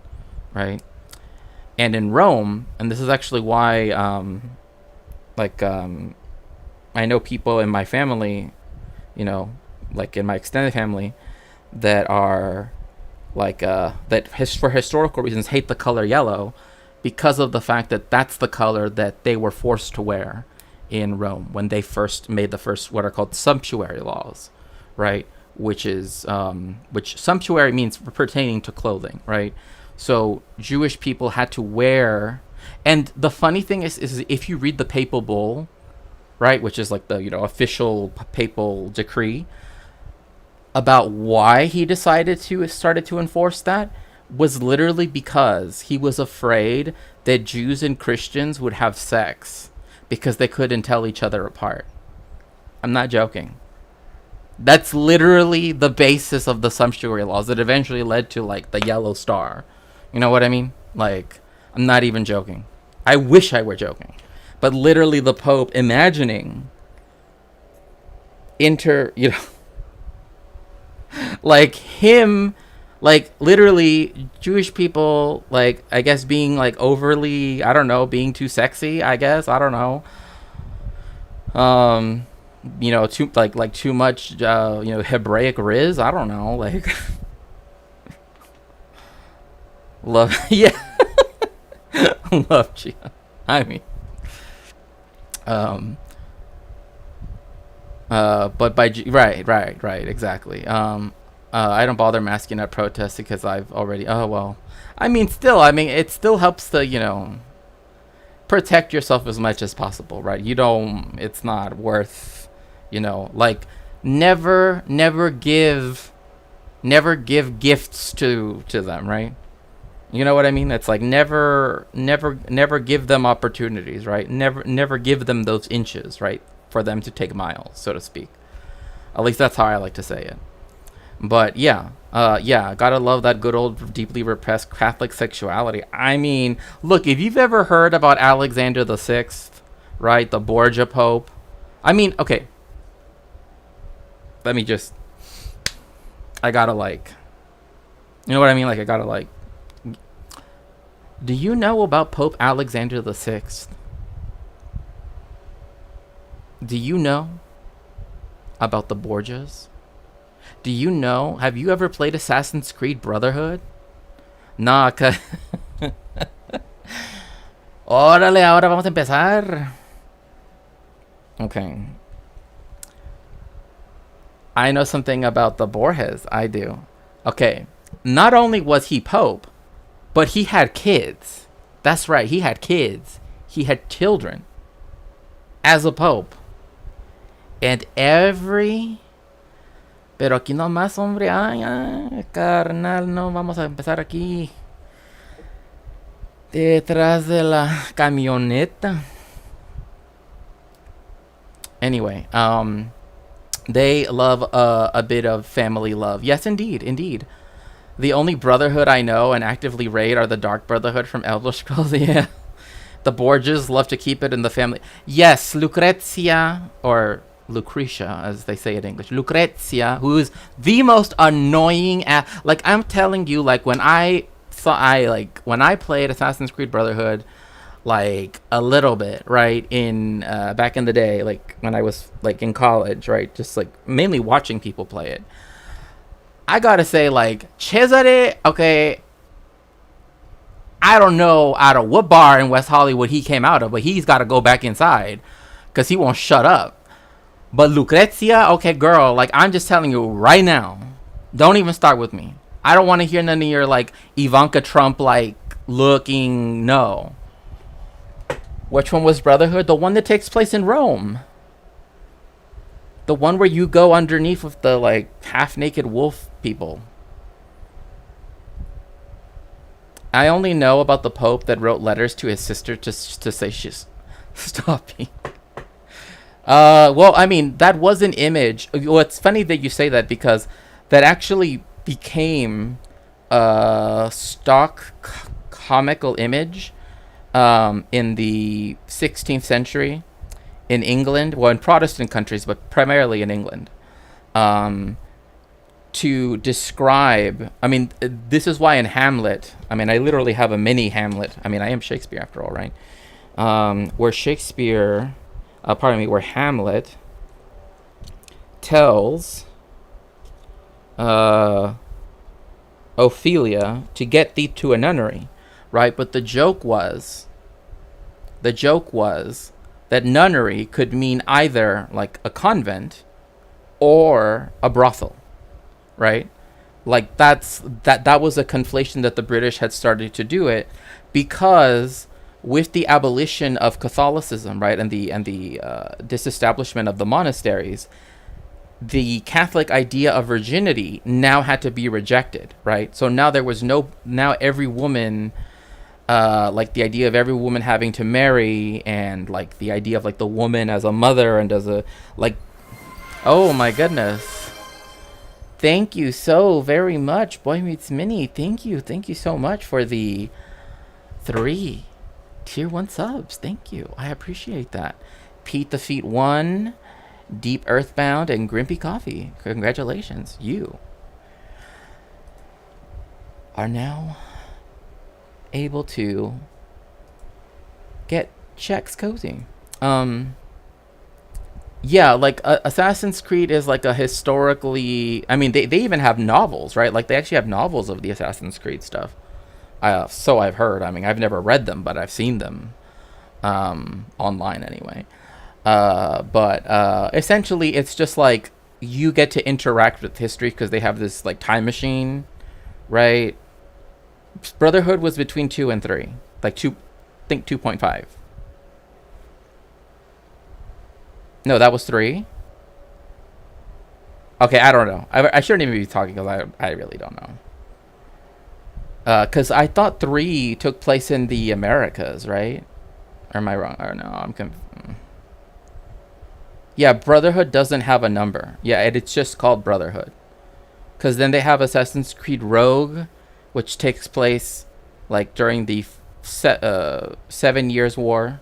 right? And in Rome, and this is actually why, I know people in my family, you know, like in my extended family, that are like for historical reasons hate the color yellow, because of the fact that that's the color that they were forced to wear in Rome when they first made the first what are called sumptuary laws, right? Which sumptuary means pertaining to clothing, right? So Jewish people had to wear, and the funny thing is if you read the papal bull, right, which is like the, you know, official papal decree about why he started to enforce that, was literally because he was afraid that Jews and Christians would have sex because they couldn't tell each other apart. I'm not joking. That's literally the basis of the sumptuary laws that eventually led to like the yellow star. You know what I mean? Like, I'm not even joking. I wish I were joking. But literally the Pope imagining you know, like him, like literally Jewish people, like, I guess being like overly, I don't know, being too sexy, I guess, I don't know. You know, too too much, you know, Hebraic riz, I don't know, like love, yeah, love, I mean, but right, exactly. I don't bother masking at protests because I've already, oh well, I mean, it still helps to, you know, protect yourself as much as possible, right? It's not worth, you know, like, never give gifts to them, right? You know what I mean? It's like never give them opportunities, right? Never give them those inches, right? For them to take miles, so to speak. At least that's how I like to say it. But yeah, Yeah, gotta love that good old deeply repressed Catholic sexuality. I mean, look, if you've ever heard about Alexander the Sixth, right, the Borgia Pope. I mean, okay. Let me just. I gotta like. You know what I mean? Like I gotta like. Do you know about Pope Alexander the Sixth? Do you know about the Borgias? Do you know? Have you ever played Assassin's Creed Brotherhood? Nah, Órale, ahora vamos a empezar. Okay. I know something about the Borgias. I do. Okay. Not only was he Pope, but he had kids. That's right. He had kids. He had children. As a Pope. And every... Pero aquí nomás, hombre. Ay, ay, carnal, no vamos a empezar aquí. Detrás de la camioneta. Anyway, they love a bit of family love. Yes, indeed, indeed. The only Brotherhood I know and actively raid are the Dark Brotherhood from Elder Scrolls. Yeah. The Borgias love to keep it in the family. Yes, Lucrezia, or Lucretia, as they say in English. Lucrezia, who is the most annoying like, I'm telling you, like, when I played Assassin's Creed Brotherhood, like, a little bit, right, in, back in the day, like, when I was, like, in college, right, just, like, mainly watching people play it. I gotta say, like, Cesare, okay, I don't know out of what bar in West Hollywood he came out of, but he's got to go back inside because he won't shut up. But Lucrezia, okay, girl, like, I'm just telling you right now, don't even start with me. I don't want to hear none of your, like, Ivanka Trump, like, looking, no. Which one was Brotherhood? The one that takes place in Rome. The one where you go underneath with the, like, half-naked wolf people. I only know about the Pope that wrote letters to his sister to say she's stopping. Well, I mean, that was an image. Well, it's funny that you say that because that actually became a stock comical image in the 16th century in England. Well, in Protestant countries, but primarily in England. To describe, I mean, this is why in Hamlet, I mean, I literally have a mini Hamlet. I mean, I am Shakespeare after all, right? Where Hamlet tells Ophelia to get thee to a nunnery, right? But the joke was that nunnery could mean either like a convent or a brothel. Right, like that was a conflation that the British had started to do it because with the abolition of Catholicism, right, and the disestablishment of the monasteries, the Catholic idea of virginity now had to be rejected, right? So now every woman, like the idea of every woman having to marry, and like the idea of like the woman as a mother and as a like, oh my goodness. Thank you so very much, Boy Meets Mini. Thank you so much for the 3 tier 1 subs. Thank you. I appreciate that. Pete the Feet 1, Deep Earthbound, and Grimpy Coffee. Congratulations. You are now able to get checks cozy. Yeah, like Assassin's Creed is like a historically, I mean, they even have novels, right? Like they actually have novels of the Assassin's Creed stuff. So I've heard. I mean, I've never read them, but I've seen them online anyway. But essentially, it's just like you get to interact with history because they have this like time machine, right? Brotherhood was between 2 and 3, like 2.5. No, that was 3. Okay, I don't know. I shouldn't even be talking because I really don't know. Because I thought 3 took place in the Americas, right? Or am I wrong? Or no, I'm confused. Yeah, Brotherhood doesn't have a number. Yeah, it's just called Brotherhood. Because then they have Assassin's Creed Rogue, which takes place like during the 7 Years War,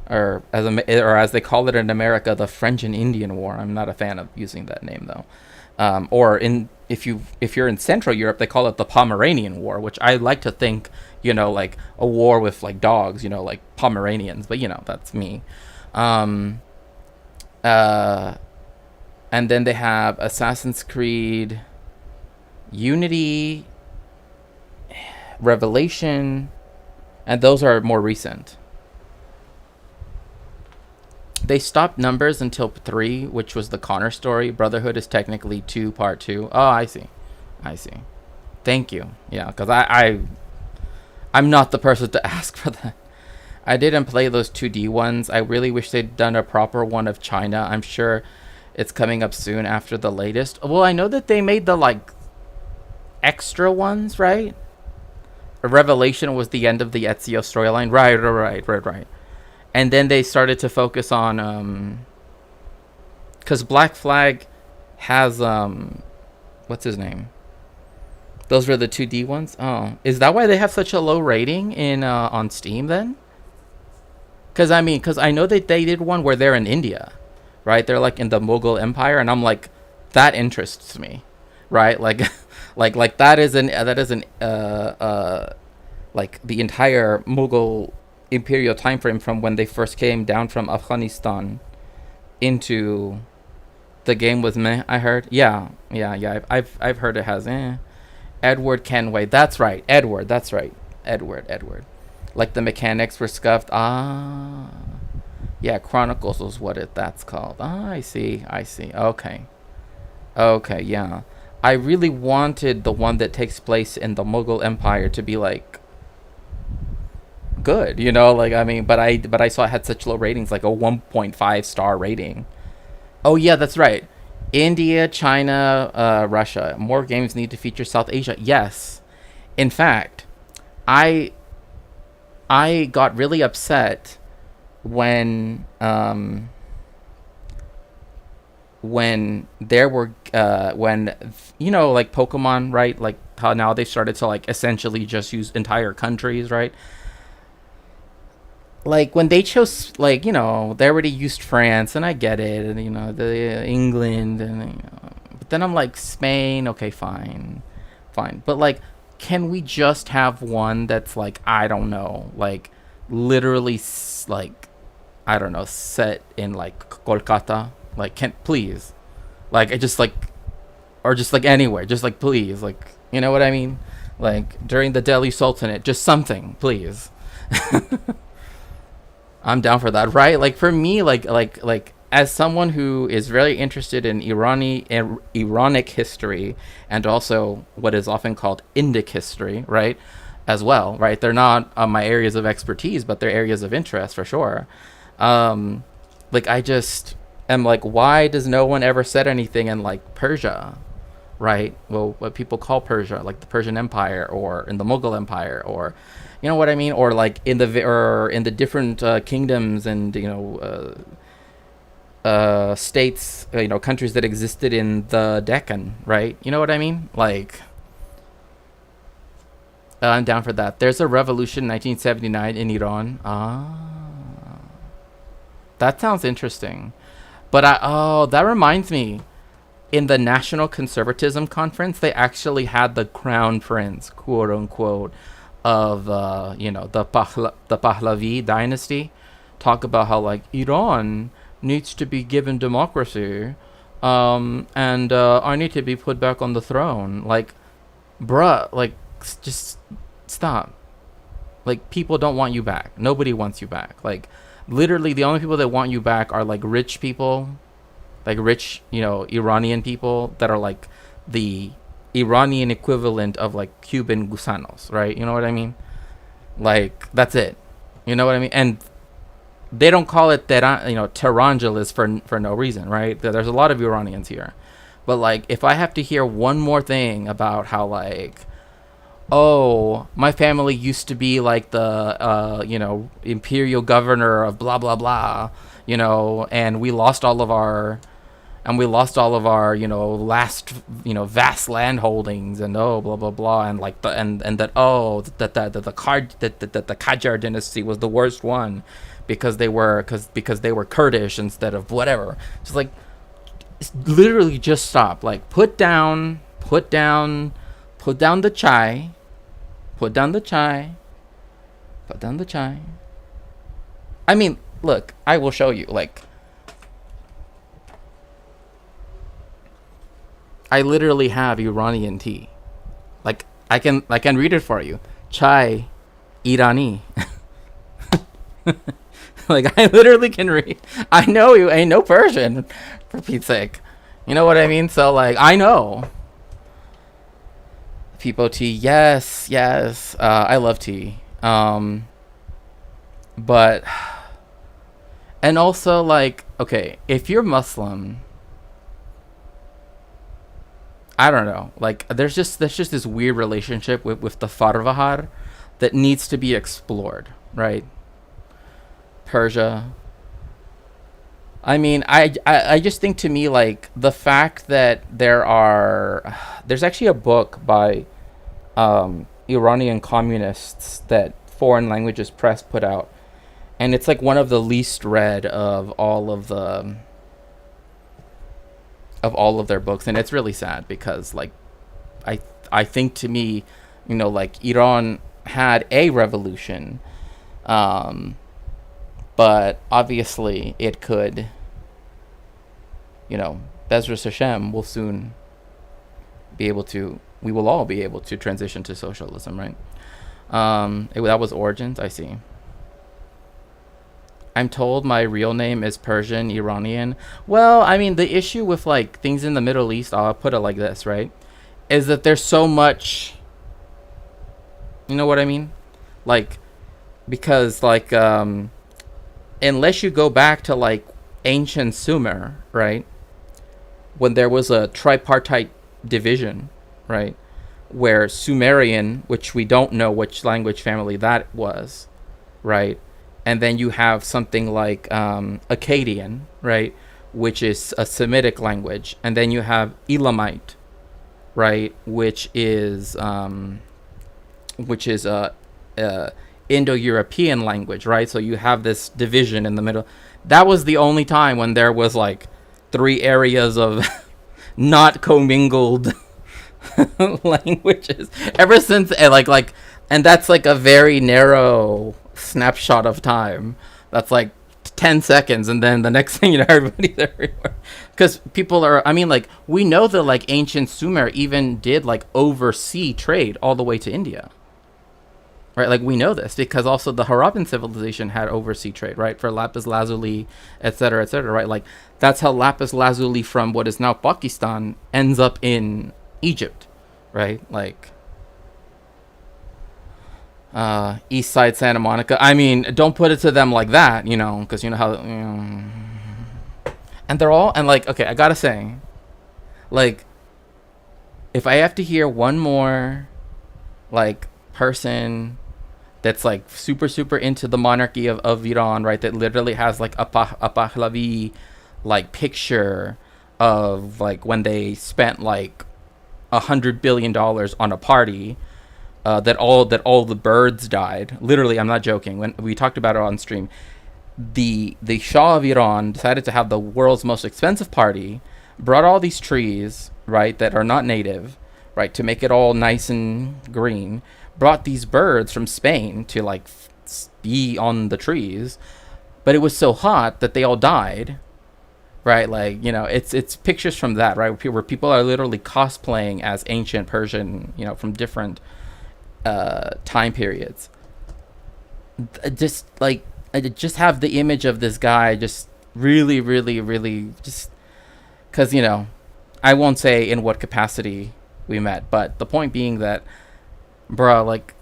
or as they call it in America, the French and Indian War. I'm not a fan of using that name though. Or if you're in Central Europe, they call it the Pomeranian War, which I like to think, like a war with like dogs, like Pomeranians, but that's me. And then they have Assassin's Creed Unity, Revelation, and those are more recent. They stopped numbers until 3, which was the Connor story. Brotherhood is technically 2, part 2. Oh, I see. Thank you. Yeah, because I'm not the person to ask for that. I didn't play those 2D ones. I really wish they'd done a proper one of China. I'm sure it's coming up soon after the latest. Well, I know that they made the like extra ones, right? Revelation was the end of the Ezio storyline. Right. And then they started to focus on because Black Flag has what's his name? Those were the 2D ones. Oh, is that why they have such a low rating in on Steam then? Because I know that they did one where they're in India, right? They're like in the Mughal Empire, and I'm like, that interests me, right? Like, like that is like the entire Mughal imperial time frame from when they first came down from Afghanistan into the game was meh. I heard, yeah. I've heard it has Edward Kenway. That's right, Edward. That's right, Edward. Like the mechanics were scuffed. Yeah, Chronicles was that's called. I see. Okay, yeah. I really wanted the one that takes place in the Mughal Empire to be like good, but I saw it had such low ratings, like a 1.5 star rating. Oh yeah, that's right. India, China, Russia. More games need to feature South Asia. Yes. In fact, I got really upset when there were like Pokemon, right? Like how now they started to like essentially just use entire countries, right? Like when they chose, like, they already used France, and I get it, and the England, and but then I'm like, Spain, okay, fine, but like, can we just have one that's like, I don't know, like literally like, I don't know, set in like Kolkata, like, please, like, I just like, or just like anywhere, just like, please, like, you know what I mean, like during the Delhi Sultanate, just something, please. I'm down for that, right? Like for me, like as someone who is very interested in Iranic history, and also what is often called Indic history, right? As well, right? They're not my areas of expertise, but they're areas of interest for sure. Like I just am like, why does no one ever said anything in like Persia, right? Well, what people call Persia, like the Persian Empire, or in the Mughal Empire, or you know what I mean, or like in the different kingdoms and states, countries that existed in the Deccan, right? You know what I mean? Like, I'm down for that. There's a revolution in 1979 in Iran. That sounds interesting. But that reminds me, in the National Conservatism Conference, they actually had the crown prince, quote unquote, of the Pahlavi dynasty talk about how like Iran needs to be given democracy, and I need to be put back on the throne. Like, bruh, like, just stop. Like, people don't want you back. Nobody wants you back. Like, literally the only people that want you back are like rich people, like rich Iranian people that are like the Iranian equivalent of like Cuban gusanos, right? You know what I mean? Like, that's it. You know what I mean? And they don't call it Tehrangelis for no reason, right? There's a lot of Iranians here. But like, if I have to hear one more thing about how like, oh, my family used to be like the imperial governor of blah blah blah, and we lost all of our and we lost all of our, vast land holdings, and blah blah blah, and like the and that the Qajar dynasty was the worst one because they were Kurdish instead of whatever. Just like, literally just stop. Like, put down the chai. Put down the chai. I mean, look, I will show you. Like, I literally have Iranian tea. Like, I can read it for you. Chai Irani. Like, I literally can read. I know you ain't no Persian, for Pete's sake. You know what I mean? So, like, I know. People tea, yes. I love tea. But, and also, like, okay, if you're Muslim, I don't know, like, there's just this weird relationship with the Farvahar that needs to be explored, right? Persia. I mean, I just think, to me, like, the fact that there's actually a book by Iranian communists that Foreign Languages Press put out, and it's like one of the least read of all of their books, and it's really sad because, like, I think, to me, like, Iran had a revolution, but obviously it could, Bezras Hashem will soon we will all be able to transition to socialism, right? That was Origins, I see. I'm told my real name is Persian Iranian. Well, I mean, the issue with, like, things in the Middle East, I'll put it like this, right, is that there's so much, you know what I mean? Like, because, like, unless you go back to, like, ancient Sumer, right, when there was a tripartite division, right, where Sumerian, which we don't know which language family that was, right, and then you have something like Akkadian, right, which is a Semitic language, and then you have Elamite, right, which is a Indo-European language, right? So you have this division in the middle. That was the only time when there was, like, 3 areas of not commingled languages. Ever since, and that's, like, a very narrow snapshot of time. That's like 10 seconds, and then the next thing, everybody's everywhere. Because people are, I mean, like, we know that, like, ancient Sumer even did, like, oversea trade all the way to India. Right, like, we know this because also the Harappan civilization had oversea trade, right, for lapis lazuli, etc., right? Like, that's how lapis lazuli from what is now Pakistan ends up in Egypt, right? Like, East Side Santa Monica. I mean, don't put it to them like that, because you know how, and they're all, and, like, okay, I gotta say, like, if I have to hear one more, like, person that's, like, super super into the monarchy of Iran, right, that literally has, like, a Pahlavi, like, picture of, like, when they spent, like, $100 billion on a party, that all the birds died. Literally, I'm not joking. When we talked about it on stream, the Shah of Iran decided to have the world's most expensive party, brought all these trees, right, that are not native, right, to make it all nice and green, brought these birds from Spain to, like, be on the trees, but it was so hot that they all died, right? Like, it's pictures from that, right, where people are literally cosplaying as ancient Persian, from different time periods. Just, like, I just have the image of this guy just really, really, really, just because, I won't say in what capacity we met, but the point being that, bro, like,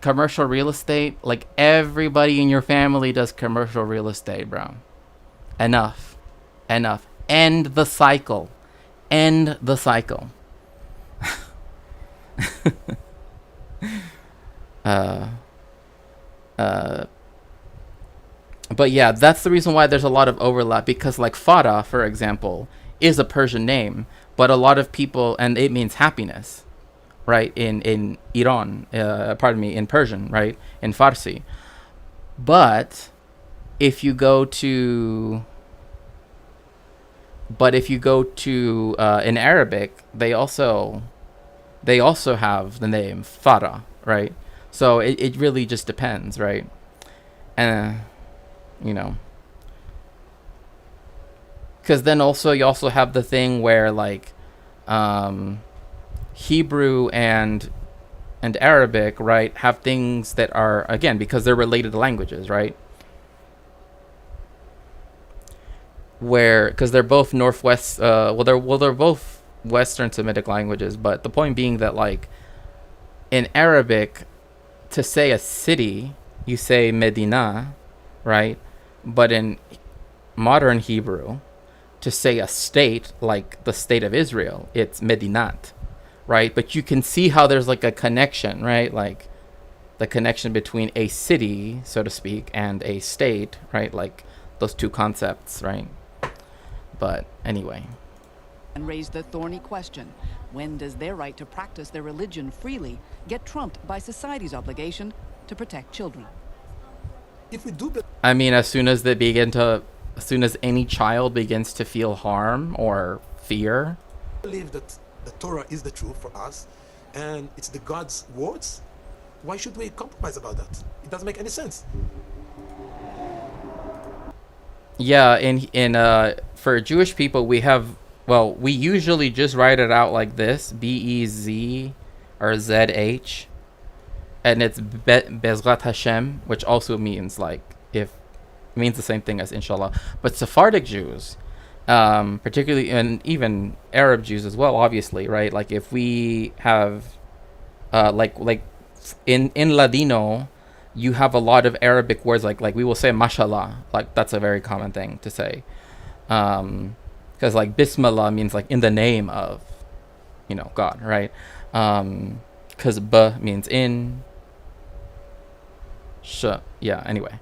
commercial real estate, like, everybody in your family does commercial real estate, bro. Enough. End the cycle. But yeah, that's the reason why there's a lot of overlap, because, like, Farah, for example, is a Persian name, but a lot of people, and it means happiness, right? In Iran, in Persian, right? In Farsi. But if you go to in Arabic, they also have the name Farah, right? So it really just depends, right? And you know, because then also you also have the thing where like Hebrew and Arabic, right, have things that are, again, because they're related languages, right? Where, because they're both northwest, they're both Western Semitic languages, but the point being that like in Arabic, to say a city, you say Medina, right? But in modern Hebrew, to say a state, like the state of Israel, it's Medinat, right? But you can see how there's like a connection, right? Like the connection between a city, so to speak, and a state, right? Like those two concepts, right? But anyway. And raise the thorny question: when does their right to practice their religion freely get trumped by society's obligation to protect children? If we do, I mean, as soon as any child begins to feel harm or fear, believe that the Torah is the truth for us, and it's the God's words, why should we compromise about that? It doesn't make any sense. yeah, for Jewish people, we usually just write it out like this: Bez or Zh, and it's Bezrat Hashem, which also means means the same thing as inshallah. But Sephardic Jews, particularly, and even Arab Jews as well, obviously, right? Like if we have in Ladino, you have a lot of Arabic words like we will say mashallah, like that's a very common thing to say, because like bismillah means like in the name of, God, right? Because ba means in, anyway,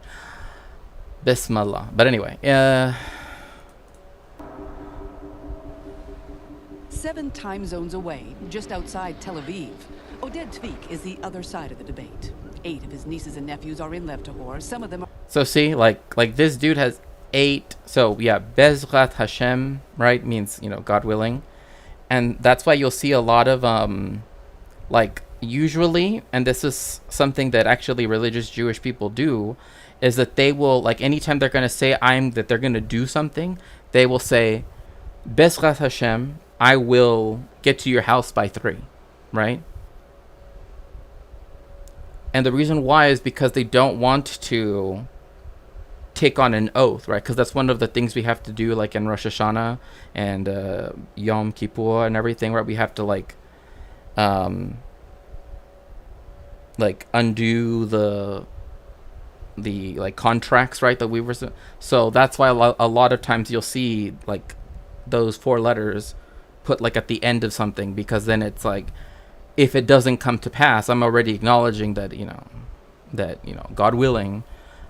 bismillah. But anyway, 7 time zones away, just outside Tel Aviv, Oded Tvik is the other side of the debate. 8 of his nieces and nephews are in Lev Tahor. Some of them are... So see, like this dude has 8. So yeah, Bezrat Hashem, right, means, God willing. And that's why you'll see a lot of usually, and this is something that actually religious Jewish people do, is that they will, anytime they're going to say that they're going to do something, they will say, Bezrat Hashem, I will get to your house by 3, right? And the reason why is because they don't want to take on an oath, right? Because that's one of the things we have to do, like in Rosh Hashanah and Yom Kippur and everything, right? We have to undo the contracts, right? That we were so that's why a lot of times you'll see those 4 letters put at the end of something, because then it's if it doesn't come to pass, I'm already acknowledging that God willing,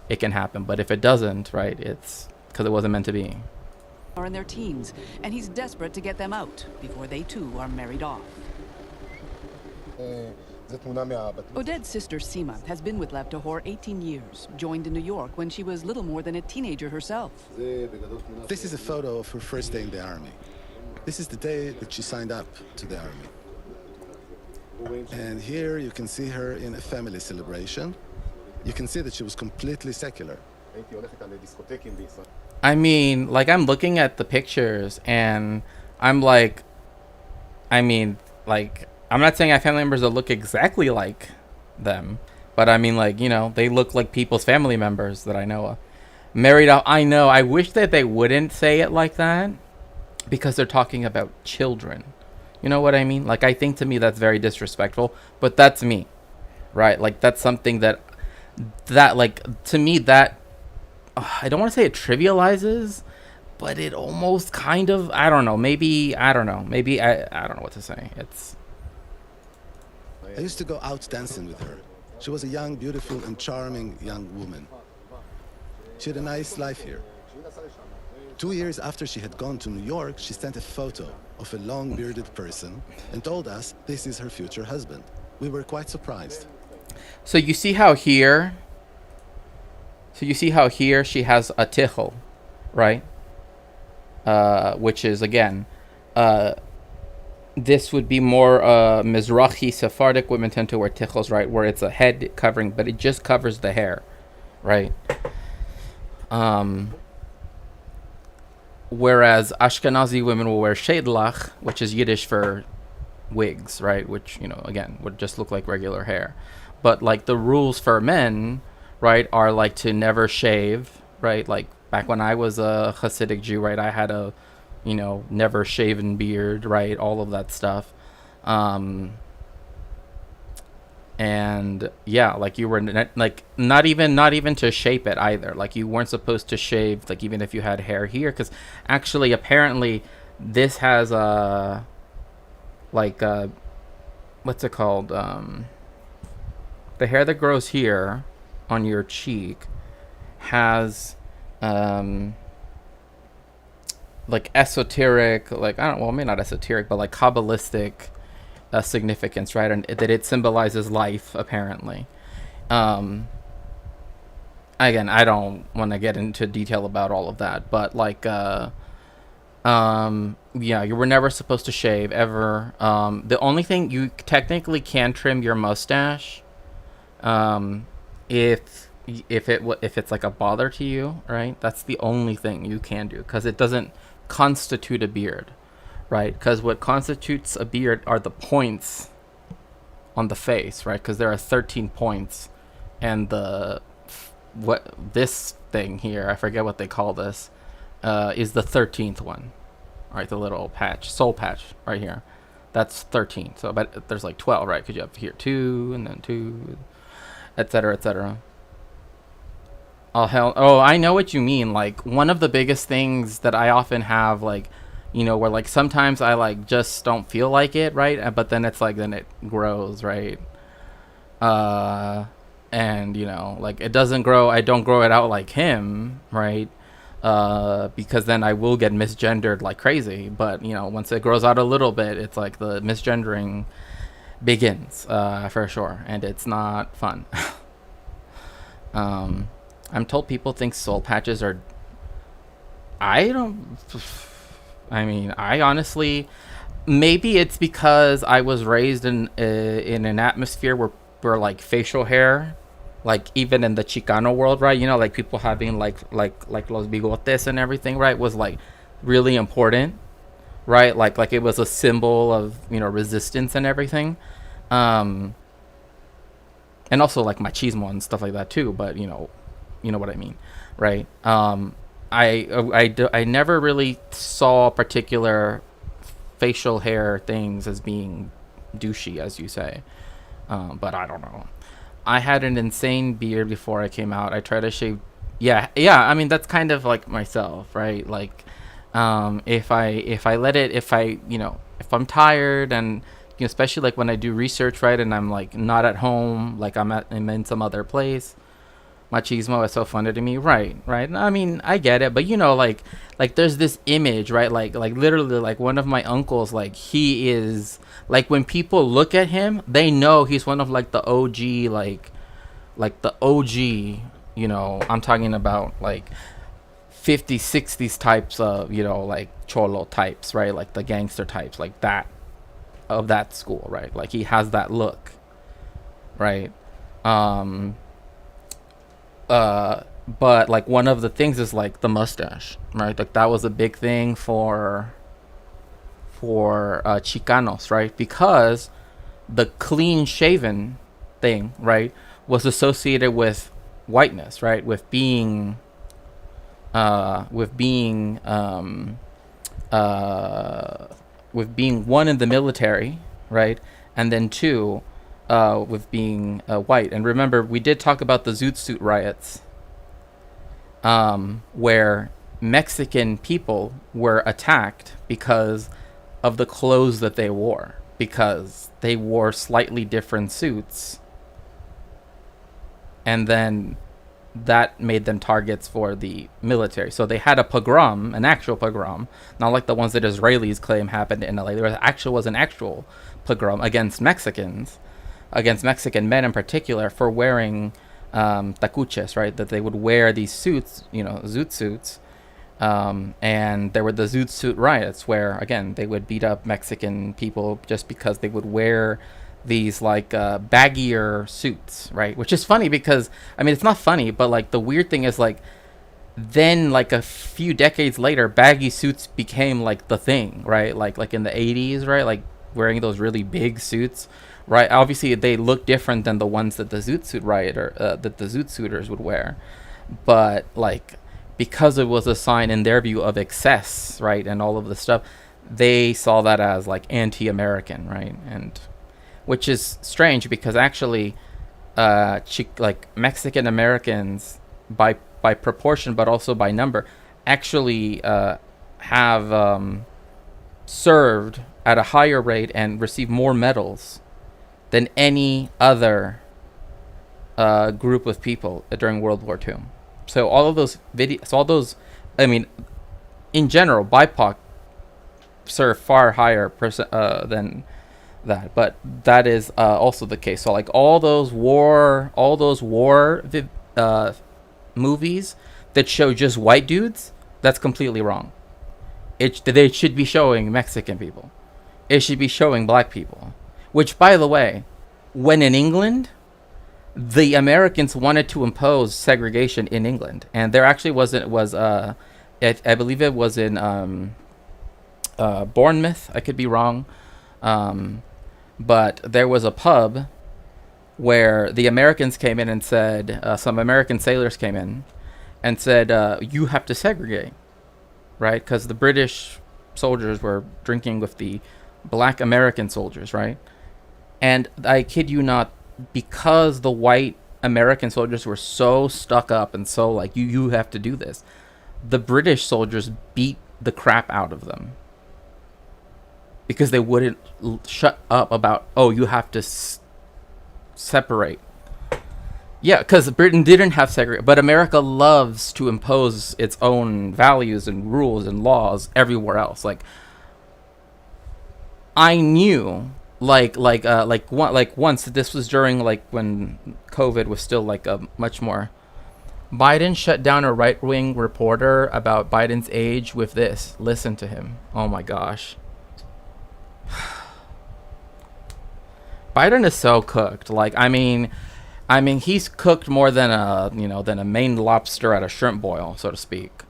it can happen. But if it doesn't, right, it's because it wasn't meant to be. Are in their teens, and he's desperate to get them out before they too are married off. Oded's sister Sima has been with Lev Tahor 18 years, joined in New York when she was little more than a teenager herself. This is a photo of her first day in the army. This is the day that she signed up to the army. And here you can see her in a family celebration. You can see that she was completely secular. I mean, I'm looking at the pictures and I'm I'm not saying I have family members that look exactly like them, but I mean, they look like people's family members that I know of. Married off, I know, I wish that they wouldn't say it like that, because they're talking about children. You know what I mean? I think to me that's very disrespectful, but that's me, right? That's something that to me that, I don't want to say it trivializes, but it almost kind of, I don't know, maybe I don't know what to say. I used to go out dancing with her. She was a young, beautiful, and charming young woman. She had a nice life here. 2 years after she had gone to New York, she sent a photo of a long bearded person and told us this is her future husband. We were quite surprised. So you see how here she has a tichel, right? Which is, again, this would be more Mizrahi Sephardic women tend to wear tichels, right? Where it's a head covering, but it just covers the hair, right? Whereas Ashkenazi women will wear shedlach, which is Yiddish for wigs, right? Which, you know, again, would just look like regular hair. But like the rules for men, right, are like to never shave, right? Like back when I was a Hasidic Jew, right, I had a, you know, never shaven beard, right? All of that stuff. And yeah, like you were like not even to shape it either. Like you weren't supposed to shave, like even if you had hair here, because actually apparently this has a like what's it called? The hair that grows here on your cheek has like esoteric, like I don't, well, maybe not esoteric, but like Kabbalistic significance, right? And that it symbolizes life, apparently. Again, I don't want to get into detail about all of that, but like yeah, you were never supposed to shave ever. The only thing, you technically can trim your mustache if it's like a bother to you, right? That's the only thing you can do, because it doesn't constitute a beard, right? Because what constitutes a beard are the points on the face, right? Because there are 13 points, and this thing here, I forget what they call this, is the 13th one, right? The little patch, soul patch right here, that's 13. So, but there's like 12, right? Because you have here 2, and then 2, etc., etc. Oh hell! Oh, I know what you mean. Like one of the biggest things that I often have, like, you know, where like sometimes I like just don't feel like it, right? But then it's like then it grows, right? And you know, like it doesn't grow. I don't grow it out like him, right? Because then I will get misgendered like crazy. But you know, once it grows out a little bit, it's like the misgendering begins, for sure, and it's not fun. I'm told people think soul patches are. I mean, I honestly, maybe it's because I was raised in an atmosphere where like facial hair, like even in the Chicano world, right? You know, like people having like los bigotes and everything, right? Was like really important, right? Like it was a symbol of, you know, resistance and everything. And also like machismo and stuff like that too, but you know what I mean, right? I never really saw particular facial hair things as being douchey, as you say, but I don't know. I had an insane beard before I came out. I tried to shave. Yeah, I mean that's kind of like myself, right? Like if I let it, if I'm tired, and you know, especially like when I do research, right, and I'm like not at home, like I'm in some other place, machismo is so funny to me, right? I mean, I get it, but you know, like there's this image, right? Like literally, like one of my uncles, like he is like, when people look at him, they know he's one of like the OG, like the OG, you know, I'm talking about like 50s, 60s types of, you know, like cholo types, right? Like the gangster types, like that, of that school, right? Like he has that look, right? But like one of the things is like the mustache, right? Like that was a big thing for Chicanos, right? Because the clean shaven thing, right, was associated with whiteness, right? With being one in the military, right? And then two, with being white. And remember, we did talk about the Zoot Suit riots, where Mexican people were attacked because of the clothes that they wore, because they wore slightly different suits. And then that made them targets for the military. So they had a pogrom, an actual pogrom, not like the ones that Israelis claim happened in LA. There was an actual pogrom against Mexicans, against Mexican men in particular, for wearing tacuches, right? That they would wear these suits, zoot suits. And there were the zoot suit riots where, again, they would beat up Mexican people just because they would wear these like baggier suits, right? Which is funny because, I mean, it's not funny, but like the weird thing is like then like a few decades later, baggy suits became like the thing, right? Like in the 80s, right? Like wearing those really big suits, right? Obviously they look different than the ones that the zoot suit that the zoot suiters would wear, but like because it was a sign in their view of excess, right? And all of the stuff, they saw that as like anti-American, right? And which is strange because actually like Mexican Americans by proportion but also by number actually have served at a higher rate and received more medals than any other group of people during World War II. So all of those videos, I mean, in general, BIPOC serve far higher than that, but that is also the case. So like all those war movies that show just white dudes, that's completely wrong. They should be showing Mexican people. It should be showing black people. Which, by the way, when in England, the Americans wanted to impose segregation in England, and there actually I believe it was in Bournemouth. I could be wrong. But there was a pub where the Americans came in and said, some American sailors came in and said, you have to segregate, right? Because the British soldiers were drinking with the black American soldiers, right? And I kid you not, because the white American soldiers were so stuck up and so like, you have to do this, the British soldiers beat the crap out of them. Because they wouldn't shut up about, you have to separate. Yeah, because Britain didn't have segregation, but America loves to impose its own values and rules and laws everywhere else. Like, I knew, like once, this was during like when COVID was still like a much more. Biden shut down a right-wing reporter about Biden's age with this. Listen to him. Oh my gosh. Biden is so cooked. Like, I mean, he's cooked more than a Maine lobster at a shrimp boil, so to speak.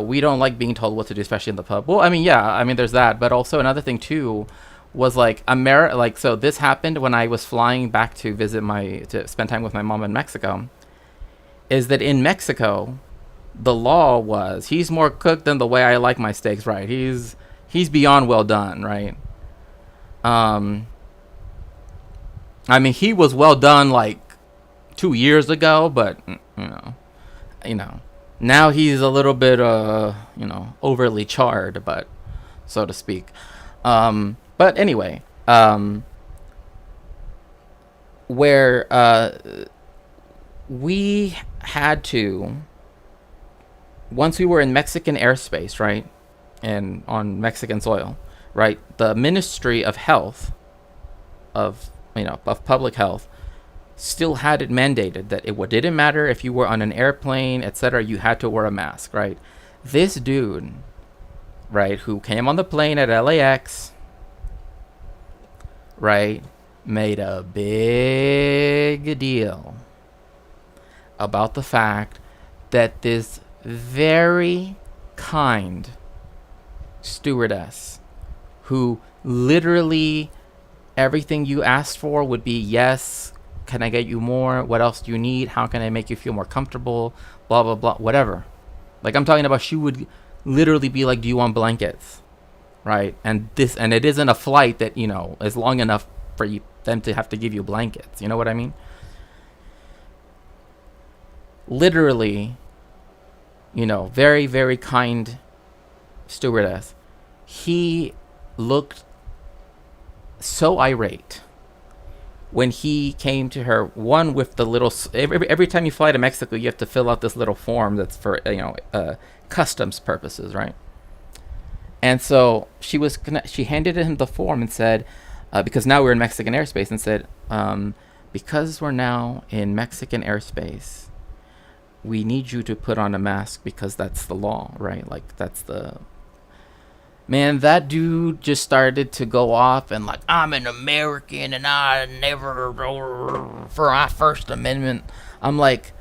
We don't like being told what to do, especially in the pub. Well, I mean, yeah, I mean, there's that, but also another thing too was like so this happened when I was flying back to to spend time with my mom in Mexico. Is that in Mexico, the law was he's more cooked than the way I like my steaks, right? He's beyond well done, right? I mean, he was well done like 2 years ago, but you know, now he's a little bit overly charred, but so to speak. But anyway, where we had to, once we were in Mexican airspace, right, and on Mexican soil, right, the Ministry of Health of public health still had it mandated that it didn't matter if you were on an airplane, etc., you had to wear a mask, right? This dude, right, who came on the plane at LAX, right, made a big deal about the fact that this very kind stewardess, who literally everything you asked for would be, yes, can I get you more? What else do you need? How can I make you feel more comfortable? Blah, blah, blah, whatever. Like, I'm talking about, she would literally be like, do you want blankets? Right? And it isn't a flight that, is long enough for them to have to give you blankets. You know what I mean? Literally, very, very kind stewardess. He looked so irate when he came to her, one with the little, every time you fly to Mexico, you have to fill out this little form that's for, customs purposes, right? And so she handed him the form and said, because now we're in Mexican airspace, and said, because we're now in Mexican airspace, we need you to put on a mask because that's the law, right? Like, that's the... Man, that dude just started to go off and like, I'm an American and I never, for our First Amendment. I'm like,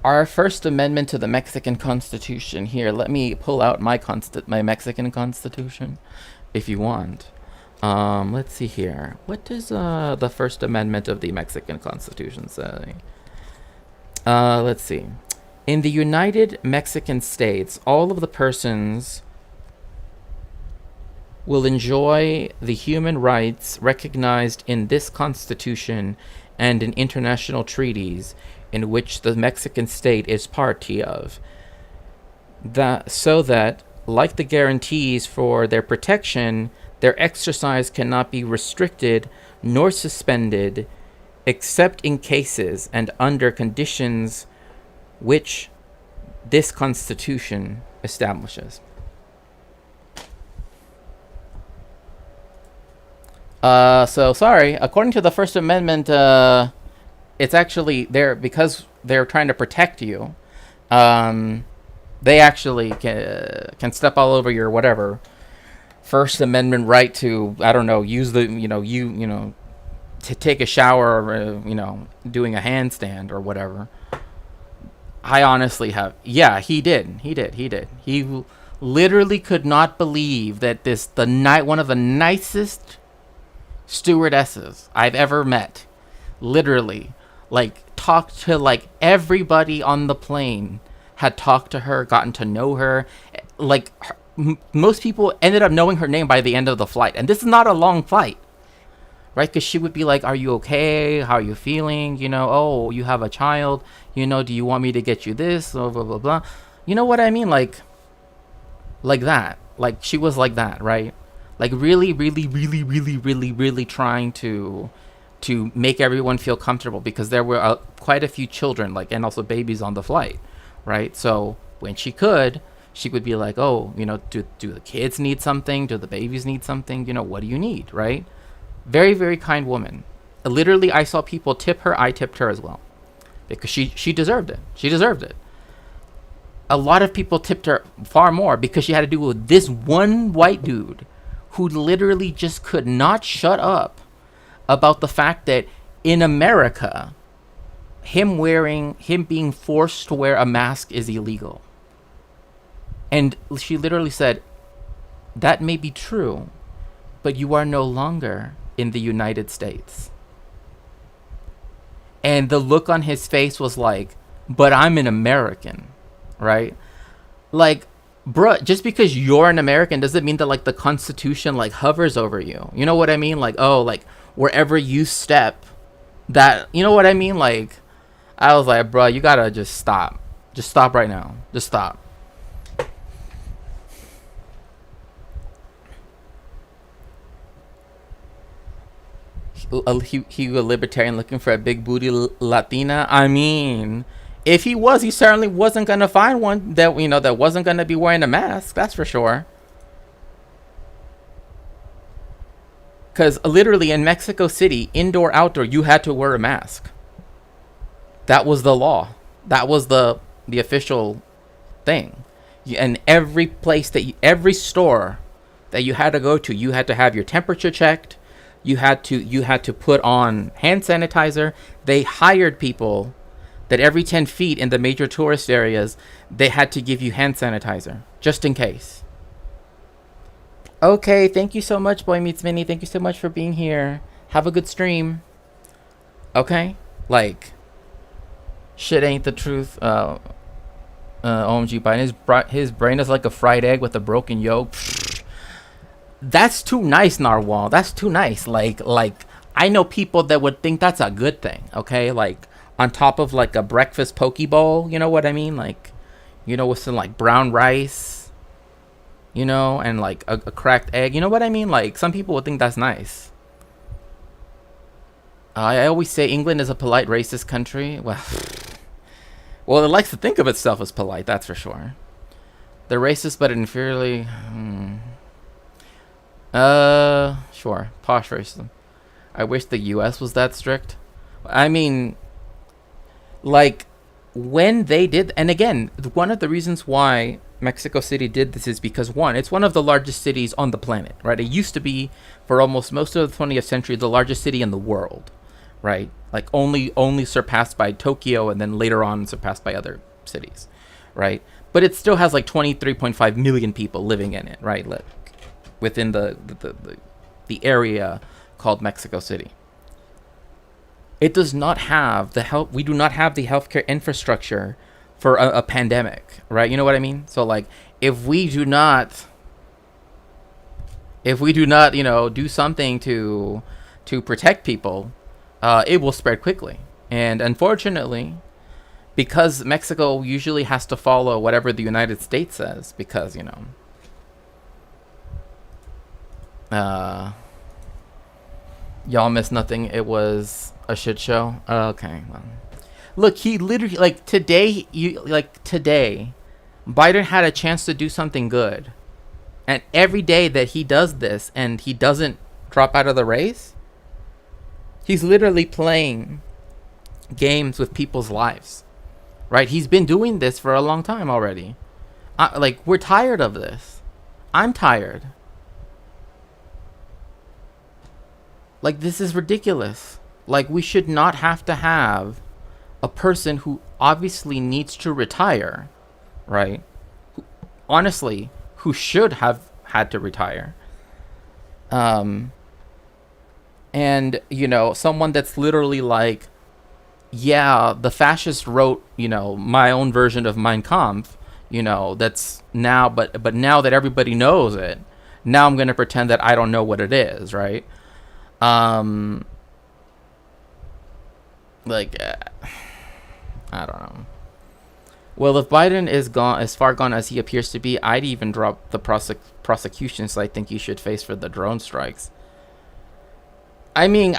our First Amendment to the Mexican Constitution. Here, let me pull out my Mexican Constitution, if you want. Let's see here. What does the First Amendment of the Mexican Constitution say? Let's see. In the United Mexican States, all of the persons will enjoy the human rights recognized in this Constitution and in international treaties in which the Mexican state is party of, so that, like the guarantees for their protection, their exercise cannot be restricted nor suspended except in cases and under conditions which this Constitution establishes. So sorry. According to the First Amendment, it's actually there because they're trying to protect you. They actually can step all over your whatever First Amendment right to, I don't know, use the to take a shower or doing a handstand or whatever. I honestly have. Yeah, he did. He literally could not believe that one of the nicest stewardesses I've ever met, literally, like, talked to like everybody on the plane, had talked to her, gotten to know her, like most people ended up knowing her name by the end of the flight. And this is not a long flight, right? Because she would be like, are you okay? How are you feeling? Oh, you have a child, do you want me to get you this? Blah, blah, blah, blah. You know what I mean? Like that. Like, she was like that, right? Like, really, really, really, really, really, really trying to make everyone feel comfortable, because there were quite a few children, like, and also babies on the flight, right? So when she would be like, oh, do the kids need something? Do the babies need something? What do you need, right? Very, very kind woman. Literally, I saw people tip her. I tipped her as well, because she deserved it. She deserved it. A lot of people tipped her far more because she had to do with this one white dude who literally just could not shut up about the fact that in America, him being forced to wear a mask is illegal. And she literally said, that may be true, but you are no longer in the United States. And the look on his face was like, but I'm an American, right? Like, bruh, just because you're an American doesn't mean that, like, the Constitution, like, hovers over you. You know what I mean? Like, oh, like, wherever you step, that, you know what I mean? Like, I was like, bruh, you gotta just stop. Just stop right now. Just stop. He a libertarian looking for a big booty Latina. I mean, if he was, he certainly wasn't gonna find one that that wasn't gonna be wearing a mask. That's for sure. Because literally in Mexico City, indoor, outdoor, you had to wear a mask. That was the law. That was the official thing. And every place every store that you had to go to, you had to have your temperature checked. You had to put on hand sanitizer. They hired people that every 10 feet in the major tourist areas, they had to give you hand sanitizer, just in case. Okay, thank you so much, Boy Meets Mini. Thank you so much for being here. Have a good stream. Okay? Like, shit ain't the truth. OMG Biden, his brain is like a fried egg with a broken yolk. That's too nice, Narwhal. That's too nice. Like I know people that would think that's a good thing, okay? Like, on top of, like, a breakfast poke bowl, you know what I mean? Like, with some, like, brown rice, and, like, a cracked egg. You know what I mean? Like, some people would think that's nice. I always say England is a polite racist country. Well, it likes to think of itself as polite, that's for sure. They're racist but inferiorly. Sure. Posh racism. I wish the US was that strict. I mean, like, when they did, and again, one of the reasons why Mexico City did this is because, one, it's one of the largest cities on the planet, right? It used to be, for almost most of the 20th century, the largest city in the world, right? Like, only surpassed by Tokyo, and then later on surpassed by other cities, right? But it still has like 23.5 million people living in it, right? Like, within the area called Mexico City. It does not have the help. We do not have the healthcare infrastructure for a pandemic, right? You know what I mean? So like, if we do not, you know, do something to protect people, it will spread quickly. And unfortunately, because Mexico usually has to follow whatever the United States says, because, you know, y'all missed nothing. It was a shit show. Okay, well, look, he literally, like, today, Biden had a chance to do something good, and every day that he does this and he doesn't drop out of the race, he's literally playing games with people's lives, right? He's been doing this for a long time already. Like, we're tired of this. I'm tired. Like, this is ridiculous. Like, we should not have to have a person who obviously needs to retire, right? Honestly, who should have had to retire. And, you know, someone that's literally like, yeah, the fascist wrote, you know, my own version of Mein Kampf, you know, that's now, but now that everybody knows it, now I'm going to pretend that I don't know what it is, right? Like, I don't know. Well, if Biden is gone, as far gone as he appears to be, I'd even drop the prosecutions I think he should face for the drone strikes. I mean,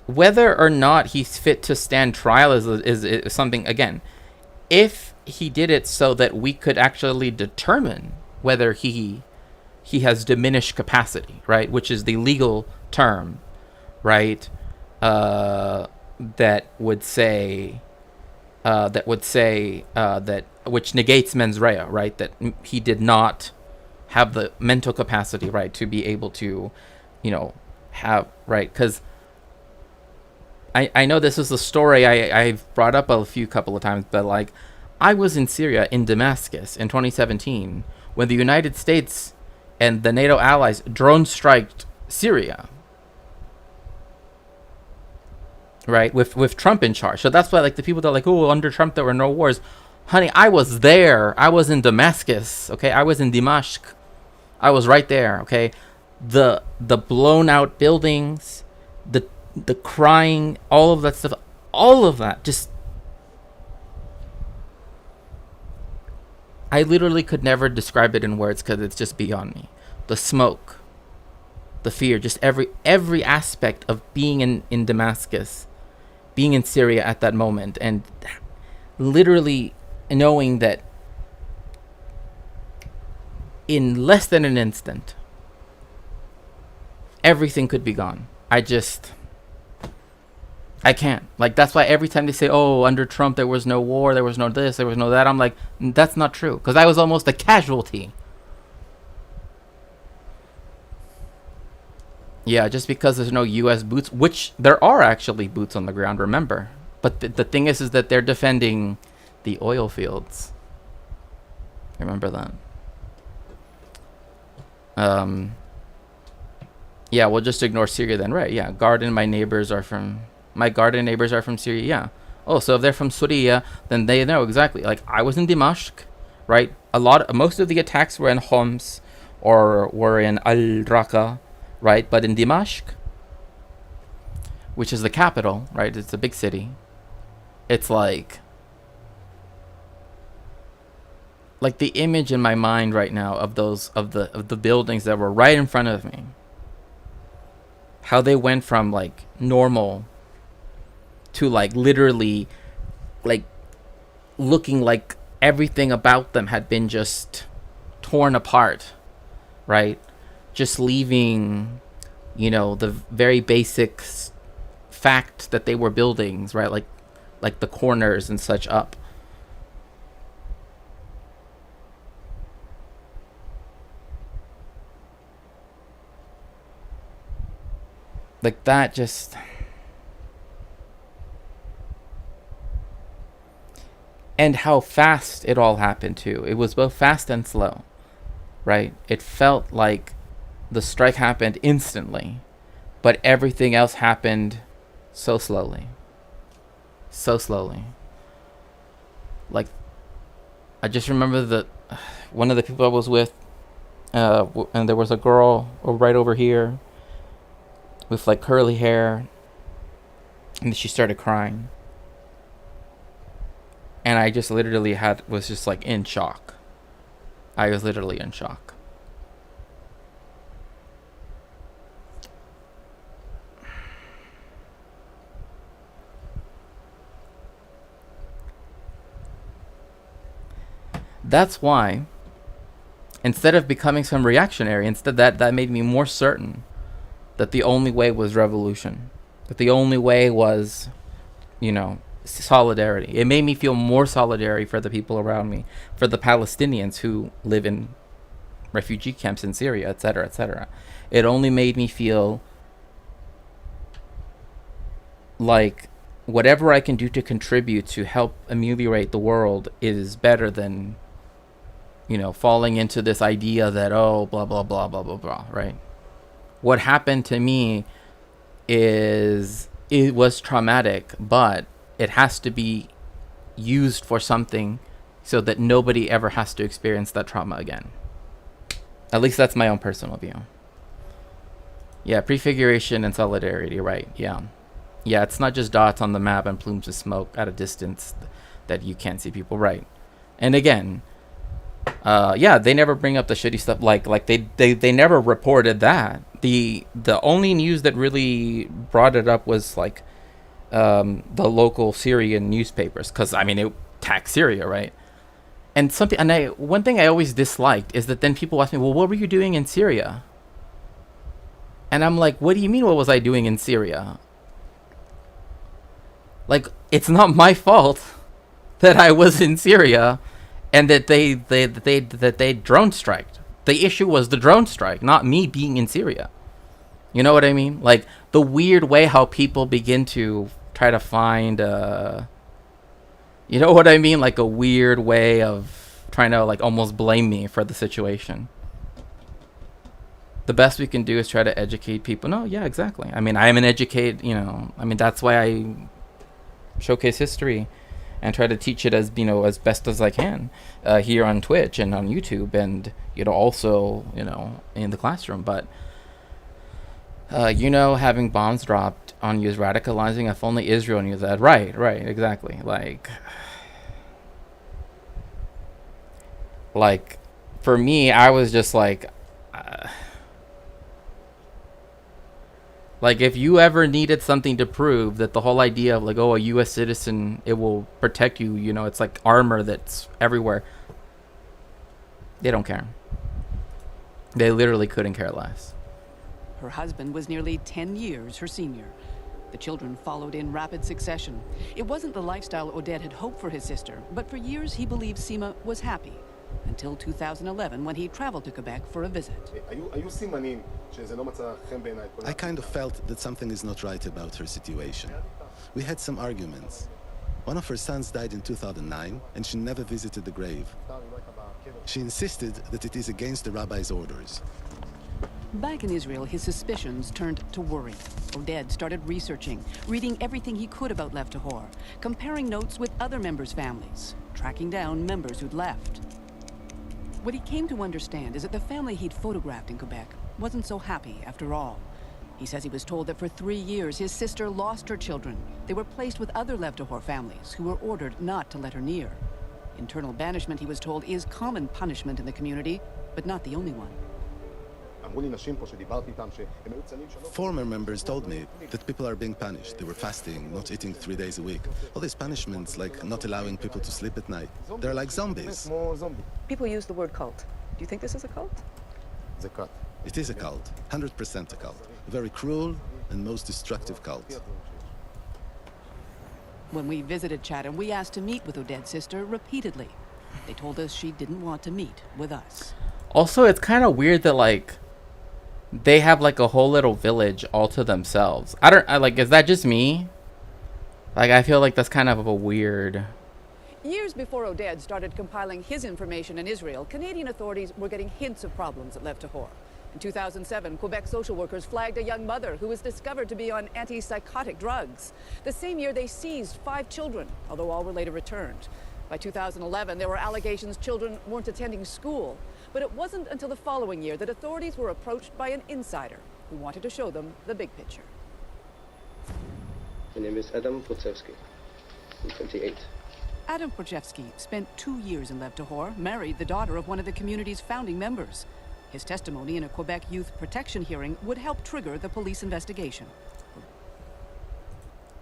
whether or not he's fit to stand trial is something, again, if he did it so that we could actually determine whether he has diminished capacity, right? Which is the legal term, right? That would say that which negates mens rea, right? That he did not have the mental capacity, right, to be able to, you know, have, right? Because I know this is a story I've brought up a couple of times, but like, I was in Syria, in Damascus, in 2017, when the United States and the NATO allies drone striked Syria, right, with Trump in charge. So that's why, like, the people that are like, oh, under Trump there were no wars. Honey, I was there. I was in Damascus, okay? I was in Dimashq. I was right there, okay? The blown out buildings, the crying, all of that stuff, all of that, just, I literally could never describe it in words because it's just beyond me. The smoke, the fear, just every aspect of being in Damascus, being in Syria at that moment, and literally knowing that in less than an instant, everything could be gone. I can't. Like, that's why every time they say, oh, under Trump there was no war, there was no this, there was no that, I'm like, that's not true. Because I was almost a casualty. Yeah, just because there's no U.S. boots, which there are actually boots on the ground, remember. But the thing is that they're defending the oil fields. Remember that. Yeah, we'll just ignore Syria then, right? Yeah, my garden neighbors are from Syria, yeah. Oh, so if they're from Syria, then they know exactly. Like, I was in Dimashq, right? Most of the attacks were in Homs or were in Al-Raqqa, right? But in Dimashq, which is the capital, right? It's a big city. It's like the image in my mind right now of the buildings that were right in front of me. how they went from like normal to like literally like looking like everything about them had been just torn apart, right? Just leaving, the very basic fact that they were buildings, right? Like the corners and such up. Like that just... And how fast it all happened too. It was both fast and slow, right? It felt like the strike happened instantly, but everything else happened so slowly. So slowly. Like, I just remember that one of the people I was with, and there was a girl right over here with like curly hair, and she started crying. And I just literally was just like in shock. I was literally in shock. That's why, instead of becoming some reactionary, instead that made me more certain that the only way was revolution. That the only way was, solidarity. It made me feel more solidarity for the people around me, for the Palestinians who live in refugee camps in Syria, etc., etc. It only made me feel like whatever I can do to contribute to help ameliorate the world is better than, falling into this idea that, oh, blah, blah, blah, blah, blah, blah, right? What happened to me it was traumatic, but it has to be used for something so that nobody ever has to experience that trauma again. At least that's my own personal view. Yeah, prefiguration and solidarity, right? Yeah. Yeah, it's not just dots on the map and plumes of smoke at a distance that you can't see people, right? And again, they never bring up the shitty stuff. Like they never reported that. The only news that really brought it up was like the local Syrian newspapers, because it taxed Syria, right? And one thing I always disliked is that then people ask me, well, what were you doing in Syria? And I'm like, what do you mean, what was I doing in Syria? Like, it's not my fault that I was in Syria and that they drone striked. The issue was the drone strike, not me being in Syria. You know what I mean? Like, the weird way how people begin to try to find you know what I mean? Like a weird way of trying to like almost blame me for the situation. The best we can do is try to educate people. No, yeah, exactly. I am an educated, that's why I showcase history and try to teach it as, as best as I can here on Twitch and on YouTube and, also, in the classroom. But, having bombs dropped on you is radicalizing. If only Israel knew that. Right, exactly. Like, for me, I was just like, if you ever needed something to prove that the whole idea of like, oh, a U.S. citizen, it will protect you, it's like armor that's everywhere. They don't care. They literally couldn't care less. Her husband was nearly 10 years her senior. The children followed in rapid succession. It wasn't the lifestyle Oded had hoped for his sister, but for years he believed Sima was happy. Until 2011, when he traveled to Quebec for a visit. I kind of felt that something is not right about her situation. We had some arguments. One of her sons died in 2009, and she never visited the grave. She insisted that it is against the rabbi's orders. Back in Israel, his suspicions turned to worry. Oded started researching, reading everything he could about Lev Tahor, comparing notes with other members' families, tracking down members who'd left. What he came to understand is that the family he'd photographed in Quebec wasn't so happy after all. He says he was told that for 3 years his sister lost her children. They were placed with other Lev Tahor families who were ordered not to let her near. Internal banishment, he was told, is common punishment in the community, but not the only one. Former members told me that people are being punished. They were fasting, not eating 3 days a week. All these punishments, like not allowing people to sleep at night, they're like zombies. People use the word cult. Do you think this is a cult? It is a cult, 100% a cult. A very cruel and most destructive cult. When we visited Chatham, we asked to meet with Oded's sister repeatedly. They told us she didn't want to meet with us. Also, it's kind of weird that, like, they have, like, a whole little village all to themselves. Like, is that just me? Like, I feel like that's kind of a weird... Years before Oded started compiling his information in Israel, Canadian authorities were getting hints of problems at Lev Tahor. In 2007, Quebec social workers flagged a young mother who was discovered to be on antipsychotic drugs. The same year, they seized 5 children, although all were later returned. By 2011, there were allegations children weren't attending school. But it wasn't until the following year that authorities were approached by an insider who wanted to show them the big picture. My name is Adam Potsevsky. I'm 28. Adam Projevsky spent 2 years in Lev Tahor, married the daughter of one of the community's founding members. His testimony in a Quebec youth protection hearing would help trigger the police investigation.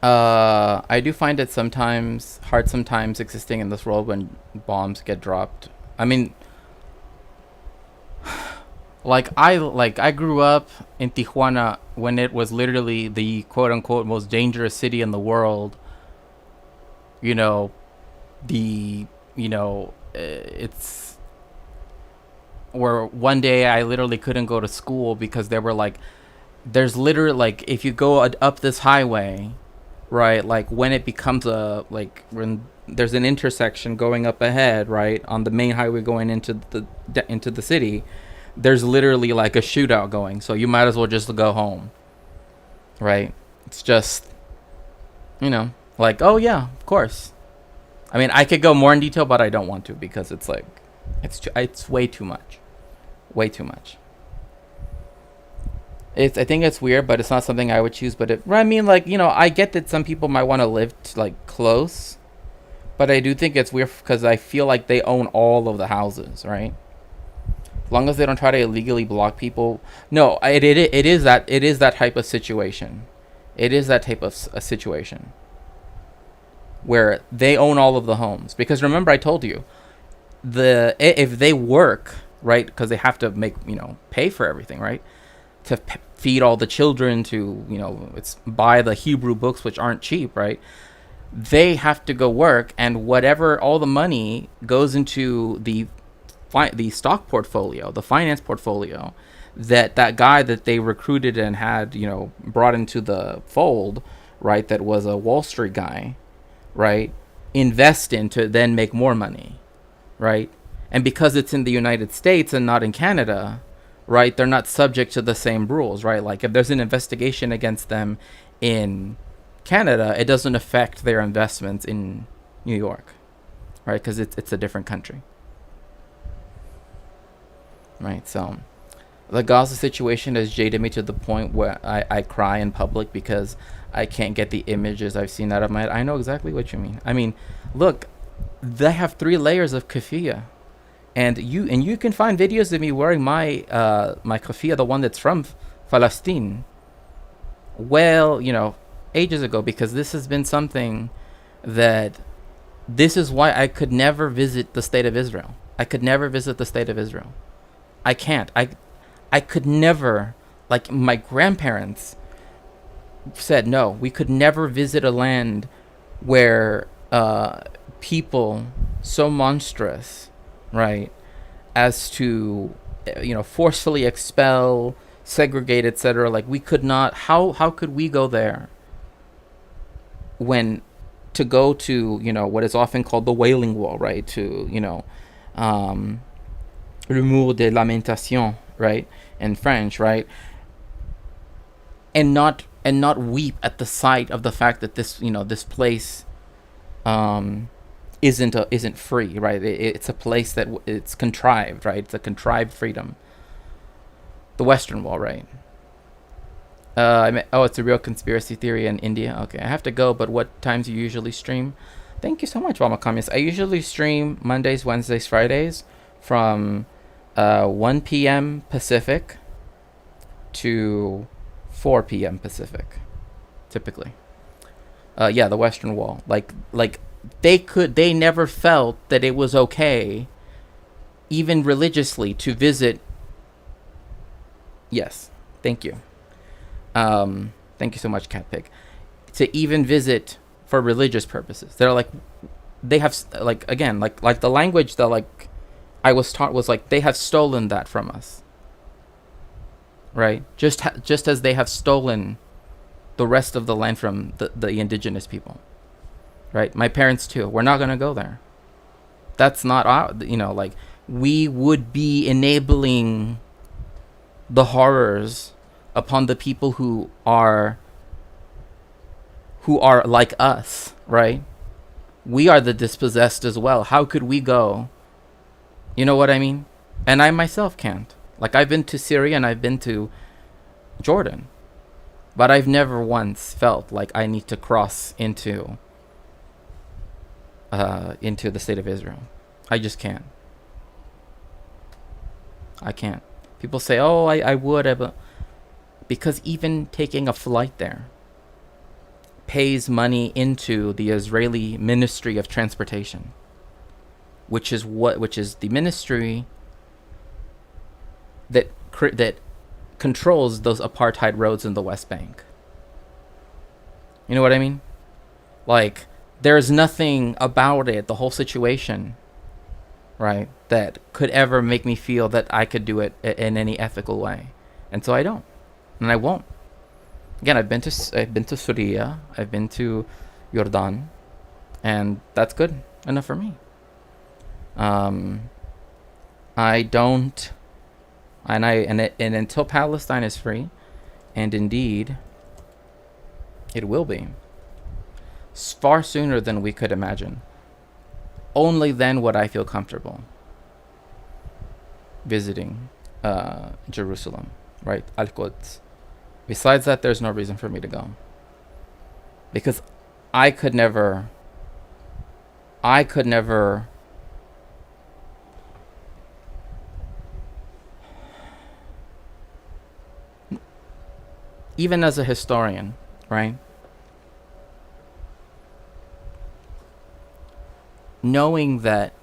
I do find it hard sometimes existing in this world when bombs get dropped. I mean, I grew up in Tijuana when it was literally the quote unquote most dangerous city in the world. You know, it's where one day I literally couldn't go to school because they were like, there's literally, like, if you go up this highway, right, like when it becomes when there's an intersection going up ahead, right, on the main highway going into the city, there's literally like a shootout going, so you might as well just go home, right? It's just, like, oh yeah, of course. I mean, I could go more in detail, but I don't want to because it's like, it's way too much. I think it's weird, but it's not something I would choose. But I get that some people might want to live close, but I do think it's weird because I feel like they own all of the houses, right? As long as they don't try to illegally block people. No, it is that type of situation. It is that type of a situation where they own all of the homes. Because remember, I told you, if they work, right, because they have to pay for everything, right, to feed all the children, to buy the Hebrew books, which aren't cheap, right, they have to go work, and all the money goes into the stock portfolio, the finance portfolio, that guy that they recruited and had brought into the fold, right, that was a Wall Street guy, right, invest in to then make more money, right? And because it's in the United States and not in Canada, right, they're not subject to the same rules, right? Like if there's an investigation against them in Canada, it doesn't affect their investments in New York, right? Because it's a different country, right? So the Gaza situation has jaded me to the point where I cry in public because I can't get the images I've seen out of my head. I know exactly what you mean. I mean, look, they have 3 layers of keffiyeh. And you can find videos of me wearing my keffiyeh, the one that's from Palestine. Well, ages ago, because this has been something this is why I could never visit the state of Israel. I can't. I could never, like my grandparents said, no, we could never visit a land where people so monstrous, right, as to forcefully expel, segregate, etc. Like we could not. How could we go there when to go to what is often called the Wailing Wall, right, to le mur de lamentation, right, in French, right, and not weep at the sight of the fact that this place isn't free, right? It's a place that it's contrived, right? It's a contrived freedom. The Western Wall, right? It's a real conspiracy theory in India. Okay, I have to go, but what times do you usually stream? Thank you so much, Mama Communist. I usually stream Mondays, Wednesdays, Fridays from 1 p.m. Pacific to 4 p.m. Pacific, typically. Yeah, the Western Wall. Like they never felt that it was okay, even religiously, to visit. Yes, thank you. Thank you so much, Cat Pig. To even visit for religious purposes. They're like, they have, like, again, like the language that, like, I was taught was like, they have stolen that from us. Right? Just as they have stolen the rest of the land from the indigenous people. Right? My parents too. We're not going to go there. That's not our, like, we would be enabling the horrors upon the people who are like us, right? We are the dispossessed as well. How could we go? You know what I mean? And I myself can't. Like, I've been to Syria and I've been to Jordan, but I've never once felt like I need to cross into the state of Israel. I just can't. I can't. People say, oh, I would, but because even taking a flight there pays money into the Israeli Ministry of Transportation, which is the ministry that controls those apartheid roads in the West Bank. You know what I mean? Like, there's nothing about it, the whole situation, right, that could ever make me feel that I could do it in any ethical way. And so I don't. And I won't. Again, I've been to Syria, I've been to Jordan, and that's good enough for me. I don't, and until Palestine is free, and indeed it will be, far sooner than we could imagine, only then would I feel comfortable visiting Jerusalem, right? Al-Quds. Besides that, there's no reason for me to go. Because I could never, even as a historian, right? Knowing that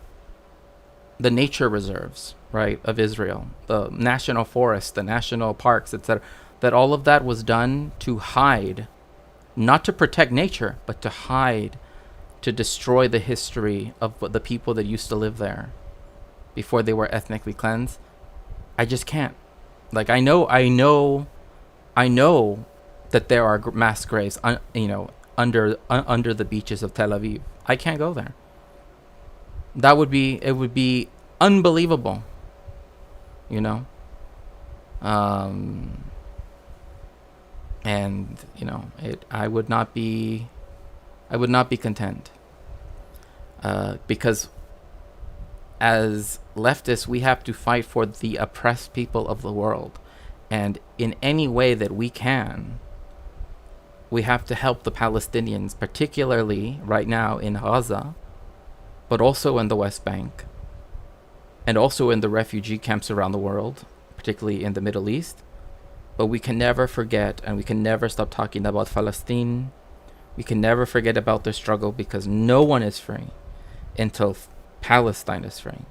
the nature reserves, right, of Israel, the national forests, the national parks, etc., that all of that was done to hide, not to protect nature, but to hide, to destroy the history of the people that used to live there before they were ethnically cleansed. I just can't. Like, I know that there are mass graves, under the beaches of Tel Aviv. I can't go there. It would be unbelievable, and I would not be content, because as leftists we have to fight for the oppressed people of the world, and in any way that we can, we have to help the Palestinians, particularly right now in Gaza, but also in the West Bank, and also in the refugee camps around the world, particularly in the Middle East. But we can never forget, and we can never stop talking about Palestine. We can never forget about their struggle, because no one is free until Palestine is free.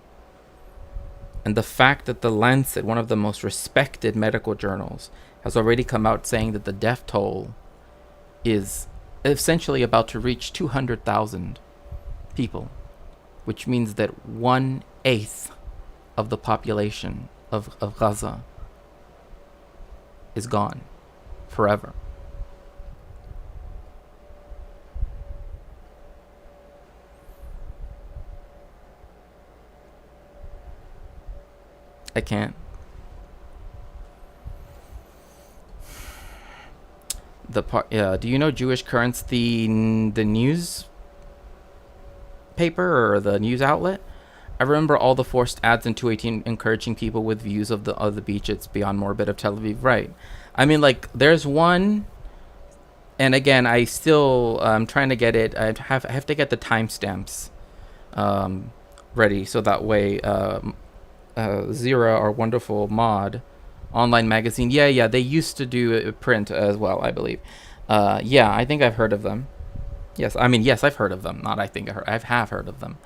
And the fact that the Lancet, one of the most respected medical journals, has already come out saying that the death toll is essentially about to reach 200,000 people, which means that 1/8 of the population of Gaza is gone forever. I can't. Do you know Jewish Currents, the news paper or the news outlet? I remember all the forced ads in 218 encouraging people with views of the beach. It's beyond morbid of Tel Aviv, right? I mean, like, there's one, and again, I still I'm trying to get it. I have to get the timestamps ready, so that way Zira, our wonderful mod online magazine. Yeah, they used to do print as well, I believe. Yeah, I think I've heard of them. Yes, I mean, yes, I've heard of them. Not I think I have heard of them.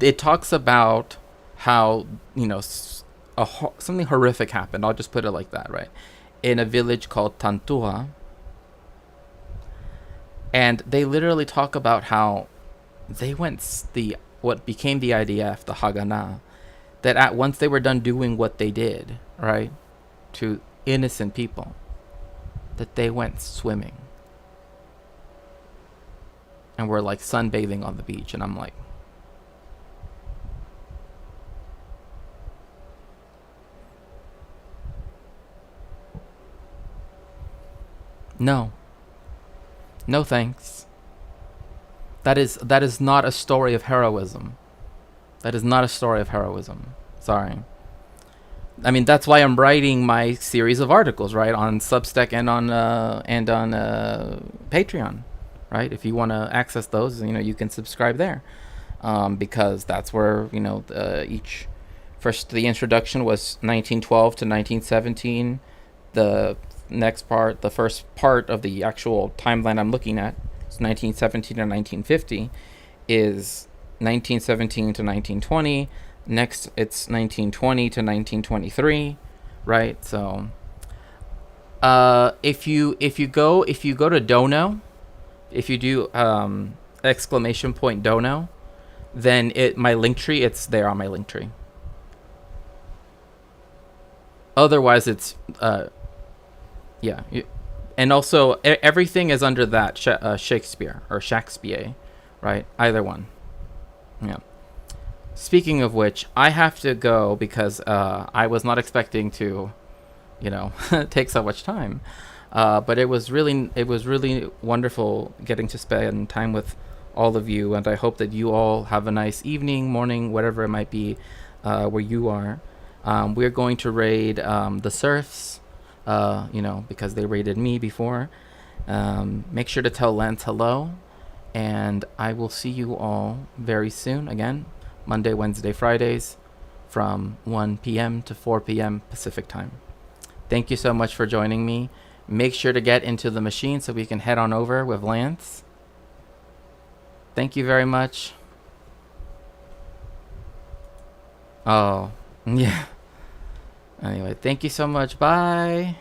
It talks about how, something horrific happened. I'll just put it like that, right? In a village called Tantua. And they literally talk about how they went what became the IDF, the Haganah, that once they were done doing what they did, right, to innocent people, that they went swimming and were like sunbathing on the beach. And I'm like, no thanks. That is not a story of heroism. That is not a story of heroism. Sorry. I mean, that's why I'm writing my series of articles, right, on Substack and on Patreon, right? If you want to access those, you can subscribe there, because that's where the introduction was 1912 to 1917. The next part, the first part of the actual timeline I'm looking at, is 1917 to 1950, is 1917 to 1920. Next, it's 1920 to 1923, right? So, if you go to Dono, if you do !Dono, then my link tree, it's there on my link tree. Otherwise, it's yeah, and also everything is under that Shakespeare or Shakespeare, right? Either one. Yeah. Speaking of which, I have to go because I was not expecting to, take so much time. But it was really wonderful getting to spend time with all of you, and I hope that you all have a nice evening, morning, whatever it might be, where you are. We're going to raid the Serfs, because they raided me before. Make sure to tell Lance hello, and I will see you all very soon again. Monday, Wednesday, Fridays from 1 p.m. to 4 p.m. Pacific time. Thank you so much for joining me. Make sure to get into the machine so we can head on over with Lance. Thank you very much. Oh, yeah. Anyway, thank you so much. Bye.